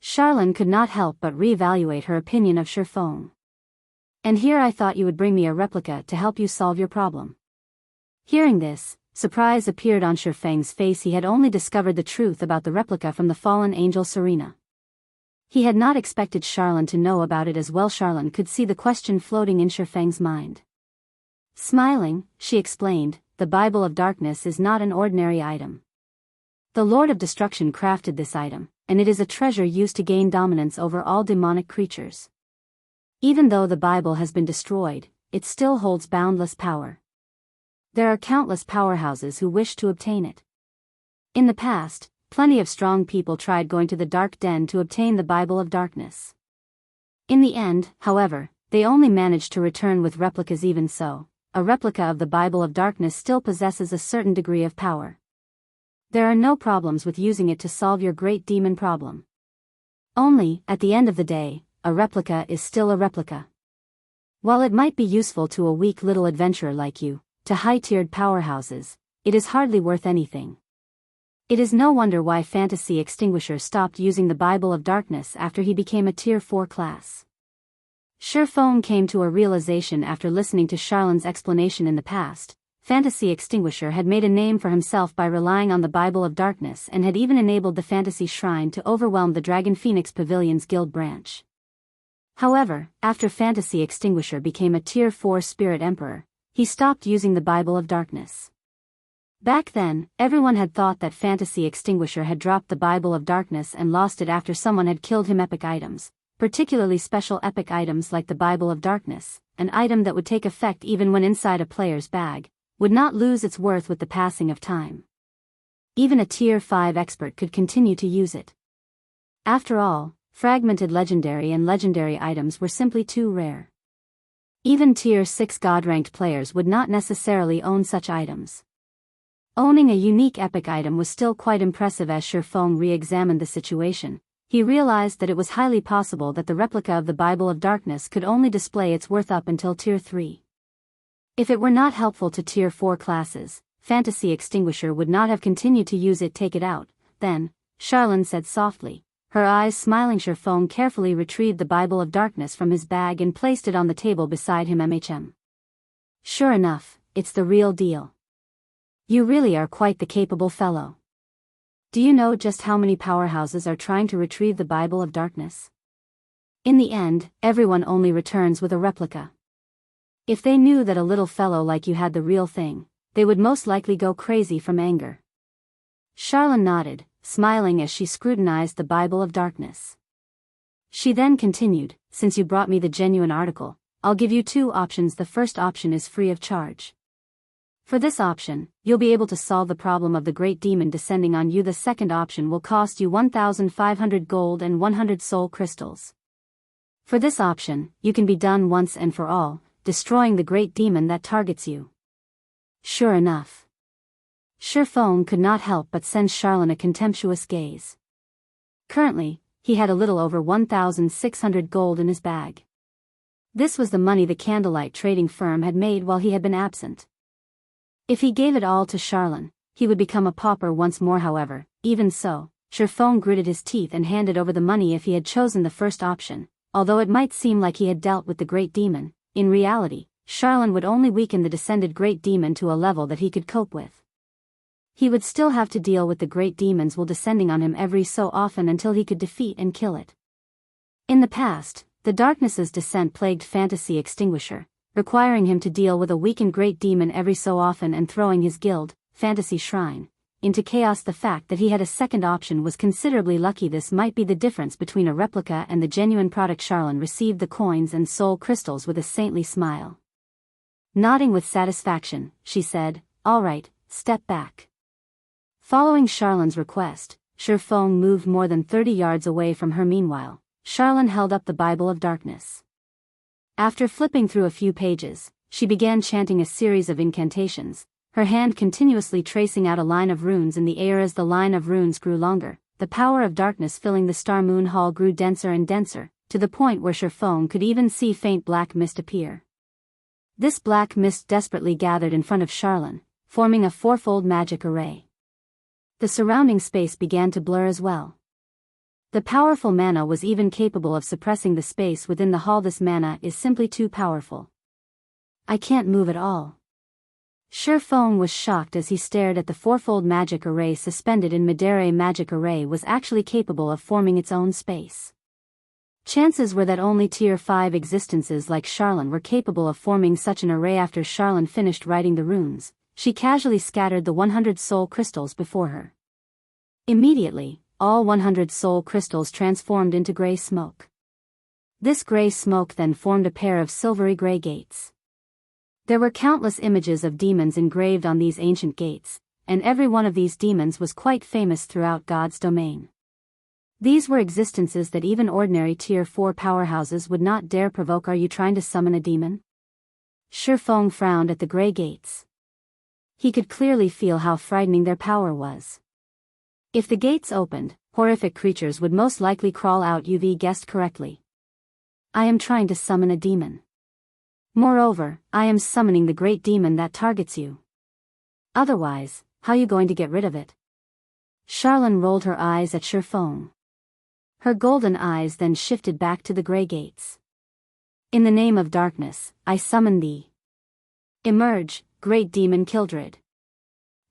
Charlene could not help but reevaluate her opinion of Shifeng. And here I thought you would bring me a replica to help you solve your problem. Hearing this, surprise appeared on Shifeng's face. He had only discovered the truth about the replica from the fallen angel Serena. He had not expected Charlene to know about it as well. Charlene could see the question floating in Shifeng's mind. Smiling, she explained, "The Bible of Darkness is not an ordinary item. The Lord of Destruction crafted this item, and it is a treasure used to gain dominance over all demonic creatures. Even though the Bible has been destroyed, it still holds boundless power. There are countless powerhouses who wish to obtain it. In the past, plenty of strong people tried going to the Dark Den to obtain the Bible of Darkness. In the end, however, they only managed to return with replicas. Even so, a replica of the Bible of Darkness still possesses a certain degree of power. There are no problems with using it to solve your great demon problem. Only, at the end of the day, a replica is still a replica. While it might be useful to a weak little adventurer like you, to high-tiered powerhouses, it is hardly worth anything. It is no wonder why Fantasy Extinguisher stopped using the Bible of Darkness after he became a Tier 4 class." Shifeng came to a realization after listening to Charlene's explanation. In the past, Fantasy Extinguisher had made a name for himself by relying on the Bible of Darkness and had even enabled the Fantasy Shrine to overwhelm the Dragon Phoenix Pavilion's guild branch. However, after Fantasy Extinguisher became a Tier 4 Spirit Emperor, he stopped using the Bible of Darkness. Back then, everyone had thought that Fantasy Extinguisher had dropped the Bible of Darkness and lost it after someone had killed him. Epic items, particularly special epic items like the Bible of Darkness, an item that would take effect even when inside a player's bag, would not lose its worth with the passing of time. Even a Tier 5 expert could continue to use it. After all, fragmented legendary and legendary items were simply too rare. Even Tier 6 God-ranked players would not necessarily own such items. Owning a unique epic item was still quite impressive. As Shifeng re-examined the situation, he realized that it was highly possible that the replica of the Bible of Darkness could only display its worth up until Tier 3. If it were not helpful to Tier 4 classes, fantasy extinguisher would not have continued to use it. Take it out, then, Charlene said softly. Her eyes smiling. Sherfong carefully retrieved the Bible of Darkness from his bag and placed it on the table beside him. Sure enough, it's the real deal. You really are quite the capable fellow. Do you know just how many powerhouses are trying to retrieve the Bible of Darkness? In the end, everyone only returns with a replica. If they knew that a little fellow like you had the real thing, they would most likely go crazy from anger. Charlene nodded, smiling as she scrutinized the Bible of Darkness. She then continued, since you brought me the genuine article, I'll give you two options. The first option is free of charge. For this option, you'll be able to solve the problem of the great demon descending on you. The second option will cost you 1,500 gold and 100 soul crystals. For this option, you can be done once and for all, destroying the great demon that targets you. Sure enough. Sherfong could not help but send Charlene a contemptuous gaze. Currently, he had a little over 1,600 gold in his bag. This was the money the candlelight trading firm had made while he had been absent. If he gave it all to Charlene, he would become a pauper once more. However, even so, Sherfong gritted his teeth and handed over the money. If he had chosen the first option, although it might seem like he had dealt with the great demon, in reality, Charlene would only weaken the descended great demon to a level that he could cope with. He would still have to deal with the great demons while descending on him every so often until he could defeat and kill it. In the past, the darkness's descent plagued fantasy extinguisher, requiring him to deal with a weakened great demon every so often and throwing his guild, Fantasy Shrine, into chaos. The fact that he had a second option was considerably lucky. This might be the difference between a replica and the genuine product. Charlene received the coins and soul crystals with a saintly smile. Nodding with satisfaction, she said, "All right, step back." Following Charlene's request, Sherfong moved more than 30 yards away from her. Meanwhile, Charlene held up the Bible of Darkness. After flipping through a few pages, she began chanting a series of incantations, her hand continuously tracing out a line of runes in the air. As the line of runes grew longer, the power of darkness filling the Star Moon Hall grew denser and denser, to the point where Sherfong could even see faint black mist appear. This black mist desperately gathered in front of Charlene, forming a fourfold magic array. The surrounding space began to blur as well. The powerful mana was even capable of suppressing the space within the hall. This mana is simply too powerful. I can't move at all. Sherfong was shocked as he stared at the fourfold magic array suspended in midair. A magic array was actually capable of forming its own space. Chances were that only Tier 5 existences like Charlene were capable of forming such an array. After Charlene finished writing the runes, she casually scattered the 100 soul crystals before her. Immediately, all 100 soul crystals transformed into gray smoke. This gray smoke then formed a pair of silvery gray gates. There were countless images of demons engraved on these ancient gates, and every one of these demons was quite famous throughout God's domain. These were existences that even ordinary Tier 4 powerhouses would not dare provoke. Are you trying to summon a demon? Sherfong frowned at the gray gates. He could clearly feel how frightening their power was. If the gates opened, horrific creatures would most likely crawl out. You've guessed correctly. I am trying to summon a demon. Moreover, I am summoning the great demon that targets you. Otherwise, how are you going to get rid of it? Charlene rolled her eyes at Sherfong. Her golden eyes then shifted back to the gray gates. In the name of darkness, I summon thee. Emerge, great demon Kildred.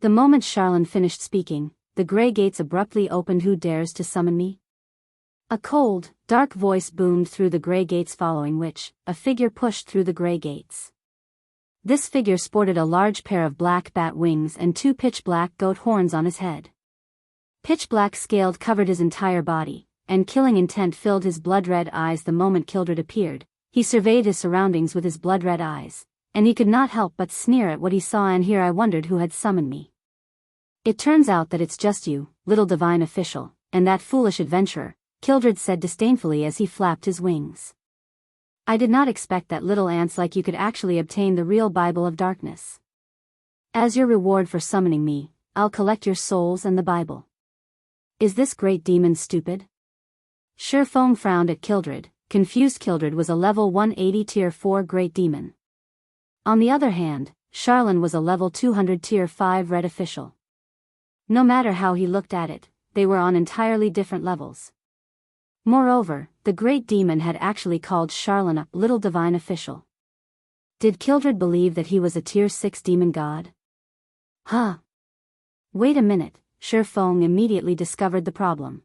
The moment Charlene finished speaking, the gray gates abruptly opened. Who dares to summon me? A cold, dark voice boomed through the gray gates, following which, a figure pushed through the gray gates. This figure sported a large pair of black bat wings and two pitch-black goat horns on his head. Pitch-black scaled covered his entire body, and killing intent filled his blood-red eyes. The moment Kildred appeared, he surveyed his surroundings with his blood-red eyes, and he could not help but sneer at what he saw and hear. I wondered who had summoned me. It turns out that it's just you, little divine official, and that foolish adventurer, Kildred said disdainfully as he flapped his wings. I did not expect that little ants like you could actually obtain the real Bible of Darkness. As your reward for summoning me, I'll collect your souls and the Bible. Is this great demon stupid? Sherfong frowned at Kildred. Confused. Kildred was a level 180 Tier 4 great demon. On the other hand, Charlene was a level 200 tier 5 red official. No matter how he looked at it, they were on entirely different levels. Moreover, the great demon had actually called Charlene a little divine official. Did Kildred believe that he was a tier 6 demon god? Huh. Wait a minute, Shifeng immediately discovered the problem.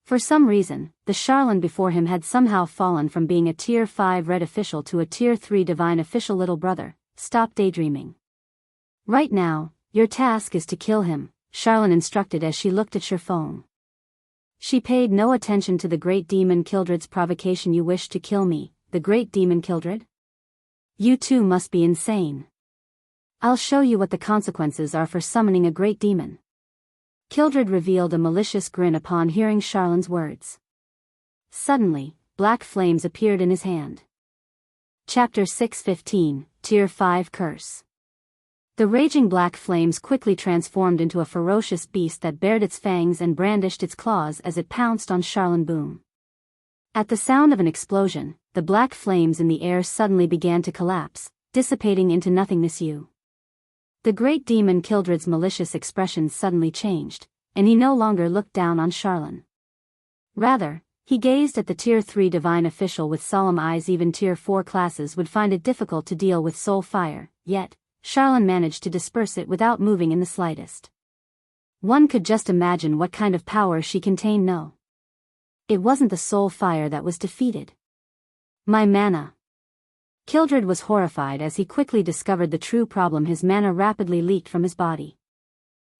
For some reason, the Charlene before him had somehow fallen from being a tier 5 red official to a tier 3 divine official. Little brother, stop daydreaming. Right now, your task is to kill him, Charlene instructed as she looked at Shifeng. She paid no attention to the great demon Kildred's provocation. You wish to kill me, the great demon Kildred? You too must be insane. I'll show you what the consequences are for summoning a great demon. Kildred revealed a malicious grin upon hearing Charlene's words. Suddenly, black flames appeared in his hand. Chapter 615, Tier 5 Curse. The raging black flames quickly transformed into a ferocious beast that bared its fangs and brandished its claws as it pounced on Charlene. Boom. At the sound of an explosion, the black flames in the air suddenly began to collapse, dissipating into nothingness. The great demon Kildred's malicious expression suddenly changed, and he no longer looked down on Charlene. Rather, he gazed at the tier 3 divine official with solemn eyes. Even tier 4 classes would find it difficult to deal with soul fire, yet Charlene managed to disperse it without moving in the slightest. One could just imagine what kind of power she contained. No. It wasn't the soul fire that was defeated. My mana. Kildred was horrified as he quickly discovered the true problem. His mana rapidly leaked from his body.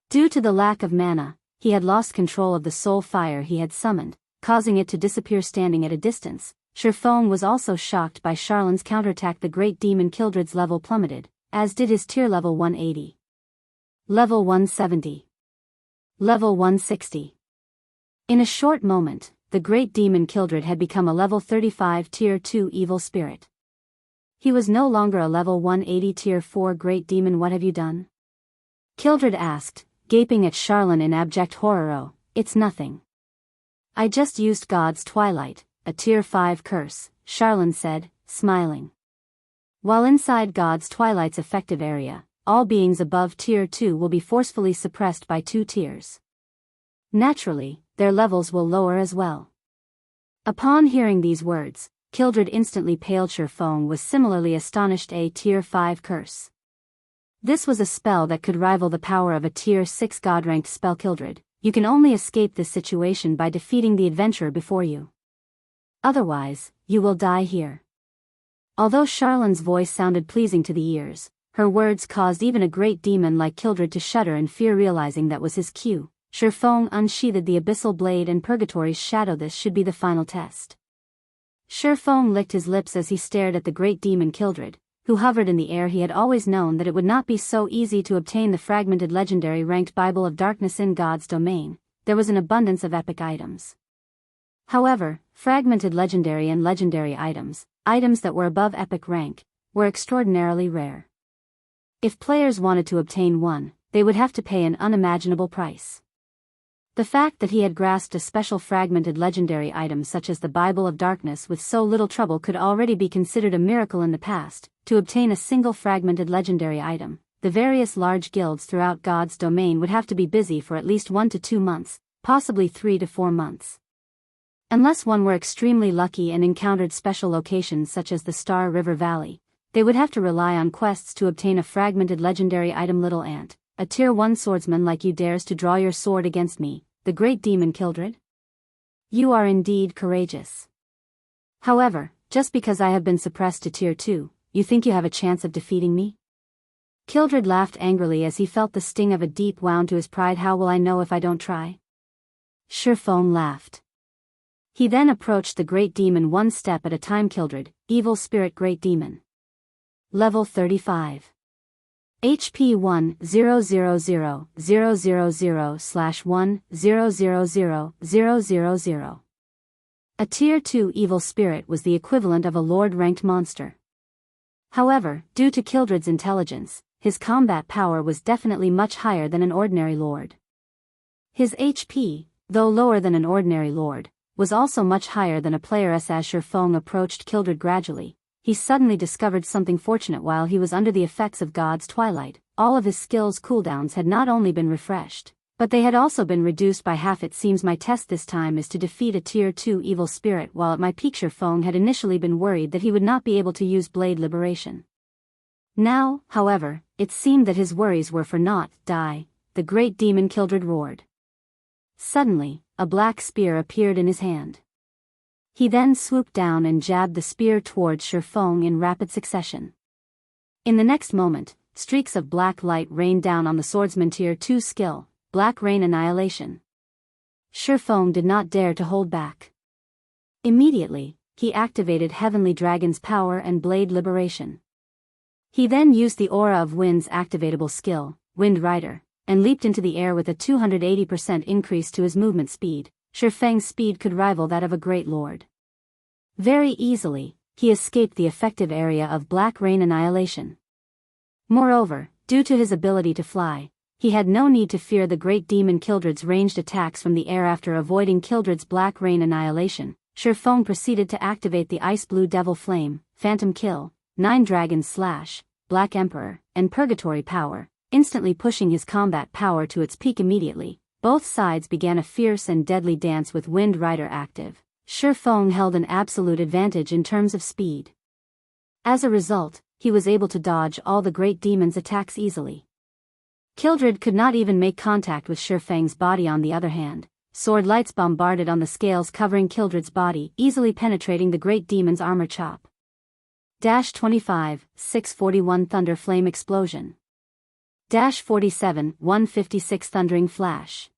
Due to the lack of mana, he had lost control of the soul fire he had summoned, causing it to disappear. Standing at a distance, Shifeng was also shocked by Charlene's counterattack. The great demon Kildred's level plummeted, as did his tier. Level 180. Level 170. Level 160. In a short moment, the great demon Kildred had become a level 35 tier 2 evil spirit. He was no longer a level 180 tier 4 great demon. What have you done? Kildred asked, gaping at Charlene in abject horror. Oh, it's nothing. I just used God's Twilight, a tier 5 curse, Charlene said, smiling. While inside God's Twilight's effective area, all beings above tier 2 will be forcefully suppressed by 2 tiers. Naturally, their levels will lower as well. Upon hearing these words, Kildred instantly paled. Shifeng was similarly astonished. A tier 5 curse. This was a spell that could rival the power of a tier 6 god-ranked spell. Kildred, you can only escape this situation by defeating the adventurer before you. Otherwise, you will die here. Although Charlene's voice sounded pleasing to the ears, her words caused even a great demon like Kildred to shudder in fear. Realizing that was his cue, Shifeng unsheathed the abyssal blade and Purgatory's shadow. This should be the final test. Shifeng licked his lips as he stared at the great demon Kildred, who hovered in the air. He had always known that it would not be so easy to obtain the fragmented legendary ranked Bible of Darkness. In God's domain, there was an abundance of epic items. However, fragmented legendary and legendary items that were above epic rank, were extraordinarily rare. If players wanted to obtain one, they would have to pay an unimaginable price. The fact that he had grasped a special fragmented legendary item such as the Bible of Darkness with so little trouble could already be considered a miracle in the past. To obtain a single fragmented legendary item, the various large guilds throughout God's domain would have to be busy for at least 1 to 2 months, possibly 3 to 4 months. Unless one were extremely lucky and encountered special locations such as the Star River Valley, they would have to rely on quests to obtain a fragmented legendary item. Little ant, a tier 1 swordsman like you dares to draw your sword against me, the great demon Kildred? You are indeed courageous. However, just because I have been suppressed to tier 2, you think you have a chance of defeating me? Kildred laughed angrily as he felt the sting of a deep wound to his pride. How will I know if I don't try? Shifeng laughed. He then approached the great demon one step at a time. Kildred, evil spirit great demon. Level 35. HP 1000000/1000000. A tier 2 evil spirit was the equivalent of a lord-ranked monster. However, due to Kildred's intelligence, his combat power was definitely much higher than an ordinary lord. His HP, though lower than an ordinary lord, was also much higher than a player's. As Shifeng approached Kildred gradually, he suddenly discovered something fortunate while he was under the effects of God's twilight. All of his skills cooldowns had not only been refreshed, but they had also been reduced by half. It seems my test this time is to defeat a tier 2 evil spirit. While at my peak, Shifeng had initially been worried that he would not be able to use blade liberation. Now, however, it seemed that his worries were for naught. Die, the great demon Kildred roared. Suddenly, a black spear appeared in his hand. He then swooped down and jabbed the spear towards Shifeng in rapid succession. In the next moment, streaks of black light rained down on the swordsman tier 2 skill, Black Rain Annihilation. Shifeng did not dare to hold back. Immediately, he activated Heavenly Dragon's power and blade liberation. He then used the Aura of Wind's activatable skill, Wind Rider, and leaped into the air with a 280% increase to his movement speed. Shifeng's speed could rival that of a great lord. Very easily, he escaped the effective area of Black Rain Annihilation. Moreover, due to his ability to fly, he had no need to fear the great demon Kildred's ranged attacks from the air. After avoiding Kildred's Black Rain Annihilation, Shifeng proceeded to activate the Ice Blue Devil Flame, Phantom Kill, Nine Dragons Slash, Black Emperor, and Purgatory Power, instantly pushing his combat power to its peak. Immediately, both sides began a fierce and deadly dance with Wind Rider active. Shifeng held an absolute advantage in terms of speed. As a result, he was able to dodge all the great demon's attacks easily. Kildred could not even make contact with Shifeng's body. On the other hand, sword lights bombarded on the scales covering Kildred's body, easily penetrating the great demon's armor. Chop. 25, 641 Thunder Flame Explosion. 47, 156 Thundering Flash.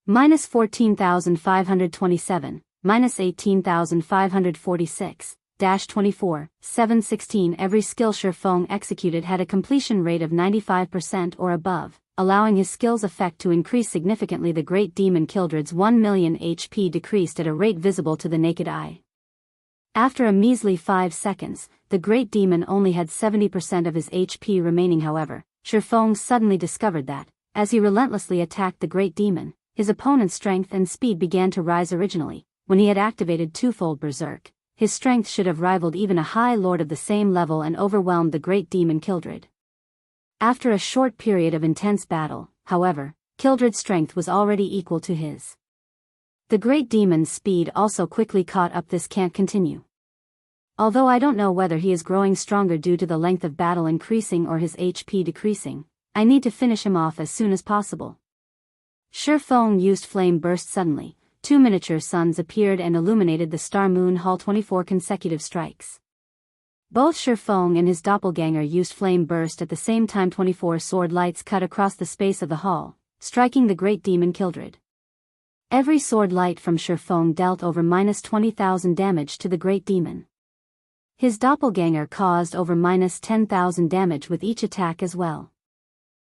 Minus 14,527, minus 18,546, 24, 716. Every skill Shifeng executed had a completion rate of 95% or above, allowing his skill's effect to increase significantly. The great demon Kildred's 1 million HP decreased at a rate visible to the naked eye. After a measly 5 seconds, the great demon only had 70% of his HP remaining. However, Shifeng suddenly discovered that, as he relentlessly attacked the great demon, his opponent's strength and speed began to rise. Originally, when he had activated twofold Berserk, his strength should have rivaled even a high lord of the same level and overwhelmed the great demon Kildred. After a short period of intense battle, however, Kildred's strength was already equal to his. The great demon's speed also quickly caught up. This can't continue. Although I don't know whether he is growing stronger due to the length of battle increasing or his HP decreasing, I need to finish him off as soon as possible. Shifeng used Flame Burst. Suddenly, 2 miniature suns appeared and illuminated the Star Moon Hall. 24 consecutive strikes. Both Shifeng and his doppelganger used Flame Burst at the same time. 24 sword lights cut across the space of the hall, striking the great demon Kildred. Every sword light from Shifeng dealt over minus 20,000 damage to the great demon. His doppelganger caused over minus 10,000 damage with each attack as well.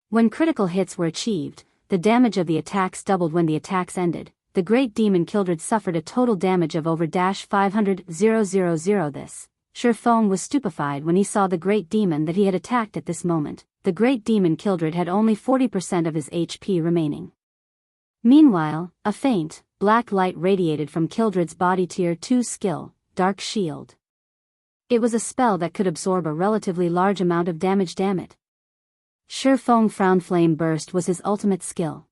When critical hits were achieved, the damage of the attacks doubled. When the attacks ended, the great demon Kildred suffered a total damage of over 500,000. This. Shifeng was stupefied when he saw the great demon that he had attacked. At this moment, the great demon Kildred had only 40% of his HP remaining. Meanwhile, a faint, black light radiated from Kildred's body. Tier 2 skill, Dark Shield. It was a spell that could absorb a relatively large amount of damage. Damn it. Shifeng frowned. Flame Burst was his ultimate skill.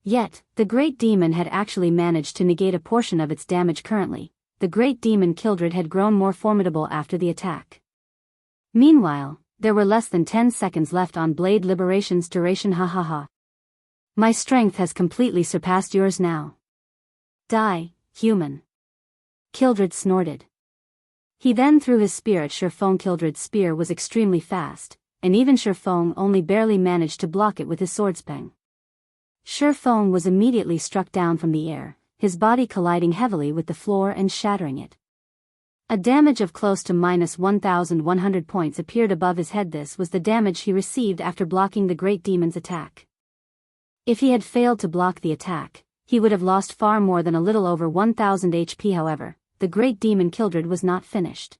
Yet, the great demon had actually managed to negate a portion of its damage. Currently, the great demon Kildred had grown more formidable after the attack. Meanwhile, there were less than 10 seconds left on Blade Liberation's duration. Ha ha ha. My strength has completely surpassed yours now. Die, human. Kildred snorted. He then threw his spear at Shifeng. Kildred's spear was extremely fast, and even Shifeng only barely managed to block it with his swordspang. Shifeng was immediately struck down from the air, his body colliding heavily with the floor and shattering it. A damage of close to minus 1,100 points appeared above his head. This was the damage he received after blocking the great demon's attack. If he had failed to block the attack, he would have lost far more than a little over 1,000 HP. However, the great demon Kildred was not finished.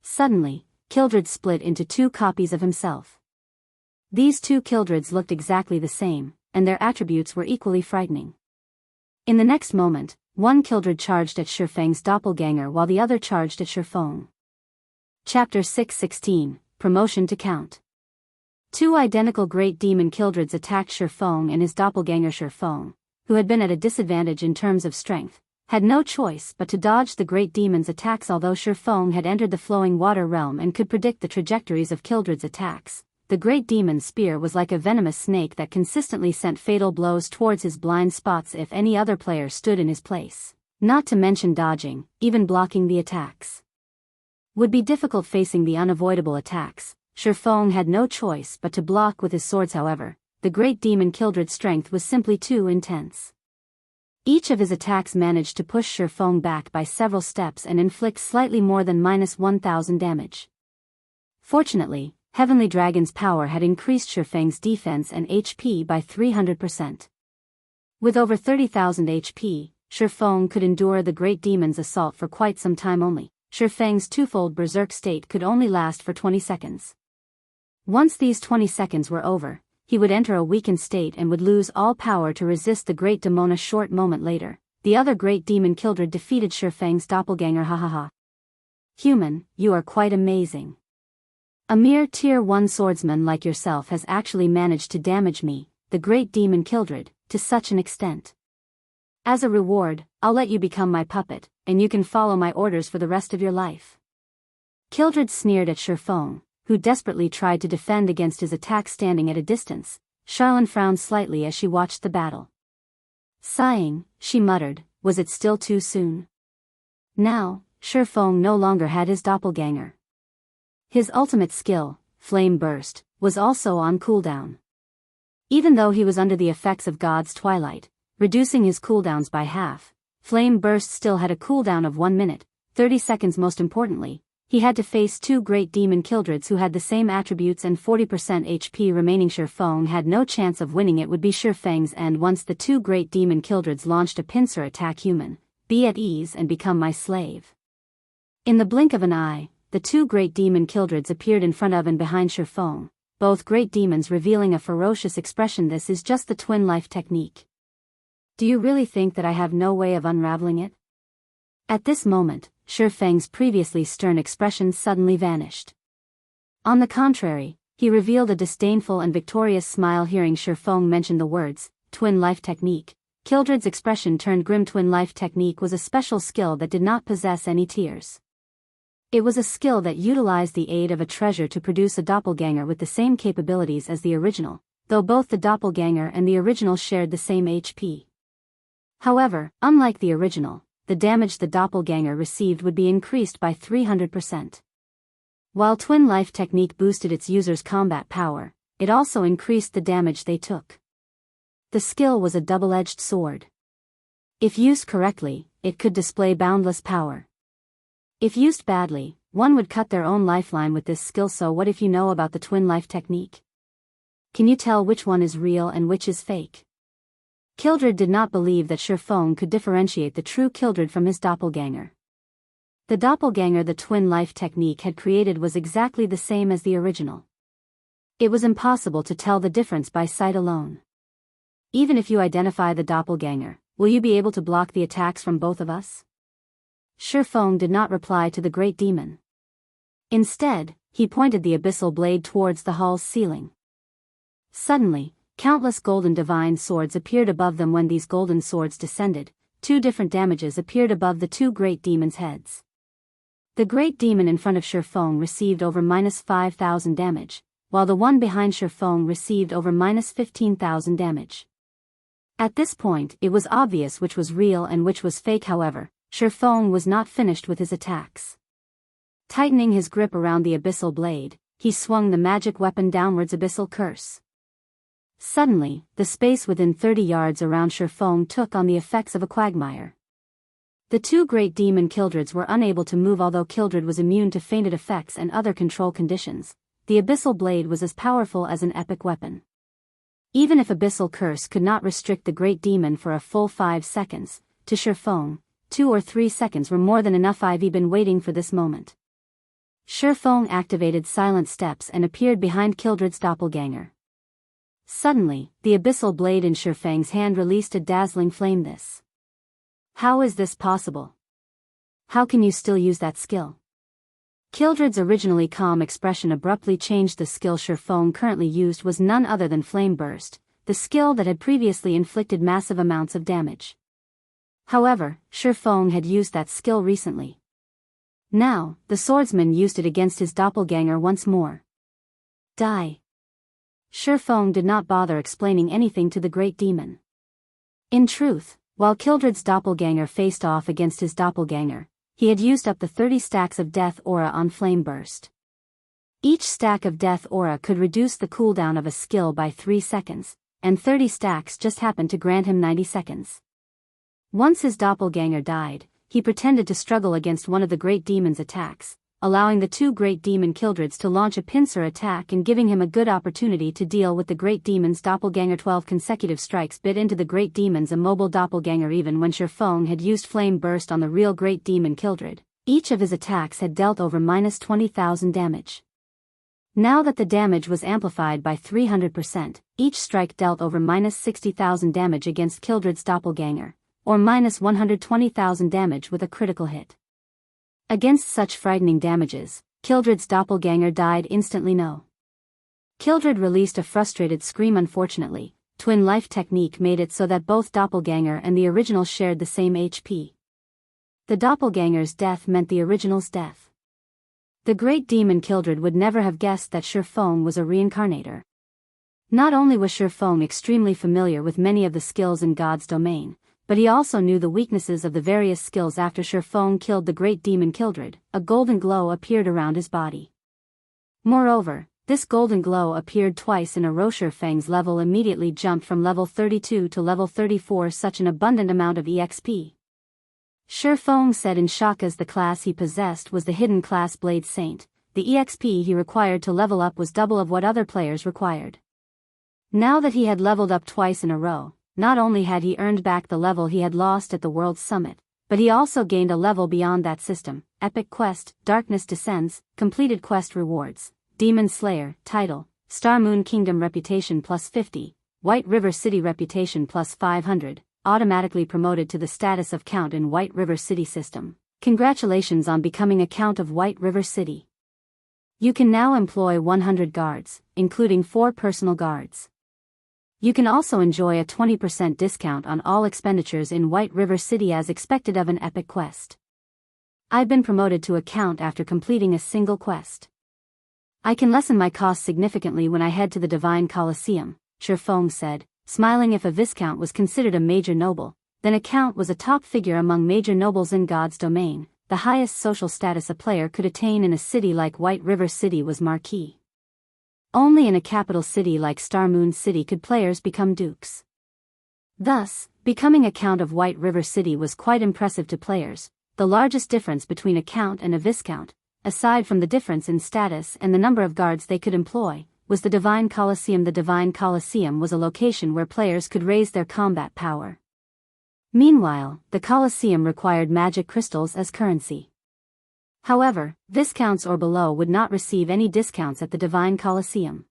Suddenly, Kildred split into 2 copies of himself. These 2 Kildreds looked exactly the same, and their attributes were equally frightening. In the next moment, one Kildred charged at Shifeng's doppelganger while the other charged at Shifeng. Chapter 616, Promotion to Count. Two identical great demon Kildreds attacked Shifeng, and his doppelganger Shifeng, who had been at a disadvantage in terms of strength, had no choice but to dodge the great demon's attacks. Although Shifeng had entered the flowing water realm and could predict the trajectories of Kildred's attacks, the great demon's spear was like a venomous snake that consistently sent fatal blows towards his blind spots if any other player stood in his place. Not to mention dodging, even blocking the attacks, would be difficult. Facing the unavoidable attacks, Shifeng had no choice but to block with his swords. However, the great demon Kildred's strength was simply too intense. Each of his attacks managed to push Shifeng back by several steps and inflict slightly more than -1000 damage. Fortunately, Heavenly Dragon's power had increased Shifeng's defense and HP by 300%. With over 30,000 HP, Shifeng could endure the great demon's assault for quite some time. Only Shifeng's twofold berserk state could only last for 20 seconds. Once these 20 seconds were over, he would enter a weakened state and would lose all power to resist the great demon. A short moment later, the other great demon Kildred defeated Shifeng's doppelganger. Ha. Human, you are quite amazing. A mere tier 1 swordsman like yourself has actually managed to damage me, the great demon Kildred, to such an extent. As a reward, I'll let you become my puppet, and you can follow my orders for the rest of your life. Kildred sneered at Shifeng, who desperately tried to defend against his attack. Standing at a distance, Charlene frowned slightly as she watched the battle. Sighing, she muttered, was it still too soon? Now, Shifeng no longer had his doppelganger. His ultimate skill, Flame Burst, was also on cooldown. Even though he was under the effects of God's Twilight, reducing his cooldowns by half, Flame Burst still had a cooldown of 1 minute, 30 seconds. Most importantly, he had to face two great demon Kildreds who had the same attributes and 40% HP remaining. Shifeng had no chance of winning. It would be Shifeng's end once the two great demon Kildreds launched a pincer attack. Human, be at ease and become my slave. In the blink of an eye, the two great demon Kildreds appeared in front of and behind Shifeng, both great demons revealing a ferocious expression. This is just the twin life technique. Do you really think that I have no way of unraveling it? At this moment, Shifeng's previously stern expression suddenly vanished. On the contrary, he revealed a disdainful and victorious smile. Hearing Shifeng mention the words, twin life technique, Kildred's expression turned grim. Twin life technique was a special skill that did not possess any tiers. It was a skill that utilized the aid of a treasure to produce a doppelganger with the same capabilities as the original, though both the doppelganger and the original shared the same HP. However, unlike the original, the damage the doppelganger received would be increased by 300%. While twin life technique boosted its users' combat power, it also increased the damage they took. The skill was a double-edged sword. If used correctly, it could display boundless power. If used badly, one would cut their own lifeline with this skill. So what if you know about the twin life technique? Can you tell which one is real and which is fake? Kildred did not believe that Shifeng could differentiate the true Kildred from his doppelganger. The doppelganger the twin life technique had created was exactly the same as the original. It was impossible to tell the difference by sight alone. Even if you identify the doppelganger, will you be able to block the attacks from both of us? Shifeng did not reply to the great demon. Instead, he pointed the abyssal blade towards the hall's ceiling. Suddenly, countless golden divine swords appeared above them. When these golden swords descended, two different damages appeared above the two great demons' heads. The great demon in front of Shifeng received over -5000 damage, while the one behind Shifeng received over -15,000 damage. At this point, it was obvious which was real and which was fake. However, Shifeng was not finished with his attacks. Tightening his grip around the abyssal blade, he swung the magic weapon downwards. Abyssal curse. Suddenly, the space within 30 yards around Shifeng took on the effects of a quagmire. The two great demon Kildreds were unable to move. Although Kildred was immune to fainted effects and other control conditions, the abyssal blade was as powerful as an epic weapon. Even if abyssal curse could not restrict the great demon for a full 5 seconds, to Shifeng, 2 or 3 seconds were more than enough. I've been waiting for this moment. Shifeng activated silent steps and appeared behind Kildred's doppelganger. Suddenly, the abyssal blade in Shifeng's hand released a dazzling flame. How is this possible? How can you still use that skill? Kildred's originally calm expression abruptly changed. The skill Shifeng currently used was none other than Flame Burst, the skill that had previously inflicted massive amounts of damage. However, Shifeng had used that skill recently. Now, the swordsman used it against his doppelganger once more. Die. Shifeng did not bother explaining anything to the great demon. In truth, while Kildred's doppelganger faced off against his doppelganger, he had used up the 30 stacks of death aura on Flame Burst. Each stack of death aura could reduce the cooldown of a skill by 3 seconds, and 30 stacks just happened to grant him 90 seconds. Once his doppelganger died, he pretended to struggle against one of the great demon's attacks, allowing the two great demon Kildreds to launch a pincer attack and giving him a good opportunity to deal with the great demon's doppelganger. 12 consecutive strikes bit into the great demon's immobile doppelganger. Even when Shifeng had used Flame Burst on the real great demon Kildred, each of his attacks had dealt over -20,000 damage. Now that the damage was amplified by 300%, each strike dealt over -60,000 damage against Kildred's doppelganger, or -120,000 damage with a critical hit. Against such frightening damages, Kildred's doppelganger died instantly. No. Kildred released a frustrated scream. Unfortunately, Twin Life technique made it so that both doppelganger and the original shared the same HP. The doppelganger's death meant the original's death. The great demon Kildred would never have guessed that Shifeng was a reincarnator. Not only was Shifeng extremely familiar with many of the skills in God's domain, but he also knew the weaknesses of the various skills. After Shifeng killed the great demon Kildred, a golden glow appeared around his body. Moreover, this golden glow appeared twice in a row. Shifeng's level immediately jumped from level 32 to level 34. Such an abundant amount of EXP. Shifeng said in shock, as the class he possessed was the hidden class Blade Saint. The EXP he required to level up was double of what other players required. Now that he had leveled up twice in a row, not only had he earned back the level he had lost at the World's Summit, but he also gained a level beyond that system. Epic Quest, Darkness Descends, completed quest rewards, Demon Slayer, title, Star Moon Kingdom reputation plus 50, White River City reputation plus 500, automatically promoted to the status of Count in White River City system. Congratulations on becoming a Count of White River City. You can now employ 100 guards, including 4 personal guards. You can also enjoy a 20% discount on all expenditures in White River City as expected of an epic quest. I've been promoted to a Count after completing a single quest. I can lessen my costs significantly when I head to the Divine Colosseum, Shifeng said, smiling. If a Viscount was considered a major noble, then a Count was a top figure among major nobles in God's domain. The highest social status a player could attain in a city like White River City was Marquis. Only in a capital city like Star Moon City could players become dukes. Thus, becoming a Count of White River City was quite impressive to players. The largest difference between a Count and a Viscount, aside from the difference in status and the number of guards they could employ, was the Divine Colosseum. The Divine Colosseum was a location where players could raise their combat power. Meanwhile, the Colosseum required magic crystals as currency. However, Viscounts or below would not receive any discounts at the Divine Colosseum.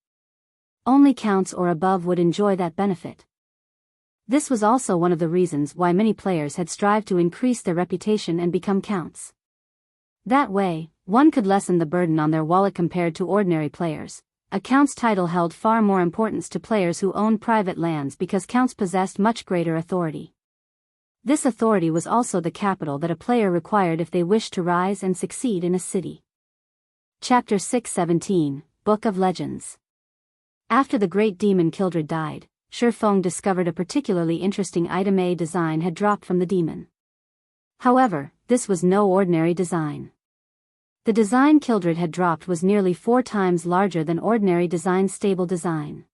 Only Counts or above would enjoy that benefit. This was also one of the reasons why many players had strived to increase their reputation and become Counts. That way, one could lessen the burden on their wallet compared to ordinary players. A Count's title held far more importance to players who owned private lands because Counts possessed much greater authority. This authority was also the capital that a player required if they wished to rise and succeed in a city. Chapter 617, Book of Legends. After the great demon Kildred died, Shifeng discovered a particularly interesting item. A design had dropped from the demon. However, this was no ordinary design. The design Kildred had dropped was nearly 4 times larger than ordinary design. Stable design.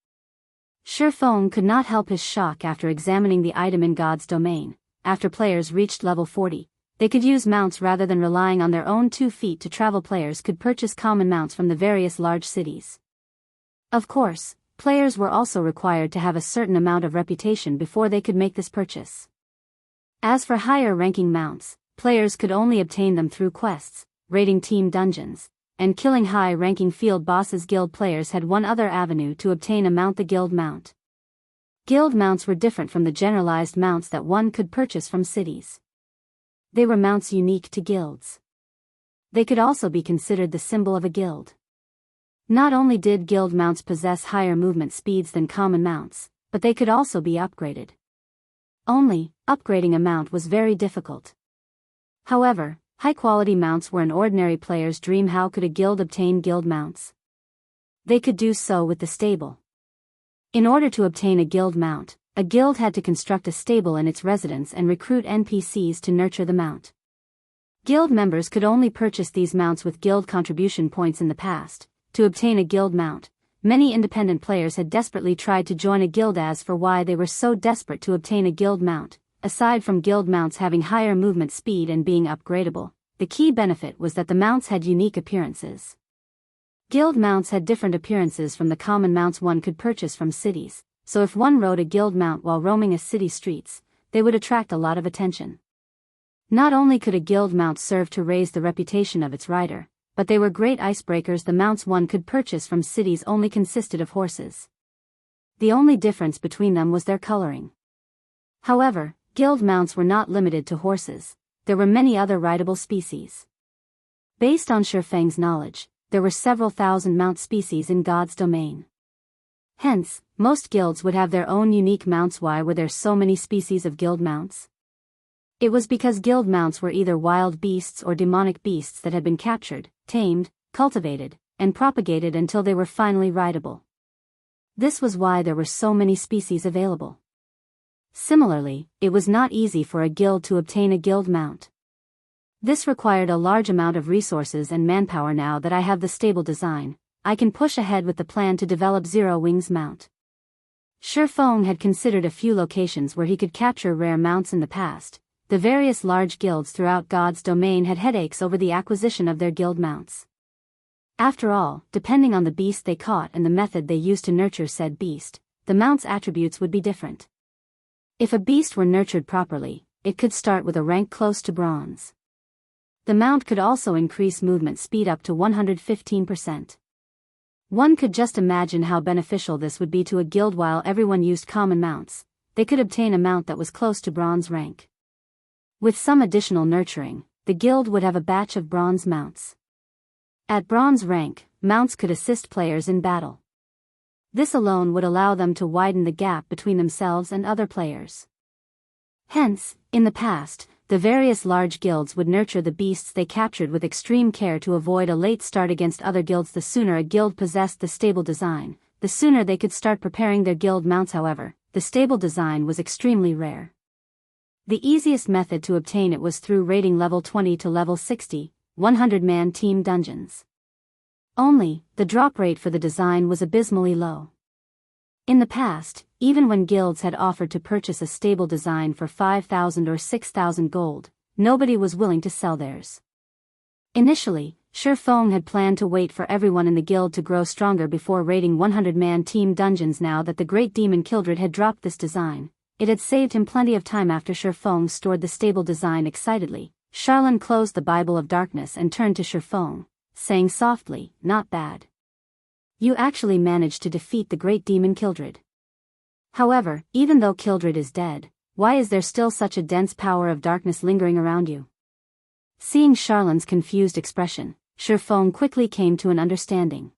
Shifeng could not help his shock after examining the item in God's domain. After players reached level 40, they could use mounts rather than relying on their own 2 feet to travel. Players could purchase common mounts from the various large cities. Of course, players were also required to have a certain amount of reputation before they could make this purchase. As for higher-ranking mounts, players could only obtain them through quests, raiding team dungeons, and killing high-ranking field bosses. Guild players had one other avenue to obtain a mount: the guild mount. Guild mounts were different from the generalized mounts that one could purchase from cities. They were mounts unique to guilds. They could also be considered the symbol of a guild. Not only did guild mounts possess higher movement speeds than common mounts, but they could also be upgraded. Only, upgrading a mount was very difficult. However, high-quality mounts were an ordinary player's dream. How could a guild obtain guild mounts? They could do so with the stable. In order to obtain a guild mount, a guild had to construct a stable in its residence and recruit NPCs to nurture the mount. Guild members could only purchase these mounts with guild contribution points in the past. To obtain a guild mount, many independent players had desperately tried to join a guild. As for why they were so desperate to obtain a guild mount, aside from guild mounts having higher movement speed and being upgradable, the key benefit was that the mounts had unique appearances. Guild mounts had different appearances from the common mounts one could purchase from cities, so if one rode a guild mount while roaming a city streets, they would attract a lot of attention. Not only could a guild mount serve to raise the reputation of its rider, but they were great icebreakers. The mounts one could purchase from cities only consisted of horses. The only difference between them was their coloring. However, guild mounts were not limited to horses. There were many other rideable species. Based on Shifeng's knowledge, there were several thousand mount species in God's domain. Hence, most guilds would have their own unique mounts. Why were there so many species of guild mounts? It was because guild mounts were either wild beasts or demonic beasts that had been captured, tamed, cultivated, and propagated until they were finally rideable. This was why there were so many species available. Similarly, it was not easy for a guild to obtain a guild mount. This required a large amount of resources and manpower. Now that I have the stable design, I can push ahead with the plan to develop Zero Wings mount. Shifeng had considered a few locations where he could capture rare mounts in the past. The various large guilds throughout God's domain had headaches over the acquisition of their guild mounts. After all, depending on the beast they caught and the method they used to nurture said beast, the mount's attributes would be different. If a beast were nurtured properly, it could start with a rank close to bronze. The mount could also increase movement speed up to 115%. One could just imagine how beneficial this would be to a guild. While everyone used common mounts, they could obtain a mount that was close to bronze rank. With some additional nurturing, the guild would have a batch of bronze mounts. At bronze rank, mounts could assist players in battle. This alone would allow them to widen the gap between themselves and other players. Hence, in the past, the various large guilds would nurture the beasts they captured with extreme care to avoid a late start against other guilds. The sooner a guild possessed the stable design, the sooner they could start preparing their guild mounts. However, the stable design was extremely rare. The easiest method to obtain it was through raiding level 20 to level 60, 100-man team dungeons. Only, the drop rate for the design was abysmally low. In the past, even when guilds had offered to purchase a stable design for 5,000 or 6,000 gold, nobody was willing to sell theirs. Initially, Shifeng had planned to wait for everyone in the guild to grow stronger before raiding 100-man team dungeons. Now that the great demon Kildred had dropped this design, it had saved him plenty of time. After Shifeng stored the stable design excitedly, Charlene closed the Bible of Darkness and turned to Shifeng, saying softly, "Not bad. You actually managed to defeat the great demon Kildred. However, even though Kildred is dead, why is there still such a dense power of darkness lingering around you?" Seeing Charlene's confused expression, Shifeng quickly came to an understanding.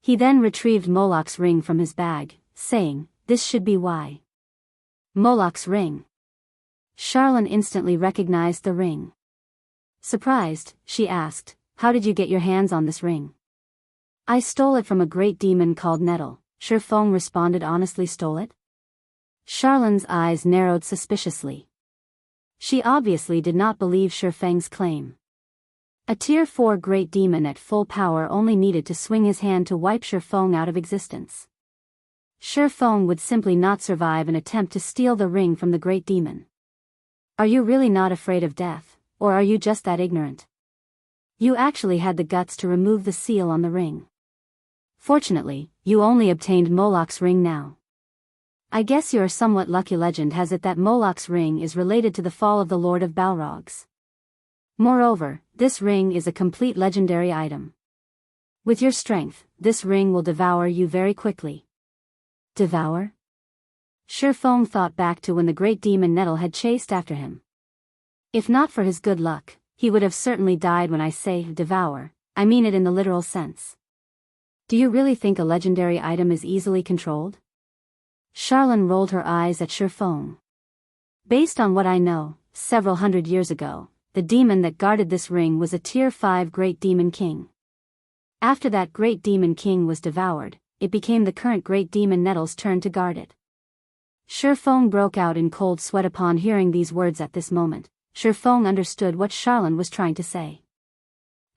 He then retrieved Moloch's ring from his bag, saying, "This should be why." Moloch's ring. Charlene instantly recognized the ring. Surprised, she asked, "How did you get your hands on this ring?" "I stole it from a great demon called Nettle," Shifeng responded honestly. "Stole it?" Charlene's eyes narrowed suspiciously. She obviously did not believe Shifeng's claim. A Tier 4 great demon at full power only needed to swing his hand to wipe Shifeng out of existence. Shifeng would simply not survive an attempt to steal the ring from the great demon. "Are you really not afraid of death, or are you just that ignorant? You actually had the guts to remove the seal on the ring. Fortunately, you only obtained Moloch's ring now. I guess you're somewhat lucky. Legend has it that Moloch's ring is related to the fall of the Lord of Balrogs. Moreover, this ring is a complete legendary item. With your strength, this ring will devour you very quickly." Devour? Shifeng thought back to when the great demon Nettle had chased after him. If not for his good luck, he would have certainly died. When I say devour, I mean it in the literal sense. Do you really think a legendary item is easily controlled? Charlene rolled her eyes at Shifeng. Based on what I know, several hundred years ago, the demon that guarded this ring was a Tier 5 Great Demon King. After that Great Demon King was devoured, it became the current Great Demon Nettle's turn to guard it. Shifeng broke out in cold sweat upon hearing these words. At this moment, Shifeng understood what Charlene was trying to say.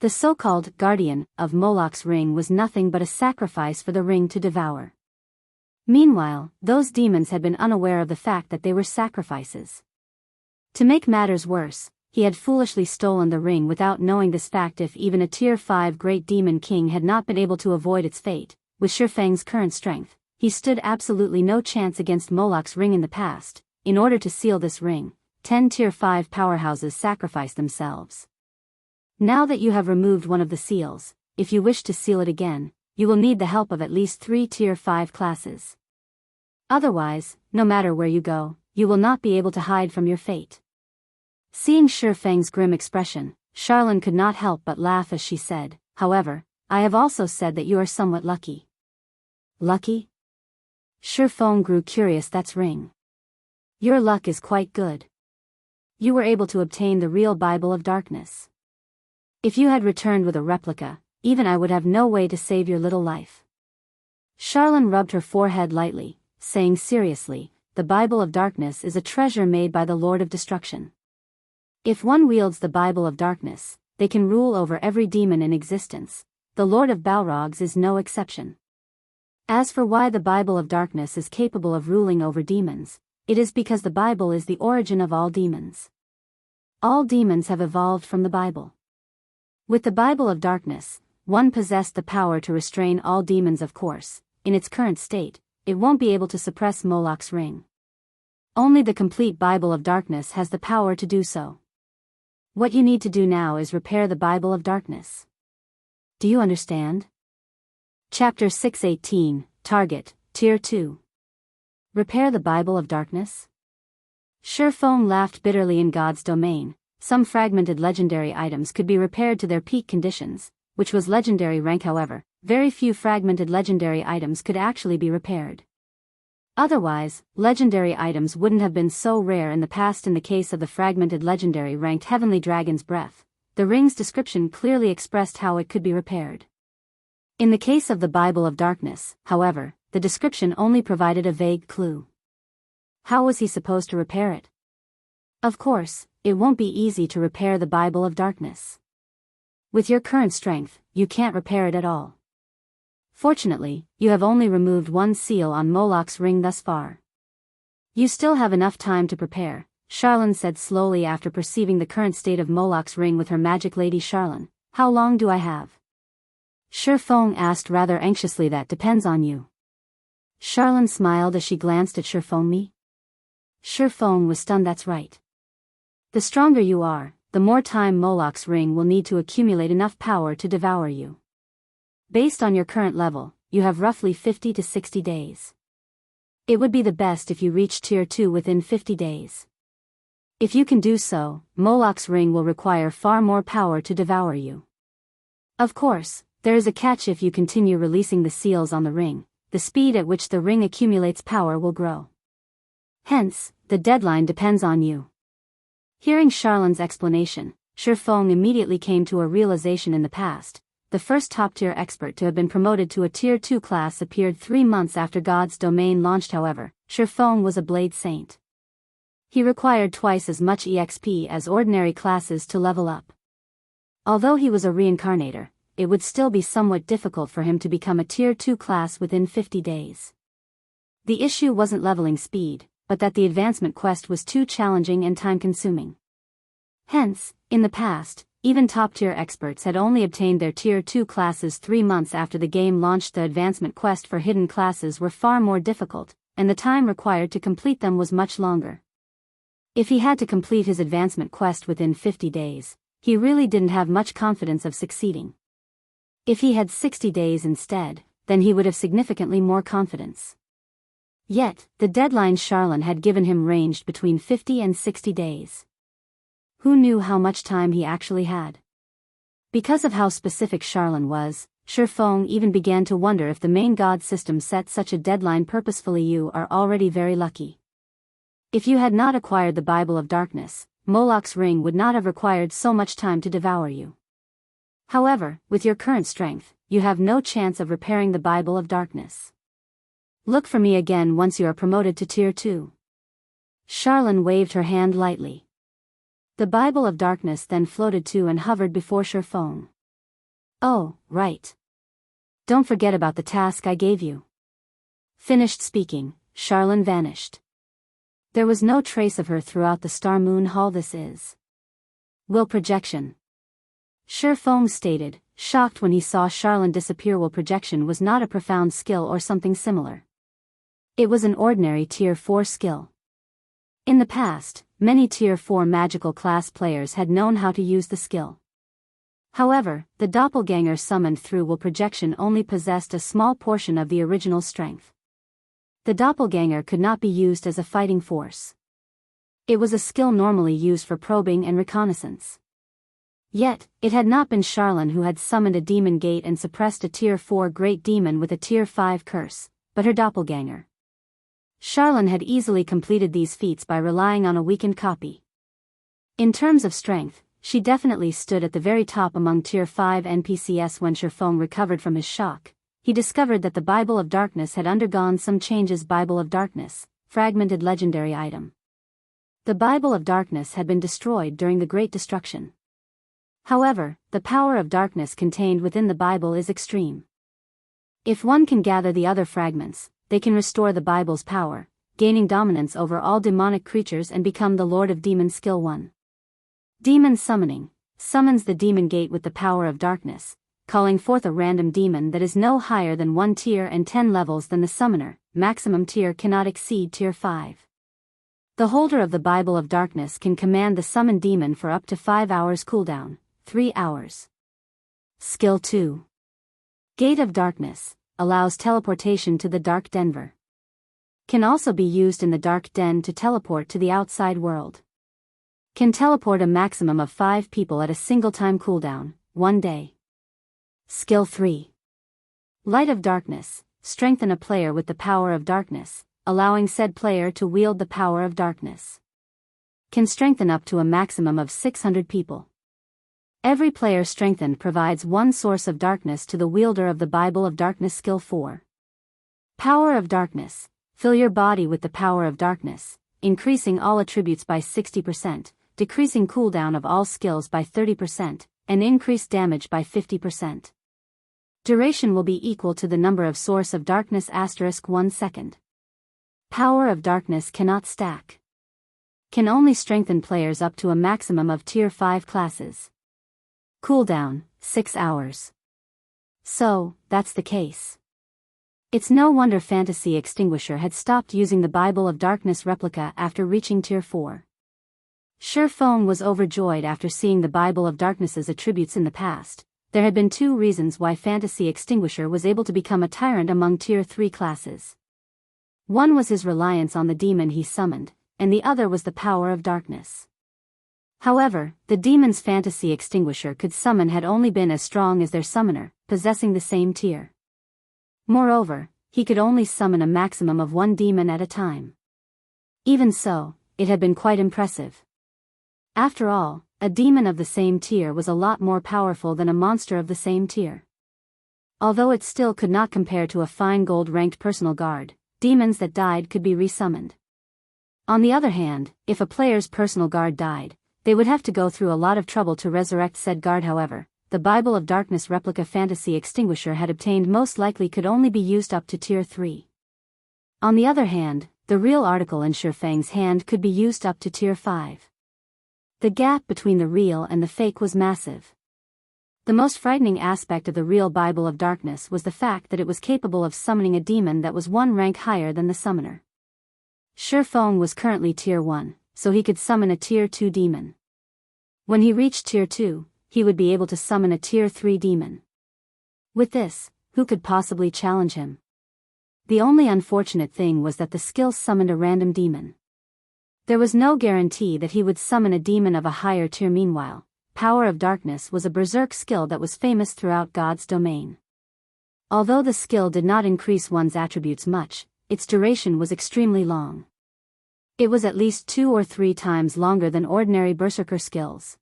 The so-called guardian of Moloch's ring was nothing but a sacrifice for the ring to devour. Meanwhile, those demons had been unaware of the fact that they were sacrifices. To make matters worse, he had foolishly stolen the ring without knowing this fact. If even a Tier 5 Great Demon King had not been able to avoid its fate, with Shifeng's current strength, he stood absolutely no chance against Moloch's ring in the past. In order to seal this ring, 10 Tier 5 powerhouses sacrificed themselves. Now that you have removed one of the seals, if you wish to seal it again, you will need the help of at least 3 Tier 5 classes. Otherwise, no matter where you go, you will not be able to hide from your fate. Seeing Shifeng's grim expression, Charlene could not help but laugh as she said, "However, I have also said that you are somewhat lucky." Lucky? Shifeng grew curious. That's ring. Your luck is quite good. You were able to obtain the real Bible of Darkness. If you had returned with a replica, even I would have no way to save your little life. Charlene rubbed her forehead lightly, saying seriously, "The Bible of Darkness is a treasure made by the Lord of Destruction. If one wields the Bible of Darkness, they can rule over every demon in existence. The Lord of Balrogs is no exception. As for why the Bible of Darkness is capable of ruling over demons, it is because the Bible is the origin of all demons. All demons have evolved from the Bible. With the Bible of Darkness, one possessed the power to restrain all demons. Of course, in its current state, it won't be able to suppress Moloch's ring. Only the complete Bible of Darkness has the power to do so. What you need to do now is repair the Bible of Darkness. Do you understand?" Chapter 618, Target, Tier 2. Repair the Bible of Darkness? Shifeng laughed bitterly. In God's domain, some fragmented legendary items could be repaired to their peak conditions, which was legendary rank. However, very few fragmented legendary items could actually be repaired. Otherwise, legendary items wouldn't have been so rare in the past. In the case of the fragmented legendary ranked Heavenly Dragon's Breath, the ring's description clearly expressed how it could be repaired. In the case of the Bible of Darkness, however, the description only provided a vague clue. How was he supposed to repair it? Of course, it won't be easy to repair the Bible of Darkness. With your current strength, you can't repair it at all. Fortunately, you have only removed one seal on Moloch's ring thus far. You still have enough time to prepare, Charlene said slowly after perceiving the current state of Moloch's ring with her magic. Lady Charlene, how long do I have? Shifeng asked rather anxiously. That depends on you. Charlene smiled as she glanced at Shifeng. Me? Shifeng was stunned. That's right. The stronger you are, the more time Moloch's ring will need to accumulate enough power to devour you. Based on your current level, you have roughly 50 to 60 days. It would be the best if you reach Tier 2 within 50 days. If you can do so, Moloch's ring will require far more power to devour you. Of course, there is a catch. If you continue releasing the seals on the ring, the speed at which the ring accumulates power will grow. Hence, the deadline depends on you. Hearing Charlene's explanation, Shifeng immediately came to a realization. In the past, the first top-tier expert to have been promoted to a Tier 2 class appeared 3 months after God's domain launched. However, Shifeng was a Blade Saint. He required twice as much EXP as ordinary classes to level up. Although he was a reincarnator, it would still be somewhat difficult for him to become a Tier 2 class within 50 days. The issue wasn't leveling speed, but that the advancement quest was too challenging and time-consuming. Hence, in the past, even top-tier experts had only obtained their Tier 2 classes 3 months after the game launched. The advancement quest for hidden classes were far more difficult, and the time required to complete them was much longer. If he had to complete his advancement quest within 50 days, he really didn't have much confidence of succeeding. If he had 60 days instead, then he would have significantly more confidence. Yet, the deadline Charlene had given him ranged between 50 and 60 days. Who knew how much time he actually had? Because of how specific Charlene was, Shifeng even began to wonder if the main god system set such a deadline purposefully. You are already very lucky. If you had not acquired the Bible of Darkness, Moloch's ring would not have required so much time to devour you. However, with your current strength, you have no chance of repairing the Bible of Darkness. Look for me again once you are promoted to Tier 2. Charlene waved her hand lightly. The Bible of Darkness then floated to and hovered before Shifeng. Oh, right. Don't forget about the task I gave you. Finished speaking, Charlene vanished. There was no trace of her throughout the Star Moon Hall. This is will projection. Shifeng stated, shocked when he saw Charlene disappear. Will projection was not a profound skill or something similar. It was an ordinary Tier 4 skill. In the past, many Tier 4 magical class players had known how to use the skill. However, the doppelganger summoned through will projection only possessed a small portion of the original strength. The doppelganger could not be used as a fighting force. It was a skill normally used for probing and reconnaissance. Yet, it had not been Charlene who had summoned a demon gate and suppressed a Tier 4 great demon with a Tier 5 curse, but her doppelganger. Charlene had easily completed these feats by relying on a weakened copy. In terms of strength, she definitely stood at the very top among Tier 5 NPCs. When Shifeng recovered from his shock, he discovered that the Bible of Darkness had undergone some changes. Bible of Darkness, fragmented legendary item. The Bible of Darkness had been destroyed during the Great Destruction. However, the power of darkness contained within the Bible is extreme. If one can gather the other fragments, they can restore the Bible's power, gaining dominance over all demonic creatures and become the Lord of Demons. Skill 1. Demon Summoning, summons the demon gate with the power of darkness, calling forth a random demon that is no higher than 1 tier and 10 levels than the summoner. Maximum tier cannot exceed Tier 5. The holder of the Bible of Darkness can command the summoned demon for up to 5 hours cooldown, 3 hours. Skill 2. Gate of Darkness, allows teleportation to the Dark Denver. Can also be used in the Dark Den to teleport to the outside world. Can teleport a maximum of 5 people at a single time cooldown, 1 day. Skill 3. Light of Darkness, strengthen a player with the power of darkness, allowing said player to wield the power of darkness. Can strengthen up to a maximum of 600 people. Every player strengthened provides 1 source of darkness to the wielder of the Bible of Darkness. Skill 4. Power of Darkness, fill your body with the power of darkness, increasing all attributes by 60%, decreasing cooldown of all skills by 30%, and increase damage by 50%. Duration will be equal to the number of source of darkness * 1 second. Power of Darkness cannot stack. Can only strengthen players up to a maximum of Tier 5 classes. Cooldown, 6 hours. So, that's the case. It's no wonder Fantasy Extinguisher had stopped using the Bible of Darkness replica after reaching Tier 4. Shifeng was overjoyed after seeing the Bible of Darkness's attributes in the past. There had been 2 reasons why Fantasy Extinguisher was able to become a tyrant among Tier 3 classes. One was his reliance on the demon he summoned, and the other was the power of darkness. However, the demons Fantasy Extinguisher could summon had only been as strong as their summoner, possessing the same tier. Moreover, he could only summon a maximum of 1 demon at a time. Even so, it had been quite impressive. After all, a demon of the same tier was a lot more powerful than a monster of the same tier. Although it still could not compare to a fine gold-ranked personal guard, demons that died could be resummoned. On the other hand, if a player's personal guard died, they would have to go through a lot of trouble to resurrect said guard. However, the Bible of Darkness replica Fantasy Extinguisher had obtained most likely could only be used up to Tier 3. On the other hand, the real article in Shifeng's hand could be used up to Tier 5. The gap between the real and the fake was massive. The most frightening aspect of the real Bible of Darkness was the fact that it was capable of summoning a demon that was 1 rank higher than the summoner. Shifeng was currently Tier 1, so he could summon a Tier 2 demon. When he reached Tier 2, he would be able to summon a Tier 3 demon. With this, who could possibly challenge him? The only unfortunate thing was that the skill summoned a random demon. There was no guarantee that he would summon a demon of a higher tier. Meanwhile, Power of Darkness was a berserk skill that was famous throughout God's domain. Although the skill did not increase one's attributes much, its duration was extremely long. It was at least 2 or 3 times longer than ordinary berserker skills.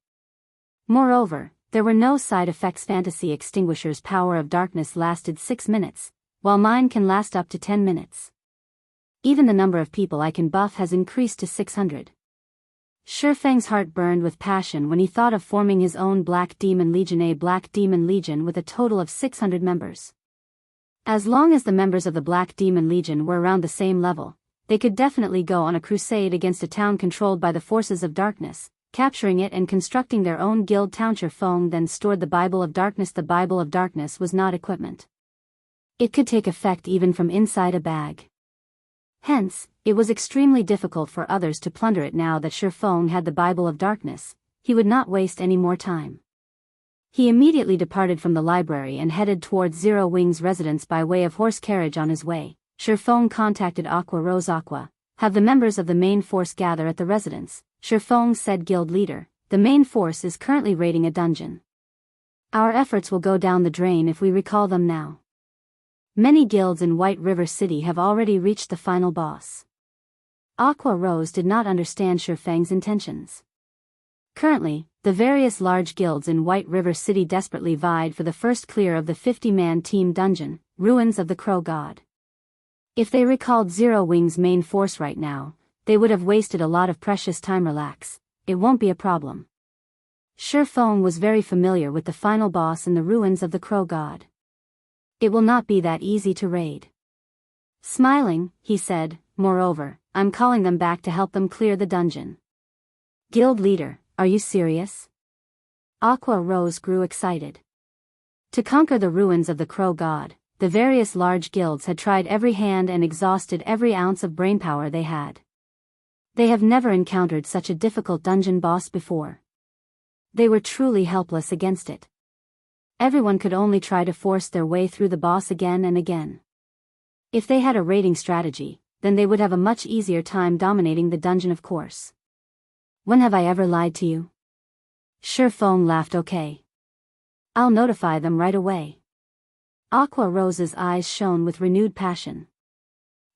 Moreover, there were no side effects. Fantasy Extinguisher's Power of Darkness lasted 6 minutes, while mine can last up to 10 minutes. Even the number of people I can buff has increased to 600. Shifeng's heart burned with passion when he thought of forming his own Black Demon Legion, a Black Demon Legion with a total of 600 members. As long as the members of the Black Demon Legion were around the same level, they could definitely go on a crusade against a town controlled by the forces of darkness, capturing it and constructing their own guild town. Shifeng then stored the Bible of Darkness. The Bible of Darkness was not equipment. It could take effect even from inside a bag. Hence, it was extremely difficult for others to plunder it. Now that Shifeng had the Bible of Darkness, he would not waste any more time. He immediately departed from the library and headed towards Zero Wing's residence by way of horse carriage. On his way, Shifeng contacted Aqua Rose. Aqua, have the members of the main force gather at the residence. Shifeng said, Guild leader, the main force is currently raiding a dungeon. Our efforts will go down the drain if we recall them now. Many guilds in White River City have already reached the final boss. Aqua Rose did not understand Shifeng's intentions. Currently, the various large guilds in White River City desperately vied for the first clear of the 50-man team dungeon, Ruins of the Crow God. If they recalled Zero Wing's main force right now, they would have wasted a lot of precious time. Relax, it won't be a problem. Shifeng was very familiar with the final boss in the Ruins of the Crow God. It will not be that easy to raid. Smiling, he said, moreover, I'm calling them back to help them clear the dungeon. Guild leader, are you serious? Aqua Rose grew excited. To conquer the Ruins of the Crow God, the various large guilds had tried every hand and exhausted every ounce of brainpower they had. They have never encountered such a difficult dungeon boss before. They were truly helpless against it. Everyone could only try to force their way through the boss again and again. If they had a raiding strategy, then they would have a much easier time dominating the dungeon. Of course. When have I ever lied to you? Shifeng laughed. Okay. I'll notify them right away. Aqua Rose's eyes shone with renewed passion.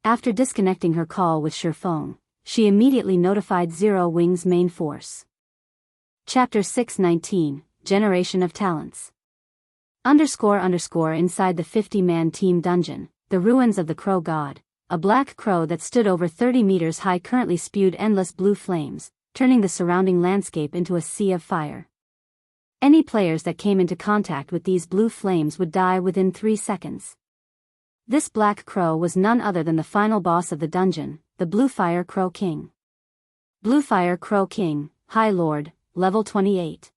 After disconnecting her call with Shifeng, she immediately notified Zero Wing's main force. Chapter 619, Generation of Talents. Inside the 50-man team dungeon, the Ruins of the Crow God, a black crow that stood over 30 meters high currently spewed endless blue flames, turning the surrounding landscape into a sea of fire. Any players that came into contact with these blue flames would die within 3 seconds. This black crow was none other than the final boss of the dungeon, the Bluefire Crow King. Bluefire Crow King, High Lord, level 28.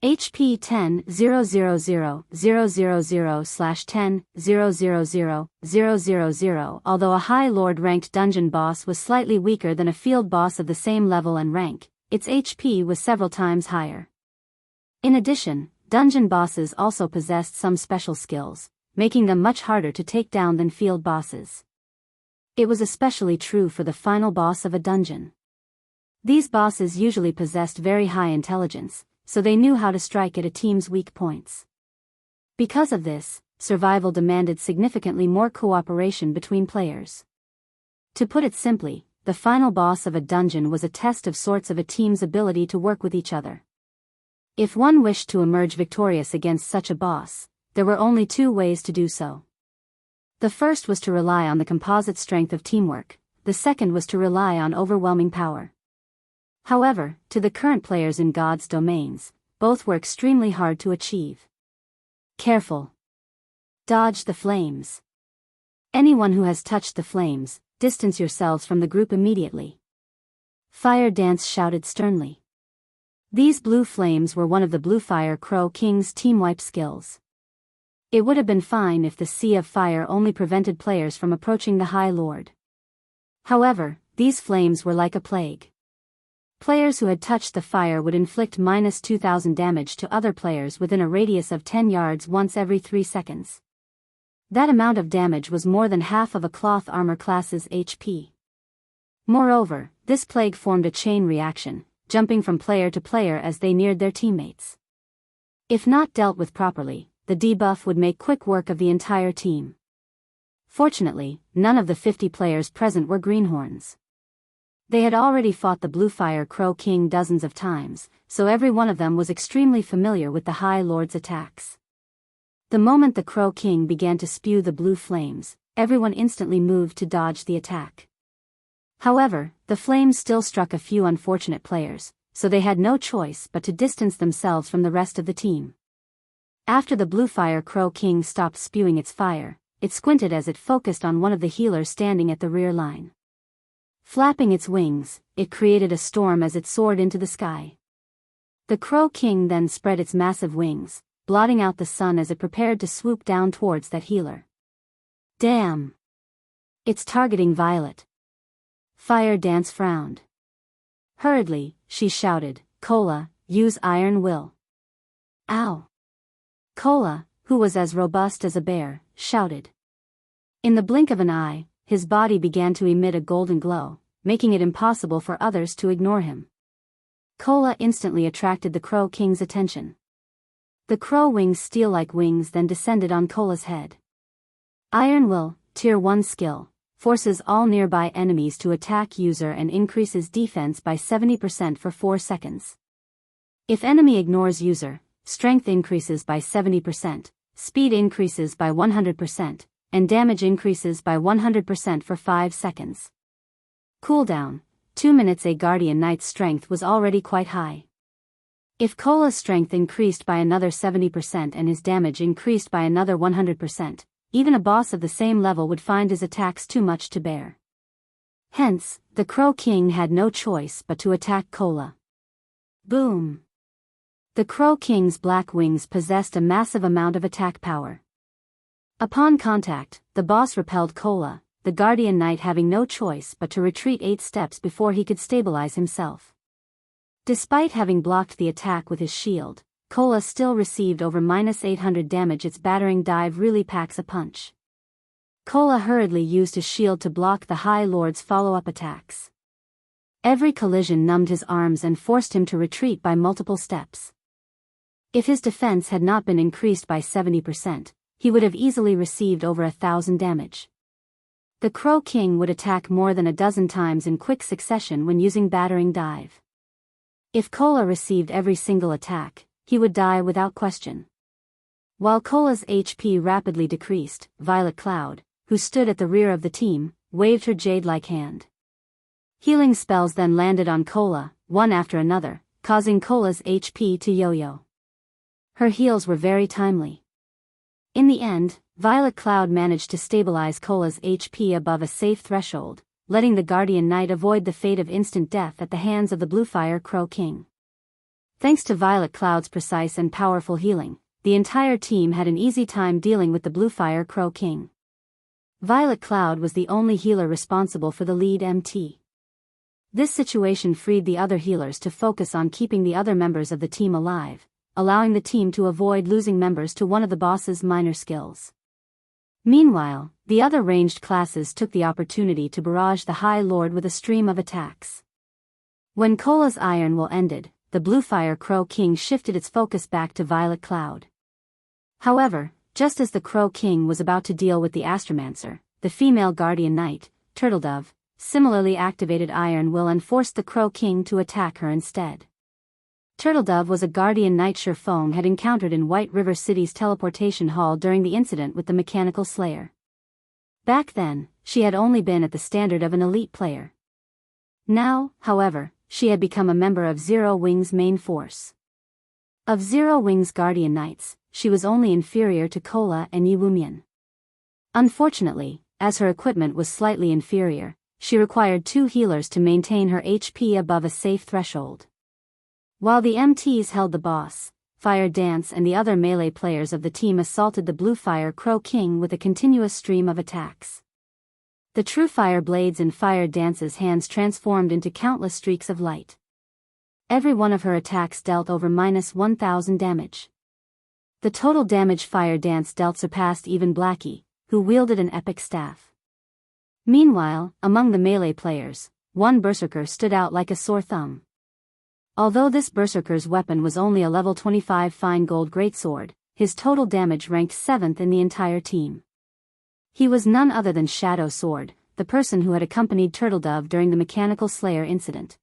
HP 10,000/10,000,000. Although a High Lord ranked dungeon boss was slightly weaker than a field boss of the same level and rank, its HP was several times higher. In addition, dungeon bosses also possessed some special skills, making them much harder to take down than field bosses. It was especially true for the final boss of a dungeon. These bosses usually possessed very high intelligence, so they knew how to strike at a team's weak points. Because of this, survival demanded significantly more cooperation between players. To put it simply, the final boss of a dungeon was a test of sorts of a team's ability to work with each other. If one wished to emerge victorious against such a boss, there were only 2 ways to do so. The first was to rely on the composite strength of teamwork, the second was to rely on overwhelming power. However, to the current players in God's domains, both were extremely hard to achieve. Careful. Dodge the flames. Anyone who has touched the flames, distance yourselves from the group immediately. Fire Dance shouted sternly. These blue flames were one of the Bluefire Crow King's team wipe skills. It would have been fine if the Sea of Fire only prevented players from approaching the High Lord. However, these flames were like a plague. Players who had touched the fire would inflict -2,000 damage to other players within a radius of 10 yards once every 3 seconds. That amount of damage was more than half of a cloth armor class's HP. Moreover, this plague formed a chain reaction, jumping from player to player as they neared their teammates. If not dealt with properly, the debuff would make quick work of the entire team. Fortunately, none of the 50 players present were greenhorns. They had already fought the Bluefire Crow King dozens of times, so every one of them was extremely familiar with the High Lord's attacks. The moment the Crow King began to spew the blue flames, everyone instantly moved to dodge the attack. However, the flames still struck a few unfortunate players, so they had no choice but to distance themselves from the rest of the team. After the Bluefire Crow King stopped spewing its fire, it squinted as it focused on one of the healers standing at the rear line. Flapping its wings, it created a storm as it soared into the sky. The Crow King then spread its massive wings, blotting out the sun as it prepared to swoop down towards that healer. Damn! It's targeting Violet. Fire Dance frowned. Hurriedly, she shouted, "Cola, use Iron Will." Ow! Cola, who was as robust as a bear, shouted. In the blink of an eye, his body began to emit a golden glow, making it impossible for others to ignore him. Cola instantly attracted the Crow King's attention. The crow wings steel-like wings then descended on Cola's head. Iron Will, Tier 1 skill, forces all nearby enemies to attack user and increases defense by 70% for 4 seconds. If enemy ignores user, strength increases by 70%, speed increases by 100%, and damage increases by 100% for 5 seconds. Cooldown, 2 minutes. A Guardian Knight's strength was already quite high. If Cola's strength increased by another 70% and his damage increased by another 100%, even a boss of the same level would find his attacks too much to bear. Hence, the Crow King had no choice but to attack Cola. Boom! The Crow King's black wings possessed a massive amount of attack power. Upon contact, the boss repelled Cola, the Guardian Knight having no choice but to retreat 8 steps before he could stabilize himself. Despite having blocked the attack with his shield, Cola still received over -800 damage. Its battering dive really packs a punch. Cola hurriedly used his shield to block the High Lord's follow-up attacks. Every collision numbed his arms and forced him to retreat by multiple steps. If his defense had not been increased by 70%, he would have easily received over 1,000 damage. The Crow King would attack more than a dozen times in quick succession when using battering dive. If Cola received every single attack, he would die without question. While Cola's HP rapidly decreased, Violet Cloud, who stood at the rear of the team, waved her jade-like hand. Healing spells then landed on Cola, one after another, causing Cola's HP to yo-yo. Her heals were very timely. In the end, Violet Cloud managed to stabilize Cola's HP above a safe threshold, letting the Guardian Knight avoid the fate of instant death at the hands of the Bluefire Crow King. Thanks to Violet Cloud's precise and powerful healing, the entire team had an easy time dealing with the Bluefire Crow King. Violet Cloud was the only healer responsible for the lead MT. This situation freed the other healers to focus on keeping the other members of the team alive, allowing the team to avoid losing members to one of the boss's minor skills. Meanwhile, the other ranged classes took the opportunity to barrage the High Lord with a stream of attacks. When Cola's Iron Will ended, the Bluefire Crow King shifted its focus back to Violet Cloud. However, just as the Crow King was about to deal with the Astromancer, the female Guardian Knight, Turtledove, similarly activated Iron Will and forced the Crow King to attack her instead. Turtledove was a Guardian Knight Sherfong had encountered in White River City's teleportation hall during the incident with the Mechanical Slayer. Back then, she had only been at the standard of an elite player. Now, however, she had become a member of Zero Wing's main force. Of Zero Wing's Guardian Knights, she was only inferior to Cola and Yiwumian. Unfortunately, as her equipment was slightly inferior, she required 2 healers to maintain her HP above a safe threshold. While the MTs held the boss, Fire Dance and the other melee players of the team assaulted the Bluefire Crow King with a continuous stream of attacks. The true fire blades in Fire Dance's hands transformed into countless streaks of light. Every one of her attacks dealt over -1,000 damage. The total damage Fire Dance dealt surpassed even Blackie, who wielded an epic staff. Meanwhile, among the melee players, one berserker stood out like a sore thumb. Although this berserker's weapon was only a level 25 fine gold greatsword, his total damage ranked 7th in the entire team. He was none other than Shadow Sword, the person who had accompanied Turtledove during the Mechanical Slayer incident.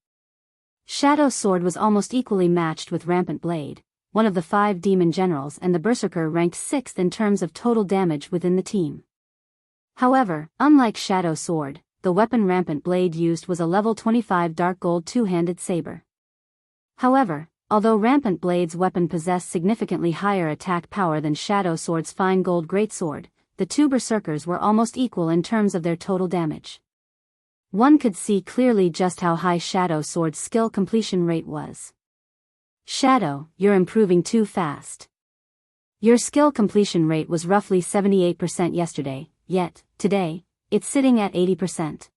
Shadow Sword was almost equally matched with Rampant Blade, one of the 5 demon generals, and the berserker ranked 6th in terms of total damage within the team. However, unlike Shadow Sword, the weapon Rampant Blade used was a level 25 dark gold two-handed saber. However, although Rampant Blade's weapon possessed significantly higher attack power than Shadow Sword's fine gold greatsword, the two berserkers were almost equal in terms of their total damage. One could see clearly just how high Shadow Sword's skill completion rate was. Shadow, you're improving too fast. Your skill completion rate was roughly 78% yesterday, yet, today, it's sitting at 80%.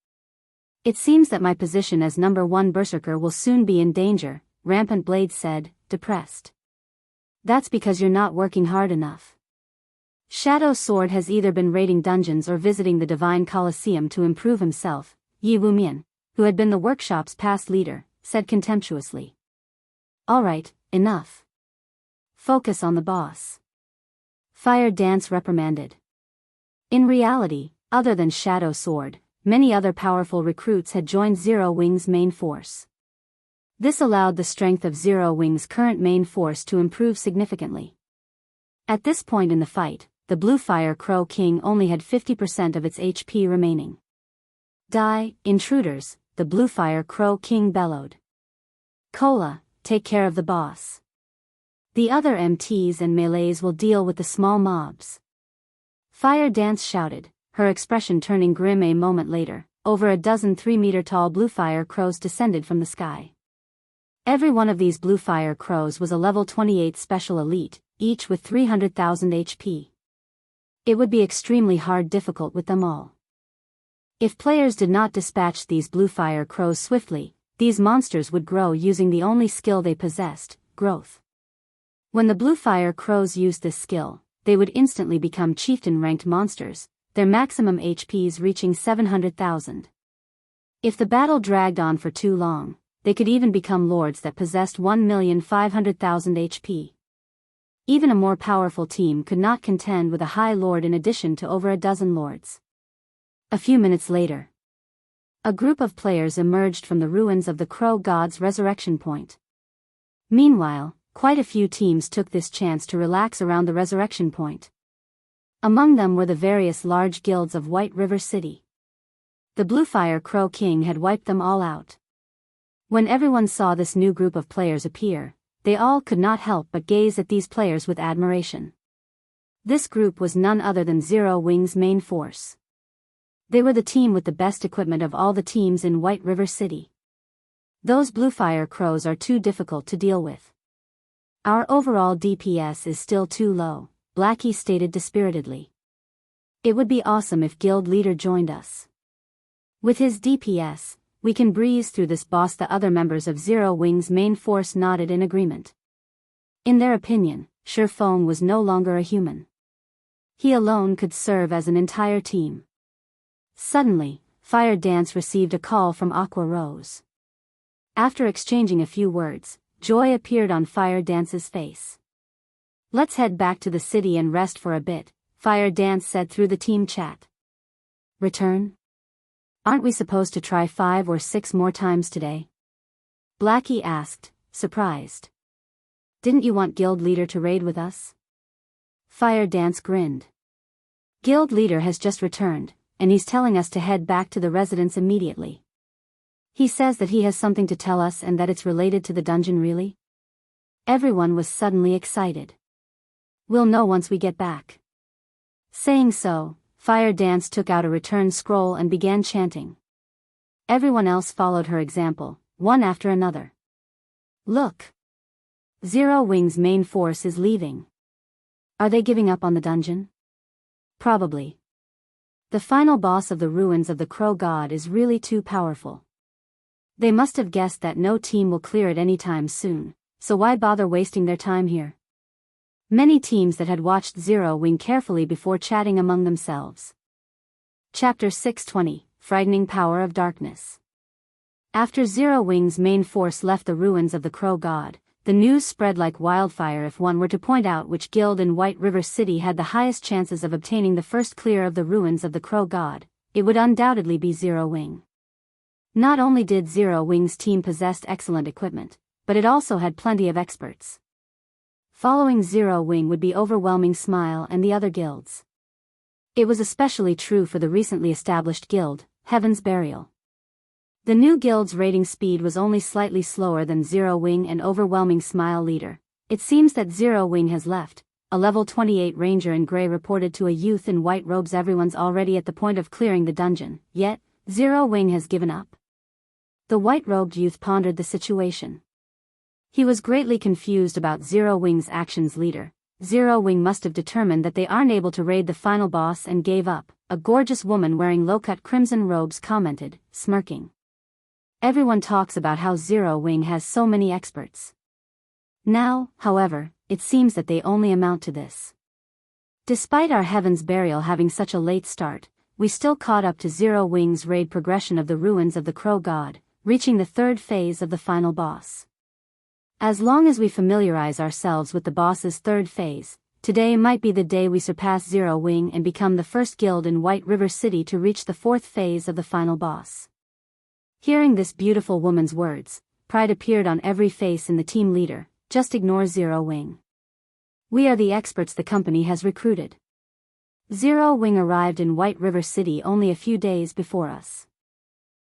It seems that my position as number 1 berserker will soon be in danger, Rampant Blade said, depressed. That's because you're not working hard enough. Shadow Sword has either been raiding dungeons or visiting the Divine Colosseum to improve himself, Yi Wumian, who had been the workshop's past leader, said contemptuously. Alright, enough. Focus on the boss. Fire Dance reprimanded. In reality, other than Shadow Sword, many other powerful recruits had joined Zero Wing's main force. This allowed the strength of Zero Wing's current main force to improve significantly. At this point in the fight, the Bluefire Crow King only had 50% of its HP remaining. Die, intruders, the Bluefire Crow King bellowed. Cola, take care of the boss. The other MTs and melees will deal with the small mobs. Fire Dance shouted, her expression turning grim a moment later. Over a dozen 3-meter-tall Bluefire Crows descended from the sky. Every one of these Bluefire Crows was a level 28 special elite, each with 300,000 HP. It would be extremely difficult with them all. If players did not dispatch these Bluefire Crows swiftly, these monsters would grow using the only skill they possessed, growth. When the Bluefire Crows used this skill, they would instantly become chieftain-ranked monsters, their maximum HPs reaching 700,000. If the battle dragged on for too long, they could even become lords that possessed 1,500,000 HP. Even a more powerful team could not contend with a high lord in addition to over a dozen lords. A few minutes later, a group of players emerged from the ruins of the Crow God's resurrection point. Meanwhile, quite a few teams took this chance to relax around the resurrection point. Among them were the various large guilds of White River City. The Bluefire Crow King had wiped them all out. When everyone saw this new group of players appear, they all could not help but gaze at these players with admiration. This group was none other than Zero Wing's main force. They were the team with the best equipment of all the teams in White River City. Those Bluefire Crows are too difficult to deal with. Our overall DPS is still too low, Blackie stated dispiritedly. It would be awesome if Guild Leader joined us. With his DPS, we can breeze through this boss. The other members of Zero Wing's main force nodded in agreement. In their opinion, Shifeng was no longer a human. He alone could serve as an entire team. Suddenly, Fire Dance received a call from Aqua Rose. After exchanging a few words, joy appeared on Fire Dance's face. Let's head back to the city and rest for a bit, Fire Dance said through the team chat. Return? Aren't we supposed to try 5 or 6 more times today? Blackie asked, surprised. Didn't you want Guild Leader to raid with us? Fire Dance grinned. Guild Leader has just returned, and he's telling us to head back to the residence immediately. He says that he has something to tell us and that it's related to the dungeon. Really? Everyone was suddenly excited. We'll know once we get back. Saying so, Fire Dance took out a return scroll and began chanting. Everyone else followed her example, one after another. Look! Zero Wing's main force is leaving. Are they giving up on the dungeon? Probably. The final boss of the ruins of the Crow God is really too powerful. They must have guessed that no team will clear it anytime soon, so why bother wasting their time here? Many teams that had watched Zero Wing carefully before chatting among themselves. Chapter 620, Frightening Power of Darkness. After Zero Wing's main force left the ruins of the Crow God, the news spread like wildfire. If one were to point out which guild in White River City had the highest chances of obtaining the first clear of the ruins of the Crow God, it would undoubtedly be Zero Wing. Not only did Zero Wing's team possess excellent equipment, but it also had plenty of experts. Following Zero Wing would be Overwhelming Smile and the other guilds. It was especially true for the recently established guild, Heaven's Burial. The new guild's rating speed was only slightly slower than Zero Wing and Overwhelming Smile leader. It seems that Zero Wing has left, a level 28 ranger in gray reported to a youth in white robes. Everyone's already at the point of clearing the dungeon, yet, Zero Wing has given up. The white-robed youth pondered the situation. He was greatly confused about Zero Wing's actions. Leader, Zero Wing must have determined that they aren't able to raid the final boss and gave up, a gorgeous woman wearing low-cut crimson robes commented, smirking. Everyone talks about how Zero Wing has so many experts. Now, however, it seems that they only amount to this. Despite our Heaven's Burial having such a late start, we still caught up to Zero Wing's raid progression of the ruins of the Crow God, reaching the third phase of the final boss. As long as we familiarize ourselves with the boss's third phase, today might be the day we surpass Zero Wing and become the first guild in White River City to reach the fourth phase of the final boss. Hearing this beautiful woman's words, pride appeared on every face in the team. Leader, just ignore Zero Wing. We are the experts the company has recruited. Zero Wing arrived in White River City only a few days before us.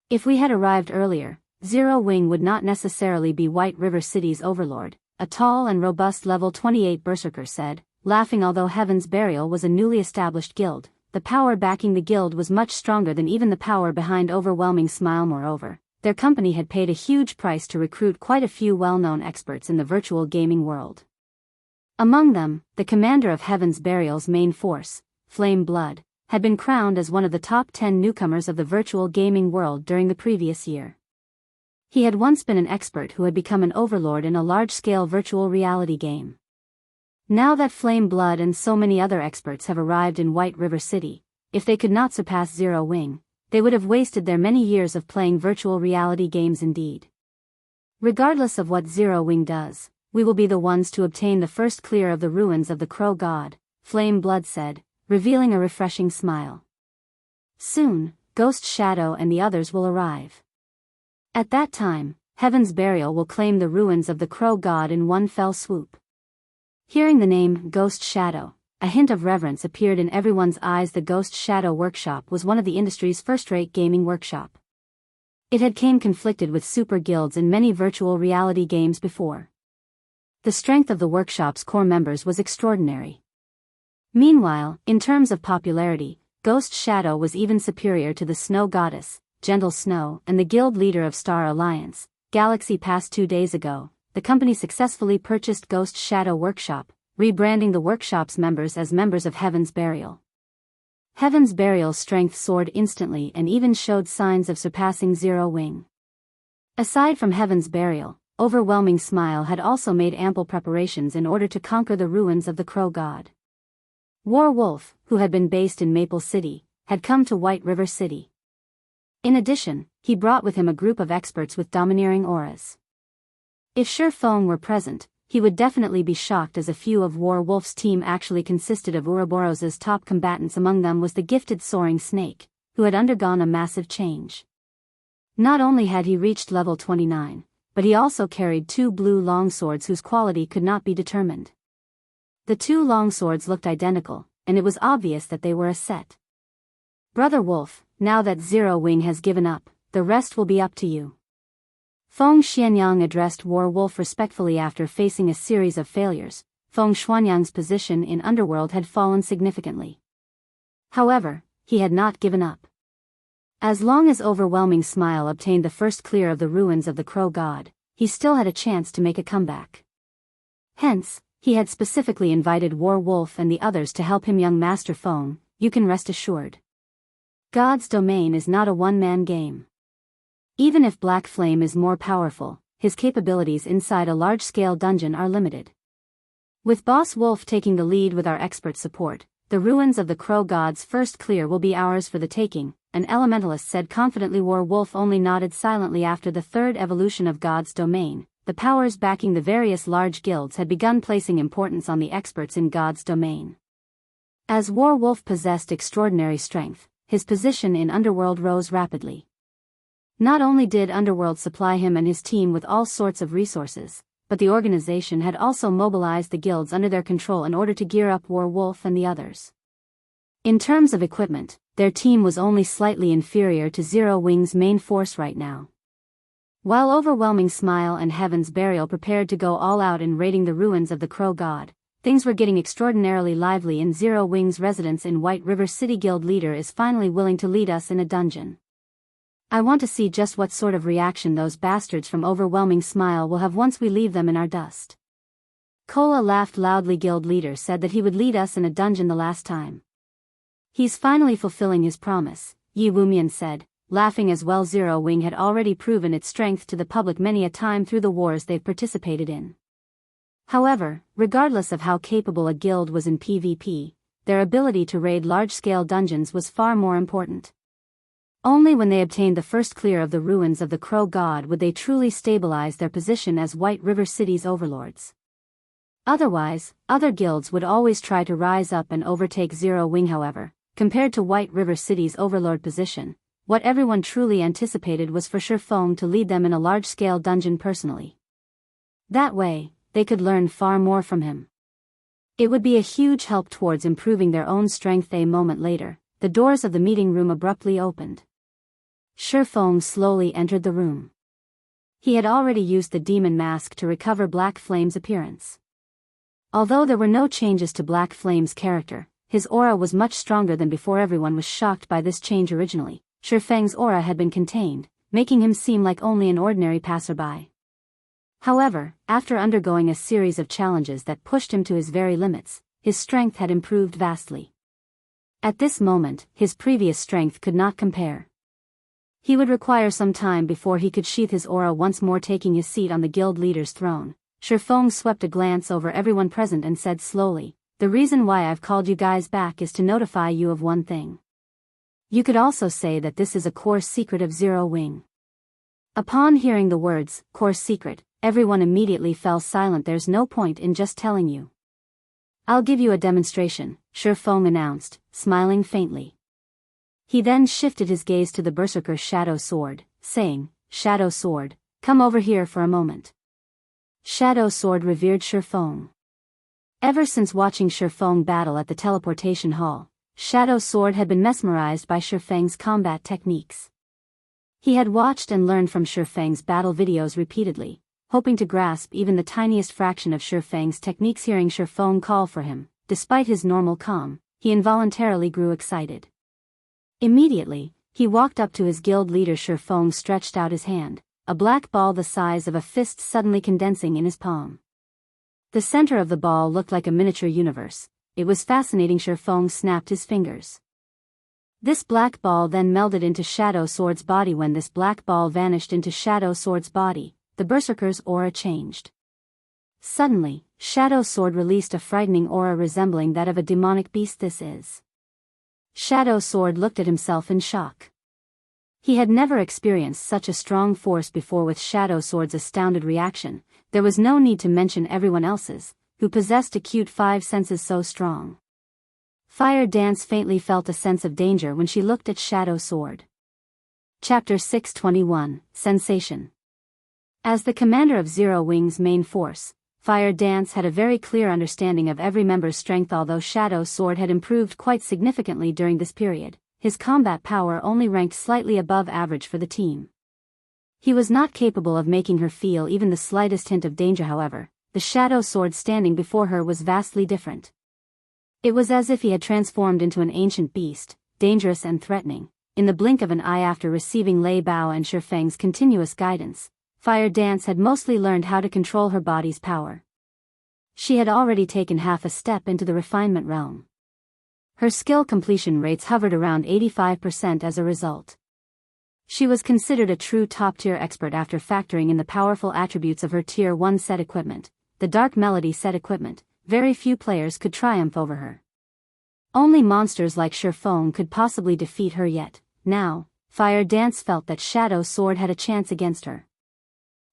If we had arrived earlier, Zero Wing would not necessarily be White River City's overlord, a tall and robust level 28 berserker said, laughing. Although Heaven's Burial was a newly established guild, the power backing the guild was much stronger than even the power behind Overwhelming Smile. Moreover, their company had paid a huge price to recruit quite a few well-known experts in the virtual gaming world. Among them, the commander of Heaven's Burial's main force, Flame Blood, had been crowned as one of the top 10 newcomers of the virtual gaming world during the previous year. He had once been an expert who had become an overlord in a large-scale virtual reality game. Now that Flame Blood and so many other experts have arrived in White River City, if they could not surpass Zero Wing, they would have wasted their many years of playing virtual reality games indeed. Regardless of what Zero Wing does, we will be the ones to obtain the first clear of the ruins of the Crow God, Flame Blood said, revealing a refreshing smile. Soon, Ghost Shadow and the others will arrive. At that time, Heaven's Burial will claim the ruins of the Crow God in one fell swoop. Hearing the name Ghost Shadow, a hint of reverence appeared in everyone's eyes. The Ghost Shadow Workshop was one of the industry's first-rate gaming workshop. It had came conflicted with super guilds in many virtual reality games before. The strength of the workshop's core members was extraordinary. Meanwhile, in terms of popularity, Ghost Shadow was even superior to the Snow Goddess, Gentle Snow, and the guild leader of Star Alliance, Galaxy Pass. 2 days ago, the company successfully purchased Ghost Shadow Workshop, rebranding the workshop's members as members of Heaven's Burial. Heaven's Burial's strength soared instantly and even showed signs of surpassing Zero Wing. Aside from Heaven's Burial, Overwhelming Smile had also made ample preparations in order to conquer the ruins of the Crow God. War Wolf, who had been based in Maple City, had come to White River City. In addition, he brought with him a group of experts with domineering auras. If Sure Fong were present, he would definitely be shocked, as a few of War Wolf's team actually consisted of Ouroboros's top combatants. Among them was the gifted Soaring Snake, who had undergone a massive change. Not only had he reached level 29, but he also carried 2 blue longswords whose quality could not be determined. The 2 longswords looked identical, and it was obvious that they were a set. Brother Wolf, now that Zero Wing has given up, the rest will be up to you. Feng Xianyang addressed War Wolf respectfully. After facing a series of failures, Feng Xuanyang's position in Underworld had fallen significantly. However, he had not given up. As long as Overwhelming Smile obtained the first clear of the ruins of the Crow God, he still had a chance to make a comeback. Hence, he had specifically invited War Wolf and the others to help him. Young Master Feng, you can rest assured. God's domain is not a one-man game. Even if Black Flame is more powerful, his capabilities inside a large-scale dungeon are limited. With Boss Wolf taking the lead with our expert support, the ruins of the Crow God's first clear will be ours for the taking, an elementalist said confidently. Werewolf only nodded silently. After the third evolution of God's domain, the powers backing the various large guilds had begun placing importance on the experts in God's domain. As Werewolf possessed extraordinary strength, his position in Underworld rose rapidly. Not only did Underworld supply him and his team with all sorts of resources, but the organization had also mobilized the guilds under their control in order to gear up Werewolf and the others. In terms of equipment, their team was only slightly inferior to Zero Wing's main force right now. While Overwhelming Smile and Heaven's Burial prepared to go all out in raiding the ruins of the Crow God, things were getting extraordinarily lively in Zero Wing's residence in White River City. Guild leader is finally willing to lead us in a dungeon. I want to see just what sort of reaction those bastards from Overwhelming Smile will have once we leave them in our dust. Kola laughed loudly. Guild leader said that he would lead us in a dungeon the last time. He's finally fulfilling his promise, Yi Wumian said, laughing as well. Zero Wing had already proven its strength to the public many a time through the wars they've participated in. However, regardless of how capable a guild was in PvP, their ability to raid large-scale dungeons was far more important. Only when they obtained the first clear of the ruins of the Crow God would they truly stabilize their position as White River City's overlords. Otherwise, other guilds would always try to rise up and overtake Zero Wing. However, compared to White River City's overlord position, what everyone truly anticipated was for Shifeng to lead them in a large-scale dungeon personally. That way, they could learn far more from him. It would be a huge help towards improving their own strength. A moment later, the doors of the meeting room abruptly opened. Shifeng slowly entered the room. He had already used the demon mask to recover Black Flame's appearance. Although there were no changes to Black Flame's character, his aura was much stronger than before. Everyone was shocked by this change. Originally, Shifeng's aura had been contained, making him seem like only an ordinary passerby. However, after undergoing a series of challenges that pushed him to his very limits, his strength had improved vastly. At this moment, his previous strength could not compare. He would require some time before he could sheath his aura once more. Taking his seat on the guild leader's throne, Shifeng swept a glance over everyone present and said slowly, "The reason why I've called you guys back is to notify you of one thing. You could also say that this is a core secret of Zero Wing." Upon hearing the words, core secret, everyone immediately fell silent. "There's no point in just telling you. I'll give you a demonstration," Shifeng announced, smiling faintly. He then shifted his gaze to the Berserker Shadow Sword, saying, "Shadow Sword, come over here for a moment." Shadow Sword revered Shifeng. Ever since watching Shifeng battle at the teleportation hall, Shadow Sword had been mesmerized by Shifeng's combat techniques. He had watched and learned from Shifeng's battle videos repeatedly, hoping to grasp even the tiniest fraction of Shifeng's techniques. Hearing Shifeng call for him, despite his normal calm, he involuntarily grew excited. Immediately, he walked up to his guild leader. Shifeng stretched out his hand, a black ball the size of a fist suddenly condensing in his palm. The center of the ball looked like a miniature universe. It was fascinating. Shifeng snapped his fingers. This black ball then melded into Shadow Sword's body. When this black ball vanished into Shadow Sword's body, the Berserker's aura changed. Suddenly, Shadow Sword released a frightening aura resembling that of a demonic beast. "This is..." Shadow Sword looked at himself in shock. He had never experienced such a strong force before. With Shadow Sword's astounded reaction, there was no need to mention everyone else's, who possessed acute 5 senses so strong. Fire Dance faintly felt a sense of danger when she looked at Shadow Sword. Chapter 621, Sensation. As the commander of Zero Wing's main force, Fire Dance had a very clear understanding of every member's strength. Although Shadow Sword had improved quite significantly during this period, his combat power only ranked slightly above average for the team. He was not capable of making her feel even the slightest hint of danger. However, the Shadow Sword standing before her was vastly different. It was as if he had transformed into an ancient beast, dangerous and threatening. In the blink of an eye, after receiving Lei Bao and Shifeng's continuous guidance, Fire Dance had mostly learned how to control her body's power. She had already taken half a step into the refinement realm. Her skill completion rates hovered around 85% as a result. She was considered a true top-tier expert after factoring in the powerful attributes of her Tier 1 set equipment, the Dark Melody set equipment. Very few players could triumph over her. Only monsters like Shifeng could possibly defeat her, yet Now, Fire Dance felt that Shadow Sword had a chance against her.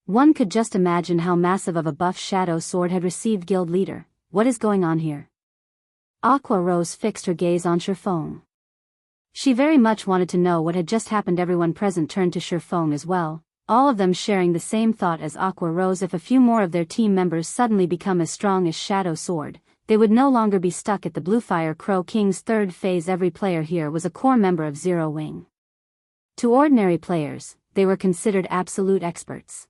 One could just imagine how massive of a buff Shadow Sword had received. Guild leader, what is going on here? Aqua Rose fixed her gaze on Shifeng. She very much wanted to know what had just happened. Everyone present turned to Shifeng as well, all of them sharing the same thought as Aqua Rose. If a few more of their team members suddenly become as strong as Shadow Sword, they would no longer be stuck at the Bluefire Crow King's third phase. Every player here was a core member of Zero Wing. To ordinary players, they were considered absolute experts.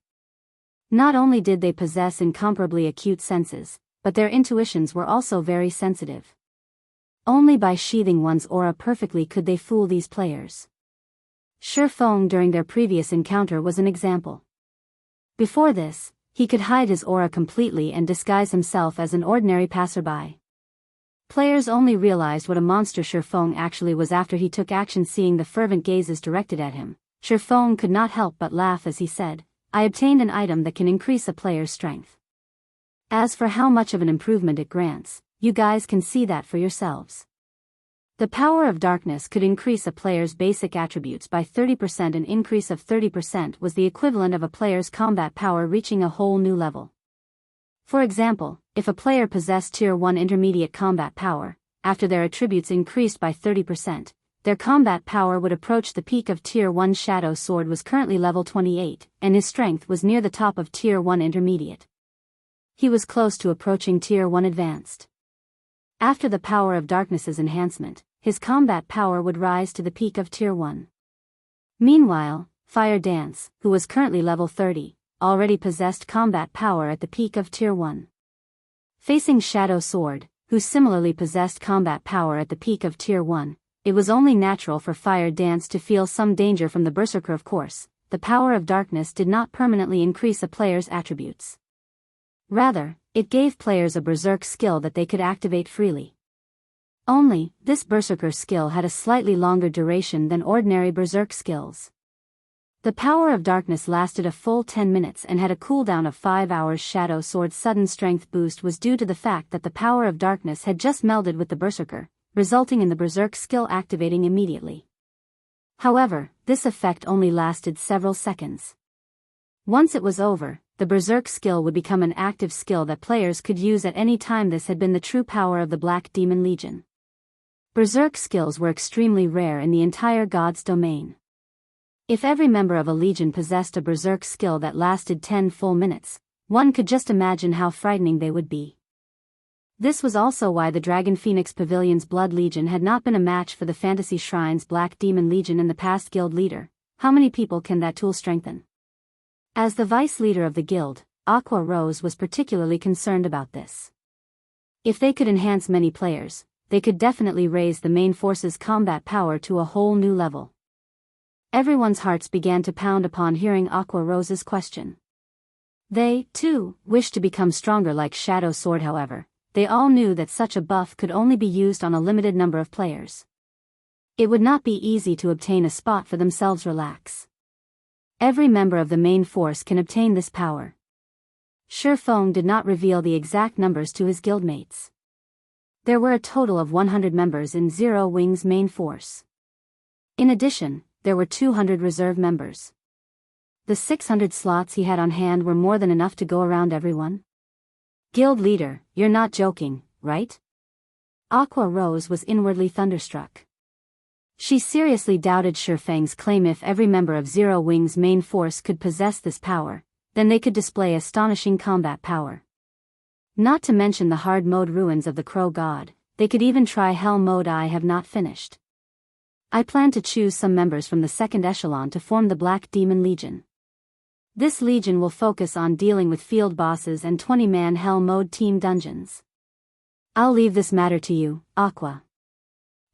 Not only did they possess incomparably acute senses, but their intuitions were also very sensitive. Only by sheathing one's aura perfectly could they fool these players. Shifeng during their previous encounter was an example. Before this, he could hide his aura completely and disguise himself as an ordinary passerby. Players only realized what a monster Shifeng actually was after he took action. Seeing the fervent gazes directed at him, Shifeng could not help but laugh as he said, I obtained an item that can increase a player's strength. As for how much of an improvement it grants, you guys can see that for yourselves. The power of darkness could increase a player's basic attributes by 30%. An increase of 30% was the equivalent of a player's combat power reaching a whole new level. For example, if a player possessed Tier 1 intermediate combat power, after their attributes increased by 30%, their combat power would approach the peak of Tier 1. Shadow Sword was currently level 28, and his strength was near the top of Tier 1 intermediate. He was close to approaching Tier 1 advanced. After the power of darkness's enhancement, his combat power would rise to the peak of Tier 1. Meanwhile, Fire Dance, who was currently level 30, already possessed combat power at the peak of Tier 1. Facing Shadow Sword, who similarly possessed combat power at the peak of Tier 1, it was only natural for Fire Dance to feel some danger from the Berserker. Of course, the power of darkness did not permanently increase a player's attributes. Rather, it gave players a berserk skill that they could activate freely. Only, this berserker skill had a slightly longer duration than ordinary berserk skills. The power of darkness lasted a full 10 minutes and had a cooldown of 5 hours. Shadow Sword's sudden strength boost was due to the fact that the power of darkness had just melded with the berserker, resulting in the berserk skill activating immediately. However, this effect only lasted several seconds. Once it was over, the berserk skill would become an active skill that players could use at any time. This had been the true power of the Black Demon Legion. Berserk skills were extremely rare in the entire God's domain. If every member of a legion possessed a berserk skill that lasted 10 full minutes, one could just imagine how frightening they would be. This was also why the Dragon Phoenix Pavilion's Blood Legion had not been a match for the Fantasy Shrine's Black Demon Legion in the past. Guild leader, how many people can that tool strengthen? As the vice leader of the guild, Aqua Rose was particularly concerned about this. If they could enhance many players, they could definitely raise the main force's combat power to a whole new level. Everyone's hearts began to pound upon hearing Aqua Rose's question. They, too, wished to become stronger like Shadow Sword. However, they all knew that such a buff could only be used on a limited number of players. It would not be easy to obtain a spot for themselves. Relax. Every member of the main force can obtain this power. Shifeng did not reveal the exact numbers to his guildmates. There were a total of 100 members in Zero Wing's main force. In addition, there were 200 reserve members. The 600 slots he had on hand were more than enough to go around everyone. Guild leader, you're not joking, right? Aqua Rose was inwardly thunderstruck. She seriously doubted Shifeng's claim. If every member of Zero Wing's main force could possess this power, then they could display astonishing combat power. Not to mention the hard mode ruins of the Crow God, they could even try hell mode. I have not finished. I plan to choose some members from the second echelon to form the Black Demon Legion. This legion will focus on dealing with field bosses and 20-man hell mode team dungeons. I'll leave this matter to you, Aqua.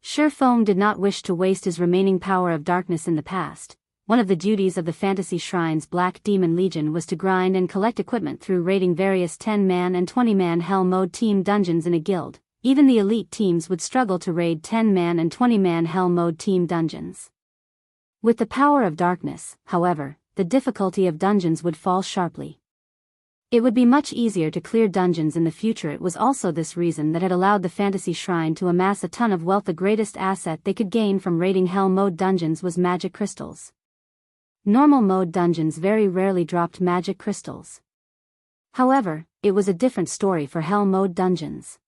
Shifeng did not wish to waste his remaining power of darkness. In the past, one of the duties of the Fantasy Shrine's Black Demon Legion was to grind and collect equipment through raiding various 10-man and 20-man hell mode team dungeons in a guild. Even the elite teams would struggle to raid 10-man and 20-man hell mode team dungeons. With the power of darkness, however, the difficulty of dungeons would fall sharply. It would be much easier to clear dungeons in the future. It was also this reason that had allowed the Fantasy Shrine to amass a ton of wealth. The greatest asset they could gain from raiding Hell Mode dungeons was magic crystals. Normal mode dungeons very rarely dropped magic crystals. However, it was a different story for Hell Mode dungeons.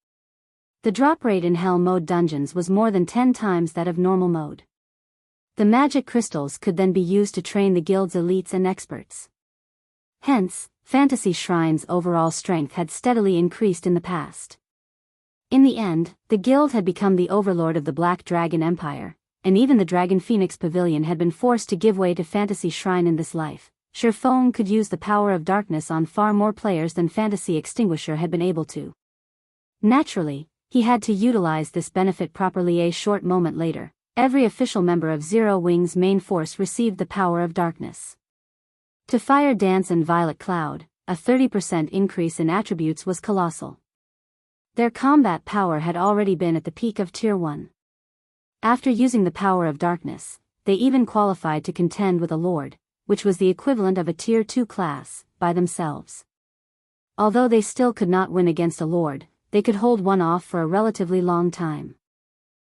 The drop rate in Hell Mode dungeons was more than 10 times that of normal mode. The magic crystals could then be used to train the guild's elites and experts. Hence, Fantasy Shrine's overall strength had steadily increased in the past. In the end, the guild had become the overlord of the Black Dragon Empire, and even the Dragon Phoenix Pavilion had been forced to give way to Fantasy Shrine. In this life, Shifeng could use the power of darkness on far more players than Fantasy Extinguisher had been able to. Naturally, he had to utilize this benefit properly. A short moment later, every official member of Zero Wing's main force received the power of darkness. To Fire Dance and Violet Cloud, a 30% increase in attributes was colossal. Their combat power had already been at the peak of Tier 1. After using the power of darkness, they even qualified to contend with a Lord, which was the equivalent of a Tier 2 class, by themselves. Although they still could not win against a Lord, they could hold one off for a relatively long time.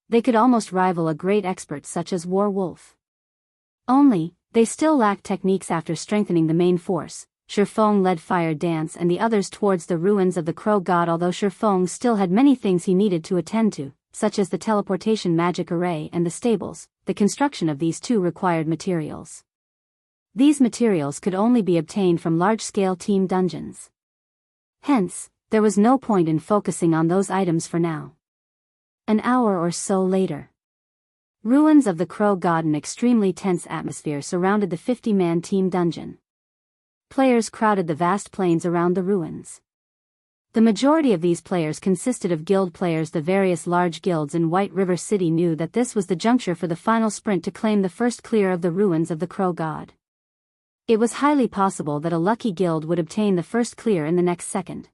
They could almost rival a great expert such as War Wolf. Only, they still lacked techniques. After strengthening the main force, Shifeng led Fire Dance and the others towards the ruins of the Crow God. Although Shifeng still had many things he needed to attend to, such as the teleportation magic array and the stables, the construction of these two required materials. These materials could only be obtained from large-scale team dungeons. Hence, there was no point in focusing on those items for now. An hour or so later, ruins of the Crow God. An extremely tense atmosphere surrounded the 50-man team dungeon. Players crowded the vast plains around the ruins. The majority of these players consisted of guild players. The various large guilds in White River City knew that this was the juncture for the final sprint to claim the first clear of the ruins of the Crow God. It was highly possible that a lucky guild would obtain the first clear in the next second.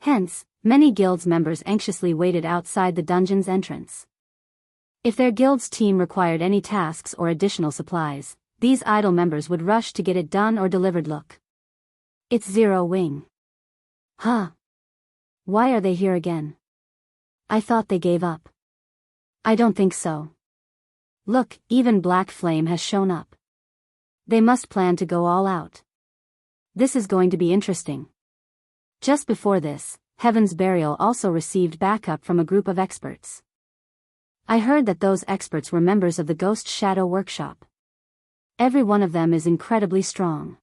Hence, many guilds' members anxiously waited outside the dungeon's entrance. If their guild's team required any tasks or additional supplies, these idle members would rush to get it done or delivered. Look. It's Zero Wing. Huh. Why are they here again? I thought they gave up. I don't think so. Look, even Black Flame has shown up. They must plan to go all out. This is going to be interesting. Just before this, Heaven's Burial also received backup from a group of experts. I heard that those experts were members of the Ghost Shadow Workshop. Every one of them is incredibly strong.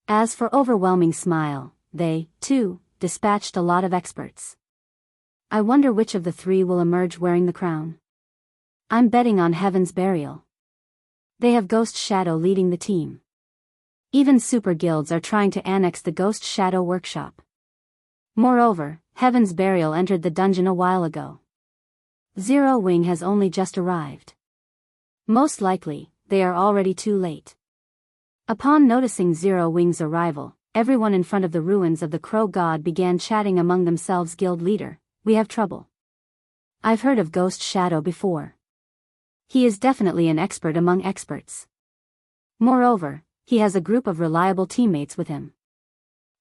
As for Overwhelming Smile, they, too, dispatched a lot of experts. I wonder which of the three will emerge wearing the crown. I'm betting on Heaven's Burial. They have Ghost Shadow leading the team. Even super guilds are trying to annex the Ghost Shadow Workshop. Moreover, Heaven's Burial entered the dungeon a while ago. Zero Wing has only just arrived. Most likely, they are already too late. Upon noticing Zero Wing's arrival, everyone in front of the ruins of the Crow God began chatting among themselves. Guild leader, we have trouble. I've heard of Ghost Shadow before. He is definitely an expert among experts. Moreover, he has a group of reliable teammates with him.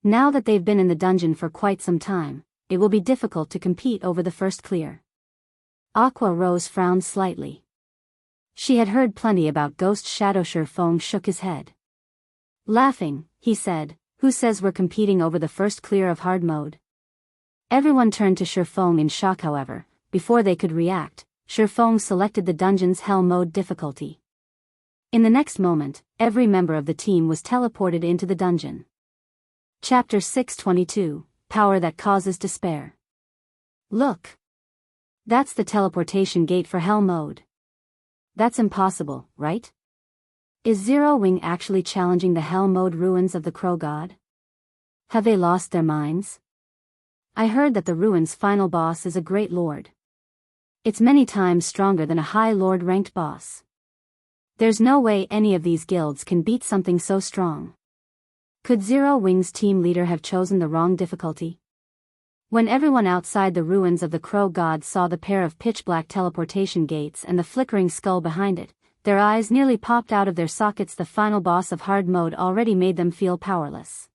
Now that they've been in the dungeon for quite some time, it will be difficult to compete over the first clear. Aqua Rose frowned slightly. She had heard plenty about Ghost Shadow. Shifeng shook his head. Laughing, he said, who says we're competing over the first clear of hard mode? Everyone turned to Shifeng in shock. However, before they could react, Shifeng selected the dungeon's Hell Mode difficulty. In the next moment, every member of the team was teleported into the dungeon. Chapter 622, Power That Causes Despair. Look. That's the teleportation gate for Hell Mode. That's impossible, right? Is Zero Wing actually challenging the Hell Mode ruins of the Crow God? Have they lost their minds? I heard that the ruins' final boss is a great lord. It's many times stronger than a high lord ranked boss. There's no way any of these guilds can beat something so strong. Could Zero Wing's team leader have chosen the wrong difficulty? When everyone outside the ruins of the Crow God saw the pair of pitch-black teleportation gates and the flickering skull behind it, their eyes nearly popped out of their sockets. The final boss of hard mode already made them feel powerless.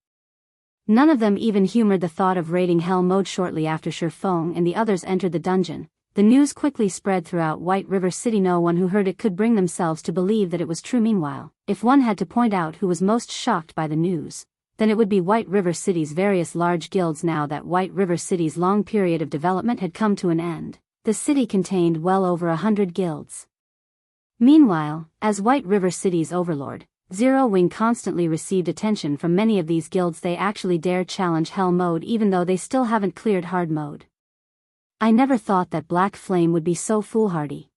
None of them even humored the thought of raiding hell mode. Shortly after Shifeng and the others entered the dungeon, the news quickly spread throughout White River City. No one who heard it could bring themselves to believe that it was true. Meanwhile, if one had to point out who was most shocked by the news, then it would be White River City's various large guilds. Now that White River City's long period of development had come to an end, the city contained well over 100 guilds. Meanwhile, as White River City's overlord, Zero Wing constantly received attention from many of these guilds. They actually dare challenge hell mode even though they still haven't cleared hard mode. I never thought that Black Flame would be so foolhardy.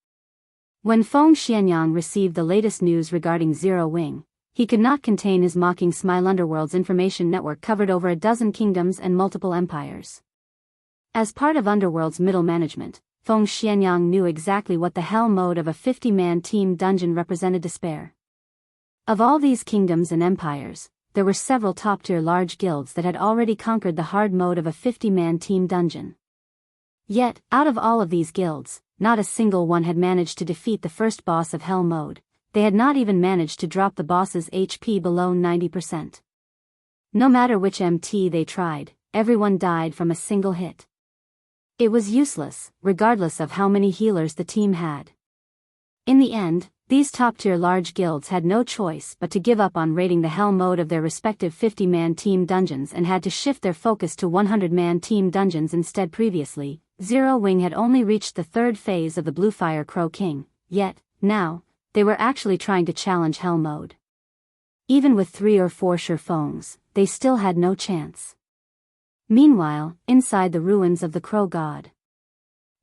When Feng Xianyang received the latest news regarding Zero Wing, he could not contain his mocking smile. Underworld's information network covered over a dozen kingdoms and multiple empires. As part of Underworld's middle management, Feng Xianyang knew exactly what the hell mode of a 50-man team dungeon represented. Despair. Of all these kingdoms and empires, there were several top-tier large guilds that had already conquered the hard mode of a 50-man team dungeon. Yet, out of all of these guilds, not a single one had managed to defeat the first boss of hell mode. They had not even managed to drop the boss's HP below 90%. No matter which MT they tried, everyone died from a single hit. It was useless, regardless of how many healers the team had. In the end, these top-tier large guilds had no choice but to give up on raiding the hell mode of their respective 50-man team dungeons and had to shift their focus to 100-man team dungeons instead. Previously, Zero Wing had only reached the third phase of the Bluefire Crow King, yet, now, they were actually trying to challenge hell mode. Even with 3 or 4 Shifengs, they still had no chance. Meanwhile, inside the ruins of the Crow God.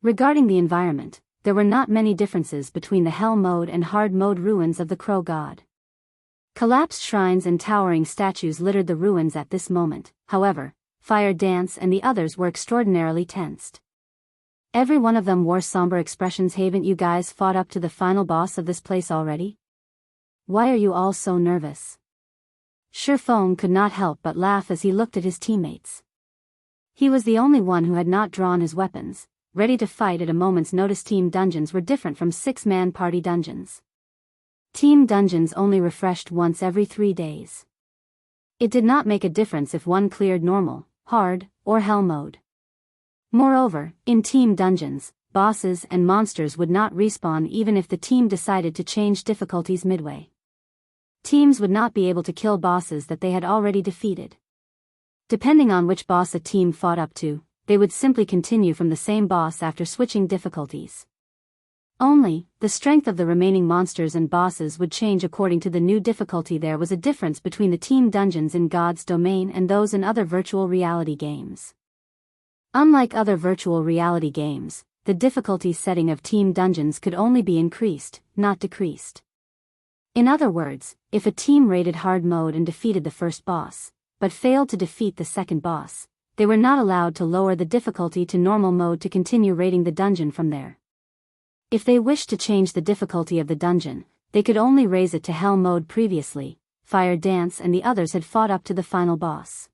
Regarding the environment, there were not many differences between the hell mode and hard mode ruins of the Crow God. Collapsed shrines and towering statues littered the ruins at this moment. However, Fire Dance and the others were extraordinarily tensed. Every one of them wore somber expressions. Haven't you guys fought up to the final boss of this place already? Why are you all so nervous? Shifeng could not help but laugh as he looked at his teammates. He was the only one who had not drawn his weapons, ready to fight at a moment's notice. Team dungeons were different from 6-man party dungeons. Team dungeons only refreshed once every 3 days. It did not make a difference if one cleared normal, hard, or hell mode. Moreover, in team dungeons, bosses and monsters would not respawn even if the team decided to change difficulties midway. Teams would not be able to kill bosses that they had already defeated. Depending on which boss a team fought up to, they would simply continue from the same boss after switching difficulties. Only, the strength of the remaining monsters and bosses would change according to the new difficulty. There was a difference between the team dungeons in God's domain and those in other virtual reality games. Unlike other virtual reality games, the difficulty setting of team dungeons could only be increased, not decreased. In other words, if a team raided hard mode and defeated the first boss, but failed to defeat the second boss, they were not allowed to lower the difficulty to normal mode to continue raiding the dungeon from there. If they wished to change the difficulty of the dungeon, they could only raise it to hell mode. Previously, Fire Dance and the others had fought up to the final boss.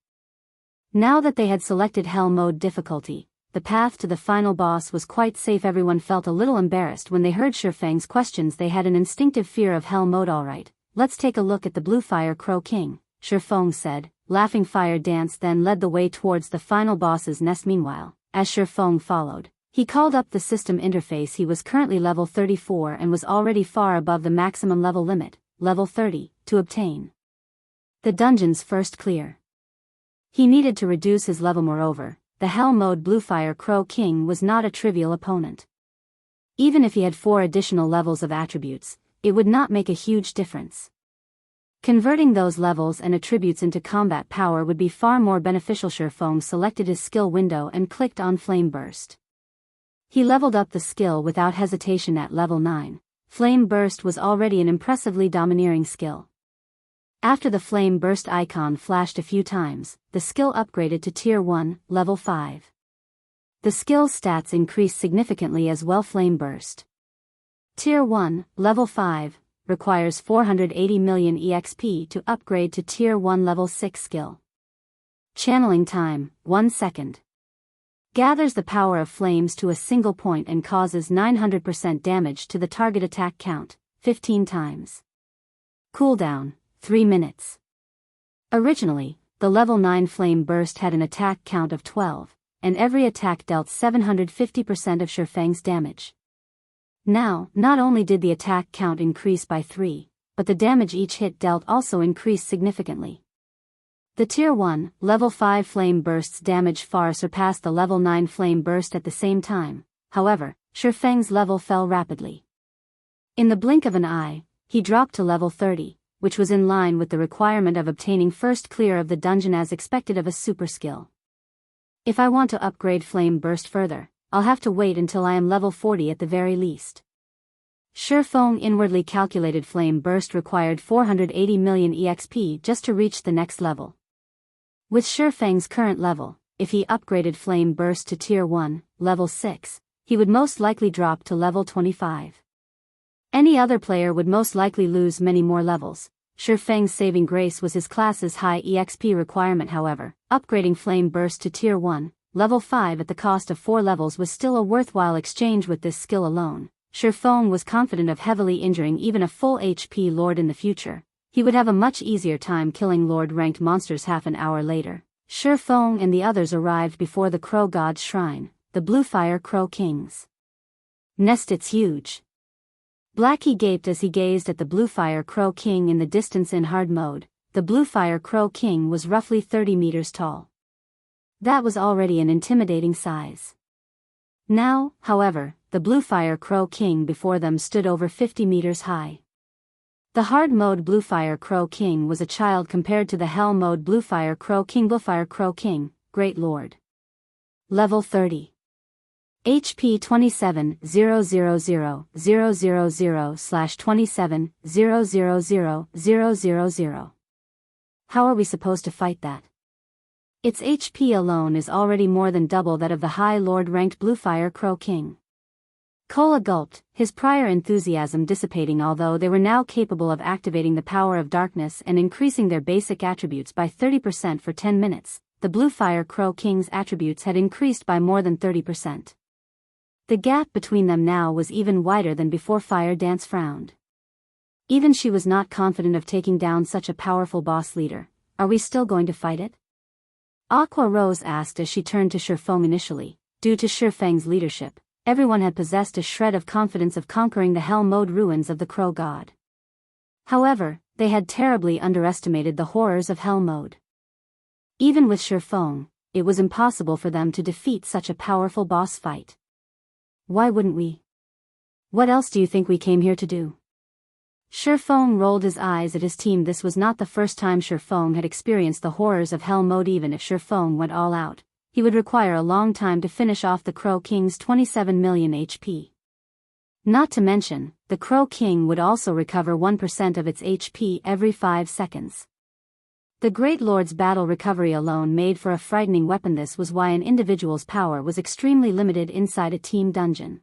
Now that they had selected hell mode difficulty, the path to the final boss was quite safe. Everyone felt a little embarrassed when they heard Shifeng's questions. They had an instinctive fear of hell mode. Alright, let's take a look at the Bluefire Crow King, Shifeng said, laughing. Fire Dance then led the way towards the final boss's nest. Meanwhile, as Shifeng followed, he called up the system interface. He was currently level 34 and was already far above the maximum level limit, level 30, to obtain the dungeon's first clear. He needed to reduce his level. Moreover, the hell mode Bluefire Crow King was not a trivial opponent. Even if he had 4 additional levels of attributes, it would not make a huge difference. Converting those levels and attributes into combat power would be far more beneficial. Shifeng selected his skill window and clicked on Flame Burst. He leveled up the skill without hesitation at level 9. Flame Burst was already an impressively domineering skill. After the Flame Burst icon flashed a few times, the skill upgraded to Tier 1, Level 5. The skill's stats increased significantly as well. Flame Burst Tier 1, Level 5, requires 480 million EXP to upgrade to Tier 1 Level 6 skill. Channeling time, 1 second. Gathers the power of flames to a single point and causes 900% damage to the target. Attack count, 15 times. Cooldown, 3 minutes. Originally, the level 9 flame burst had an attack count of 12, and every attack dealt 750% of Shifeng's damage. Now, not only did the attack count increase by 3, but the damage each hit dealt also increased significantly. The Tier 1, Level 5 flame burst's damage far surpassed the Level 9 flame burst at the same time. However, Shifeng's level fell rapidly. In the blink of an eye, he dropped to level 30, which was in line with the requirement of obtaining first clear of the dungeon as expected of a super skill. If I want to upgrade flame burst further, I'll have to wait until I am level 40 at the very least. Shifeng inwardly calculated flame burst required 480 million EXP just to reach the next level. With Shifeng's current level, if he upgraded flame burst to Tier 1, level 6, he would most likely drop to level 25. Any other player would most likely lose many more levels. Shifeng's saving grace was his class's high EXP requirement. However, upgrading flame burst to Tier 1, level 5 at the cost of 4 levels was still a worthwhile exchange. With this skill alone, Shifeng was confident of heavily injuring even a full HP Lord in the future. He would have a much easier time killing Lord-ranked monsters. Half an hour later, Shifeng and the others arrived before the Crow God's shrine, the Bluefire Crow King's nest. It's huge. Blackie gaped as he gazed at the Bluefire Crow King in the distance. In hard mode, the Bluefire Crow King was roughly 30 meters tall. That was already an intimidating size. Now, however, the Bluefire Crow King before them stood over 50 meters high. The hard mode Bluefire Crow King was a child compared to the hell mode Bluefire Crow King. Bluefire Crow King, Great Lord. Level 30. HP 27,000/27,000,000. How are we supposed to fight that? Its HP alone is already more than double that of the high Lord-ranked Bluefire Crow King. Kola gulped, his prior enthusiasm dissipating. Although they were now capable of activating the power of darkness and increasing their basic attributes by 30% for 10 minutes, the Bluefire Crow King's attributes had increased by more than 30%. The gap between them now was even wider than before. Fire Dance frowned. Even she was not confident of taking down such a powerful boss leader. Are we still going to fight it? Aqua Rose asked as she turned to Shifeng. Initially, due to Shifeng's leadership, everyone had possessed a shred of confidence of conquering the hell mode ruins of the Crow God. However, they had terribly underestimated the horrors of hell mode. Even with Shifeng, it was impossible for them to defeat such a powerful boss fight. Why wouldn't we? What else do you think we came here to do? Shifeng rolled his eyes at his team. This was not the first time Shifeng had experienced the horrors of hell mode. Even if Shifeng went all out, he would require a long time to finish off the Crow King's 27 million HP. Not to mention, the Crow King would also recover 1% of its HP every 5 seconds. The Great Lord's battle recovery alone made for a frightening weapon. This was why an individual's power was extremely limited inside a team dungeon.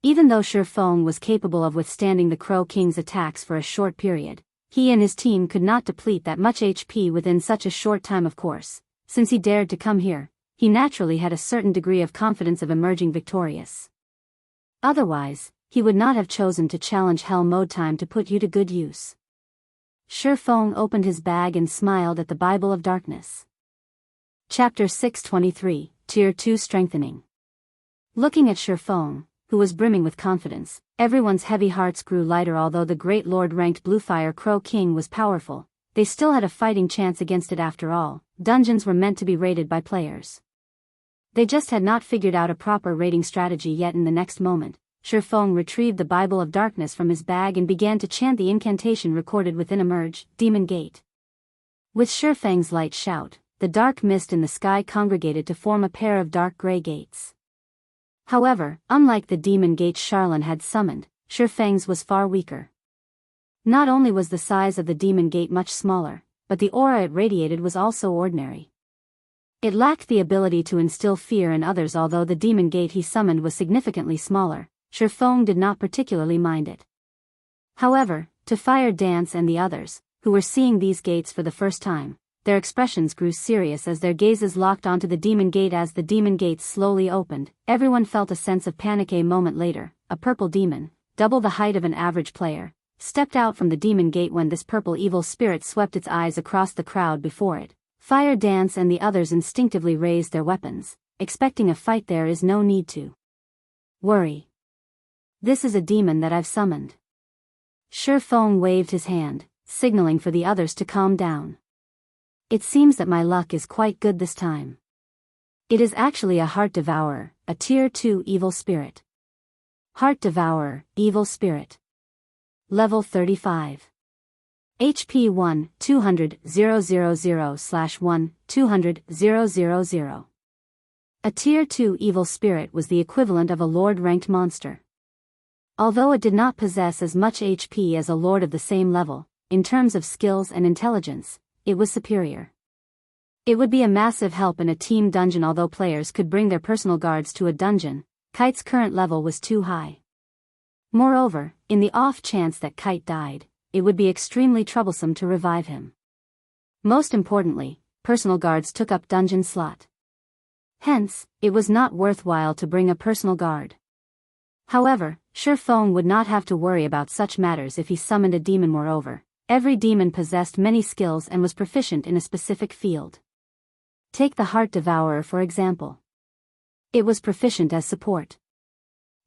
Even though Shifeng was capable of withstanding the Crow King's attacks for a short period, he and his team could not deplete that much HP within such a short time. Of course, since he dared to come here, he naturally had a certain degree of confidence of emerging victorious. Otherwise, he would not have chosen to challenge hell mode. Time to put you to good use. Shifeng opened his bag and smiled at the Bible of Darkness. Chapter 623, Tier 2 Strengthening. Looking at Shifeng, who was brimming with confidence, everyone's heavy hearts grew lighter. Although the Great Lord-ranked Bluefire Crow King was powerful, they still had a fighting chance against it. After all, dungeons were meant to be raided by players. They just had not figured out a proper raiding strategy yet. In the next moment, Shifeng retrieved the Bible of Darkness from his bag and began to chant the incantation recorded within Emerge, Demon Gate. With Shifeng's light shout, the dark mist in the sky congregated to form a pair of dark gray gates. However, unlike the Demon Gate Charlene had summoned, Shifeng's was far weaker. Not only was the size of the Demon Gate much smaller, but the aura it radiated was also ordinary. It lacked the ability to instill fear in others. Although the Demon Gate he summoned was significantly smaller, Shifeng did not particularly mind it. However, to Fire Dance and the others, who were seeing these gates for the first time, their expressions grew serious as their gazes locked onto the Demon Gate. As the Demon Gate slowly opened, everyone felt a sense of panic. A moment later, a purple demon, double the height of an average player, stepped out from the Demon Gate. When this purple evil spirit swept its eyes across the crowd before it, Fire Dance and the others instinctively raised their weapons, expecting a fight. There is no need to worry. This is a demon that I've summoned. Shifeng waved his hand, signaling for the others to calm down. It seems that my luck is quite good this time. It is actually a Heart Devourer, a Tier 2 evil spirit. Heart Devourer, evil spirit. Level 35. HP 1, 200, 000/1, 200, 000. A Tier 2 evil spirit was the equivalent of a Lord-ranked monster. Although it did not possess as much HP as a Lord of the same level, in terms of skills and intelligence, it was superior. It would be a massive help in a team dungeon. Although players could bring their personal guards to a dungeon, Kite's current level was too high. Moreover, in the off chance that Kite died, it would be extremely troublesome to revive him. Most importantly, personal guards took up dungeon slot. Hence, it was not worthwhile to bring a personal guard. However, Shifeng would not have to worry about such matters if he summoned a demon. Moreover, every demon possessed many skills and was proficient in a specific field. Take the Heart Devourer for example. It was proficient as support.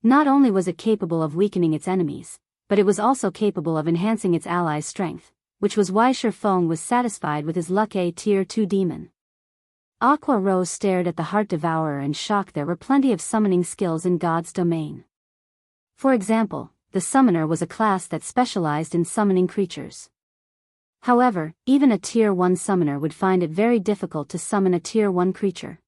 Not only was it capable of weakening its enemies, but it was also capable of enhancing its allies' strength, which was why Shifeng was satisfied with his luck. A Tier 2 demon. Aqua Rose stared at the Heart Devourer in shock. There were plenty of summoning skills in God's domain. For example, the Summoner was a class that specialized in summoning creatures. However, even a Tier 1 summoner would find it very difficult to summon a Tier 1 creature.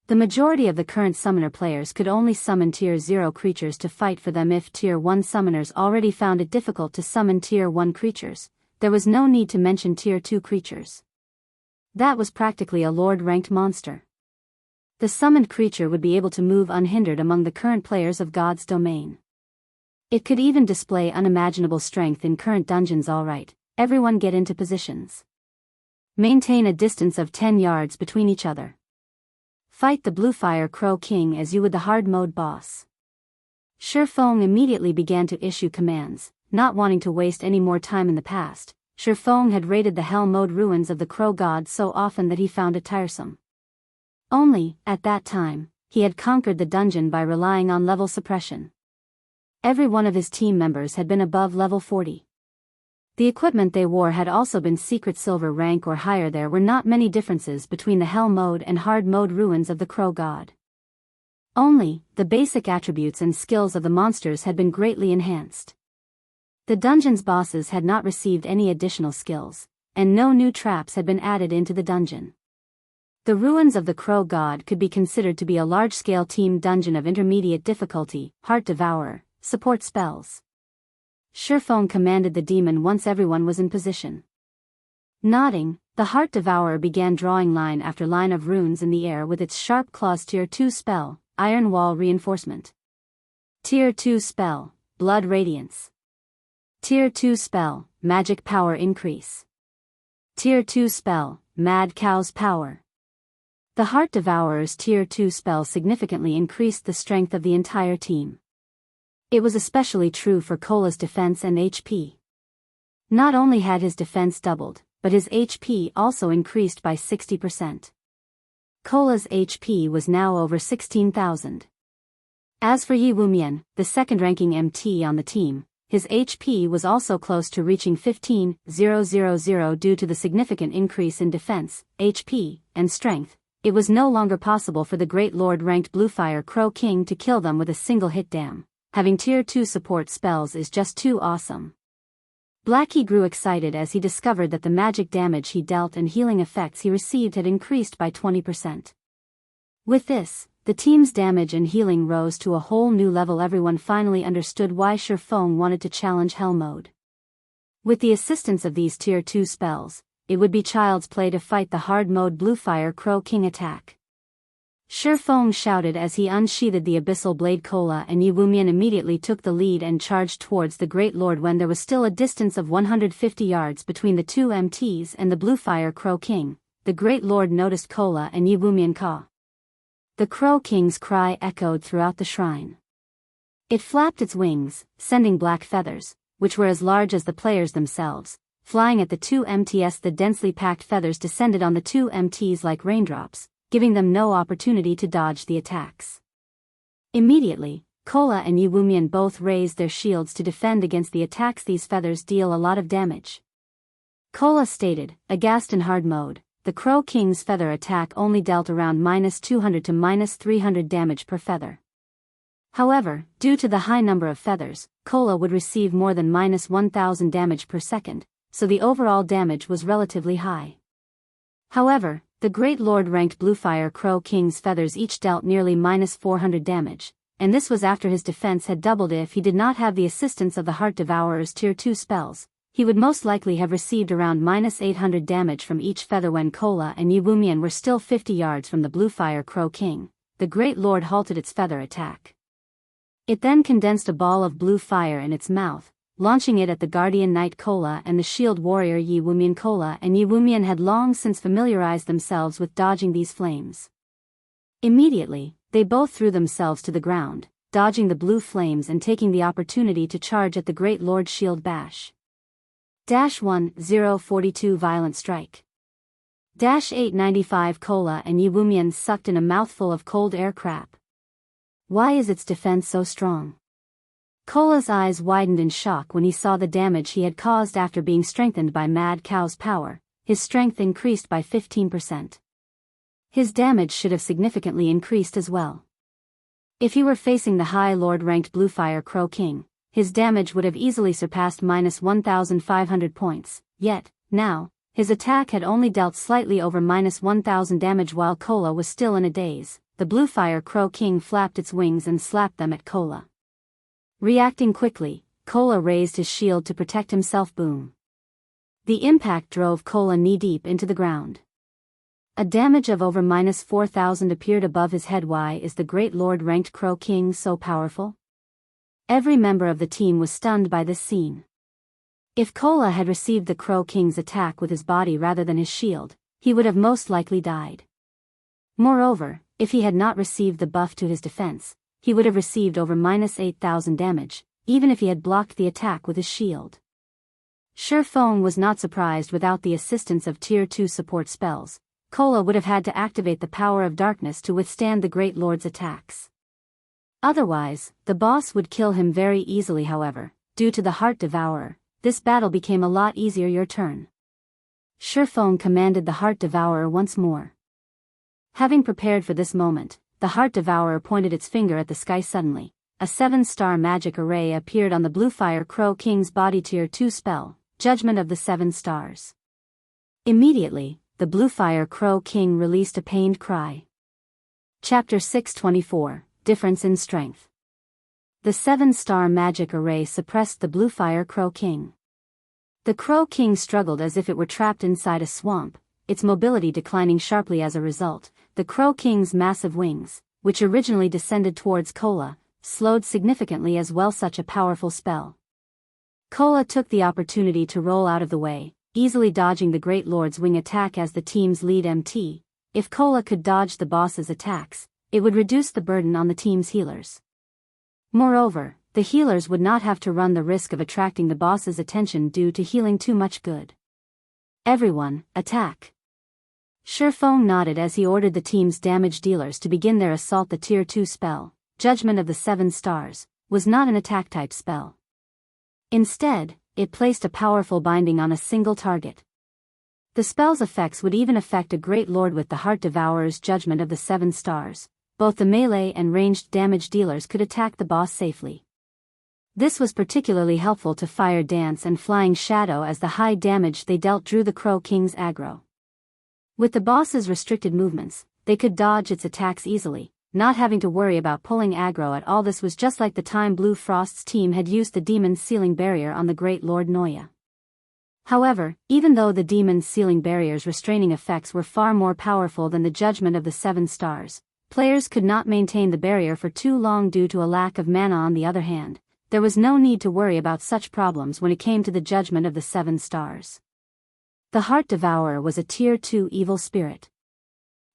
The majority of the current summoner players could only summon Tier 0 creatures to fight for them. If Tier 1 summoners already found it difficult to summon Tier 1 creatures, there was no need to mention Tier 2 creatures. That was practically a Lord-ranked monster. The summoned creature would be able to move unhindered among the current players of God's domain. It could even display unimaginable strength in current dungeons. Alright, everyone get into positions. Maintain a distance of 10 yards between each other. Fight the Bluefire Crow King as you would the hard mode boss. Shifeng immediately began to issue commands, not wanting to waste any more time. In the past, Shifeng had raided the hell mode ruins of the Crow God so often that he found it tiresome. Only, at that time, he had conquered the dungeon by relying on level suppression. Every one of his team members had been above level 40. The equipment they wore had also been secret silver rank or higher. There were not many differences between the hell mode and hard mode ruins of the Crow God. Only, the basic attributes and skills of the monsters had been greatly enhanced. The dungeon's bosses had not received any additional skills, and no new traps had been added into the dungeon. The ruins of the Crow God could be considered to be a large-scale team dungeon of intermediate difficulty. Heart Devourer, support spells. Shifeng commanded the demon once everyone was in position. Nodding, the Heart Devourer began drawing line after line of runes in the air with its sharp claws. Tier 2 spell, Iron Wall Reinforcement. Tier 2 spell, Blood Radiance. Tier 2 spell, Magic Power Increase. Tier 2 spell, Mad Cow's Power. The Heart Devourer's Tier 2 spell significantly increased the strength of the entire team. It was especially true for Cola's defense and HP. Not only had his defense doubled, but his HP also increased by 60%. Cola's HP was now over 16,000. As for Yi Wumian, the second-ranking MT on the team, his HP was also close to reaching 15,000 due to the significant increase in defense, HP, and strength. It was no longer possible for the Great Lord-ranked Bluefire Crow King to kill them with a single hit. Damn. Having Tier 2 support spells is just too awesome. Blackie grew excited as he discovered that the magic damage he dealt and healing effects he received had increased by 20%. With this, the team's damage and healing rose to a whole new level. Everyone finally understood why Shifeng wanted to challenge Hell Mode. With the assistance of these Tier 2 spells, it would be child's play to fight the hard mode Bluefire Crow King attack. Shifeng shouted as he unsheathed the abyssal blade. Cola and Yi Wumian immediately took the lead and charged towards the Great Lord. When there was still a distance of 150 yards between the two MTs and the Bluefire Crow King, the Great Lord noticed Cola and Yi Wumian caw. The Crow King's cry echoed throughout the shrine. It flapped its wings, sending black feathers, which were as large as the players themselves, flying at the two MTs. The densely packed feathers descended on the two MTs like raindrops, giving them no opportunity to dodge the attacks. Immediately, Kola and Yuwumian both raised their shields to defend against the attacks. These feathers deal a lot of damage. Kola stated, aghast in hard mode, the Crow King's feather attack only dealt around -200 to -300 damage per feather. However, due to the high number of feathers, Kola would receive more than -1000 damage per second, so the overall damage was relatively high. However, the Great Lord ranked Bluefire Crow King's feathers each dealt nearly -400 damage, and this was after his defense had doubled. If he did not have the assistance of the Heart Devourer's Tier 2 spells, he would most likely have received around -800 damage from each feather. When Kola and Yuwumian were still 50 yards from the Bluefire Crow King, the Great Lord halted its feather attack. It then condensed a ball of blue fire in its mouth, launching it at the Guardian Knight Kola and the Shield Warrior Yuwumian. Kola and Yuwumian had long since familiarized themselves with dodging these flames. Immediately, they both threw themselves to the ground, dodging the blue flames and taking the opportunity to charge at the Great Lord's shield bash. -1042 Violent Strike. -895 Kola and Yuwumian sucked in a mouthful of cold air. Crap. Why is its defense so strong? Kola's eyes widened in shock when he saw the damage he had caused. After being strengthened by Mad Cow's power, his strength increased by 15%. His damage should have significantly increased as well. If he were facing the High Lord-ranked Bluefire Crow King, his damage would have easily surpassed -1500 points, yet, now, his attack had only dealt slightly over -1000 damage. While Kola was still in a daze, the Bluefire Crow King flapped its wings and slapped them at Kola. Reacting quickly, Kola raised his shield to protect himself. Boom. The impact drove Kola knee-deep into the ground. A damage of over -4000 appeared above his head. Why is the Great Lord-ranked Crow King so powerful? Every member of the team was stunned by this scene. If Kola had received the Crow King's attack with his body rather than his shield, he would have most likely died. Moreover, if he had not received the buff to his defense, he would have received over -8000 damage, even if he had blocked the attack with his shield. Shifeng was not surprised. Without the assistance of Tier 2 support spells, Kola would have had to activate the power of darkness to withstand the Great Lord's attacks. Otherwise, the boss would kill him very easily. However, due to the Heart Devourer, this battle became a lot easier. Your turn. Shifeng commanded the Heart Devourer once more. Having prepared for this moment, the Heart Devourer pointed its finger at the sky. Suddenly, a 7-star magic array appeared on the Bluefire Crow King's body. Tier 2 spell, Judgment of the 7 Stars. Immediately, the Bluefire Crow King released a pained cry. Chapter 624, Difference in Strength. The 7-star magic array suppressed the Bluefire Crow King. The Crow King struggled as if it were trapped inside a swamp, its mobility declining sharply as a result. The Crow King's massive wings, which originally descended towards Kola, slowed significantly as well. Such a powerful spell. Kola took the opportunity to roll out of the way, easily dodging the Great Lord's wing attack as the team's lead MT. If Kola could dodge the boss's attacks, it would reduce the burden on the team's healers. Moreover, the healers would not have to run the risk of attracting the boss's attention due to healing too much. Good. Everyone, attack. Shifeng nodded as he ordered the team's damage dealers to begin their assault. The Tier 2 spell, Judgment of the 7 Stars, was not an attack-type spell. Instead, it placed a powerful binding on a single target. The spell's effects would even affect a Great Lord. With the Heart Devourer's Judgment of the 7 Stars, both the melee and ranged damage dealers could attack the boss safely. This was particularly helpful to Fire Dance and Flying Shadow as the high damage they dealt drew the Crow King's aggro. With the boss's restricted movements, they could dodge its attacks easily, not having to worry about pulling aggro at all. This was just like the time Blue Frost's team had used the Demon's Sealing Barrier on the Great Lord Noya. However, even though the Demon's Sealing Barrier's restraining effects were far more powerful than the Judgment of the 7 Stars, players could not maintain the barrier for too long due to a lack of mana. On the other hand, there was no need to worry about such problems when it came to the Judgment of the 7 Stars. The Heart Devourer was a Tier 2 evil spirit.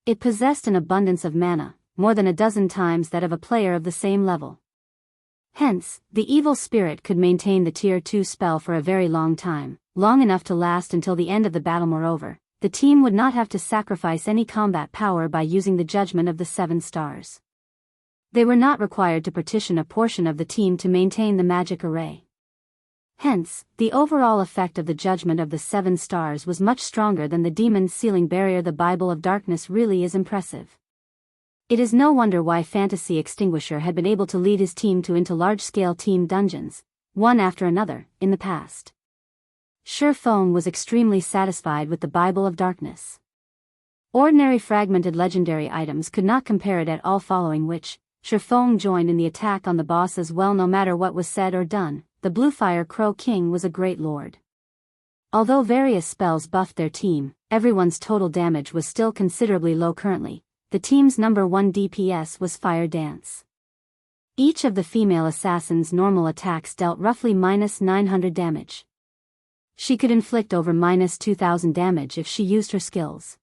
It possessed an abundance of mana, more than a dozen times that of a player of the same level. Hence, the evil spirit could maintain the Tier 2 spell for a very long time, long enough to last until the end of the battle. Moreover, the team would not have to sacrifice any combat power by using the judgment of the 7 stars. They were not required to partition a portion of the team to maintain the magic array. Hence, the overall effect of the judgment of the 7 stars was much stronger than the demon's sealing barrier. The Bible of Darkness really is impressive. It is no wonder why Fantasy Extinguisher had been able to lead his team into large-scale team dungeons, one after another, in the past. Shifeng was extremely satisfied with the Bible of Darkness. Ordinary fragmented legendary items could not compare it at all, following which, Shifeng joined in the attack on the boss as well. No matter what was said or done, the Bluefire Crow King was a great lord. Although various spells buffed their team, everyone's total damage was still considerably low. Currently, the team's number 1 DPS was Fire Dance. Each of the female assassins' normal attacks dealt roughly -900 damage. She could inflict over -2000 damage if she used her skills.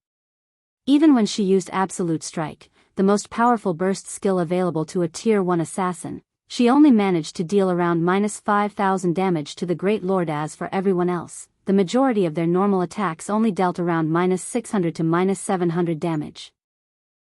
Even when she used Absolute Strike, the most powerful burst skill available to a Tier 1 assassin, she only managed to deal around -5000 damage to the Great Lord. As for everyone else, the majority of their normal attacks only dealt around -600 to -700 damage.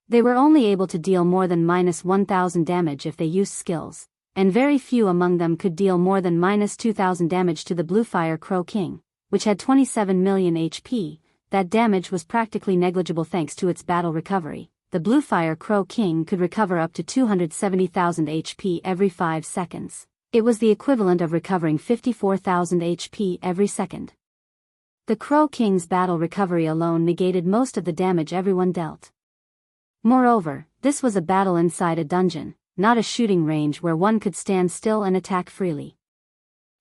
They were only able to deal more than -1000 damage if they used skills, and very few among them could deal more than -2000 damage to the Bluefire Crow King, which had 27 million HP. That damage was practically negligible thanks to its battle recovery. The Bluefire Crow King could recover up to 270,000 HP every 5 seconds. It was the equivalent of recovering 54,000 HP every second. The Crow King's battle recovery alone negated most of the damage everyone dealt. Moreover, this was a battle inside a dungeon, not a shooting range where one could stand still and attack freely.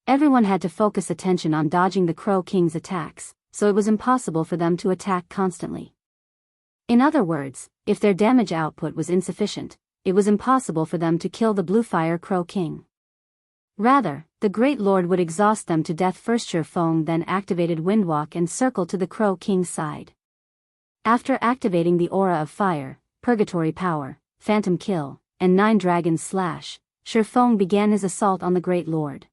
Everyone had to focus attention on dodging the Crow King's attacks, so it was impossible for them to attack constantly. In other words, if their damage output was insufficient, it was impossible for them to kill the Bluefire Crow King. Rather, the Great Lord would exhaust them to death first. Shifeng then activated Windwalk and circled to the Crow King's side. After activating the Aura of Fire, Purgatory Power, Phantom Kill, and 9 Dragons Slash, Shifeng began his assault on the Great Lord.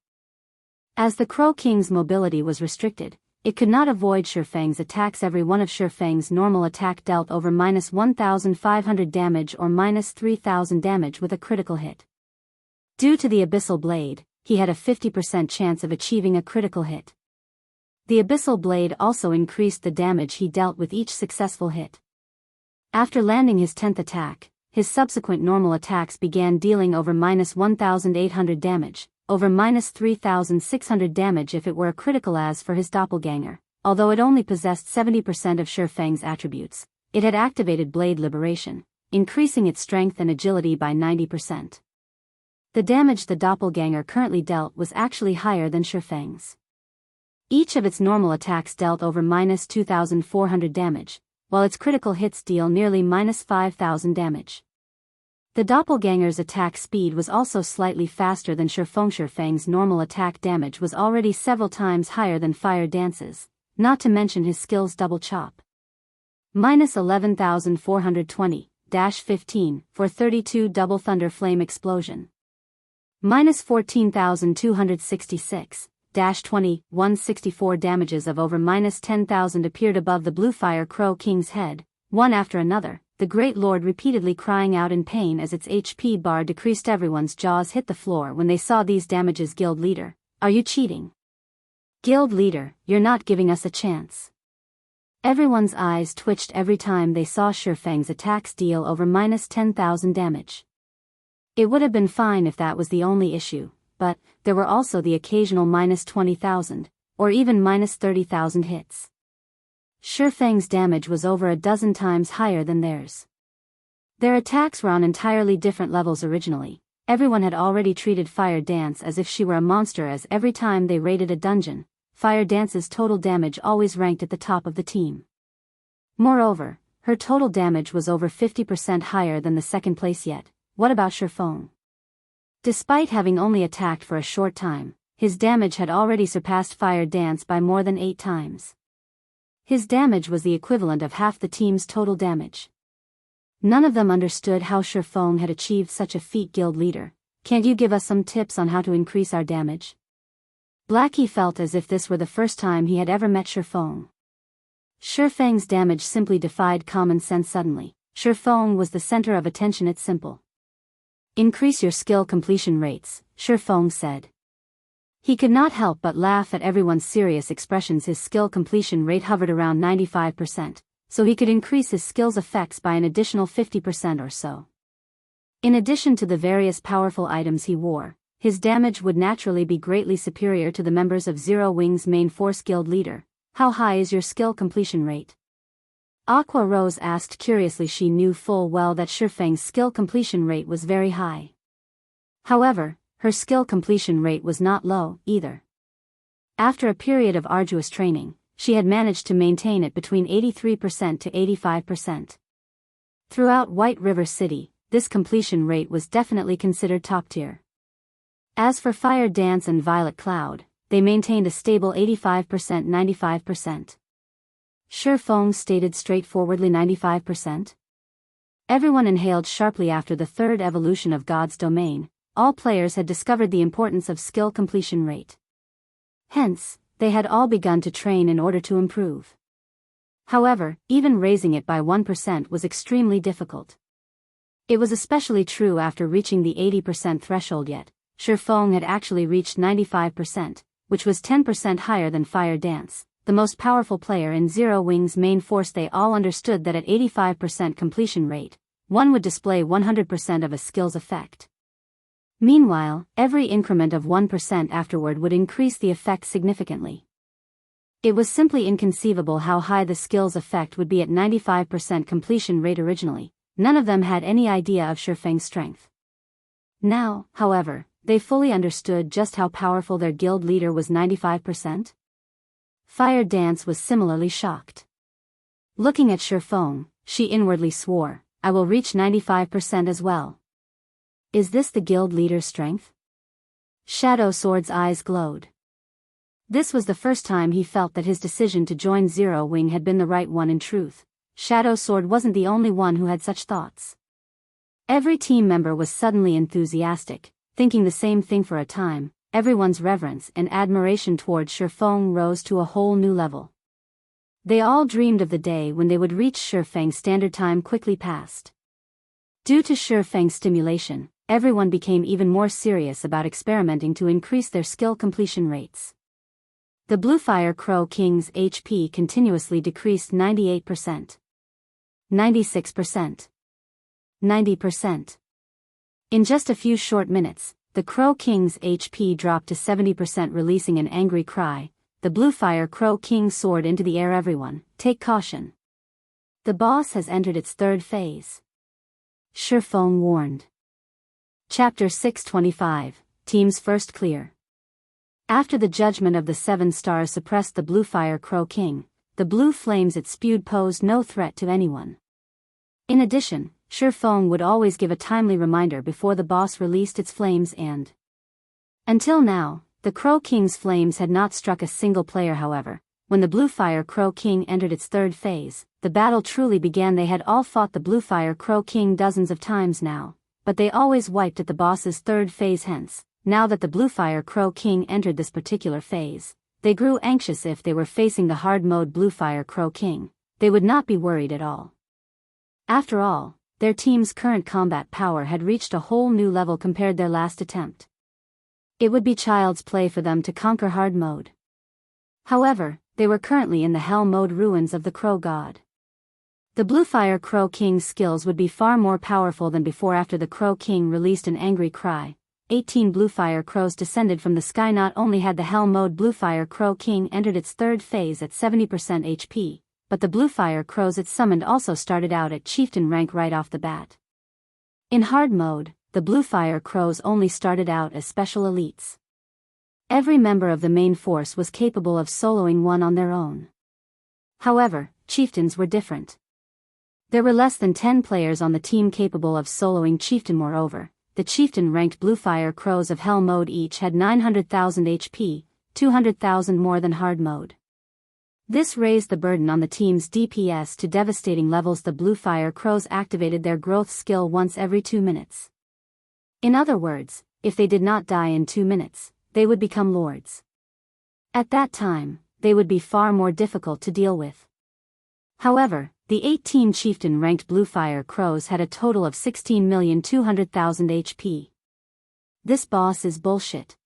As the Crow King's mobility was restricted, it could not avoid Shifeng's attacks. Every one of Shifeng's normal attack dealt over -1500 damage or -3000 damage with a critical hit. Due to the Abyssal Blade, he had a 50% chance of achieving a critical hit. The Abyssal Blade also increased the damage he dealt with each successful hit. After landing his 10th attack, his subsequent normal attacks began dealing over -1800 damage, over -3600 damage if it were a critical. As for his doppelganger, although it only possessed 70% of Shifeng's attributes, it had activated Blade Liberation, increasing its strength and agility by 90%. The damage the doppelganger currently dealt was actually higher than Shifeng's. Each of its normal attacks dealt over -2400 damage, while its critical hits deal nearly -5000 damage. The doppelganger's attack speed was also slightly faster than Shifeng. Shifeng's normal attack damage was already several times higher than Fire Dance's, not to mention his skill's double chop. -11420-15 for 32 double thunder flame explosion. -14266-20 164 damages of over -10,000 appeared above the Bluefire Crow King's head, one after another, the Great Lord repeatedly crying out in pain as its HP bar decreased. Everyone's jaws hit the floor when they saw these damages. Guild Leader, are you cheating? Guild Leader, you're not giving us a chance. Everyone's eyes twitched every time they saw Shifeng's attacks deal over -10,000 damage. It would have been fine if that was the only issue, but there were also the occasional -20,000, or even -30,000 hits. Shifeng's damage was over a dozen times higher than theirs. Their attacks were on entirely different levels. Originally, everyone had already treated Fire Dance as if she were a monster, as every time they raided a dungeon, Fire Dance's total damage always ranked at the top of the team. Moreover, her total damage was over 50% higher than the second place. Yet, what about Shifeng? Despite having only attacked for a short time, his damage had already surpassed Fire Dance by more than 8 times. His damage was the equivalent of half the team's total damage. None of them understood how Shifeng had achieved such a feat. Guild Leader, can't you give us some tips on how to increase our damage? Blackie felt as if this were the first time he had ever met Shifeng. Shifeng's damage simply defied common sense suddenly. Shifeng was the center of attention. It's simple. Increase your skill completion rates, Shifeng said. He could not help but laugh at everyone's serious expressions. His skill completion rate hovered around 95%, so he could increase his skill's effects by an additional 50% or so. In addition to the various powerful items he wore, his damage would naturally be greatly superior to the members of Zero Wing's main force guild leader. How high is your skill completion rate? Aqua Rose asked curiously. She knew full well that Shifeng's skill completion rate was very high. However, her skill completion rate was not low, either. After a period of arduous training, she had managed to maintain it between 83% to 85%. Throughout White River City, this completion rate was definitely considered top tier. As for Fire Dance and Violet Cloud, they maintained a stable 85%-95%. Shifeng stated straightforwardly 95%. Everyone inhaled sharply. After the third evolution of God's domain, all players had discovered the importance of skill completion rate. Hence, they had all begun to train in order to improve. However, even raising it by 1% was extremely difficult. It was especially true after reaching the 80% threshold. Yet Shifeng had actually reached 95%, which was 10% higher than Fire Dance, the most powerful player in Zero Wing's main force. They all understood that at 85% completion rate, one would display 100% of a skill's effect. Meanwhile, every increment of 1% afterward would increase the effect significantly. It was simply inconceivable how high the skill's effect would be at 95% completion rate originally. None of them had any idea of Shifeng's strength. Now, however, they fully understood just how powerful their guild leader was. 95%? Fire Dance was similarly shocked. Looking at Shifeng, she inwardly swore, I will reach 95% as well. Is this the guild leader's strength? Shadow Sword's eyes glowed. This was the first time he felt that his decision to join Zero Wing had been the right one. In truth, Shadow Sword wasn't the only one who had such thoughts. Every team member was suddenly enthusiastic, thinking the same thing. For a time, everyone's reverence and admiration towards Shifeng rose to a whole new level. They all dreamed of the day when they would reach Shifeng's standard time. Quickly passed. Due to Shifeng's stimulation, everyone became even more serious about experimenting to increase their skill completion rates. The Bluefire Crow King's HP continuously decreased 98%. 96%. 90%. In just a few short minutes, the Crow King's HP dropped to 70%. Releasing an angry cry, the Bluefire Crow King soared into the air. Everyone, take caution. The boss has entered its third phase. Shifeng warned. Chapter 625, Team's First Clear. After the judgment of the 7 stars suppressed the Bluefire Crow King, the blue flames it spewed posed no threat to anyone. In addition, Shifeng would always give a timely reminder before the boss released its flames and... Until now, the Crow King's flames had not struck a single player. However, when the Bluefire Crow King entered its third phase, the battle truly began. They had all fought the Bluefire Crow King dozens of times now, but they always wiped at the boss's third phase. Hence, now that the Bluefire Crow King entered this particular phase, they grew anxious. If they were facing the hard mode Bluefire Crow King, they would not be worried at all. After all, their team's current combat power had reached a whole new level compared to their last attempt. It would be child's play for them to conquer hard mode. However, they were currently in the hell mode ruins of the Crow God. The Bluefire Crow King's skills would be far more powerful than before. After the Crow King released an angry cry, 18 Bluefire Crows descended from the sky. Not only had the hell mode Bluefire Crow King entered its third phase at 70% HP, but the Bluefire Crows it summoned also started out at chieftain rank right off the bat. In hard mode, the Bluefire Crows only started out as special elites. Every member of the main force was capable of soloing one on their own. However, chieftains were different. There were less than 10 players on the team capable of soloing chieftain. Moreover, the chieftain-ranked Bluefire Crows of hell mode each had 900,000 HP, 200,000 more than hard mode. This raised the burden on the team's DPS to devastating levels. The Bluefire Crows activated their growth skill once every 2 minutes. In other words, if they did not die in 2 minutes, they would become lords. At that time, they would be far more difficult to deal with. However, the 18 chieftain-ranked Bluefire crows had a total of 16,200,000 HP. This boss is bullshit.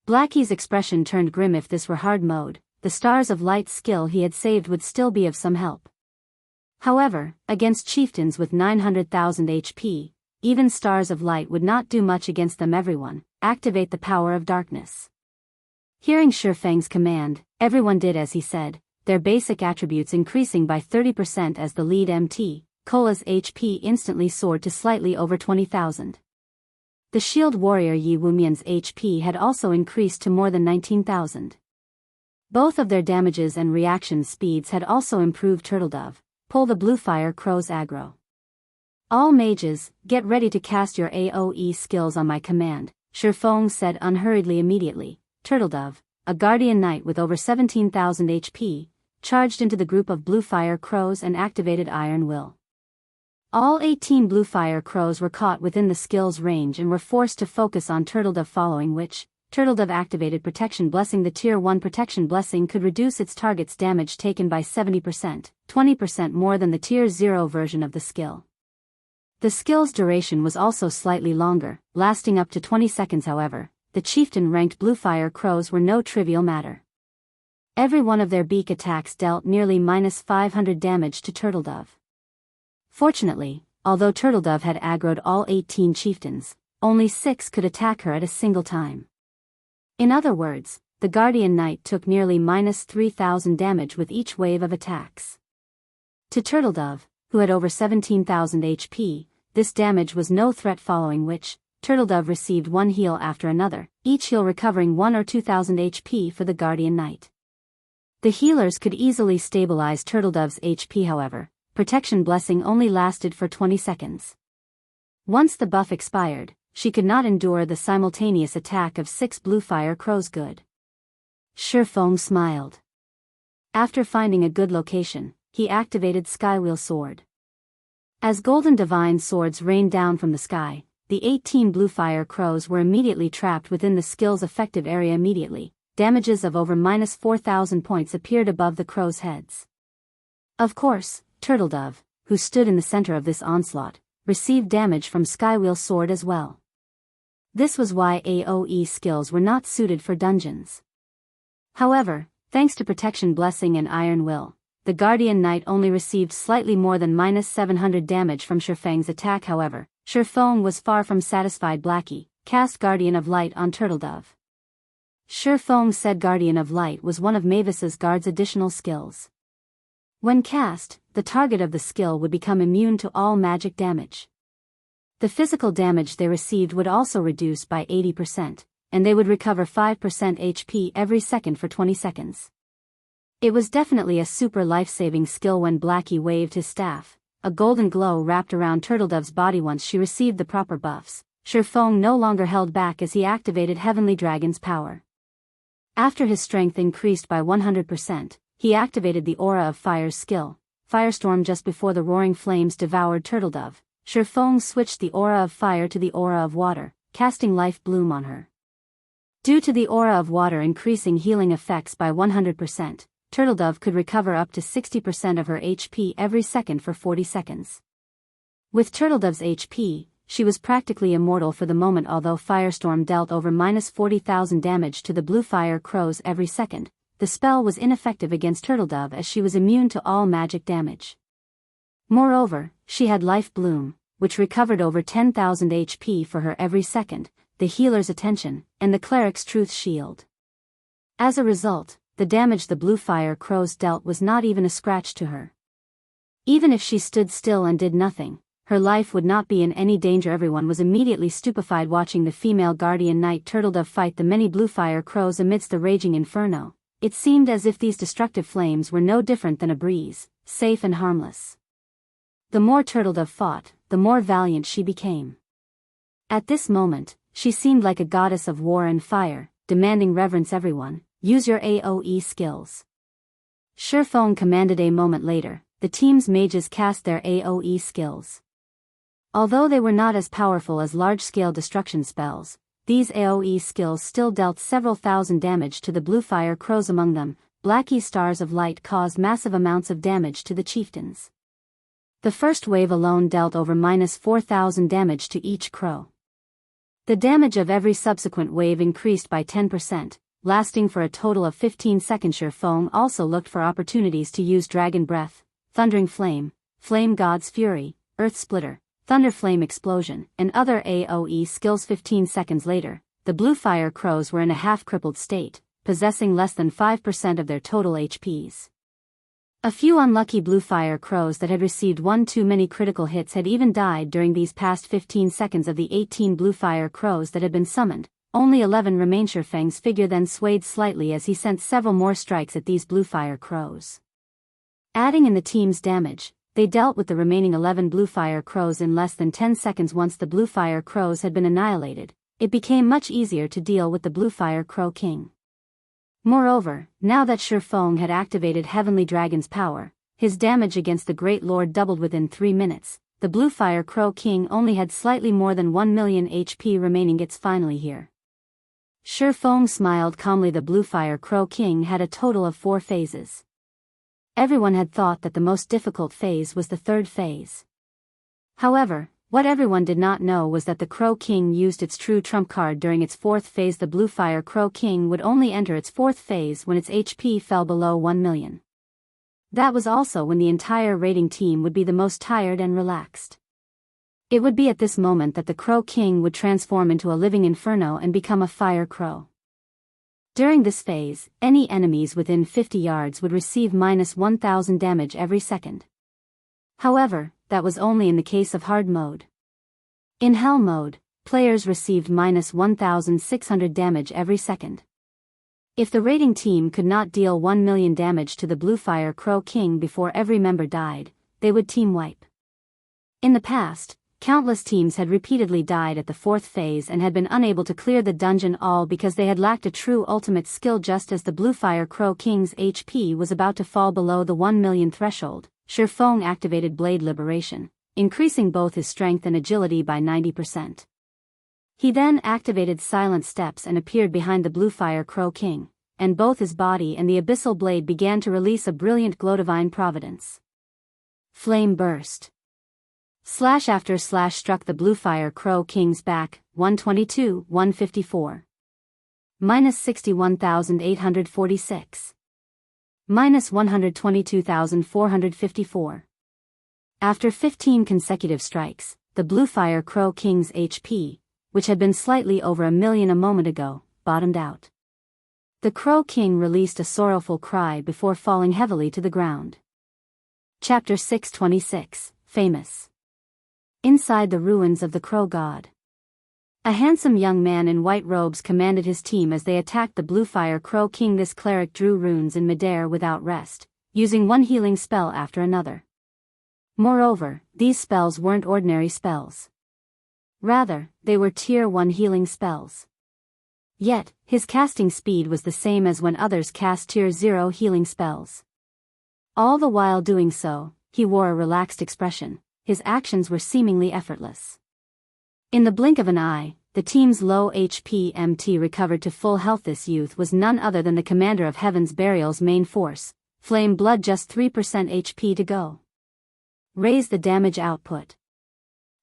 Blackie's expression turned grim. If this were hard mode, the Stars of Light skill he had saved would still be of some help. However, against chieftains with 900,000 HP, even Stars of Light would not do much against them. Everyone, activate the power of darkness. Hearing Shifeng's command, everyone did as he said, their basic attributes increasing by 30% as the lead MT, Kola's HP instantly soared to slightly over 20,000. The shield warrior Yi Wumian's HP had also increased to more than 19,000. Both of their damages and reaction speeds had also improved. Turtledove, pull the Bluefire crow's aggro. All mages, get ready to cast your AoE skills on my command, Shifeng said unhurriedly. Immediately, Turtledove, a guardian knight with over 17,000 HP, charged into the group of Bluefire crows and activated Iron Will. All 18 Bluefire crows were caught within the skill's range and were forced to focus on Turtledove, following which, Turtledove activated Protection Blessing. The Tier 1 Protection Blessing could reduce its target's damage taken by 70%, 20% more than the Tier 0 version of the skill. The skill's duration was also slightly longer, lasting up to 20 seconds. However, the chieftain-ranked Bluefire crows were no trivial matter. Every one of their beak attacks dealt nearly -500 damage to Turtledove. Fortunately, although Turtledove had aggroed all 18 chieftains, only 6 could attack her at a single time. In other words, the Guardian Knight took nearly -3,000 damage with each wave of attacks. To Turtledove, who had over 17,000 HP, this damage was no threat, following which, Turtledove received one heal after another, each heal recovering 1 or 2,000 HP for the Guardian Knight. The healers could easily stabilize Turtledove's HP. However, Protection Blessing only lasted for 20 seconds. Once the buff expired, she could not endure the simultaneous attack of 6 Bluefire crows. Good. Shifeng smiled. After finding a good location, he activated Skywheel Sword. As golden divine swords rained down from the sky, the 18 Bluefire crows were immediately trapped within the skill's effective area. Immediately, damages of over -4,000 points appeared above the crows' heads. Of course, Turtledove, who stood in the center of this onslaught, received damage from Skywheel Sword as well. This was why AoE skills were not suited for dungeons. However, thanks to Protection Blessing and Iron Will, the Guardian Knight only received slightly more than -700 damage from Shifeng's attack. However, Shifeng was far from satisfied. Blackie, cast Guardian of Light on Turtledove. Shifeng said Guardian of Light was one of Mavis's guard's additional skills. When cast, the target of the skill would become immune to all magic damage. The physical damage they received would also reduce by 80%, and they would recover 5% HP every second for 20 seconds. It was definitely a super life-saving skill. When Blackie waved his staff, a golden glow wrapped around Turtledove's body. Once she received the proper buffs, Shifeng no longer held back as he activated Heavenly Dragon's power. After his strength increased by 100%, he activated the Aura of Fire's skill, Firestorm. Just before the roaring flames devoured Turtledove, Shifeng switched the Aura of Fire to the Aura of Water, casting Life Bloom on her. Due to the Aura of Water increasing healing effects by 100%, Turtledove could recover up to 60% of her HP every second for 40 seconds. With Turtledove's HP, she was practically immortal for the moment. Although Firestorm dealt over -40,000 damage to the Bluefire crows every second, the spell was ineffective against Turtledove as she was immune to all magic damage. Moreover, she had Life Bloom, which recovered over 10,000 HP for her every second, the healer's attention, and the cleric's truth shield. As a result, the damage the Bluefire crows dealt was not even a scratch to her. Even if she stood still and did nothing, her life would not be in any danger. Everyone was immediately stupefied watching the female Guardian Knight Turtledove fight the many Bluefire crows amidst the raging inferno. It seemed as if these destructive flames were no different than a breeze, safe and harmless. The more Turtledove fought, the more valiant she became. At this moment, she seemed like a goddess of war and fire, demanding reverence. Everyone, use your AoE skills. Shifeng commanded. A moment later, the team's mages cast their AoE skills. Although they were not as powerful as large-scale destruction spells, these AoE skills still dealt several thousand damage to the Bluefire crows. Among them, Blackie stars of light caused massive amounts of damage to the chieftains. The first wave alone dealt over -4,000 damage to each crow. The damage of every subsequent wave increased by 10%, lasting for a total of 15 seconds. Shifeng also looked for opportunities to use Dragon Breath, Thundering Flame, Flame God's Fury, Earth Splitter, Thunder Flame Explosion, and other AoE skills. 15 seconds later, the Bluefire crows were in a half-crippled state, possessing less than 5% of their total HPs. A few unlucky Bluefire crows that had received one too many critical hits had even died during these past 15 seconds. Of the 18 Bluefire crows that had been summoned, only 11 remained. Shifeng's figure then swayed slightly as he sent several more strikes at these Bluefire crows. Adding in the team's damage, they dealt with the remaining 11 Bluefire crows in less than 10 seconds. Once the Bluefire crows had been annihilated, it became much easier to deal with the Bluefire Crow King. Moreover, now that Shifeng had activated Heavenly Dragon's power, his damage against the Great Lord doubled within 3 minutes. The Bluefire Crow King only had slightly more than 1 million HP remaining. It's finally here. Shifeng smiled calmly. The Bluefire Crow King had a total of 4 phases. Everyone had thought that the most difficult phase was the 3rd phase. However, what everyone did not know was that the Crow King used its true trump card during its 4th phase. The Bluefire Crow King would only enter its 4th phase when its HP fell below 1 million. That was also when the entire raiding team would be the most tired and relaxed. It would be at this moment that the Crow King would transform into a living inferno and become a fire crow. During this phase, any enemies within 50 yards would receive -1,000 damage every second. However, that was only in the case of hard mode. In hell mode, players received -1,600 damage every second. If the raiding team could not deal 1 million damage to the Bluefire Crow King before every member died, they would team wipe. In the past, countless teams had repeatedly died at the 4th phase and had been unable to clear the dungeon, all because they had lacked a true ultimate skill. Just as the Bluefire Crow King's HP was about to fall below the 1 million threshold, Shifeng activated Blade Liberation, increasing both his strength and agility by 90%. He then activated Silent Steps and appeared behind the Bluefire Crow King, and both his body and the Abyssal Blade began to release a brilliant glow. Divine Providence. Flame Burst. Slash after slash struck the Bluefire Crow King's back, 122, 154. -61,846. -122,454. After 15 consecutive strikes, the Bluefire Crow King's HP, which had been slightly over 1 million a moment ago, bottomed out. The Crow King released a sorrowful cry before falling heavily to the ground. Chapter 626, Famous. Inside the ruins of the Crow God. A handsome young man in white robes commanded his team as they attacked the Bluefire Crow King. This cleric drew runes in midair without rest, using one healing spell after another. Moreover, these spells weren't ordinary spells. Rather, they were Tier 1 healing spells. Yet, his casting speed was the same as when others cast Tier 0 healing spells. All the while doing so, he wore a relaxed expression. His actions were seemingly effortless. In the blink of an eye, the team's low HP MT recovered to full health. This youth was none other than the commander of Heaven's Burial's main force, Flame Blood. Just 3% HP to go. Raise the damage output.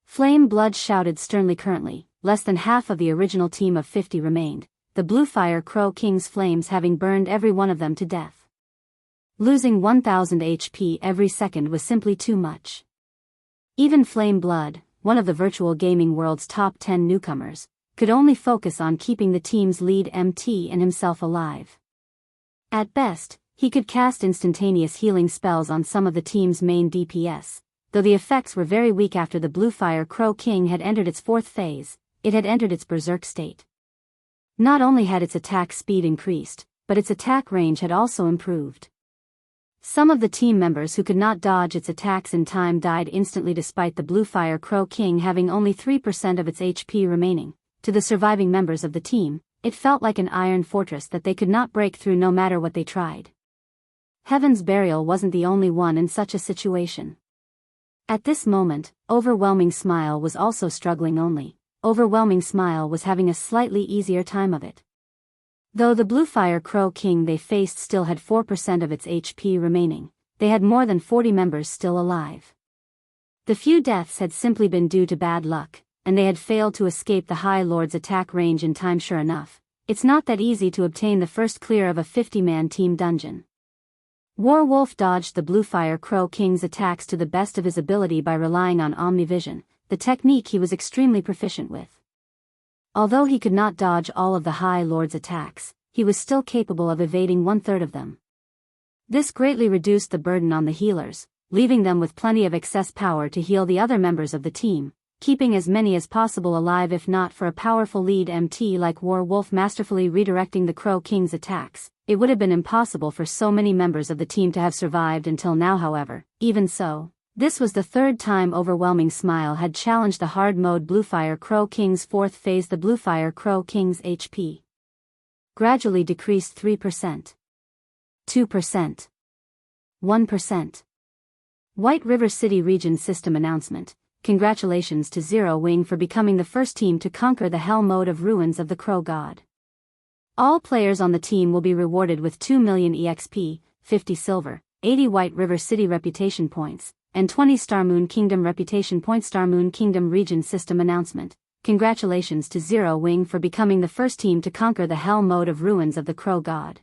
Flame Blood shouted sternly. Currently, less than half of the original team of 50 remained, the Bluefire Crow King's flames having burned every one of them to death. Losing 1,000 HP every second was simply too much. Even Flame Blood, one of the virtual gaming world's top 10 newcomers, could only focus on keeping the team's lead MT and himself alive. At best, he could cast instantaneous healing spells on some of the team's main DPS, though the effects were very weak. After the Bluefire Crow King had entered its 4th phase, it had entered its berserk state. Not only had its attack speed increased, but its attack range had also improved. Some of the team members who could not dodge its attacks in time died instantly, despite the Bluefire Crow King having only 3% of its HP remaining. To the surviving members of the team, it felt like an iron fortress that they could not break through no matter what they tried. Heaven's Burial wasn't the only one in such a situation. At this moment, Overwhelming Smile was also struggling. Only Overwhelming Smile was having a slightly easier time of it. Though the Bluefire Crow King they faced still had 4% of its HP remaining, they had more than 40 members still alive. The few deaths had simply been due to bad luck, and they had failed to escape the High Lord's attack range in time. Sure enough, it's not that easy to obtain the first clear of a 50-man team dungeon. Warwolf dodged the Bluefire Crow King's attacks to the best of his ability by relying on Omnivision, the technique he was extremely proficient with. Although he could not dodge all of the High Lord's attacks, he was still capable of evading 1/3 of them. This greatly reduced the burden on the healers, leaving them with plenty of excess power to heal the other members of the team, keeping as many as possible alive if not for a powerful lead MT like Warwolf masterfully redirecting the Crow King's attacks. It would have been impossible for so many members of the team to have survived until now. However, even so, this was the third time Overwhelming Smile had challenged the hard mode Bluefire Crow King's fourth phase. The Bluefire Crow King's HP gradually decreased 3%, 2%, 1%. White River City Region System Announcement. Congratulations to Zero Wing for becoming the first team to conquer the Hell mode of Ruins of the Crow God. All players on the team will be rewarded with 2 million EXP, 50 silver, 80 White River City reputation points, and 20 Starmoon Kingdom reputation points. Starmoon Kingdom Region System Announcement. Congratulations to Zero Wing for becoming the first team to conquer the Hell mode of Ruins of the Crow God.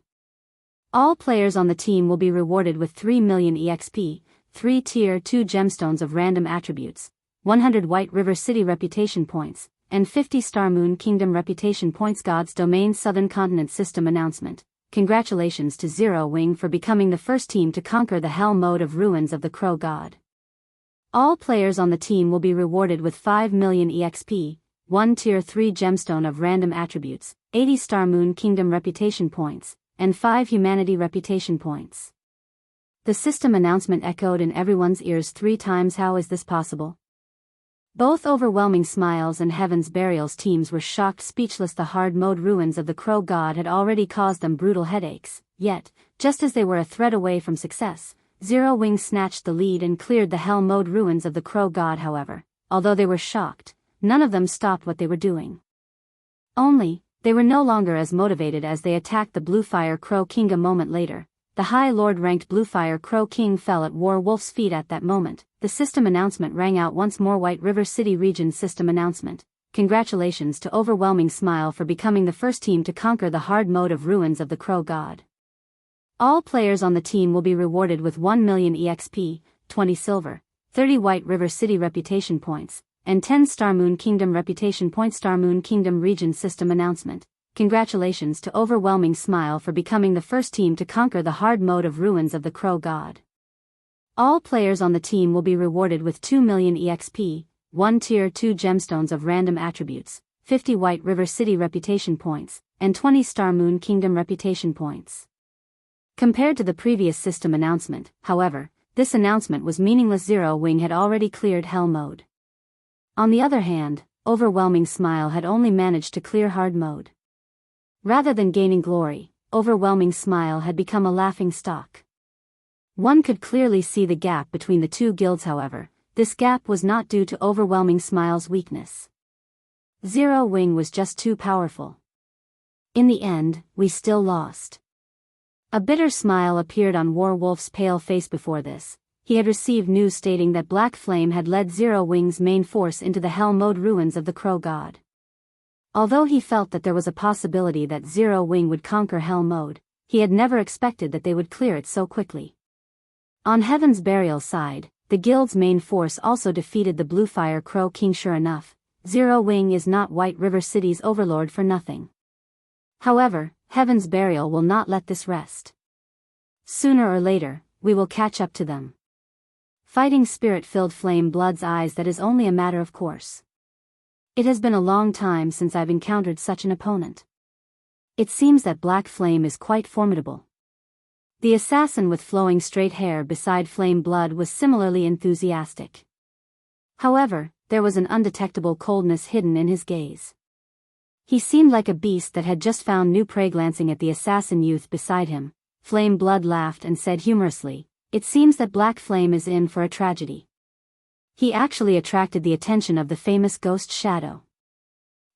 All players on the team will be rewarded with 3 million EXP, 3 Tier 2 gemstones of random attributes, 100 White River City reputation points, and 50 Starmoon Kingdom reputation points. God's Domain Southern Continent System Announcement. Congratulations to Zero Wing for becoming the first team to conquer the Hell mode of Ruins of the Crow God. All players on the team will be rewarded with 5 million EXP, 1 Tier 3 gemstone of random attributes, 80 Starmoon Kingdom reputation points, and 5 Humanity reputation points. The system announcement echoed in everyone's ears 3 times. How is this possible? Both Overwhelming Smiles and Heaven's Burial's teams were shocked speechless. The hard mode Ruins of the Crow God had already caused them brutal headaches, yet, just as they were a thread away from success, Zero Wing snatched the lead and cleared the Hell mode Ruins of the Crow God. However, although they were shocked, none of them stopped what they were doing. Only, they were no longer as motivated as they attacked the Bluefire Crow King. A moment later, the High Lord ranked Bluefire Crow King fell at Warwolf's feet. At that moment, the system announcement rang out once more. White River City Region System Announcement. Congratulations to Overwhelming Smile for becoming the first team to conquer the hard mode of Ruins of the Crow God. All players on the team will be rewarded with 1 million EXP, 20 silver, 30 White River City reputation points, and 10 Starmoon Kingdom reputation points. Starmoon Kingdom Region System Announcement. Congratulations to Overwhelming Smile for becoming the first team to conquer the hard mode of Ruins of the Crow God. All players on the team will be rewarded with 2 million EXP, 1 Tier 2 gemstones of random attributes, 50 White River City reputation points, and 20 Starmoon Kingdom reputation points. Compared to the previous system announcement, however, this announcement was meaningless. Zero Wing had already cleared Hell mode. On the other hand, Overwhelming Smile had only managed to clear hard mode. Rather than gaining glory, Overwhelming Smile had become a laughing stock. One could clearly see the gap between the two guilds. However, this gap was not due to Overwhelming Smile's weakness. Zero Wing was just too powerful. In the end, we still lost. A bitter smile appeared on Warwolf's pale face. Before this, he had received news stating that Black Flame had led Zero Wing's main force into the Hell mode Ruins of the Crow God. Although he felt that there was a possibility that Zero Wing would conquer Hell mode, he had never expected that they would clear it so quickly. On Heaven's Burial's side, the guild's main force also defeated the Bluefire Crow King. Sure enough, Zero Wing is not White River City's overlord for nothing. However, Heaven's Burial will not let this rest. Sooner or later, we will catch up to them. Fighting spirit filled Flame Blood's eyes. That is only a matter of course. It has been a long time since I've encountered such an opponent. It seems that Black Flame is quite formidable. The assassin with flowing straight hair beside Flame Blood was similarly enthusiastic. However, there was an undetectable coldness hidden in his gaze. He seemed like a beast that had just found new prey. Glancing at the assassin youth beside him, Flame Blood laughed and said humorously, "It seems that Black Flame is in for a tragedy." He actually attracted the attention of the famous Ghost Shadow.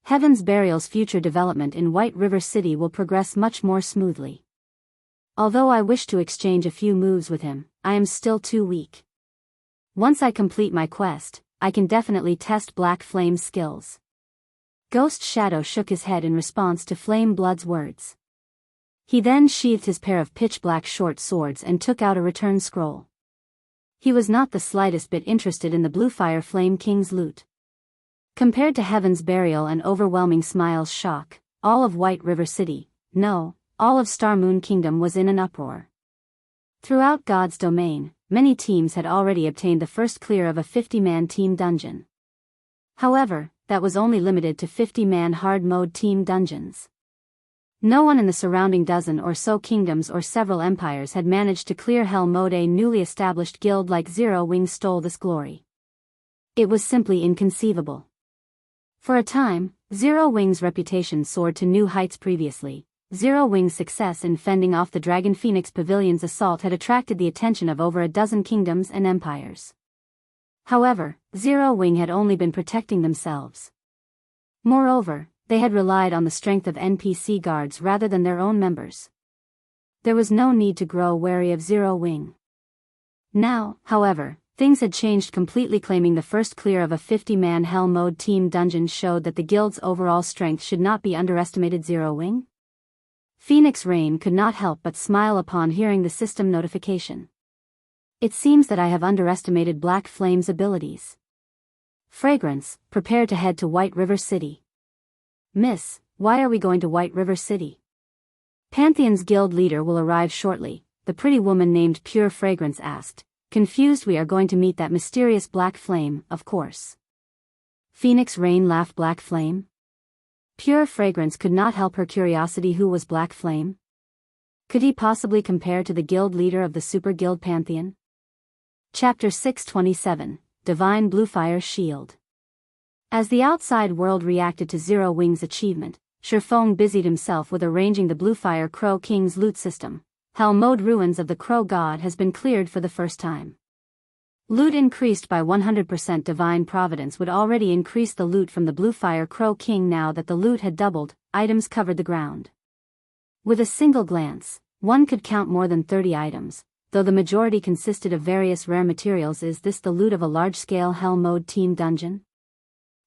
Heaven's Burial's future development in White River City will progress much more smoothly. Although I wish to exchange a few moves with him, I am still too weak. Once I complete my quest, I can definitely test Black Flame's skills. Ghost Shadow shook his head in response to Flame Blood's words. He then sheathed his pair of pitch-black short swords and took out a return scroll. He was not the slightest bit interested in the Bluefire Flame King's loot. Compared to Heaven's Burial and Overwhelming Smile's shock, all of White River City, no, all of Star Moon Kingdom was in an uproar. Throughout God's domain, many teams had already obtained the first clear of a 50-man team dungeon. However, that was only limited to 50-man hard-mode team dungeons. No one in the surrounding dozen or so kingdoms or several empires had managed to clear Hell Mode. A newly established guild like Zero Wing stole this glory. It was simply inconceivable. For a time, Zero Wing's reputation soared to new heights. Previously, Zero Wing's success in fending off the Dragon Phoenix Pavilion's assault had attracted the attention of over a dozen kingdoms and empires. However, Zero Wing had only been protecting themselves. Moreover, they had relied on the strength of NPC guards rather than their own members. There was no need to grow wary of Zero Wing. Now, however, things had changed completely. Claiming the first clear of a 50-man Hell Mode team dungeon showed that the guild's overall strength should not be underestimated. Zero Wing? Phoenix Rain could not help but smile upon hearing the system notification. It seems that I have underestimated Black Flame's abilities. Fragrance, prepare to head to White River City. Miss, why are we going to White River City? Pantheon's guild leader will arrive shortly, the pretty woman named Pure Fragrance asked. Confused, we are going to meet that mysterious Black Flame, of course. Phoenix Rain laughed. Black Flame? Pure Fragrance could not help her curiosity. Who was Black Flame? Could he possibly compare to the guild leader of the Super Guild Pantheon? Chapter 627, Divine Bluefire Shield. As the outside world reacted to Zero Wing's achievement, Shifeng busied himself with arranging the Bluefire Crow King's loot system. Hell Mode ruins of the Crow God has been cleared for the first time. Loot increased by 100%. Divine Providence would already increase the loot from the Bluefire Crow King. Now that the loot had doubled, items covered the ground. With a single glance, one could count more than 30 items, though the majority consisted of various rare materials. Is this the loot of a large-scale Hell Mode team dungeon?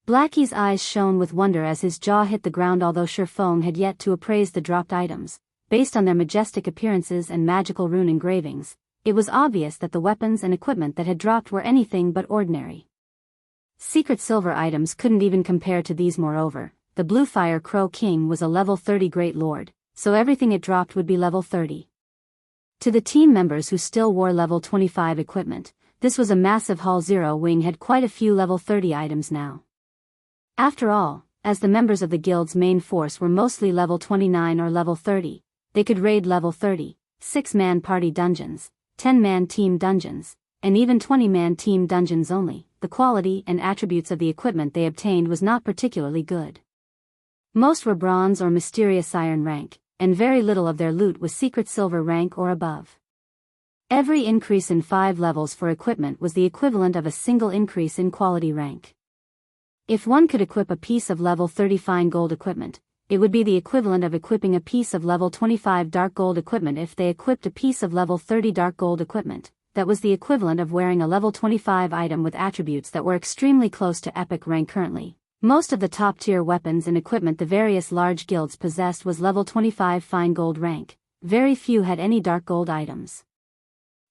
Blackie's eyes shone with wonder as his jaw hit the ground. Although Shifeng had yet to appraise the dropped items, based on their majestic appearances and magical rune engravings, it was obvious that the weapons and equipment that had dropped were anything but ordinary. Secret silver items couldn't even compare to these. Moreover, the Bluefire Crow King was a level 30 Great Lord, so everything it dropped would be level 30. To the team members who still wore level 25 equipment, this was a massive haul. Zero Wing had quite a few level 30 items now. After all, as the members of the guild's main force were mostly level 29 or level 30, they could raid level 30, 6-man party dungeons, 10-man team dungeons, and even 20-man team dungeons only. The quality and attributes of the equipment they obtained was not particularly good. Most were bronze or mysterious iron rank, and very little of their loot was secret silver rank or above. Every increase in 5 levels for equipment was the equivalent of a single increase in quality rank. If one could equip a piece of level 30 fine gold equipment, it would be the equivalent of equipping a piece of level 25 dark gold equipment. If they equipped a piece of level 30 dark gold equipment, that was the equivalent of wearing a level 25 item with attributes that were extremely close to epic rank. Currently, most of the top-tier weapons and equipment the various large guilds possessed was level 25 fine gold rank. Very few had any dark gold items.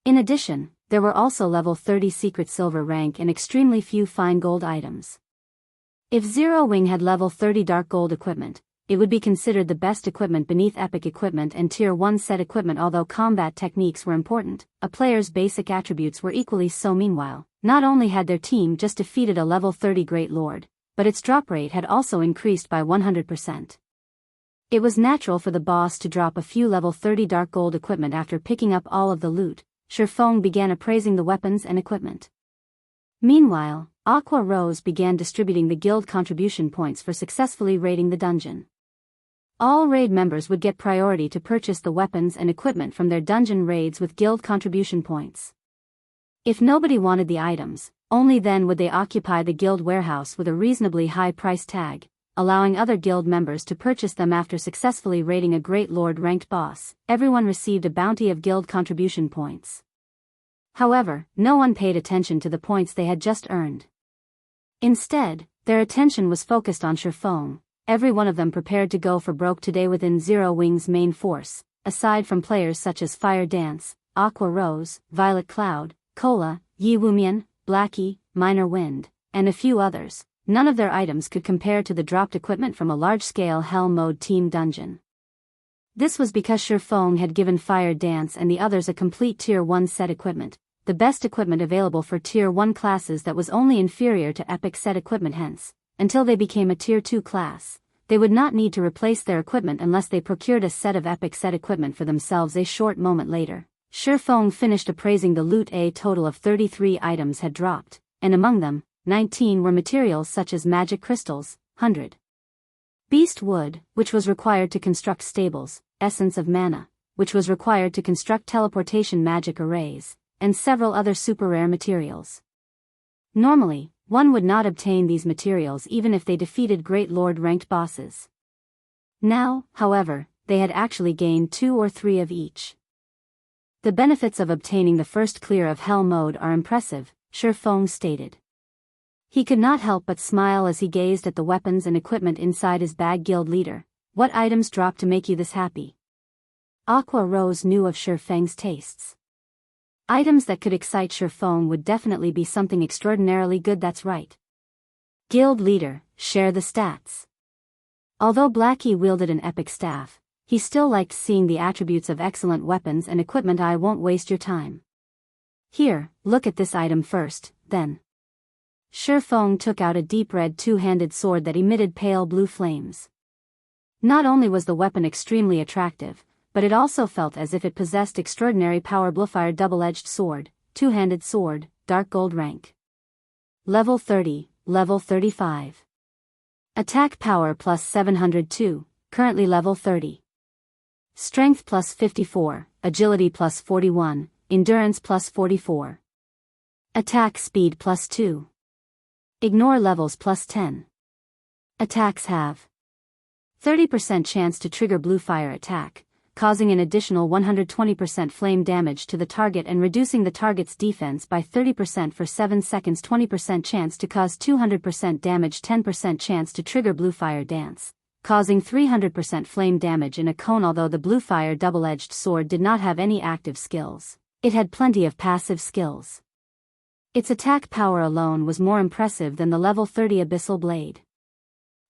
In addition, there were also level 30 secret silver rank and extremely few fine gold items. If Zero Wing had level 30 dark gold equipment, it would be considered the best equipment beneath epic equipment and tier 1 set equipment. Although combat techniques were important, a player's basic attributes were equally so. Meanwhile, not only had their team just defeated a level 30 Great Lord, but its drop rate had also increased by 100%. It was natural for the boss to drop a few level 30 dark gold equipment. After picking up all of the loot, Shifeng began appraising the weapons and equipment. Meanwhile, Aqua Rose began distributing the guild contribution points for successfully raiding the dungeon. All raid members would get priority to purchase the weapons and equipment from their dungeon raids with guild contribution points. If nobody wanted the items, only then would they occupy the guild warehouse with a reasonably high price tag, allowing other guild members to purchase them after successfully raiding a Great Lord ranked boss. Everyone received a bounty of guild contribution points. However, no one paid attention to the points they had just earned. Instead, their attention was focused on Shifeng. Every one of them prepared to go for broke today within Zero Wing's main force, aside from players such as Fire Dance, Aqua Rose, Violet Cloud, Cola, Yi Wumian, Blackie, Minor Wind, and a few others. None of their items could compare to the dropped equipment from a large-scale Hell Mode team dungeon. This was because Shifeng had given Fire Dance and the others a complete Tier 1 set equipment, the best equipment available for Tier 1 classes that was only inferior to Epic set equipment. Hence, until they became a Tier 2 class, they would not need to replace their equipment unless they procured a set of Epic set equipment for themselves. A short moment later, Shifeng finished appraising the loot. A total of 33 items had dropped, and among them, 19 were materials such as magic crystals, 100 beast wood, which was required to construct stables, essence of mana, which was required to construct teleportation magic arrays, and several other super rare materials. Normally, one would not obtain these materials even if they defeated Great Lord ranked bosses. Now, however, they had actually gained 2 or 3 of each. The benefits of obtaining the first clear of Hell Mode are impressive, Shifeng stated. He could not help but smile as he gazed at the weapons and equipment inside his bag. Guild leader, what items dropped to make you this happy? Aqua Rose knew of Shifeng's tastes. Items that could excite Shifeng would definitely be something extraordinarily good. That's right. Guild leader, share the stats. Although Blackie wielded an epic staff, he still liked seeing the attributes of excellent weapons and equipment. I won't waste your time. Here, look at this item first, then. Shifeng took out a deep red two-handed sword that emitted pale blue flames. Not only was the weapon extremely attractive, but it also felt as if it possessed extraordinary power. Bluefire double-edged sword, two-handed sword, dark gold rank. Level 30, level 35. Attack power plus 702, currently level 30. Strength plus 54, agility plus 41, endurance plus 44. Attack speed plus 2. Ignore levels plus 10. Attacks have 30% chance to trigger Bluefire attack, causing an additional 120% flame damage to the target and reducing the target's defense by 30% for 7 seconds. 20% chance to cause 200% damage. 10% chance to trigger Bluefire dance, causing 300% flame damage in a cone. Although the Bluefire double-edged sword did not have any active skills, it had plenty of passive skills. Its attack power alone was more impressive than the level 30 Abyssal Blade.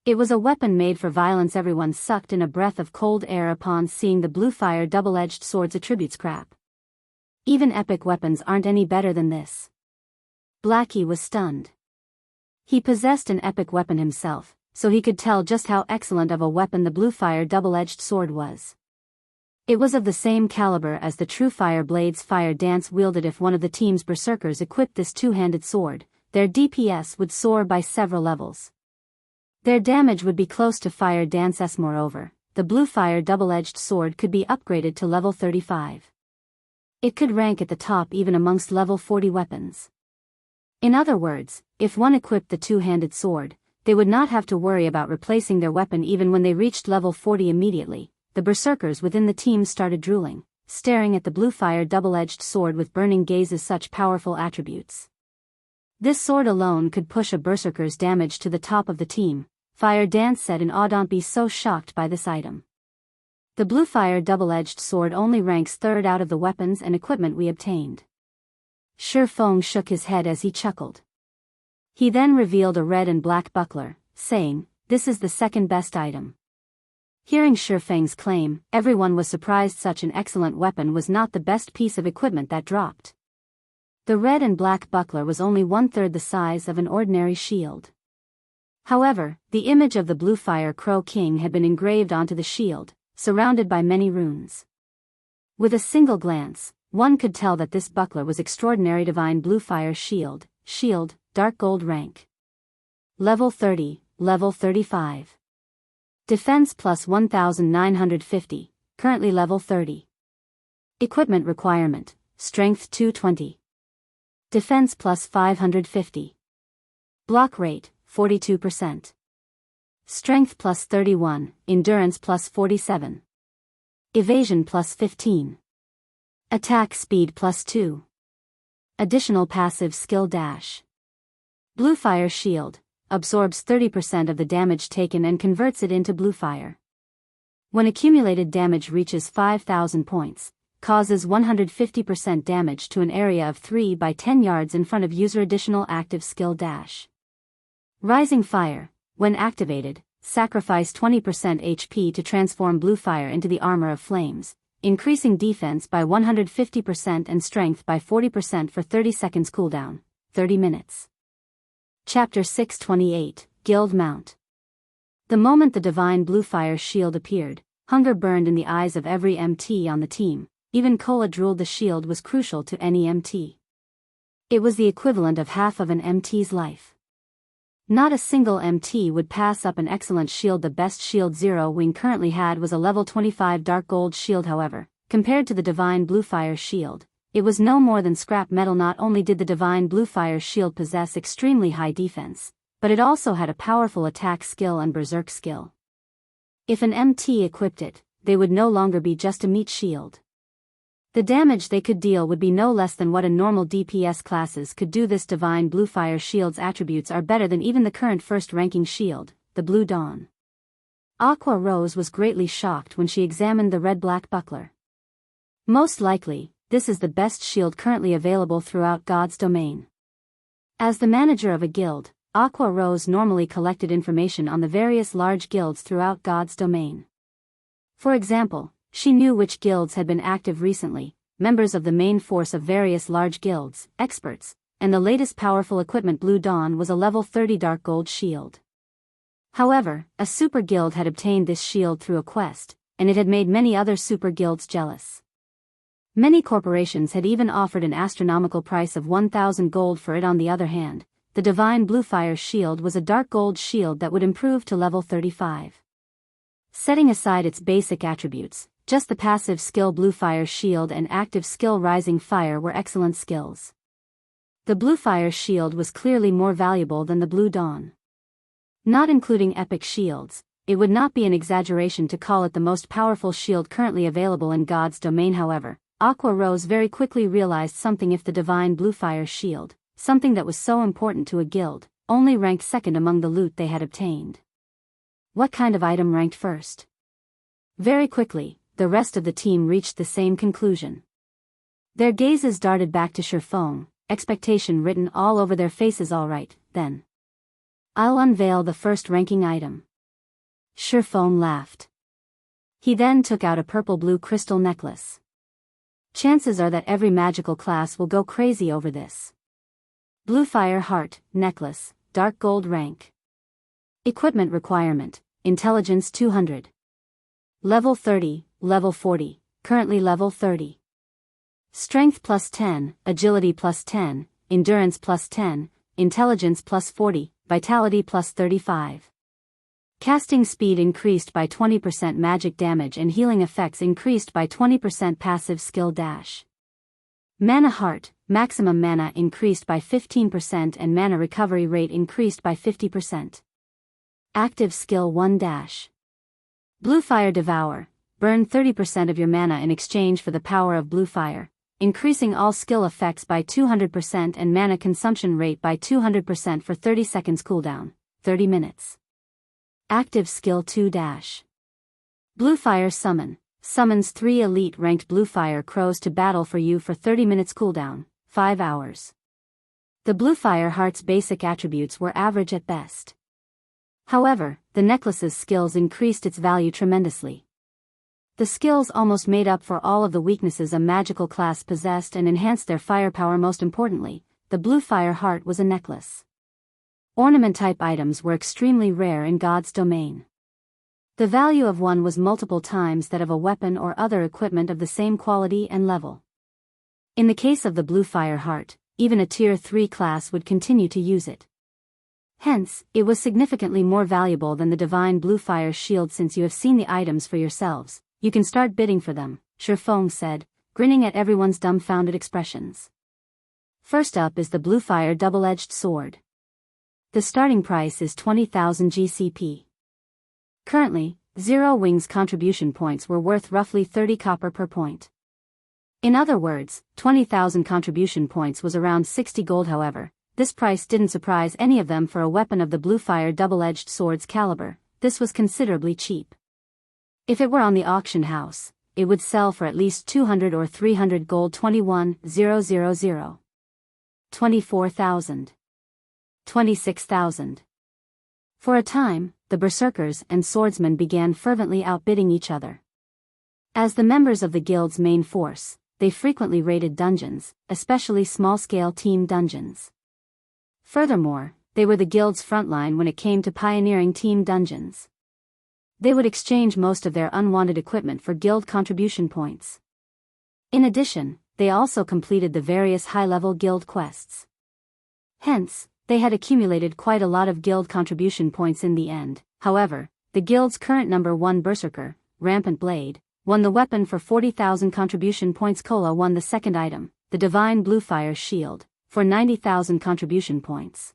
It was a weapon made for violence. Everyone sucked in a breath of cold air upon seeing the Bluefire double-edged sword's attributes. Crap. Even epic weapons aren't any better than this. Blackie was stunned. He possessed an epic weapon himself, so he could tell just how excellent of a weapon the Bluefire double-edged sword was. It was of the same caliber as the true Fire Blade's Fire Dance wielded. If one of the team's berserkers equipped this two-handed sword, their DPS would soar by several levels. Their damage would be close to Fire Dance's. Moreover, the Bluefire double-edged sword could be upgraded to level 35. It could rank at the top even amongst level 40 weapons. In other words, if one equipped the two-handed sword, they would not have to worry about replacing their weapon even when they reached level 40. Immediately, the berserkers within the team started drooling, staring at the Bluefire double-edged sword with burning gazes. Such powerful attributes. This sword alone could push a berserker's damage to the top of the team, Fire Dance said in awe. Don't be so shocked by this item. The Bluefire double-edged sword only ranks 3rd out of the weapons and equipment we obtained. Shifeng shook his head as he chuckled. He then revealed a red and black buckler, saying, "This is the 2nd best item." Hearing Shifeng's claim, everyone was surprised. Such an excellent weapon was not the best piece of equipment that dropped. The red and black buckler was only 1/3 the size of an ordinary shield. However, the image of the Bluefire Crow King had been engraved onto the shield, surrounded by many runes. With a single glance, one could tell that this buckler was extraordinary. Divine Bluefire shield, dark gold rank. Level 30, level 35. Defense plus 1950, currently level 30. Equipment requirement, strength 220. Defense plus 550. Block rate, 42%. Strength plus 31, Endurance plus 47. Evasion plus 15. Attack speed plus 2. Additional passive skill dash. Bluefire shield, absorbs 30% of the damage taken and converts it into Bluefire. When accumulated damage reaches 5,000 points, causes 150% damage to an area of 3 by 10 yards in front of user. Additional active skill dash. Rising fire, when activated, sacrifice 20% HP to transform Bluefire into the armor of flames, increasing defense by 150% and strength by 40% for 30 seconds cooldown, 30 minutes. Chapter 628, Guild Mount. The moment the divine Bluefire shield appeared, hunger burned in the eyes of every MT on the team. Even Cola drooled. The shield was crucial to any MT. It was the equivalent of half of an MT's life. Not a single MT would pass up an excellent shield. The best shield Zero Wing currently had was a level 25 dark gold shield. However, compared to the divine Bluefire shield, it was no more than scrap metal. Not only did the divine Bluefire shield possess extremely high defense, but it also had a powerful attack skill and berserk skill. If an MT equipped it, they would no longer be just a meat shield. The damage they could deal would be no less than what a normal DPS classes could do. This divine Bluefire shield's attributes are better than even the current first-ranking shield, the Blue Dawn. Aqua Rose was greatly shocked when she examined the red-black buckler. Most likely, this is the best shield currently available throughout God's domain. As the manager of a guild, Aqua Rose normally collected information on the various large guilds throughout God's domain. For example, she knew which guilds had been active recently, members of the main force of various large guilds, experts, and the latest powerful equipment. Blue Dawn was a level 30 dark gold shield. However, a super guild had obtained this shield through a quest, and it had made many other super guilds jealous. Many corporations had even offered an astronomical price of 1,000 gold for it. On the other hand, the divine Bluefire shield was a dark gold shield that would improve to level 35. Setting aside its basic attributes, just the passive skill Bluefire shield and active skill Rising Fire were excellent skills. The Bluefire shield was clearly more valuable than the Blue Dawn. Not including epic shields, it would not be an exaggeration to call it the most powerful shield currently available in God's domain. However, Aqua Rose very quickly realized something. If the divine Bluefire shield, something that was so important to a guild, only ranked second among the loot they had obtained, what kind of item ranked first? Very quickly, the rest of the team reached the same conclusion. Their gazes darted back to Shifeng, expectation written all over their faces. All right, then. I'll unveil the first-ranking item. Shifeng laughed. He then took out a purple-blue crystal necklace. Chances are that every magical class will go crazy over this. Bluefire Heart, Necklace, Dark Gold Rank. Equipment requirement, Intelligence 200. Level 30, Level 40, currently Level 30. Strength plus 10, Agility plus 10, Endurance plus 10, Intelligence plus 40, Vitality plus 35. Casting speed increased by 20%, magic damage and healing effects increased by 20%, passive skill dash. Mana Heart, maximum mana increased by 15% and mana recovery rate increased by 50%. Active skill 1 dash. Bluefire Devour, burn 30% of your mana in exchange for the power of Bluefire, increasing all skill effects by 200% and mana consumption rate by 200% for 30 seconds cooldown, 30 minutes. Active skill 2 dash. Bluefire Summon, summons 3 elite ranked Bluefire crows to battle for you for 30 minutes cooldown, 5 hours. The Bluefire Heart's basic attributes were average at best. However, the necklace's skills increased its value tremendously. The skills almost made up for all of the weaknesses a magical class possessed and enhanced their firepower. Most importantly, the Bluefire Heart was a necklace. Ornament-type items were extremely rare in God's domain. The value of one was multiple times that of a weapon or other equipment of the same quality and level. In the case of the Bluefire Heart, even a Tier 3 class would continue to use it. Hence, it was significantly more valuable than the divine Bluefire shield. Since you have seen the items for yourselves, you can start bidding for them, Shifeng said, grinning at everyone's dumbfounded expressions. First up is the Bluefire double-edged sword. The starting price is 20,000 GCP. Currently, Zero Wing's contribution points were worth roughly 30 copper per point. In other words, 20,000 contribution points was around 60 gold. However, this price didn't surprise any of them for a weapon of the Bluefire double-edged sword's caliber. This was considerably cheap. If it were on the auction house, it would sell for at least 200 or 300 gold. 21,000. 24,000. 26,000. For a time, the berserkers and swordsmen began fervently outbidding each other. As the members of the guild's main force, they frequently raided dungeons, especially small-scale team dungeons. Furthermore, they were the guild's frontline when it came to pioneering team dungeons. They would exchange most of their unwanted equipment for guild contribution points. In addition, they also completed the various high-level guild quests. Hence, they had accumulated quite a lot of guild contribution points in the end. However, the guild's current number 1 berserker, Rampant Blade, won the weapon for 40,000 contribution points. Cola won the second item, the Divine Bluefire Shield, for 90,000 contribution points.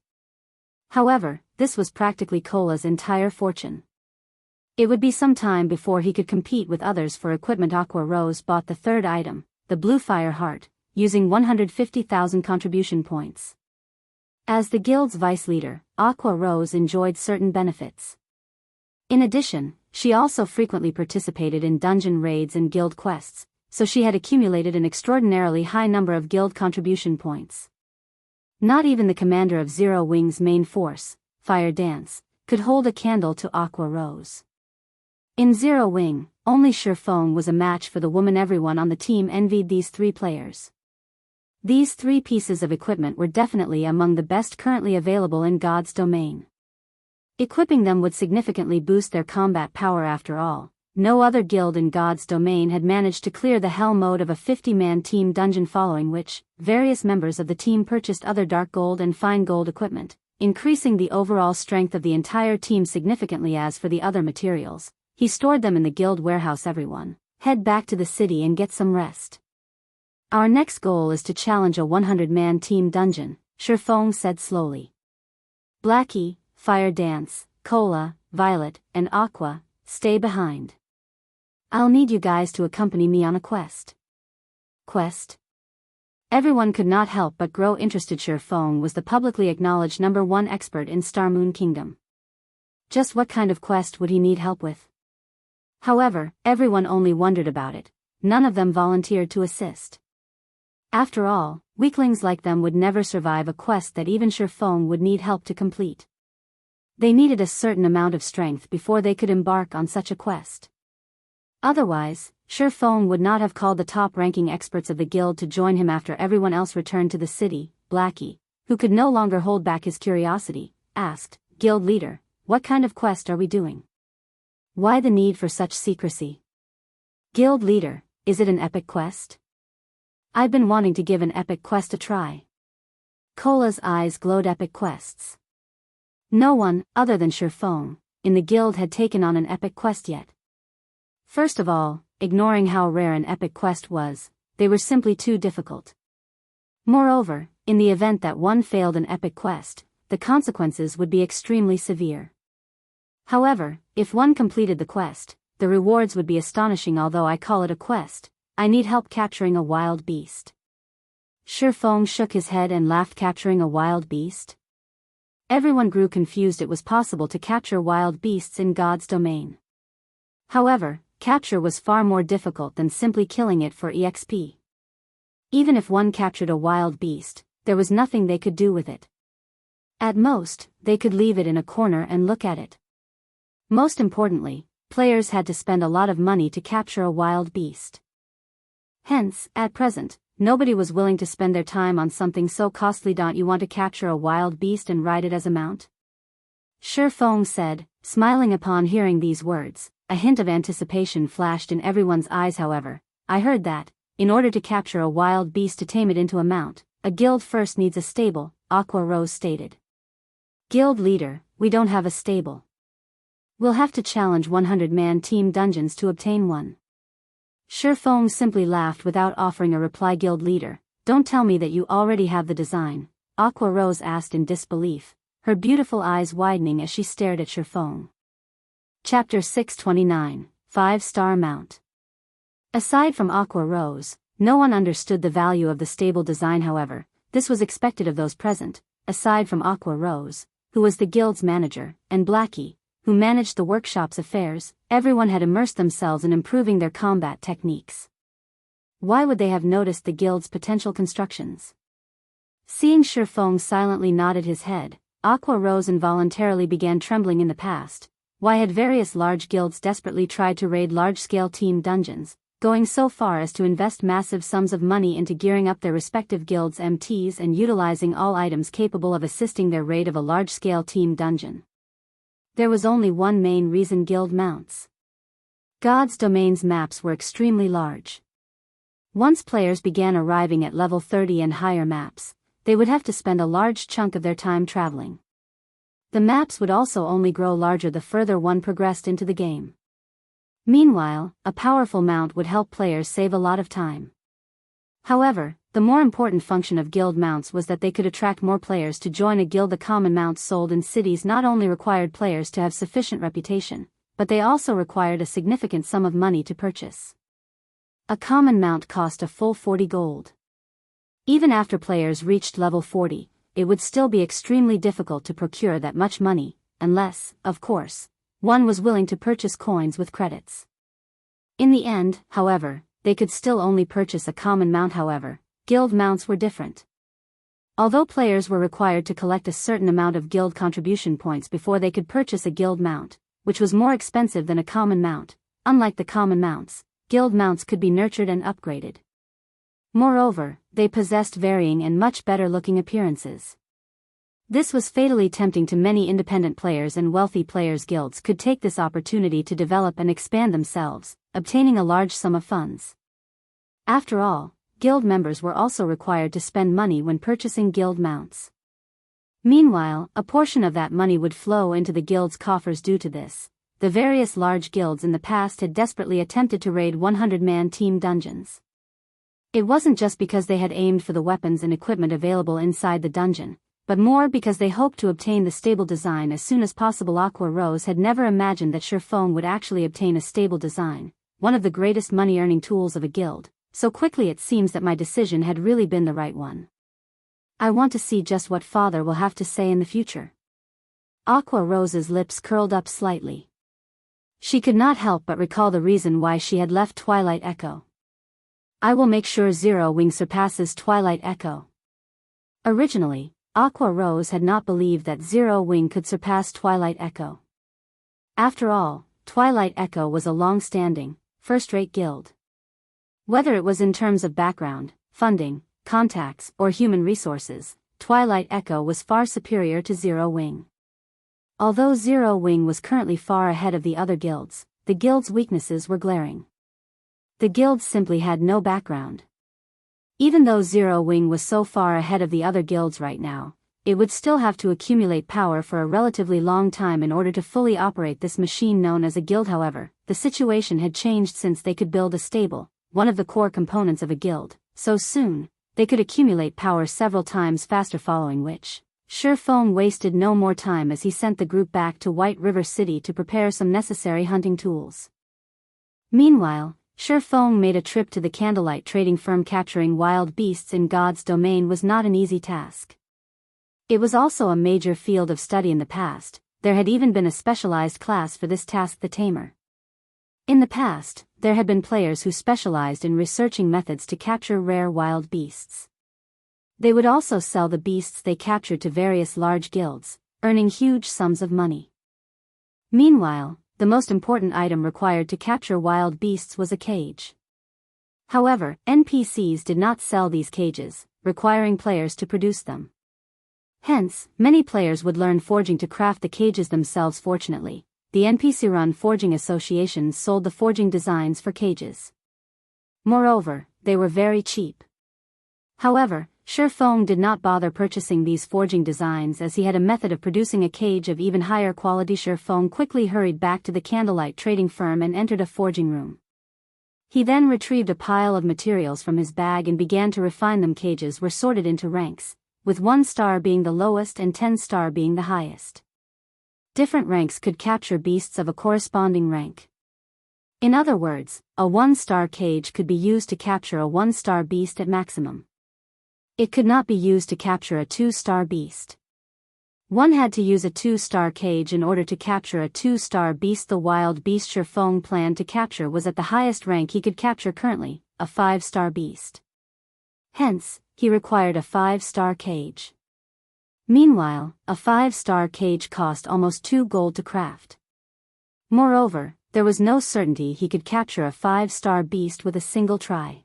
However, this was practically Cola's entire fortune. It would be some time before he could compete with others for equipment. Aqua Rose bought the third item, the Bluefire Heart, using 150,000 contribution points. As the guild's vice leader, Aqua Rose enjoyed certain benefits. In addition, she also frequently participated in dungeon raids and guild quests, so she had accumulated an extraordinarily high number of guild contribution points. Not even the commander of Zero Wing's main force, Fire Dance, could hold a candle to Aqua Rose. In Zero Wing, only Shifeng was a match for the woman. Everyone on the team envied these 3 players. These 3 pieces of equipment were definitely among the best currently available in God's domain. Equipping them would significantly boost their combat power. After all, no other guild in God's domain had managed to clear the hell mode of a 50-man team dungeon, following which, various members of the team purchased other dark gold and fine gold equipment, increasing the overall strength of the entire team significantly. As for the other materials, he stored them in the guild warehouse. Everyone, head back to the city and get some rest. Our next goal is to challenge a 100-man team dungeon, Shifeng said slowly. Blackie, Fire Dance, Cola, Violet, and Aqua, stay behind. I'll need you guys to accompany me on a quest. Quest? Everyone could not help but grow interested. Shifeng was the publicly acknowledged number 1 expert in Starmoon Kingdom. Just what kind of quest would he need help with? However, everyone only wondered about it. None of them volunteered to assist. After all, weaklings like them would never survive a quest that even Shifeng would need help to complete. They needed a certain amount of strength before they could embark on such a quest. Otherwise, Shifeng would not have called the top-ranking experts of the guild to join him. After everyone else returned to the city, Blackie, who could no longer hold back his curiosity, asked, "Guild leader, what kind of quest are we doing? Why the need for such secrecy?" "Guild leader, is it an epic quest? I've been wanting to give an epic quest a try." Cola's eyes glowed. Epic quests. No one, other than Shifeng, in the guild had taken on an epic quest yet. First of all, ignoring how rare an epic quest was, they were simply too difficult. Moreover, in the event that one failed an epic quest, the consequences would be extremely severe. However, if one completed the quest, the rewards would be astonishing. Although I call it a quest, I need help capturing a wild beast. Shifeng shook his head and laughed. Capturing a wild beast? Everyone grew confused. It was possible to capture wild beasts in God's domain. However, capture was far more difficult than simply killing it for EXP. Even if one captured a wild beast, there was nothing they could do with it. At most, they could leave it in a corner and look at it. Most importantly, players had to spend a lot of money to capture a wild beast. Hence, at present, nobody was willing to spend their time on something so costly. Don't you want to capture a wild beast and ride it as a mount? Shifeng said, smiling. Upon hearing these words, a hint of anticipation flashed in everyone's eyes. However, I heard that, in order to capture a wild beast to tame it into a mount, a guild first needs a stable, Aqua Rose stated. Guild leader, we don't have a stable. We'll have to challenge 100-man team dungeons to obtain one. Shifeng simply laughed without offering a reply. Guild leader, don't tell me that you already have the design, Aqua Rose asked in disbelief, her beautiful eyes widening as she stared at Shifeng. Chapter 629, 5-Star Mount. Aside from Aqua Rose, no one understood the value of the stable design. However, this was expected of those present, aside from Aqua Rose, who was the guild's manager, and Blackie, who managed the workshop's affairs. Everyone had immersed themselves in improving their combat techniques. Why would they have noticed the guild's potential constructions? Seeing Shifeng silently nodded his head, Aqua Rose involuntarily began trembling. In the past, why had various large guilds desperately tried to raid large-scale team dungeons, going so far as to invest massive sums of money into gearing up their respective guilds' MTs and utilizing all items capable of assisting their raid of a large-scale team dungeon? There was only one main reason: guild mounts. God's Domain's maps were extremely large. Once players began arriving at level 30 and higher maps, they would have to spend a large chunk of their time traveling. The maps would also only grow larger the further one progressed into the game. Meanwhile, a powerful mount would help players save a lot of time. However, the more important function of guild mounts was that they could attract more players to join a guild. The common mounts sold in cities not only required players to have sufficient reputation, but they also required a significant sum of money to purchase. A common mount cost a full 40 gold. Even after players reached level 40, it would still be extremely difficult to procure that much money, unless, of course, one was willing to purchase coins with credits. In the end, however, they could still only purchase a common mount. However, guild mounts were different. Although players were required to collect a certain amount of guild contribution points before they could purchase a guild mount, which was more expensive than a common mount, unlike the common mounts, guild mounts could be nurtured and upgraded. Moreover, they possessed varying and much better-looking appearances. This was fatally tempting to many independent players, and wealthy players' guilds could take this opportunity to develop and expand themselves, obtaining a large sum of funds. After all, guild members were also required to spend money when purchasing guild mounts. Meanwhile, a portion of that money would flow into the guild's coffers. Due to this, the various large guilds in the past had desperately attempted to raid 100-man team dungeons. It wasn't just because they had aimed for the weapons and equipment available inside the dungeon, but more because they hoped to obtain the stable design as soon as possible. Aqua Rose had never imagined that Shifeng would actually obtain a stable design, one of the greatest money-earning tools of a guild. So quickly it seems that my decision had really been the right one. I want to see just what father will have to say in the future. Aqua Rose's lips curled up slightly. She could not help but recall the reason why she had left Twilight Echo. I will make sure Zero Wing surpasses Twilight Echo. Originally, Aqua Rose had not believed that Zero Wing could surpass Twilight Echo. After all, Twilight Echo was a long-standing, first-rate guild. Whether it was in terms of background, funding, contacts, or human resources, Twilight Echo was far superior to Zero Wing. Although Zero Wing was currently far ahead of the other guilds, the guild's weaknesses were glaring. The guild simply had no background. Even though Zero Wing was so far ahead of the other guilds right now, it would still have to accumulate power for a relatively long time in order to fully operate this machine known as a guild. However, the situation had changed since they could build a stable, one of the core components of a guild, so soon, they could accumulate power several times faster, following which, Shifeng wasted no more time as he sent the group back to White River City to prepare some necessary hunting tools. Meanwhile, Shifeng made a trip to the candlelight trading firm. Capturing wild beasts in God's domain was not an easy task. It was also a major field of study in the past. There had even been a specialized class for this task, the Tamer. In the past, there had been players who specialized in researching methods to capture rare wild beasts. They would also sell the beasts they captured to various large guilds, earning huge sums of money. Meanwhile, the most important item required to capture wild beasts was a cage. However, NPCs did not sell these cages, requiring players to produce them. Hence, many players would learn forging to craft the cages themselves. Fortunately, the NPC-run forging associations sold the forging designs for cages. Moreover, they were very cheap. However, Shifeng did not bother purchasing these forging designs as he had a method of producing a cage of even higher quality. Shifeng quickly hurried back to the candlelight trading firm and entered a forging room. He then retrieved a pile of materials from his bag and began to refine them. Cages were sorted into ranks, with 1 star being the lowest and 10 star being the highest. Different ranks could capture beasts of a corresponding rank. In other words, a 1-star cage could be used to capture a 1-star beast at maximum. It could not be used to capture a 2-star beast. One had to use a 2-star cage in order to capture a 2-star beast. The wild beast Shifeng planned to capture was at the highest rank he could capture currently, a 5-star beast. Hence, he required a 5-star cage. Meanwhile, a 5-star cage cost almost 2 gold to craft. Moreover, there was no certainty he could capture a 5-star beast with a single try.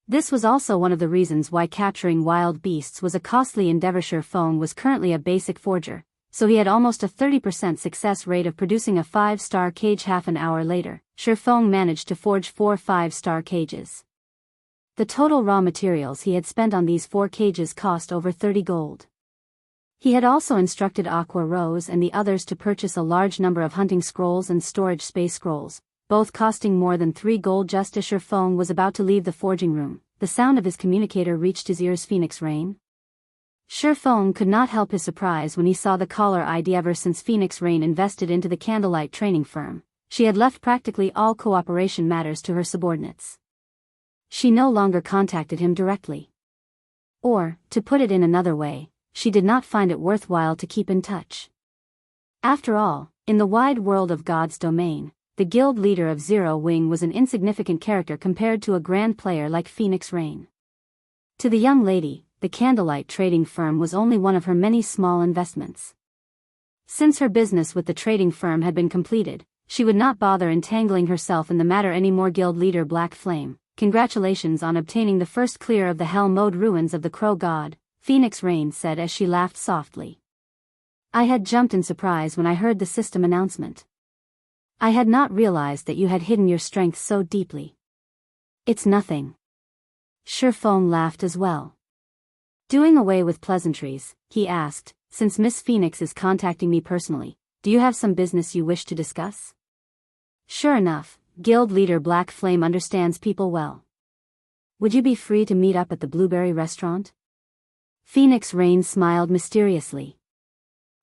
This was also one of the reasons why capturing wild beasts was a costly endeavor. Shifeng was currently a basic forger, so he had almost a 30% success rate of producing a 5-star cage. Half an hour later, Shifeng managed to forge 4 5-star cages. The total raw materials he had spent on these 4 cages cost over 30 gold. He had also instructed Aqua Rose and the others to purchase a large number of hunting scrolls and storage space scrolls, both costing more than 3 gold. Just as Shifeng was about to leave the forging room, the sound of his communicator reached his ears. Phoenix Rain? Shifeng could not help his surprise when he saw the caller ID. Ever since Phoenix Rain invested into the Candlelight training firm, she had left practically all cooperation matters to her subordinates. She no longer contacted him directly. Or, to put it in another way, she did not find it worthwhile to keep in touch. After all, in the wide world of God's domain, the guild leader of Zero Wing was an insignificant character compared to a grand player like Phoenix Rain. To the young lady, the Candlelight trading firm was only one of her many small investments. Since her business with the trading firm had been completed, she would not bother entangling herself in the matter anymore. Guild leader Black Flame, congratulations on obtaining the first clear of the hell mode ruins of the Crow God, Phoenix Rain said as she laughed softly. I had jumped in surprise when I heard the system announcement. I had not realized that you had hidden your strength so deeply. It's nothing. Shifeng laughed as well. Doing away with pleasantries, he asked, since Miss Phoenix is contacting me personally, do you have some business you wish to discuss? Sure enough, guild leader Black Flame understands people well. Would you be free to meet up at the Blueberry restaurant? Phoenix Rain smiled mysteriously.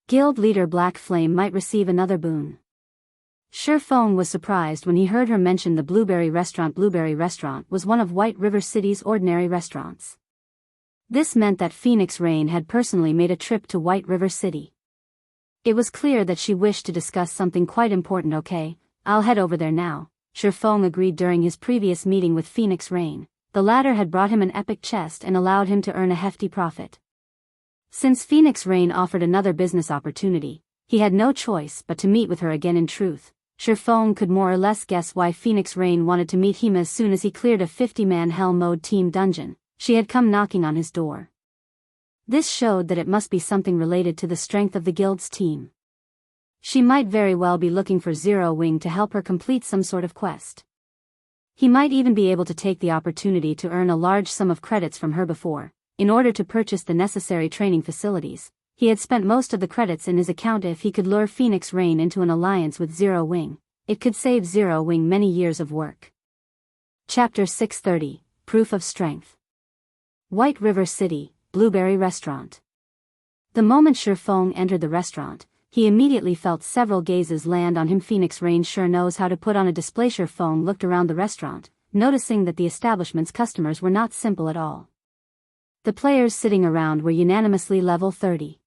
Guild leader Black Flame might receive another boon. Shifeng was surprised when he heard her mention the Blueberry restaurant. Blueberry restaurant was one of White River City's ordinary restaurants. This meant that Phoenix Rain had personally made a trip to White River City. It was clear that she wished to discuss something quite important. Okay, I'll head over there now, Shifeng agreed. During his previous meeting with Phoenix Rain, the latter had brought him an epic chest and allowed him to earn a hefty profit. Since Phoenix Rain offered another business opportunity, he had no choice but to meet with her again. In truth, Shifeng could more or less guess why Phoenix Rain wanted to meet him. As soon as he cleared a 50-man Hell Mode team dungeon, she had come knocking on his door. This showed that it must be something related to the strength of the guild's team. She might very well be looking for Zero Wing to help her complete some sort of quest. He might even be able to take the opportunity to earn a large sum of credits from her. Before, in order to purchase the necessary training facilities, he had spent most of the credits in his account. If he could lure Phoenix Rain into an alliance with Zero Wing, it could save Zero Wing many years of work. Chapter 630, Proof of Strength. White River City, Blueberry Restaurant. The moment Shifeng entered the restaurant, he immediately felt several gazes land on him. Phoenix Rain sure knows how to put on a display. Shifeng looked around the restaurant, noticing that the establishment's customers were not simple at all. The players sitting around were unanimously level 30.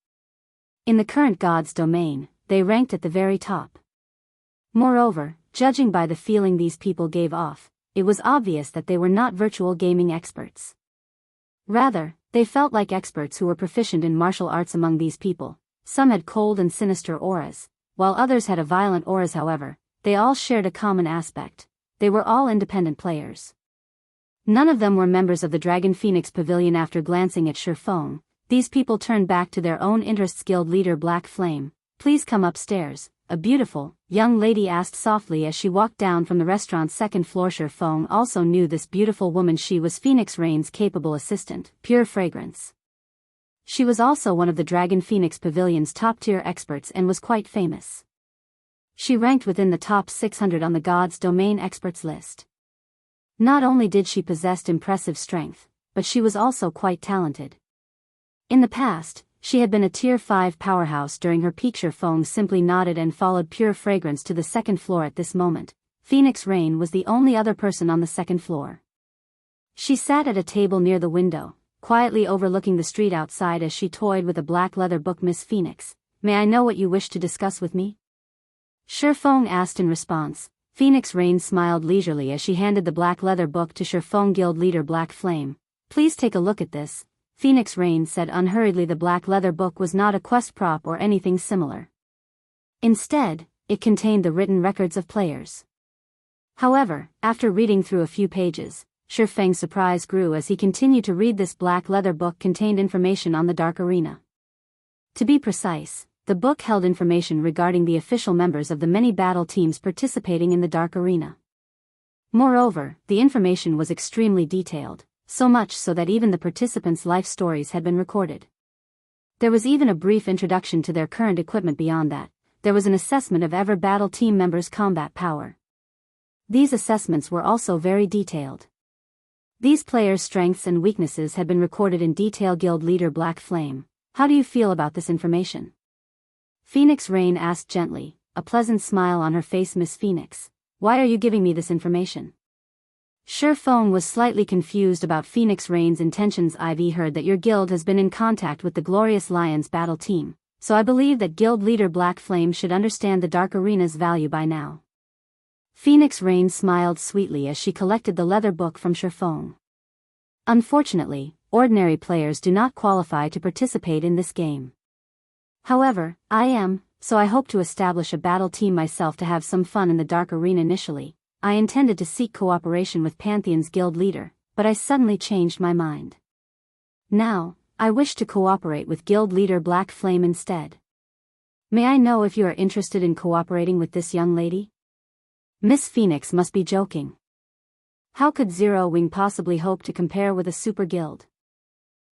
In the current God's domain, they ranked at the very top. Moreover, judging by the feeling these people gave off, it was obvious that they were not virtual gaming experts. Rather, they felt like experts who were proficient in martial arts. Among these people, some had cold and sinister auras, while others had a violent auras. However, they all shared a common aspect: they were all independent players. None of them were members of the Dragon Phoenix Pavilion. After glancing at Shifeng, these people turned back to their own interests. Guild leader Black Flame, please come upstairs, a beautiful, young lady asked softly as she walked down from the restaurant's second floor. Shifeng also knew this beautiful woman. She was Phoenix Rain's capable assistant, Pure Fragrance. She was also one of the Dragon Phoenix Pavilion's top-tier experts and was quite famous. She ranked within the top 600 on the God's Domain experts list. Not only did she possess impressive strength, but she was also quite talented. In the past, she had been a Tier 5 powerhouse during her peak. Feng simply nodded and followed pure fragrance to the second floor. At this moment, Phoenix Rain was the only other person on the second floor. She sat at a table near the window, quietly overlooking the street outside as she toyed with a black leather book. Miss Phoenix, may I know what you wish to discuss with me? Feng asked in response. Phoenix Rain smiled leisurely as she handed the black leather book to Feng. Guild Leader Black Flame. Please take a look at this, Phoenix Rain said unhurriedly. The black leather book was not a quest prop or anything similar. Instead, it contained the written records of players. However, after reading through a few pages, Feng's surprise grew as he continued to read. This black leather book contained information on the Dark Arena. To be precise, the book held information regarding the official members of the many battle teams participating in the Dark Arena. Moreover, the information was extremely detailed, so much so that even the participants' life stories had been recorded. There was even a brief introduction to their current equipment. Beyond that, there was an assessment of every battle team member's combat power. These assessments were also very detailed. These players' strengths and weaknesses had been recorded in detail. Guild Leader Black Flame, how do you feel about this information? Phoenix Rain asked gently, a pleasant smile on her face. Miss Phoenix, why are you giving me this information? Feng was slightly confused about Phoenix Rain's intentions. I've heard that your guild has been in contact with the Glorious Lions battle team, so I believe that Guild Leader Black Flame should understand the Dark Arena's value by now. Phoenix Rain smiled sweetly as she collected the leather book from Feng. Unfortunately, ordinary players do not qualify to participate in this game. However, I am, so I hope to establish a battle team myself to have some fun in the Dark Arena. Initially, I intended to seek cooperation with Pantheon's guild leader, but I suddenly changed my mind. Now, I wish to cooperate with Guild Leader Black Flame instead. May I know if you are interested in cooperating with this young lady? Miss Phoenix must be joking. How could Zero Wing possibly hope to compare with a super guild?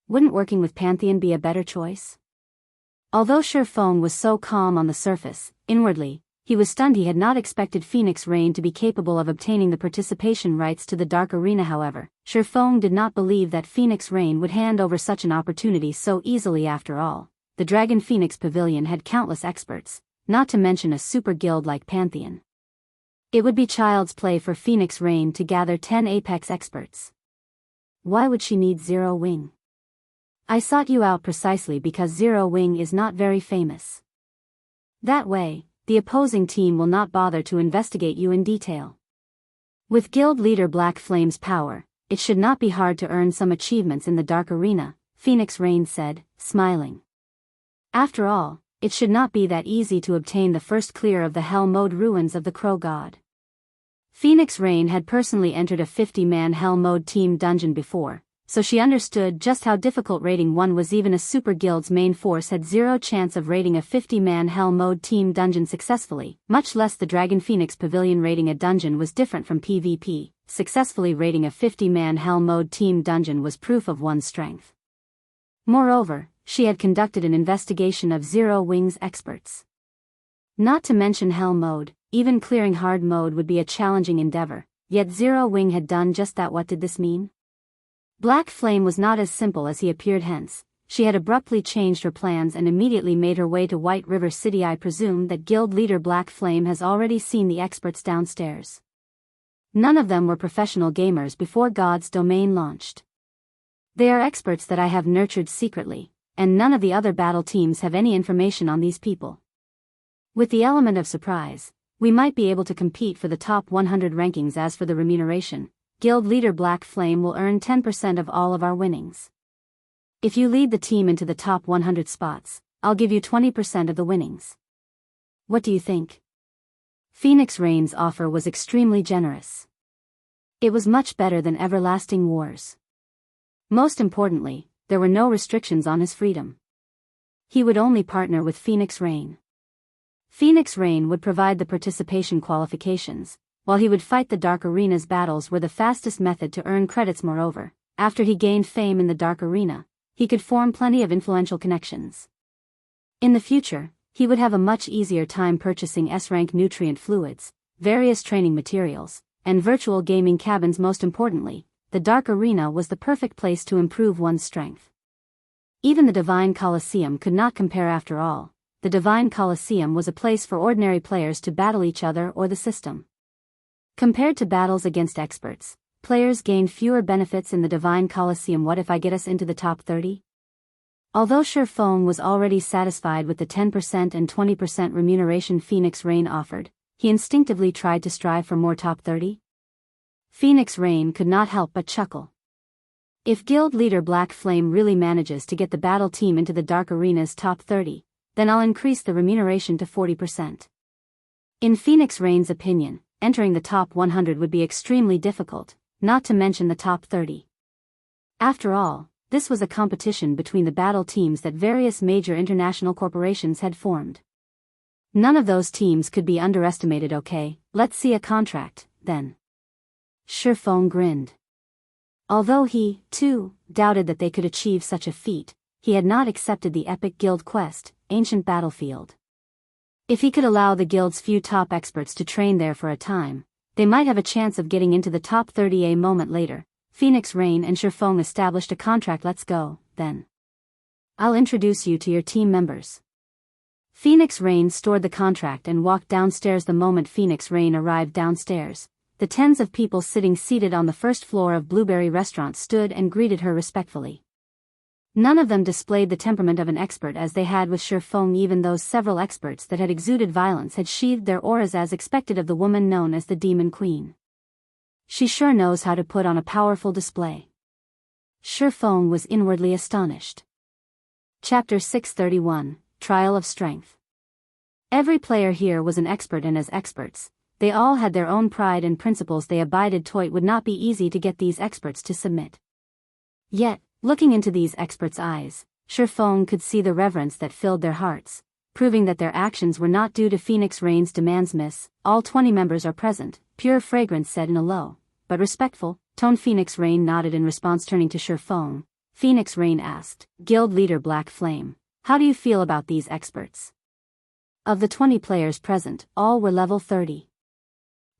Wouldn't working with Pantheon be a better choice? Although Feng was so calm on the surface, inwardly, he was stunned. He had not expected Phoenix Rain to be capable of obtaining the participation rights to the Dark Arena. However, Feng did not believe that Phoenix Rain would hand over such an opportunity so easily. After all, the Dragon Phoenix Pavilion had countless experts, not to mention a super guild like Pantheon. It would be child's play for Phoenix Rain to gather 10 Apex experts. Why would she need Zero Wing? I sought you out precisely because Zero Wing is not very famous. That way, the opposing team will not bother to investigate you in detail. With Guild Leader Black Flame's power, it should not be hard to earn some achievements in the Dark Arena, Phoenix Rain said, smiling. After all, it should not be that easy to obtain the first clear of the Hell Mode ruins of the Crow God. Phoenix Rain had personally entered a 50-man Hell Mode team dungeon before, so she understood just how difficult raiding one was. Even a super guild's main force had zero chance of raiding a 50-man Hell Mode team dungeon successfully, much less the Dragon Phoenix Pavilion. Raiding a dungeon was different from PvP. Successfully raiding a 50-man Hell Mode team dungeon was proof of one's strength. Moreover, she had conducted an investigation of Zero Wing's experts. Not to mention Hell Mode, even clearing Hard Mode would be a challenging endeavor, yet Zero Wing had done just that. What did this mean? Black Flame was not as simple as he appeared. Hence, she had abruptly changed her plans and immediately made her way to White River City. I presume that Guild Leader Black Flame has already seen the experts downstairs. None of them were professional gamers before God's Domain launched. They are experts that I have nurtured secretly, and none of the other battle teams have any information on these people. With the element of surprise, we might be able to compete for the top 100 rankings. As for the remuneration, Guild Leader Black Flame will earn 10% of all of our winnings. If you lead the team into the top 100 spots, I'll give you 20% of the winnings. What do you think? Phoenix Rain's offer was extremely generous. It was much better than Everlasting Wars. Most importantly, there were no restrictions on his freedom. He would only partner with Phoenix Rain. Phoenix Rain would provide the participation qualifications, while he would fight the Dark Arena's battles were the fastest method to earn credits. Moreover, after he gained fame in the Dark Arena, he could form plenty of influential connections. In the future, he would have a much easier time purchasing S-rank nutrient fluids, various training materials, and virtual gaming cabins. Most importantly, the Dark Arena was the perfect place to improve one's strength. Even the Divine Colosseum could not compare after all. The Divine Colosseum was a place for ordinary players to battle each other or the system. Compared to battles against experts, players gained fewer benefits in the Divine Colosseum. What if I get us into the top 30? Although Shifeng was already satisfied with the 10% and 20% remuneration Phoenix Rain offered, he instinctively tried to strive for more top 30. Phoenix Rain could not help but chuckle. If guild leader Black Flame really manages to get the battle team into the Dark Arena's top 30, then I'll increase the remuneration to 40%. In Phoenix Rain's opinion, entering the top 100 would be extremely difficult, not to mention the top 30. After all, this was a competition between the battle teams that various major international corporations had formed. None of those teams could be underestimated. Okay, let's see a contract, then. Shifeng grinned. Although he, too, doubted that they could achieve such a feat, he had not accepted the epic guild quest, Ancient Battlefield. If he could allow the guild's few top experts to train there for a time, they might have a chance of getting into the top 30. A moment later, Phoenix Rain and Shifeng established a contract. Let's go, then. I'll introduce you to your team members. Phoenix Rain stored the contract and walked downstairs. The moment Phoenix Rain arrived downstairs, the tens of people seated on the first floor of Blueberry Restaurant stood and greeted her respectfully. None of them displayed the temperament of an expert as they had with Shifeng. Even those several experts that had exuded violence had sheathed their auras as expected of the woman known as the Demon Queen. She sure knows how to put on a powerful display. Shifeng was inwardly astonished. Chapter 631, Trial of Strength. Every player here was an expert, and as experts, they all had their own pride and principles they abided to. It would not be easy to get these experts to submit. Yet, looking into these experts' eyes, Shifeng could see the reverence that filled their hearts, proving that their actions were not due to Phoenix Rain's demands. Miss, all 20 members are present, Pure Fragrance said in a low, but respectful, tone. Phoenix Rain nodded in response. Turning to Shifeng, Phoenix Rain asked, Guild Leader Black Flame, how do you feel about these experts? Of the 20 players present, all were level 30.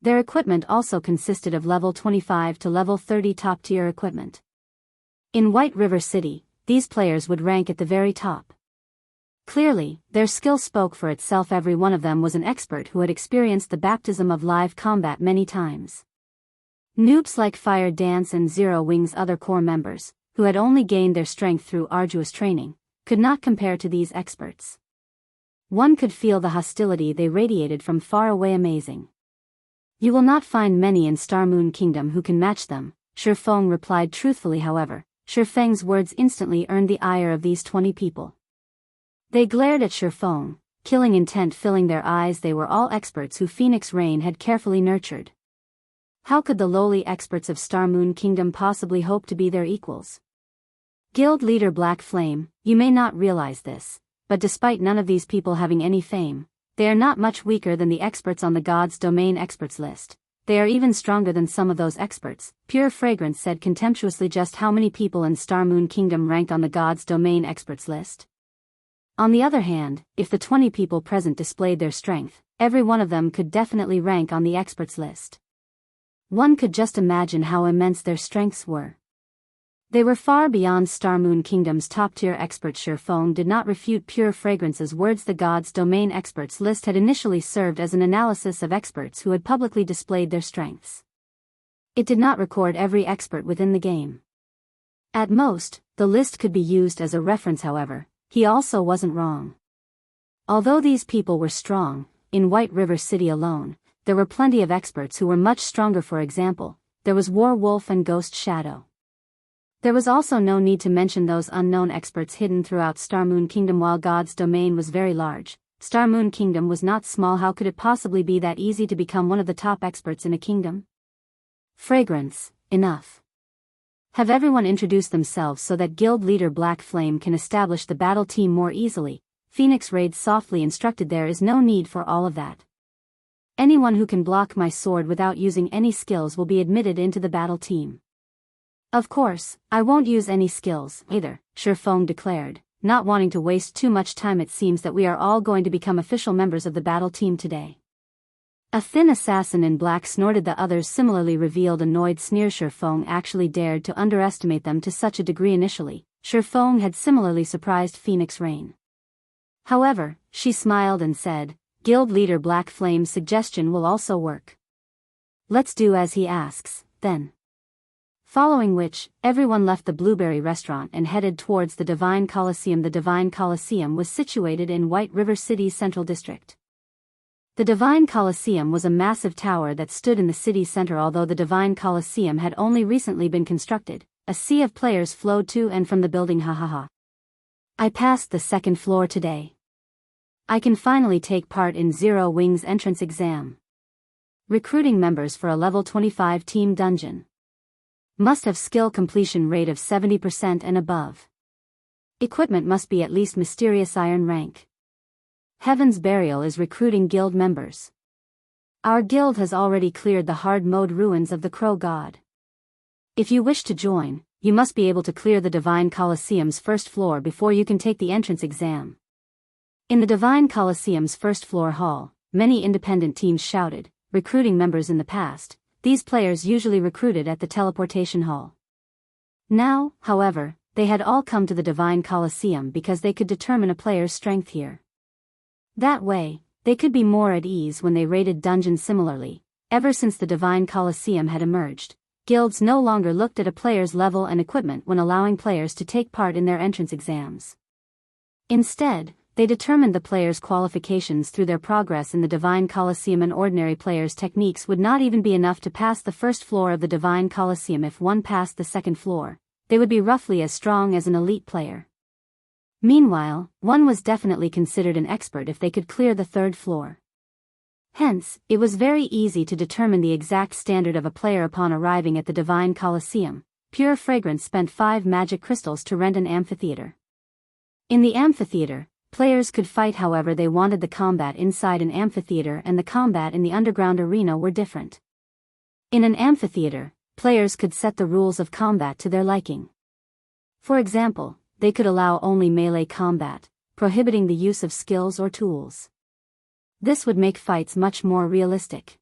Their equipment also consisted of level 25 to level 30 top-tier equipment. In White River City, these players would rank at the very top. Clearly, their skill spoke for itself. Every one of them was an expert who had experienced the baptism of live combat many times. Noobs like Fire Dance and Zero Wing's other core members, who had only gained their strength through arduous training, could not compare to these experts. One could feel the hostility they radiated from far away. Amazing. You will not find many in Star Moon Kingdom who can match them, Shifeng replied truthfully. However, Shifeng's words instantly earned the ire of these 20 people. They glared at Shifeng, killing intent filling their eyes. They were all experts who Phoenix Rain had carefully nurtured. How could the lowly experts of Star Moon Kingdom possibly hope to be their equals? Guild Leader Black Flame, you may not realize this, but despite none of these people having any fame, they are not much weaker than the experts on the God's Domain experts list. They are even stronger than some of those experts, Pure Fragrance said contemptuously. Just how many people in Star Moon Kingdom ranked on the God's Domain experts list? On the other hand, if the 20 people present displayed their strength, every one of them could definitely rank on the experts list. One could just imagine how immense their strengths were. They were far beyond Star Moon Kingdom's top-tier experts. Shifeng did not refute Pure Fragrance's words. The God's Domain experts list had initially served as an analysis of experts who had publicly displayed their strengths. It did not record every expert within the game. At most, the list could be used as a reference. However, he also wasn't wrong. Although these people were strong, in White River City alone, there were plenty of experts who were much stronger. For example, there was War Wolf and Ghost Shadow. There was also no need to mention those unknown experts hidden throughout Star Moon Kingdom. While God's Domain was very large, Star Moon Kingdom was not small. How could it possibly be that easy to become one of the top experts in a kingdom? Fragrance, enough. Have everyone introduce themselves so that Guild Leader Black Flame can establish the battle team more easily, Phoenix Raid softly instructed. There is no need for all of that. Anyone who can block my sword without using any skills will be admitted into the battle team. Of course, I won't use any skills, either, Shifeng declared, not wanting to waste too much time. It seems that we are all going to become official members of the battle team today. A thin assassin in black snorted. The others similarly revealed annoyed sneer. Shifeng actually dared to underestimate them to such a degree initially. Shifeng had similarly surprised Phoenix Rain. However, she smiled and said, Guild leader Black Flame's suggestion will also work. Let's do as he asks, then. Following which, everyone left the Blueberry restaurant and headed towards the Divine Coliseum. The Divine Coliseum was situated in White River City's central district. The Divine Coliseum was a massive tower that stood in the city's center. Although the Divine Coliseum had only recently been constructed, a sea of players flowed to and from the building. I passed the second floor today. I can finally take part in Zero Wing's entrance exam. Recruiting members for a level 25 team dungeon. Must have skill completion rate of 70% and above. Equipment must be at least Mysterious Iron rank. Heaven's Burial is recruiting guild members. Our guild has already cleared the hard mode ruins of the Crow God. If you wish to join, you must be able to clear the Divine Coliseum's first floor before you can take the entrance exam. In the Divine Coliseum's first floor hall, many independent teams shouted, recruiting members in the past. These players usually recruited at the teleportation hall. Now, however, they had all come to the Divine Coliseum because they could determine a player's strength here. That way, they could be more at ease when they raided dungeons. Similarly, ever since the Divine Coliseum had emerged, guilds no longer looked at a player's level and equipment when allowing players to take part in their entrance exams. Instead, they determined the players' qualifications through their progress in the Divine Coliseum, and ordinary players' techniques would not even be enough to pass the first floor of the Divine Coliseum. If one passed the second floor, they would be roughly as strong as an elite player. Meanwhile, one was definitely considered an expert if they could clear the third floor. Hence, it was very easy to determine the exact standard of a player upon arriving at the Divine Coliseum. Pure Fragrance spent 5 magic crystals to rent an amphitheater. In the amphitheater, players could fight however they wanted. The combat inside an amphitheater and the combat in the underground arena were different. In an amphitheater, players could set the rules of combat to their liking. For example, they could allow only melee combat, prohibiting the use of skills or tools. This would make fights much more realistic.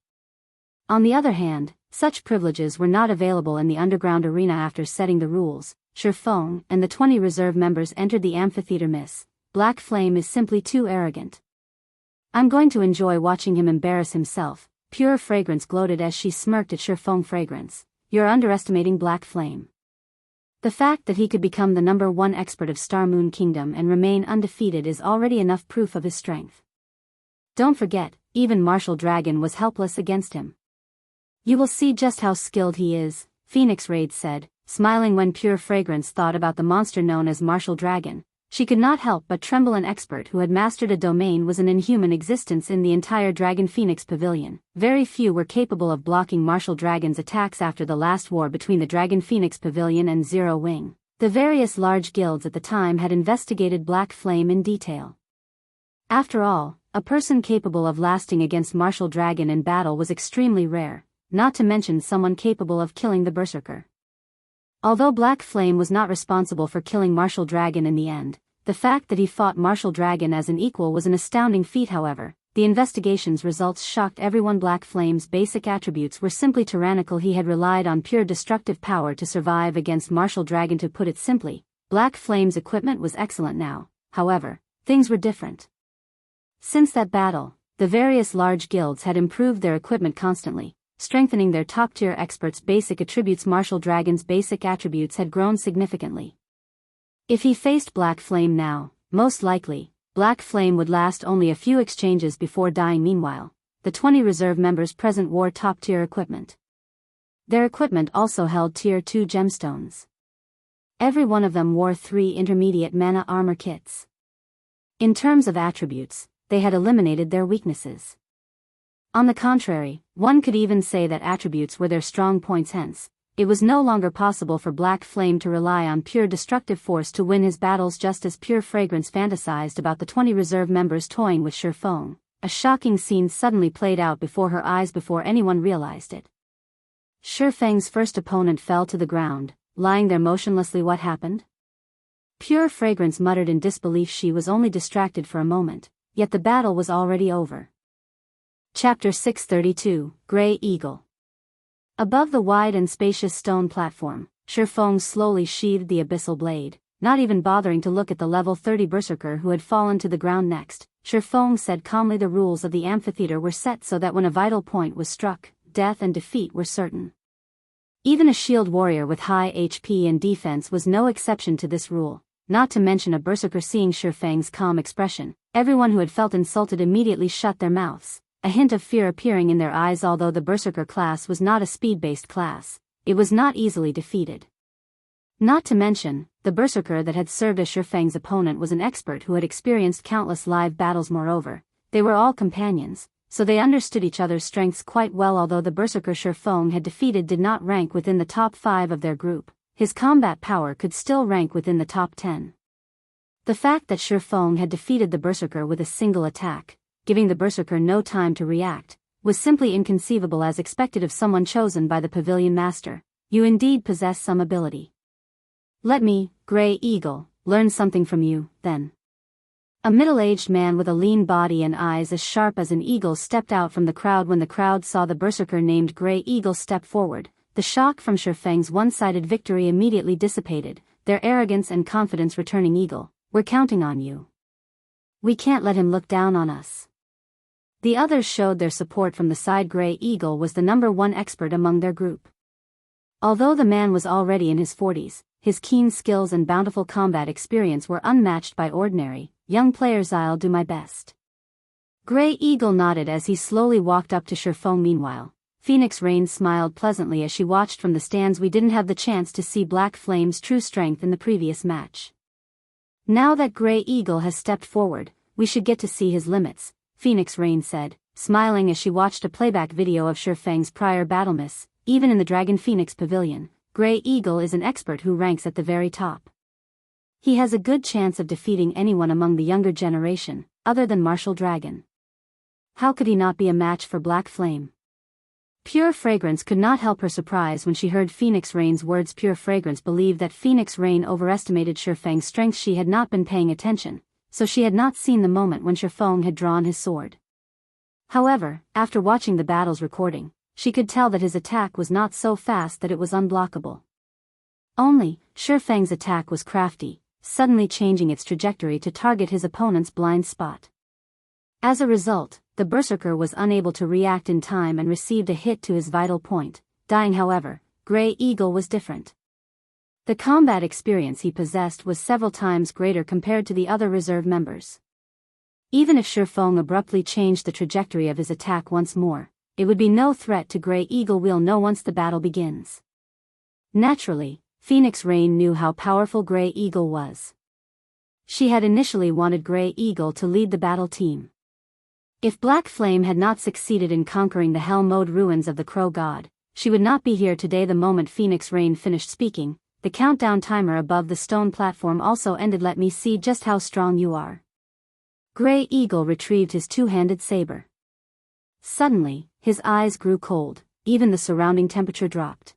On the other hand, such privileges were not available in the underground arena. After setting the rules, Shifeng and the 20 reserve members entered the amphitheater. Miss Black Flame is simply too arrogant. I'm going to enjoy watching him embarrass himself. Pure Fragrance gloated as she smirked at Shifeng. Fragrance, you're underestimating Black Flame. The fact that he could become the #1 expert of Star Moon Kingdom and remain undefeated is already enough proof of his strength. Don't forget, even Martial Dragon was helpless against him. You will see just how skilled he is, Phoenix Raid said, smiling when Pure Fragrance thought about the monster known as Martial Dragon. She could not help but tremble. An expert who had mastered a domain was an inhuman existence in the entire Dragon Phoenix Pavilion. Very few were capable of blocking Martial Dragon's attacks. After the last war between the Dragon Phoenix Pavilion and Zero Wing, the various large guilds at the time had investigated Black Flame in detail. After all, a person capable of lasting against Martial Dragon in battle was extremely rare, not to mention someone capable of killing the Berserker. Although Black Flame was not responsible for killing Martial Dragon in the end, the fact that he fought Martial Dragon as an equal was an astounding feat. However, the investigation's results shocked everyone. Black Flame's basic attributes were simply tyrannical. He had relied on pure destructive power to survive against Martial Dragon. To put it simply, Black Flame's equipment was excellent. Now, however, things were different. Since that battle, the various large guilds had improved their equipment constantly, strengthening their top-tier experts' basic attributes. Martial Dragon's basic attributes had grown significantly. If he faced Black Flame now, most likely, Black Flame would last only a few exchanges before dying. Meanwhile, the 20 reserve members present wore top-tier equipment. Their equipment also held Tier 2 gemstones. Every one of them wore 3 intermediate mana armor kits. In terms of attributes, they had eliminated their weaknesses. On the contrary, one could even say that attributes were their strong points. Hence, it was no longer possible for Black Flame to rely on pure destructive force to win his battles. Just as Pure Fragrance fantasized about the 20 reserve members toying with Shifeng, a shocking scene suddenly played out before her eyes before anyone realized it. Shifeng's first opponent fell to the ground, lying there motionlessly. What happened? Pure Fragrance muttered in disbelief. She was only distracted for a moment, yet the battle was already over. Chapter 632, Grey Eagle. Above the wide and spacious stone platform, Shifeng slowly sheathed the abyssal blade, not even bothering to look at the level 30 berserker who had fallen to the ground next. Shifeng said calmly, the rules of the amphitheater were set so that when a vital point was struck, death and defeat were certain. Even a shield warrior with high HP and defense was no exception to this rule, not to mention a berserker. Seeing Shifeng's calm expression, everyone who had felt insulted immediately shut their mouths, a hint of fear appearing in their eyes. Although the berserker class was not a speed-based class, it was not easily defeated. Not to mention, the berserker that had served as Shifeng's opponent was an expert who had experienced countless live battles. Moreover, they were all companions, so they understood each other's strengths quite well. Although the berserker Shifeng had defeated did not rank within the top 5 of their group, his combat power could still rank within the top 10. The fact that Shifeng had defeated the berserker with a single attack, giving the berserker no time to react, was simply inconceivable, as expected of someone chosen by the pavilion master. You indeed possess some ability. Let me, Grey Eagle, learn something from you, then. A middle-aged man with a lean body and eyes as sharp as an eagle's stepped out from the crowd. When the crowd saw the berserker named Grey Eagle step forward, the shock from Shifeng's one-sided victory immediately dissipated, their arrogance and confidence returning. Eagle, we're counting on you. We can't let him look down on us. The others showed their support from the side. Grey Eagle was the #1 expert among their group. Although the man was already in his 40s, his keen skills and bountiful combat experience were unmatched by ordinary, young players. I'll do my best. Grey Eagle nodded as he slowly walked up to Shifeng. Meanwhile, Phoenix Rain smiled pleasantly as she watched from the stands. We didn't have the chance to see Black Flame's true strength in the previous match. Now that Grey Eagle has stepped forward, we should get to see his limits, Phoenix Rain said, smiling as she watched a playback video of Shifeng's prior battle miss. Even in the Dragon Phoenix Pavilion, Grey Eagle is an expert who ranks at the very top. He has a good chance of defeating anyone among the younger generation, other than Martial Dragon. How could he not be a match for Black Flame? Pure Fragrance could not help her surprise when she heard Phoenix Rain's words. Pure Fragrance believed that Phoenix Rain overestimated Shifeng's strength. She had not been paying attention, so she had not seen the moment when Shifeng had drawn his sword. However, after watching the battle's recording, she could tell that his attack was not so fast that it was unblockable. Only, Shifeng's attack was crafty, suddenly changing its trajectory to target his opponent's blind spot. As a result, the berserker was unable to react in time and received a hit to his vital point, dying. However, Grey Eagle was different. The combat experience he possessed was several times greater compared to the other reserve members. Even if Shifeng abruptly changed the trajectory of his attack once more, it would be no threat to Grey Eagle. We'll know once the battle begins. Naturally, Phoenix Rain knew how powerful Grey Eagle was. She had initially wanted Grey Eagle to lead the battle team. If Black Flame had not succeeded in conquering the Hell Mode ruins of the Crow God, she would not be here today. The moment Phoenix Rain finished speaking, the countdown timer above the stone platform also ended. Let me see just how strong you are. Grey Eagle retrieved his two-handed saber. Suddenly, his eyes grew cold, even the surrounding temperature dropped.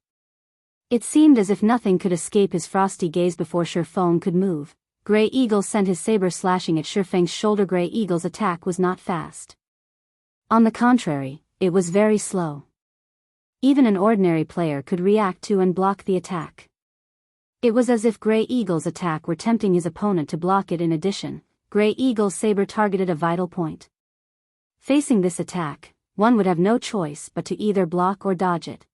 It seemed as if nothing could escape his frosty gaze. Before Shifeng could move, Grey Eagle sent his saber slashing at Shifeng's shoulder. Grey Eagle's attack was not fast. On the contrary, it was very slow. Even an ordinary player could react to and block the attack. It was as if Grey Eagle's attack were tempting his opponent to block it. In addition, Grey Eagle's saber targeted a vital point. Facing this attack, one would have no choice but to either block or dodge it.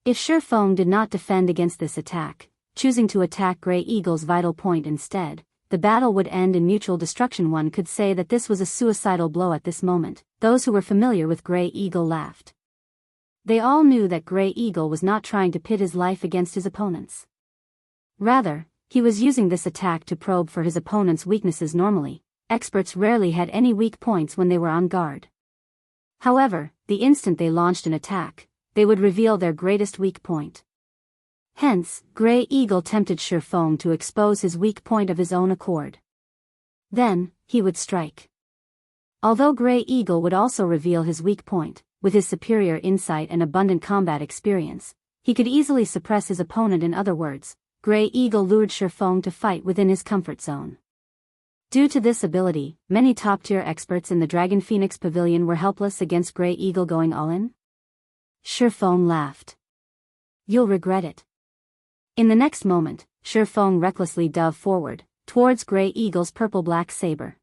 If Shifeng did not defend against this attack, choosing to attack Grey Eagle's vital point instead, the battle would end in mutual destruction. One could say that this was a suicidal blow at this moment. Those who were familiar with Grey Eagle laughed. They all knew that Grey Eagle was not trying to pit his life against his opponent's. Rather, he was using this attack to probe for his opponent's weaknesses. Normally, experts rarely had any weak points when they were on guard. However, the instant they launched an attack, they would reveal their greatest weak point. Hence, Grey Eagle tempted Shifeng to expose his weak point of his own accord. Then, he would strike. Although Grey Eagle would also reveal his weak point, with his superior insight and abundant combat experience, he could easily suppress his opponent. In other words, Grey Eagle lured Shifeng to fight within his comfort zone. Due to this ability, many top-tier experts in the Dragon Phoenix Pavilion were helpless against Grey Eagle going all-in. Shifeng laughed. You'll regret it. In the next moment, Feng recklessly dove forward, towards Grey Eagle's purple-black saber.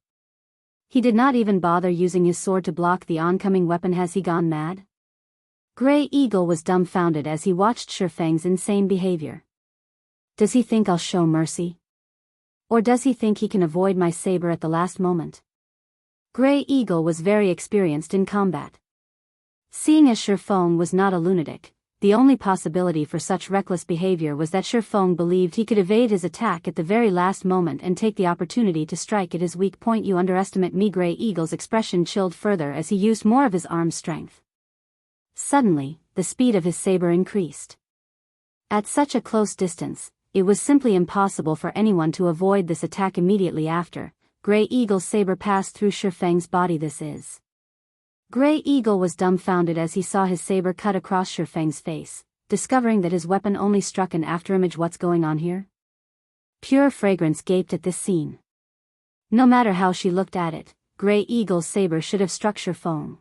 He did not even bother using his sword to block the oncoming weapon. Has he gone mad? Grey Eagle was dumbfounded as he watched Feng's insane behavior. Does he think I'll show mercy? Or does he think he can avoid my saber at the last moment? Grey Eagle was very experienced in combat. Seeing as Feng was not a lunatic, the only possibility for such reckless behavior was that Feng believed he could evade his attack at the very last moment and take the opportunity to strike at his weak point. You underestimate me. Grey Eagle's expression chilled further as he used more of his arm strength. Suddenly, the speed of his saber increased. At such a close distance, it was simply impossible for anyone to avoid this attack. Immediately after, Grey Eagle's saber passed through Feng's body. This is... Grey Eagle was dumbfounded as he saw his saber cut across Feng's face, discovering that his weapon only struck an afterimage. What's going on here? Pure Fragrance gaped at this scene. No matter how she looked at it, Grey Eagle's saber should have struck Feng.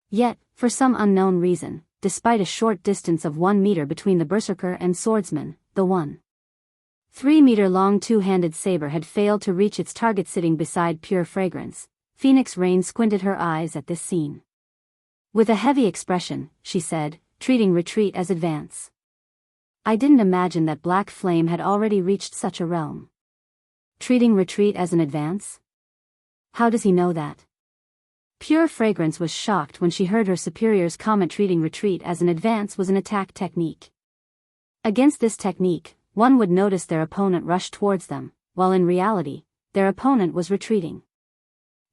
Yet, for some unknown reason, despite a short distance of 1 meter between the berserker and swordsman, the 1.3-meter-long two-handed saber had failed to reach its target. Sitting beside Pure Fragrance, Phoenix Rain squinted her eyes at this scene. With a heavy expression, she said, treating retreat as advance. I didn't imagine that Black Flame had already reached such a realm. Treating retreat as an advance? How does he know that? Pure Fragrance was shocked when she heard her superior's comment. Treating retreat as an advance was an attack technique. Against this technique, one would notice their opponent rush towards them, while in reality, their opponent was retreating.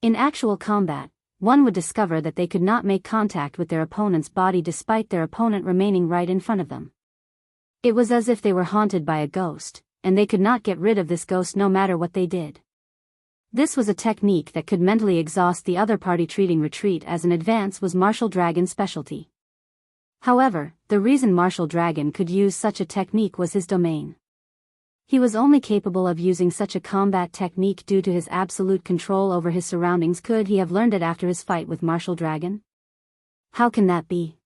In actual combat, one would discover that they could not make contact with their opponent's body despite their opponent remaining right in front of them. It was as if they were haunted by a ghost, and they could not get rid of this ghost no matter what they did. This was a technique that could mentally exhaust the other party. Treating retreat as an advance was Martial Dragon's specialty. However, the reason Martial Dragon could use such a technique was his domain. He was only capable of using such a combat technique due to his absolute control over his surroundings. Could he have learned it after his fight with Martial Dragon? How can that be?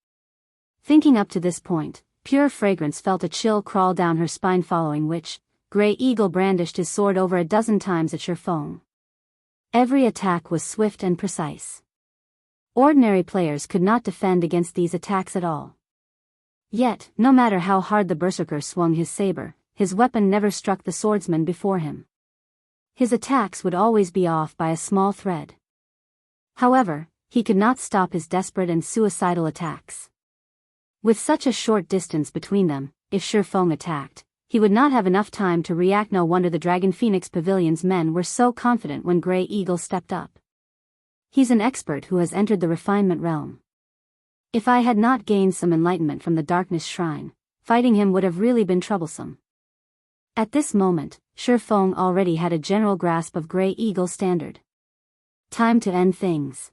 Thinking up to this point, Pure Fragrance felt a chill crawl down her spine, following which, Grey Eagle brandished his sword over a dozen times at Feng. Every attack was swift and precise. Ordinary players could not defend against these attacks at all. Yet, no matter how hard the berserker swung his saber, his weapon never struck the swordsman before him. His attacks would always be off by a small thread. However, he could not stop his desperate and suicidal attacks. With such a short distance between them, if Feng attacked, he would not have enough time to react. No wonder the Dragon Phoenix Pavilion's men were so confident when Grey Eagle stepped up. He's an expert who has entered the refinement realm. If I had not gained some enlightenment from the Darkness Shrine, fighting him would have really been troublesome. At this moment, Feng already had a general grasp of Grey Eagle's standard. Time to end things.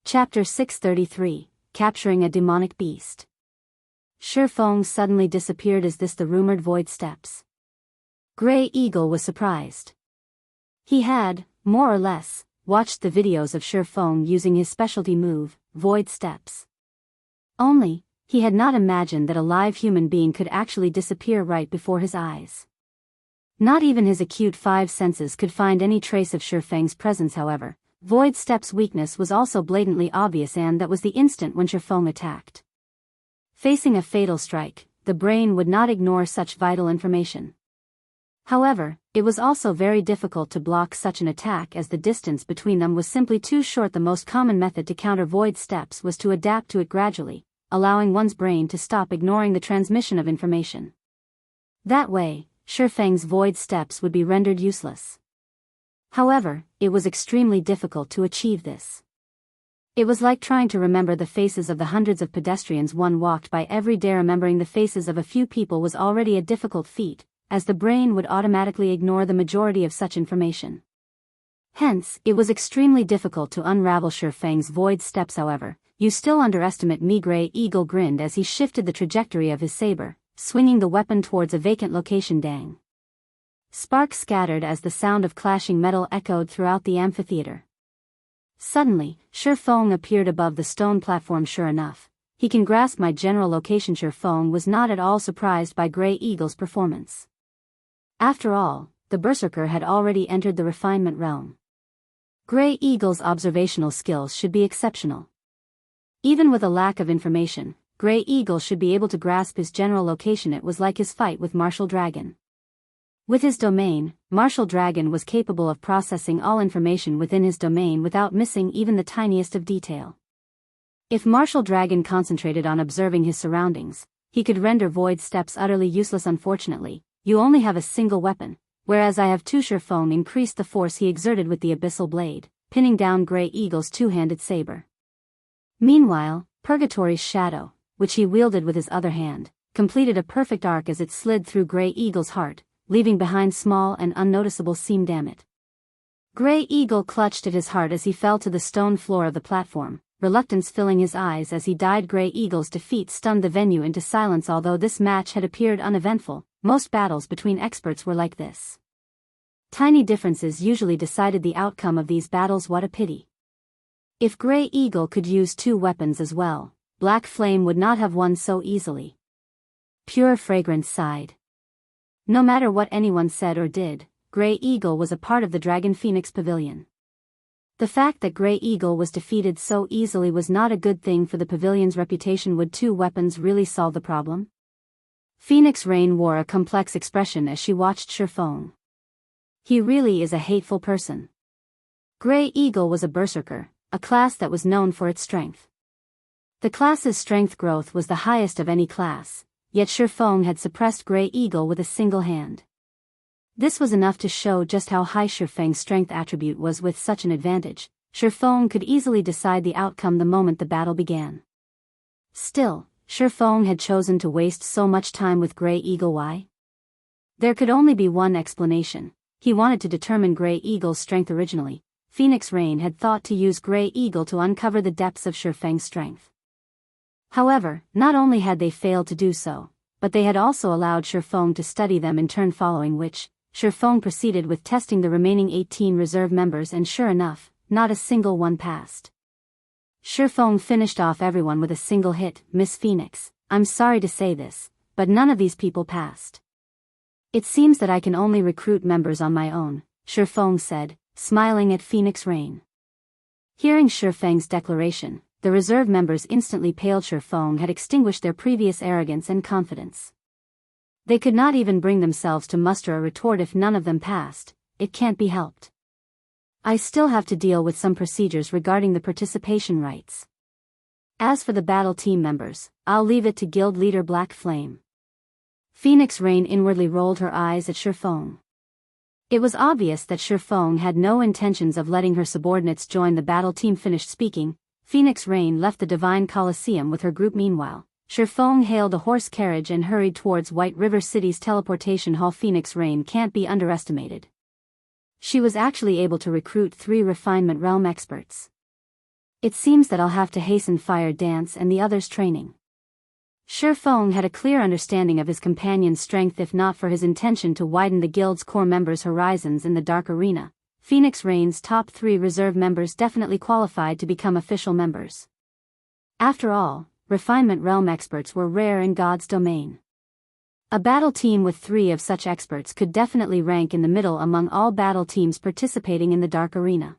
Chapter 633, Capturing a Demonic Beast. Feng suddenly disappeared. Is this the rumored Void Steps? Grey Eagle was surprised. He had, more or less, watched the videos of Feng using his specialty move, Void Steps. Only, he had not imagined that a live human being could actually disappear right before his eyes. Not even his acute 5 senses could find any trace of Feng's presence. However, Void Step's weakness was also blatantly obvious, and that was the instant when Feng attacked. Facing a fatal strike, the brain would not ignore such vital information. However, it was also very difficult to block such an attack as the distance between them was simply too short. The most common method to counter Void Steps was to adapt to it gradually, allowing one's brain to stop ignoring the transmission of information. That way, Feng's Void Steps would be rendered useless. However, it was extremely difficult to achieve this. It was like trying to remember the faces of the hundreds of pedestrians one walked by every day. Remembering the faces of a few people was already a difficult feat, as the brain would automatically ignore the majority of such information. Hence, it was extremely difficult to unravel Feng's Void Steps. However, you still underestimate me. Grey Eagle grinned as he shifted the trajectory of his saber, swinging the weapon towards a vacant location. Dang. Sparks scattered as the sound of clashing metal echoed throughout the amphitheater. Suddenly, Feng appeared above the stone platform. Sure enough, he can grasp my general location. Feng was not at all surprised by Grey Eagle's performance. After all, the berserker had already entered the refinement realm. Grey Eagle's observational skills should be exceptional. Even with a lack of information, Grey Eagle should be able to grasp his general location. It was like his fight with Martial Dragon. With his domain, Martial Dragon was capable of processing all information within his domain without missing even the tiniest of detail. If Martial Dragon concentrated on observing his surroundings, he could render Void Steps utterly useless. Unfortunately, you only have a single weapon, whereas I have two. Shifeng increased the force he exerted with the Abyssal Blade, pinning down Grey Eagle's two-handed saber. Meanwhile, Purgatory's Shadow, which he wielded with his other hand, completed a perfect arc as it slid through Grey Eagle's heart, leaving behind small and unnoticeable seam. Damn it. Grey Eagle clutched at his heart as he fell to the stone floor of the platform, reluctance filling his eyes as he died. Grey Eagle's defeat stunned the venue into silence. Although this match had appeared uneventful, most battles between experts were like this. Tiny differences usually decided the outcome of these battles. What a pity. If Grey Eagle could use two weapons as well, Black Flame would not have won so easily. Pure Fragrance sighed. No matter what anyone said or did, Grey Eagle was a part of the Dragon Phoenix Pavilion. The fact that Grey Eagle was defeated so easily was not a good thing for the pavilion's reputation. Would two weapons really solve the problem? Phoenix Rain wore a complex expression as she watched Shifeng. He really is a hateful person. Grey Eagle was a berserker, a class that was known for its strength. The class's strength growth was the highest of any class, yet Shifeng had suppressed Grey Eagle with a single hand. This was enough to show just how high Shifeng's strength attribute was. With such an advantage, Shifeng could easily decide the outcome the moment the battle began. Still, Shifeng had chosen to waste so much time with Grey Eagle. Why? There could only be one explanation. He wanted to determine Grey Eagle's strength. Originally, Phoenix Rain had thought to use Grey Eagle to uncover the depths of Shifeng's strength. However, not only had they failed to do so, but they had also allowed Shifeng to study them in turn, following which, Shifeng proceeded with testing the remaining 18 reserve members, and sure enough, not a single one passed. Shifeng finished off everyone with a single hit. Miss Phoenix, I'm sorry to say this, but none of these people passed. It seems that I can only recruit members on my own, Shifeng said, smiling at Phoenix Rain. Hearing Shifeng's declaration, the reserve members instantly paled. Shifeng had extinguished their previous arrogance and confidence. They could not even bring themselves to muster a retort. If none of them passed, it can't be helped. I still have to deal with some procedures regarding the participation rights. As for the battle team members, I'll leave it to guild leader Black Flame. Phoenix Rain inwardly rolled her eyes at Shifeng. It was obvious that Shifeng had no intentions of letting her subordinates join the battle team. Finished speaking, Phoenix Rain left the Divine Coliseum with her group. Meanwhile, Shifeng hailed a horse carriage and hurried towards White River City's teleportation hall. Phoenix Rain can't be underestimated. She was actually able to recruit 3 refinement realm experts. It seems that I'll have to hasten Fire Dance and the others' training. Shifeng had a clear understanding of his companion's strength. If not for his intention to widen the guild's core members' horizons in the Dark Arena, Phoenix Rain's top 3 reserve members definitely qualified to become official members. After all, refinement realm experts were rare in God's domain. A battle team with 3 of such experts could definitely rank in the middle among all battle teams participating in the Dark Arena.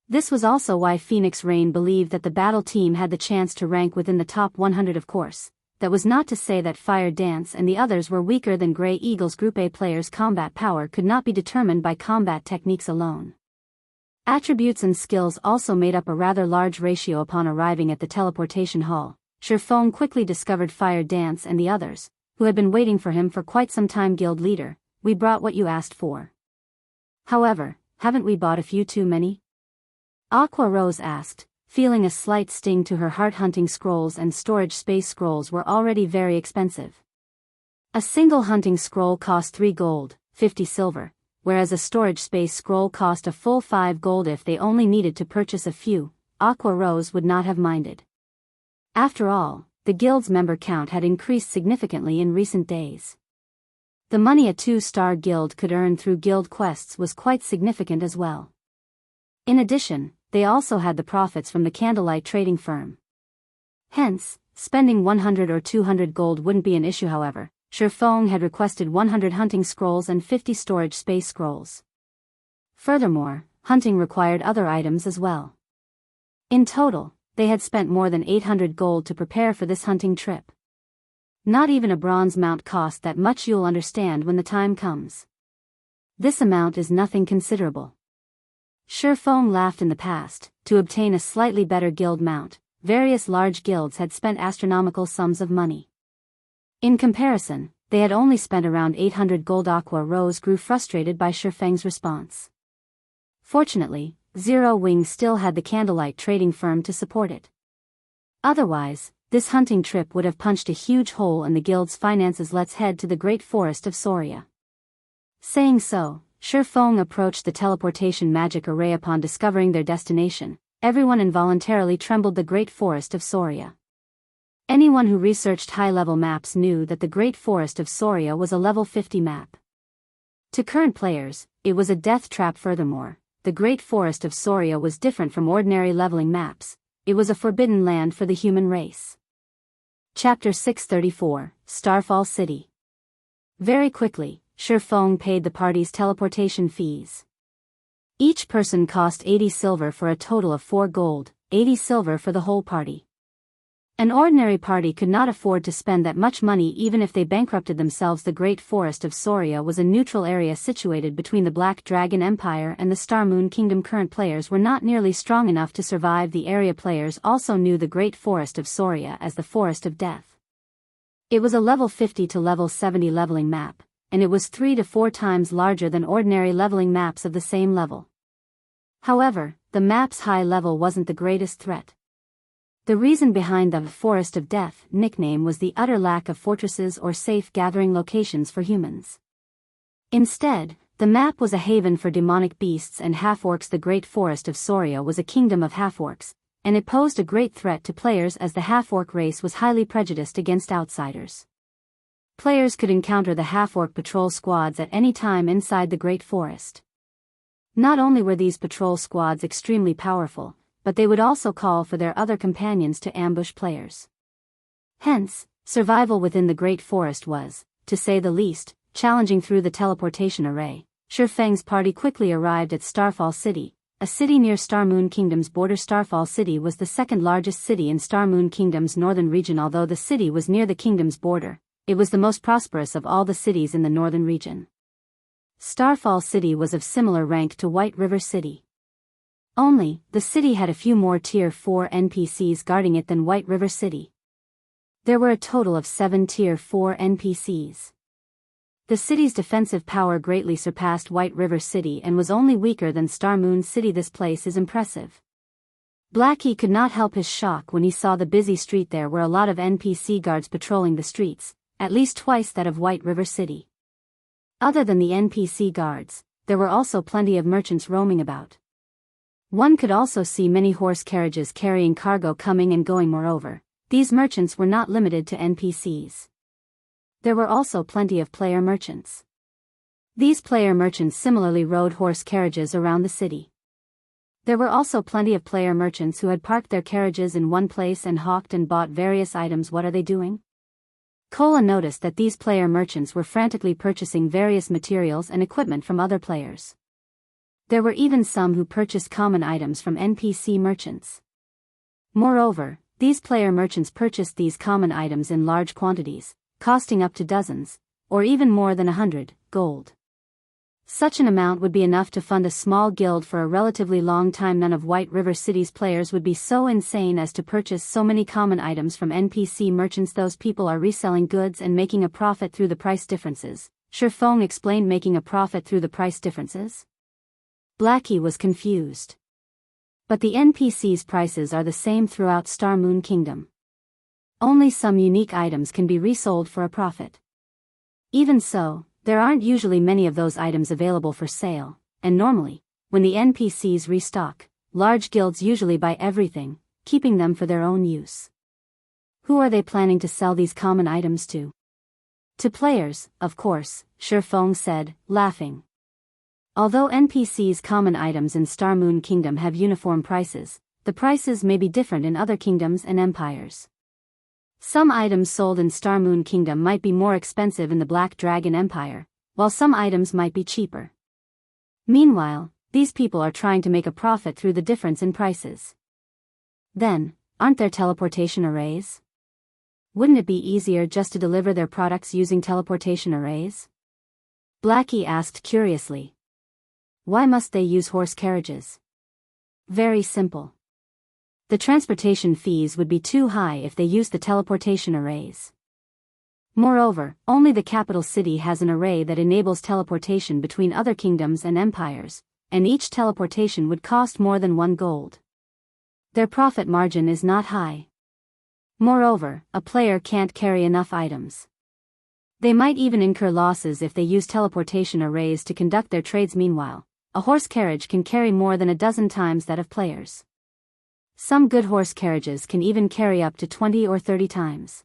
This was also why Phoenix Rain believed that the battle team had the chance to rank within the top 100. Of course, that was not to say that Fire Dance and the others were weaker than Grey Eagle's Group A players'. Combat power could not be determined by combat techniques alone. Attributes and skills also made up a rather large ratio. Upon arriving at the teleportation hall, Shifeng quickly discovered Fire Dance and the others, who had been waiting for him for quite some time. Guild leader, we brought what you asked for. However, haven't we bought a few too many? Aqua Rose asked, feeling a slight sting to her heart. Hunting scrolls and storage space scrolls were already very expensive. A single hunting scroll cost 3 gold, 50 silver, whereas a storage space scroll cost a full 5 gold. If they only needed to purchase a few, Aqua Rose would not have minded. After all, the guild's member count had increased significantly in recent days. The money a 2-star guild could earn through guild quests was quite significant as well. In addition, they also had the profits from the candlelight trading firm. Hence, spending 100 or 200 gold wouldn't be an issue. However, Shifeng had requested 100 hunting scrolls and 50 storage space scrolls. Furthermore, hunting required other items as well. In total, they had spent more than 800 gold to prepare for this hunting trip. Not even a bronze mount cost that much, you'll understand when the time comes. This amount is nothing considerable. Shifeng laughed. In the past, to obtain a slightly better guild mount, various large guilds had spent astronomical sums of money. In comparison, they had only spent around 800 gold. Aqua Rose grew frustrated by Shifeng's response. Fortunately, Zero Wing still had the candlelight trading firm to support it. Otherwise, this hunting trip would have punched a huge hole in the guild's finances. Let's head to the Great Forest of Soria. Saying so, Shifeng approached the teleportation magic array. Upon discovering their destination, everyone involuntarily trembled. The Great Forest of Soria. Anyone who researched high-level maps knew that the Great Forest of Soria was a level 50 map. To current players, it was a death trap. Furthermore, the Great Forest of Soria was different from ordinary leveling maps. It was a forbidden land for the human race. Chapter 634, Starfall City. Very quickly, Shifeng paid the party's teleportation fees. Each person cost 80 silver for a total of 4 gold, 80 silver for the whole party. An ordinary party could not afford to spend that much money even if they bankrupted themselves. The Great Forest of Soria was a neutral area situated between the Black Dragon Empire and the Star Moon Kingdom. Current players were not nearly strong enough to survive. The area players also knew the Great Forest of Soria as the Forest of Death. It was a level 50 to level 70 leveling map, and it was 3 to 4 times larger than ordinary leveling maps of the same level. However, the map's high level wasn't the greatest threat. The reason behind the Forest of Death nickname was the utter lack of fortresses or safe gathering locations for humans. Instead, the map was a haven for demonic beasts and half-orcs. The Great Forest of Soria was a kingdom of half-orcs, and it posed a great threat to players as the half-orc race was highly prejudiced against outsiders. Players could encounter the half-orc patrol squads at any time inside the Great Forest. Not only were these patrol squads extremely powerful, but they would also call for their other companions to ambush players. Hence, survival within the Great Forest was, to say the least, challenging. Through the teleportation array, Shifeng's party quickly arrived at Starfall City, a city near Star Moon Kingdom's border. Starfall City was the second largest city in Star Moon Kingdom's northern region. Although the city was near the kingdom's border, it was the most prosperous of all the cities in the northern region. Starfall City was of similar rank to White River City. Only, the city had a few more Tier 4 NPCs guarding it than White River City. There were a total of 7 Tier 4 NPCs. The city's defensive power greatly surpassed White River City and was only weaker than Star Moon City. This place is impressive. Blackie could not help his shock when he saw the busy street. There were a lot of NPC guards patrolling the streets, at least twice that of White River City. Other than the NPC guards, there were also plenty of merchants roaming about. One could also see many horse carriages carrying cargo coming and going. Moreover, these merchants were not limited to NPCs. There were also plenty of player merchants. These player merchants similarly rode horse carriages around the city. There were also plenty of player merchants who had parked their carriages in one place and hawked and bought various items. What are they doing? Kola noticed that these player merchants were frantically purchasing various materials and equipment from other players. There were even some who purchased common items from NPC merchants. Moreover, these player merchants purchased these common items in large quantities, costing up to dozens, or even more than 100, gold. Such an amount would be enough to fund a small guild for a relatively long time. None of White River City's players would be so insane as to purchase so many common items from NPC merchants. Those people are reselling goods and making a profit through the price differences. Shifeng explained. Making a profit through the price differences? Blackie was confused. But the NPC's prices are the same throughout Star Moon Kingdom. Only some unique items can be resold for a profit. Even so, there aren't usually many of those items available for sale, and normally, when the NPCs restock, large guilds usually buy everything, keeping them for their own use. Who are they planning to sell these common items to? To players, of course, Shifeng said, laughing. Although NPC's common items in Star Moon Kingdom have uniform prices, the prices may be different in other kingdoms and empires. Some items sold in Star Moon Kingdom might be more expensive in the Black Dragon Empire, while some items might be cheaper. Meanwhile, these people are trying to make a profit through the difference in prices. Then, aren't there teleportation arrays? Wouldn't it be easier just to deliver their products using teleportation arrays? Blackie asked curiously. Why must they use horse carriages? Very simple. The transportation fees would be too high if they used the teleportation arrays. Moreover, only the capital city has an array that enables teleportation between other kingdoms and empires, and each teleportation would cost more than 1 gold. Their profit margin is not high. Moreover, a player can't carry enough items. They might even incur losses if they use teleportation arrays to conduct their trades. Meanwhile, a horse carriage can carry more than a dozen times that of players. Some good horse carriages can even carry up to 20 or 30 times.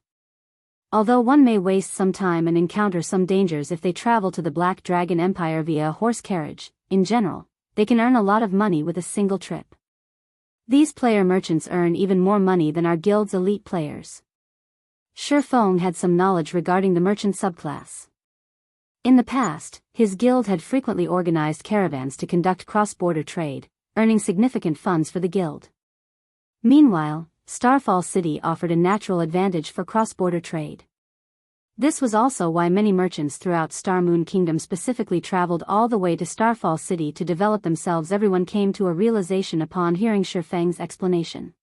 Although one may waste some time and encounter some dangers if they travel to the Black Dragon Empire via a horse carriage, in general, they can earn a lot of money with a single trip. These player merchants earn even more money than our guild's elite players. Shifeng had some knowledge regarding the merchant subclass. In the past, his guild had frequently organized caravans to conduct cross-border trade, earning significant funds for the guild. Meanwhile, Starfall City offered a natural advantage for cross-border trade. This was also why many merchants throughout Star Moon Kingdom specifically traveled all the way to Starfall City to develop themselves. Everyone came to a realization upon hearing Shifeng's explanation.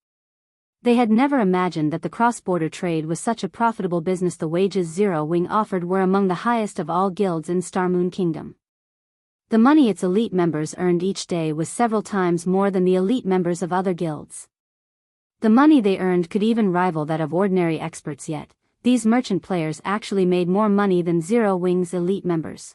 They had never imagined that the cross-border trade was such a profitable business. The wages Zero Wing offered were among the highest of all guilds in Star Moon Kingdom. The money its elite members earned each day was several times more than the elite members of other guilds. The money they earned could even rival that of ordinary experts, yet these merchant players actually made more money than Zero Wing's elite members.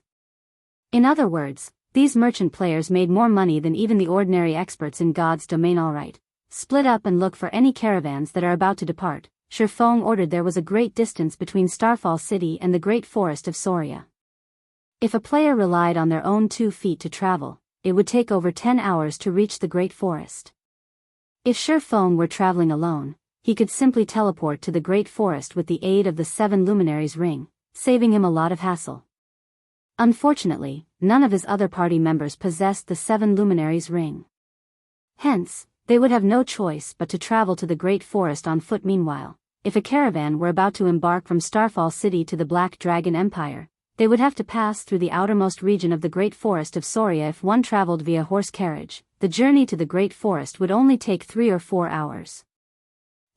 In other words, these merchant players made more money than even the ordinary experts in God's domain. Alright, split up and look for any caravans that are about to depart. Shifeng ordered. There was a great distance between Starfall City and the Great Forest of Soria. If a player relied on their own 2 feet to travel, it would take over 10 hours to reach the Great Forest. If Shifeng were traveling alone, he could simply teleport to the Great Forest with the aid of the 7 Luminaries ring, saving him a lot of hassle. Unfortunately, none of his other party members possessed the 7 Luminaries ring. Hence, they would have no choice but to travel to the Great Forest on foot. Meanwhile, if a caravan were about to embark from Starfall City to the Black Dragon Empire, they would have to pass through the outermost region of the Great Forest of Soria. If one traveled via horse carriage, the journey to the Great Forest would only take 3 or 4 hours.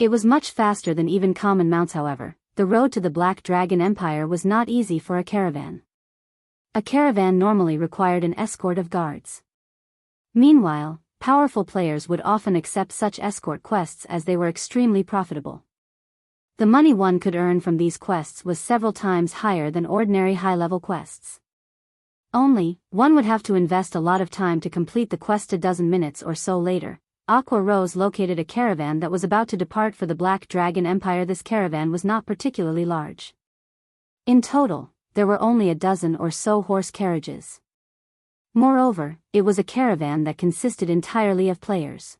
It was much faster than even common mounts. However, the road to the Black Dragon Empire was not easy for a caravan. A caravan normally required an escort of guards. Meanwhile, powerful players would often accept such escort quests as they were extremely profitable. The money one could earn from these quests was several times higher than ordinary high-level quests. Only, one would have to invest a lot of time to complete the quest. A dozen minutes or so later, Aqua Rose located a caravan that was about to depart for the Black Dragon Empire. This caravan was not particularly large. In total, there were only a dozen or so horse carriages. Moreover, it was a caravan that consisted entirely of players.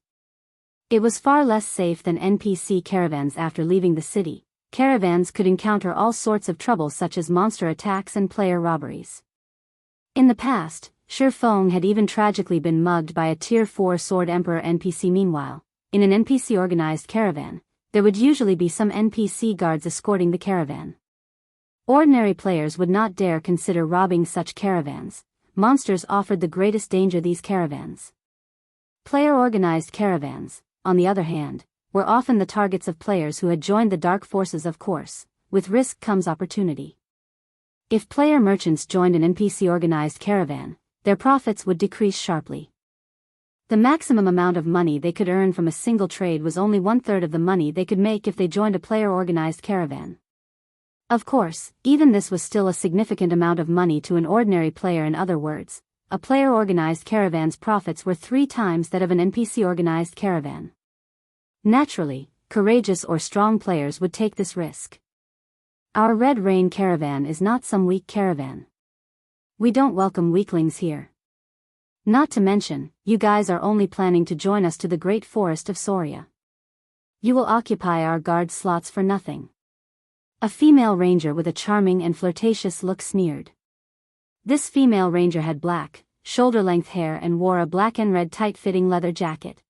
It was far less safe than NPC caravans. After leaving the city, caravans could encounter all sorts of trouble such as monster attacks and player robberies. In the past, Shifeng had even tragically been mugged by a Tier 4 Sword Emperor NPC. Meanwhile, in an NPC-organized caravan, there would usually be some NPC guards escorting the caravan. Ordinary players would not dare consider robbing such caravans. Monsters offered the greatest danger. These caravans. Player-organized caravans, on the other hand, were often the targets of players who had joined the dark forces. Of course, with risk comes opportunity. If player merchants joined an NPC-organized caravan, their profits would decrease sharply. The maximum amount of money they could earn from a single trade was only 1/3 of the money they could make if they joined a player-organized caravan. Of course, even this was still a significant amount of money to an ordinary player. In other words, a player-organized caravan's profits were 3 times that of an NPC-organized caravan. Naturally, courageous or strong players would take this risk. Our Red Rain caravan is not some weak caravan. We don't welcome weaklings here. Not to mention, you guys are only planning to join us to the Great Forest of Soria. You will occupy our guard slots for nothing. A female ranger with a charming and flirtatious look sneered. This female ranger had black, shoulder-length hair and wore a black and red tight-fitting leather jacket.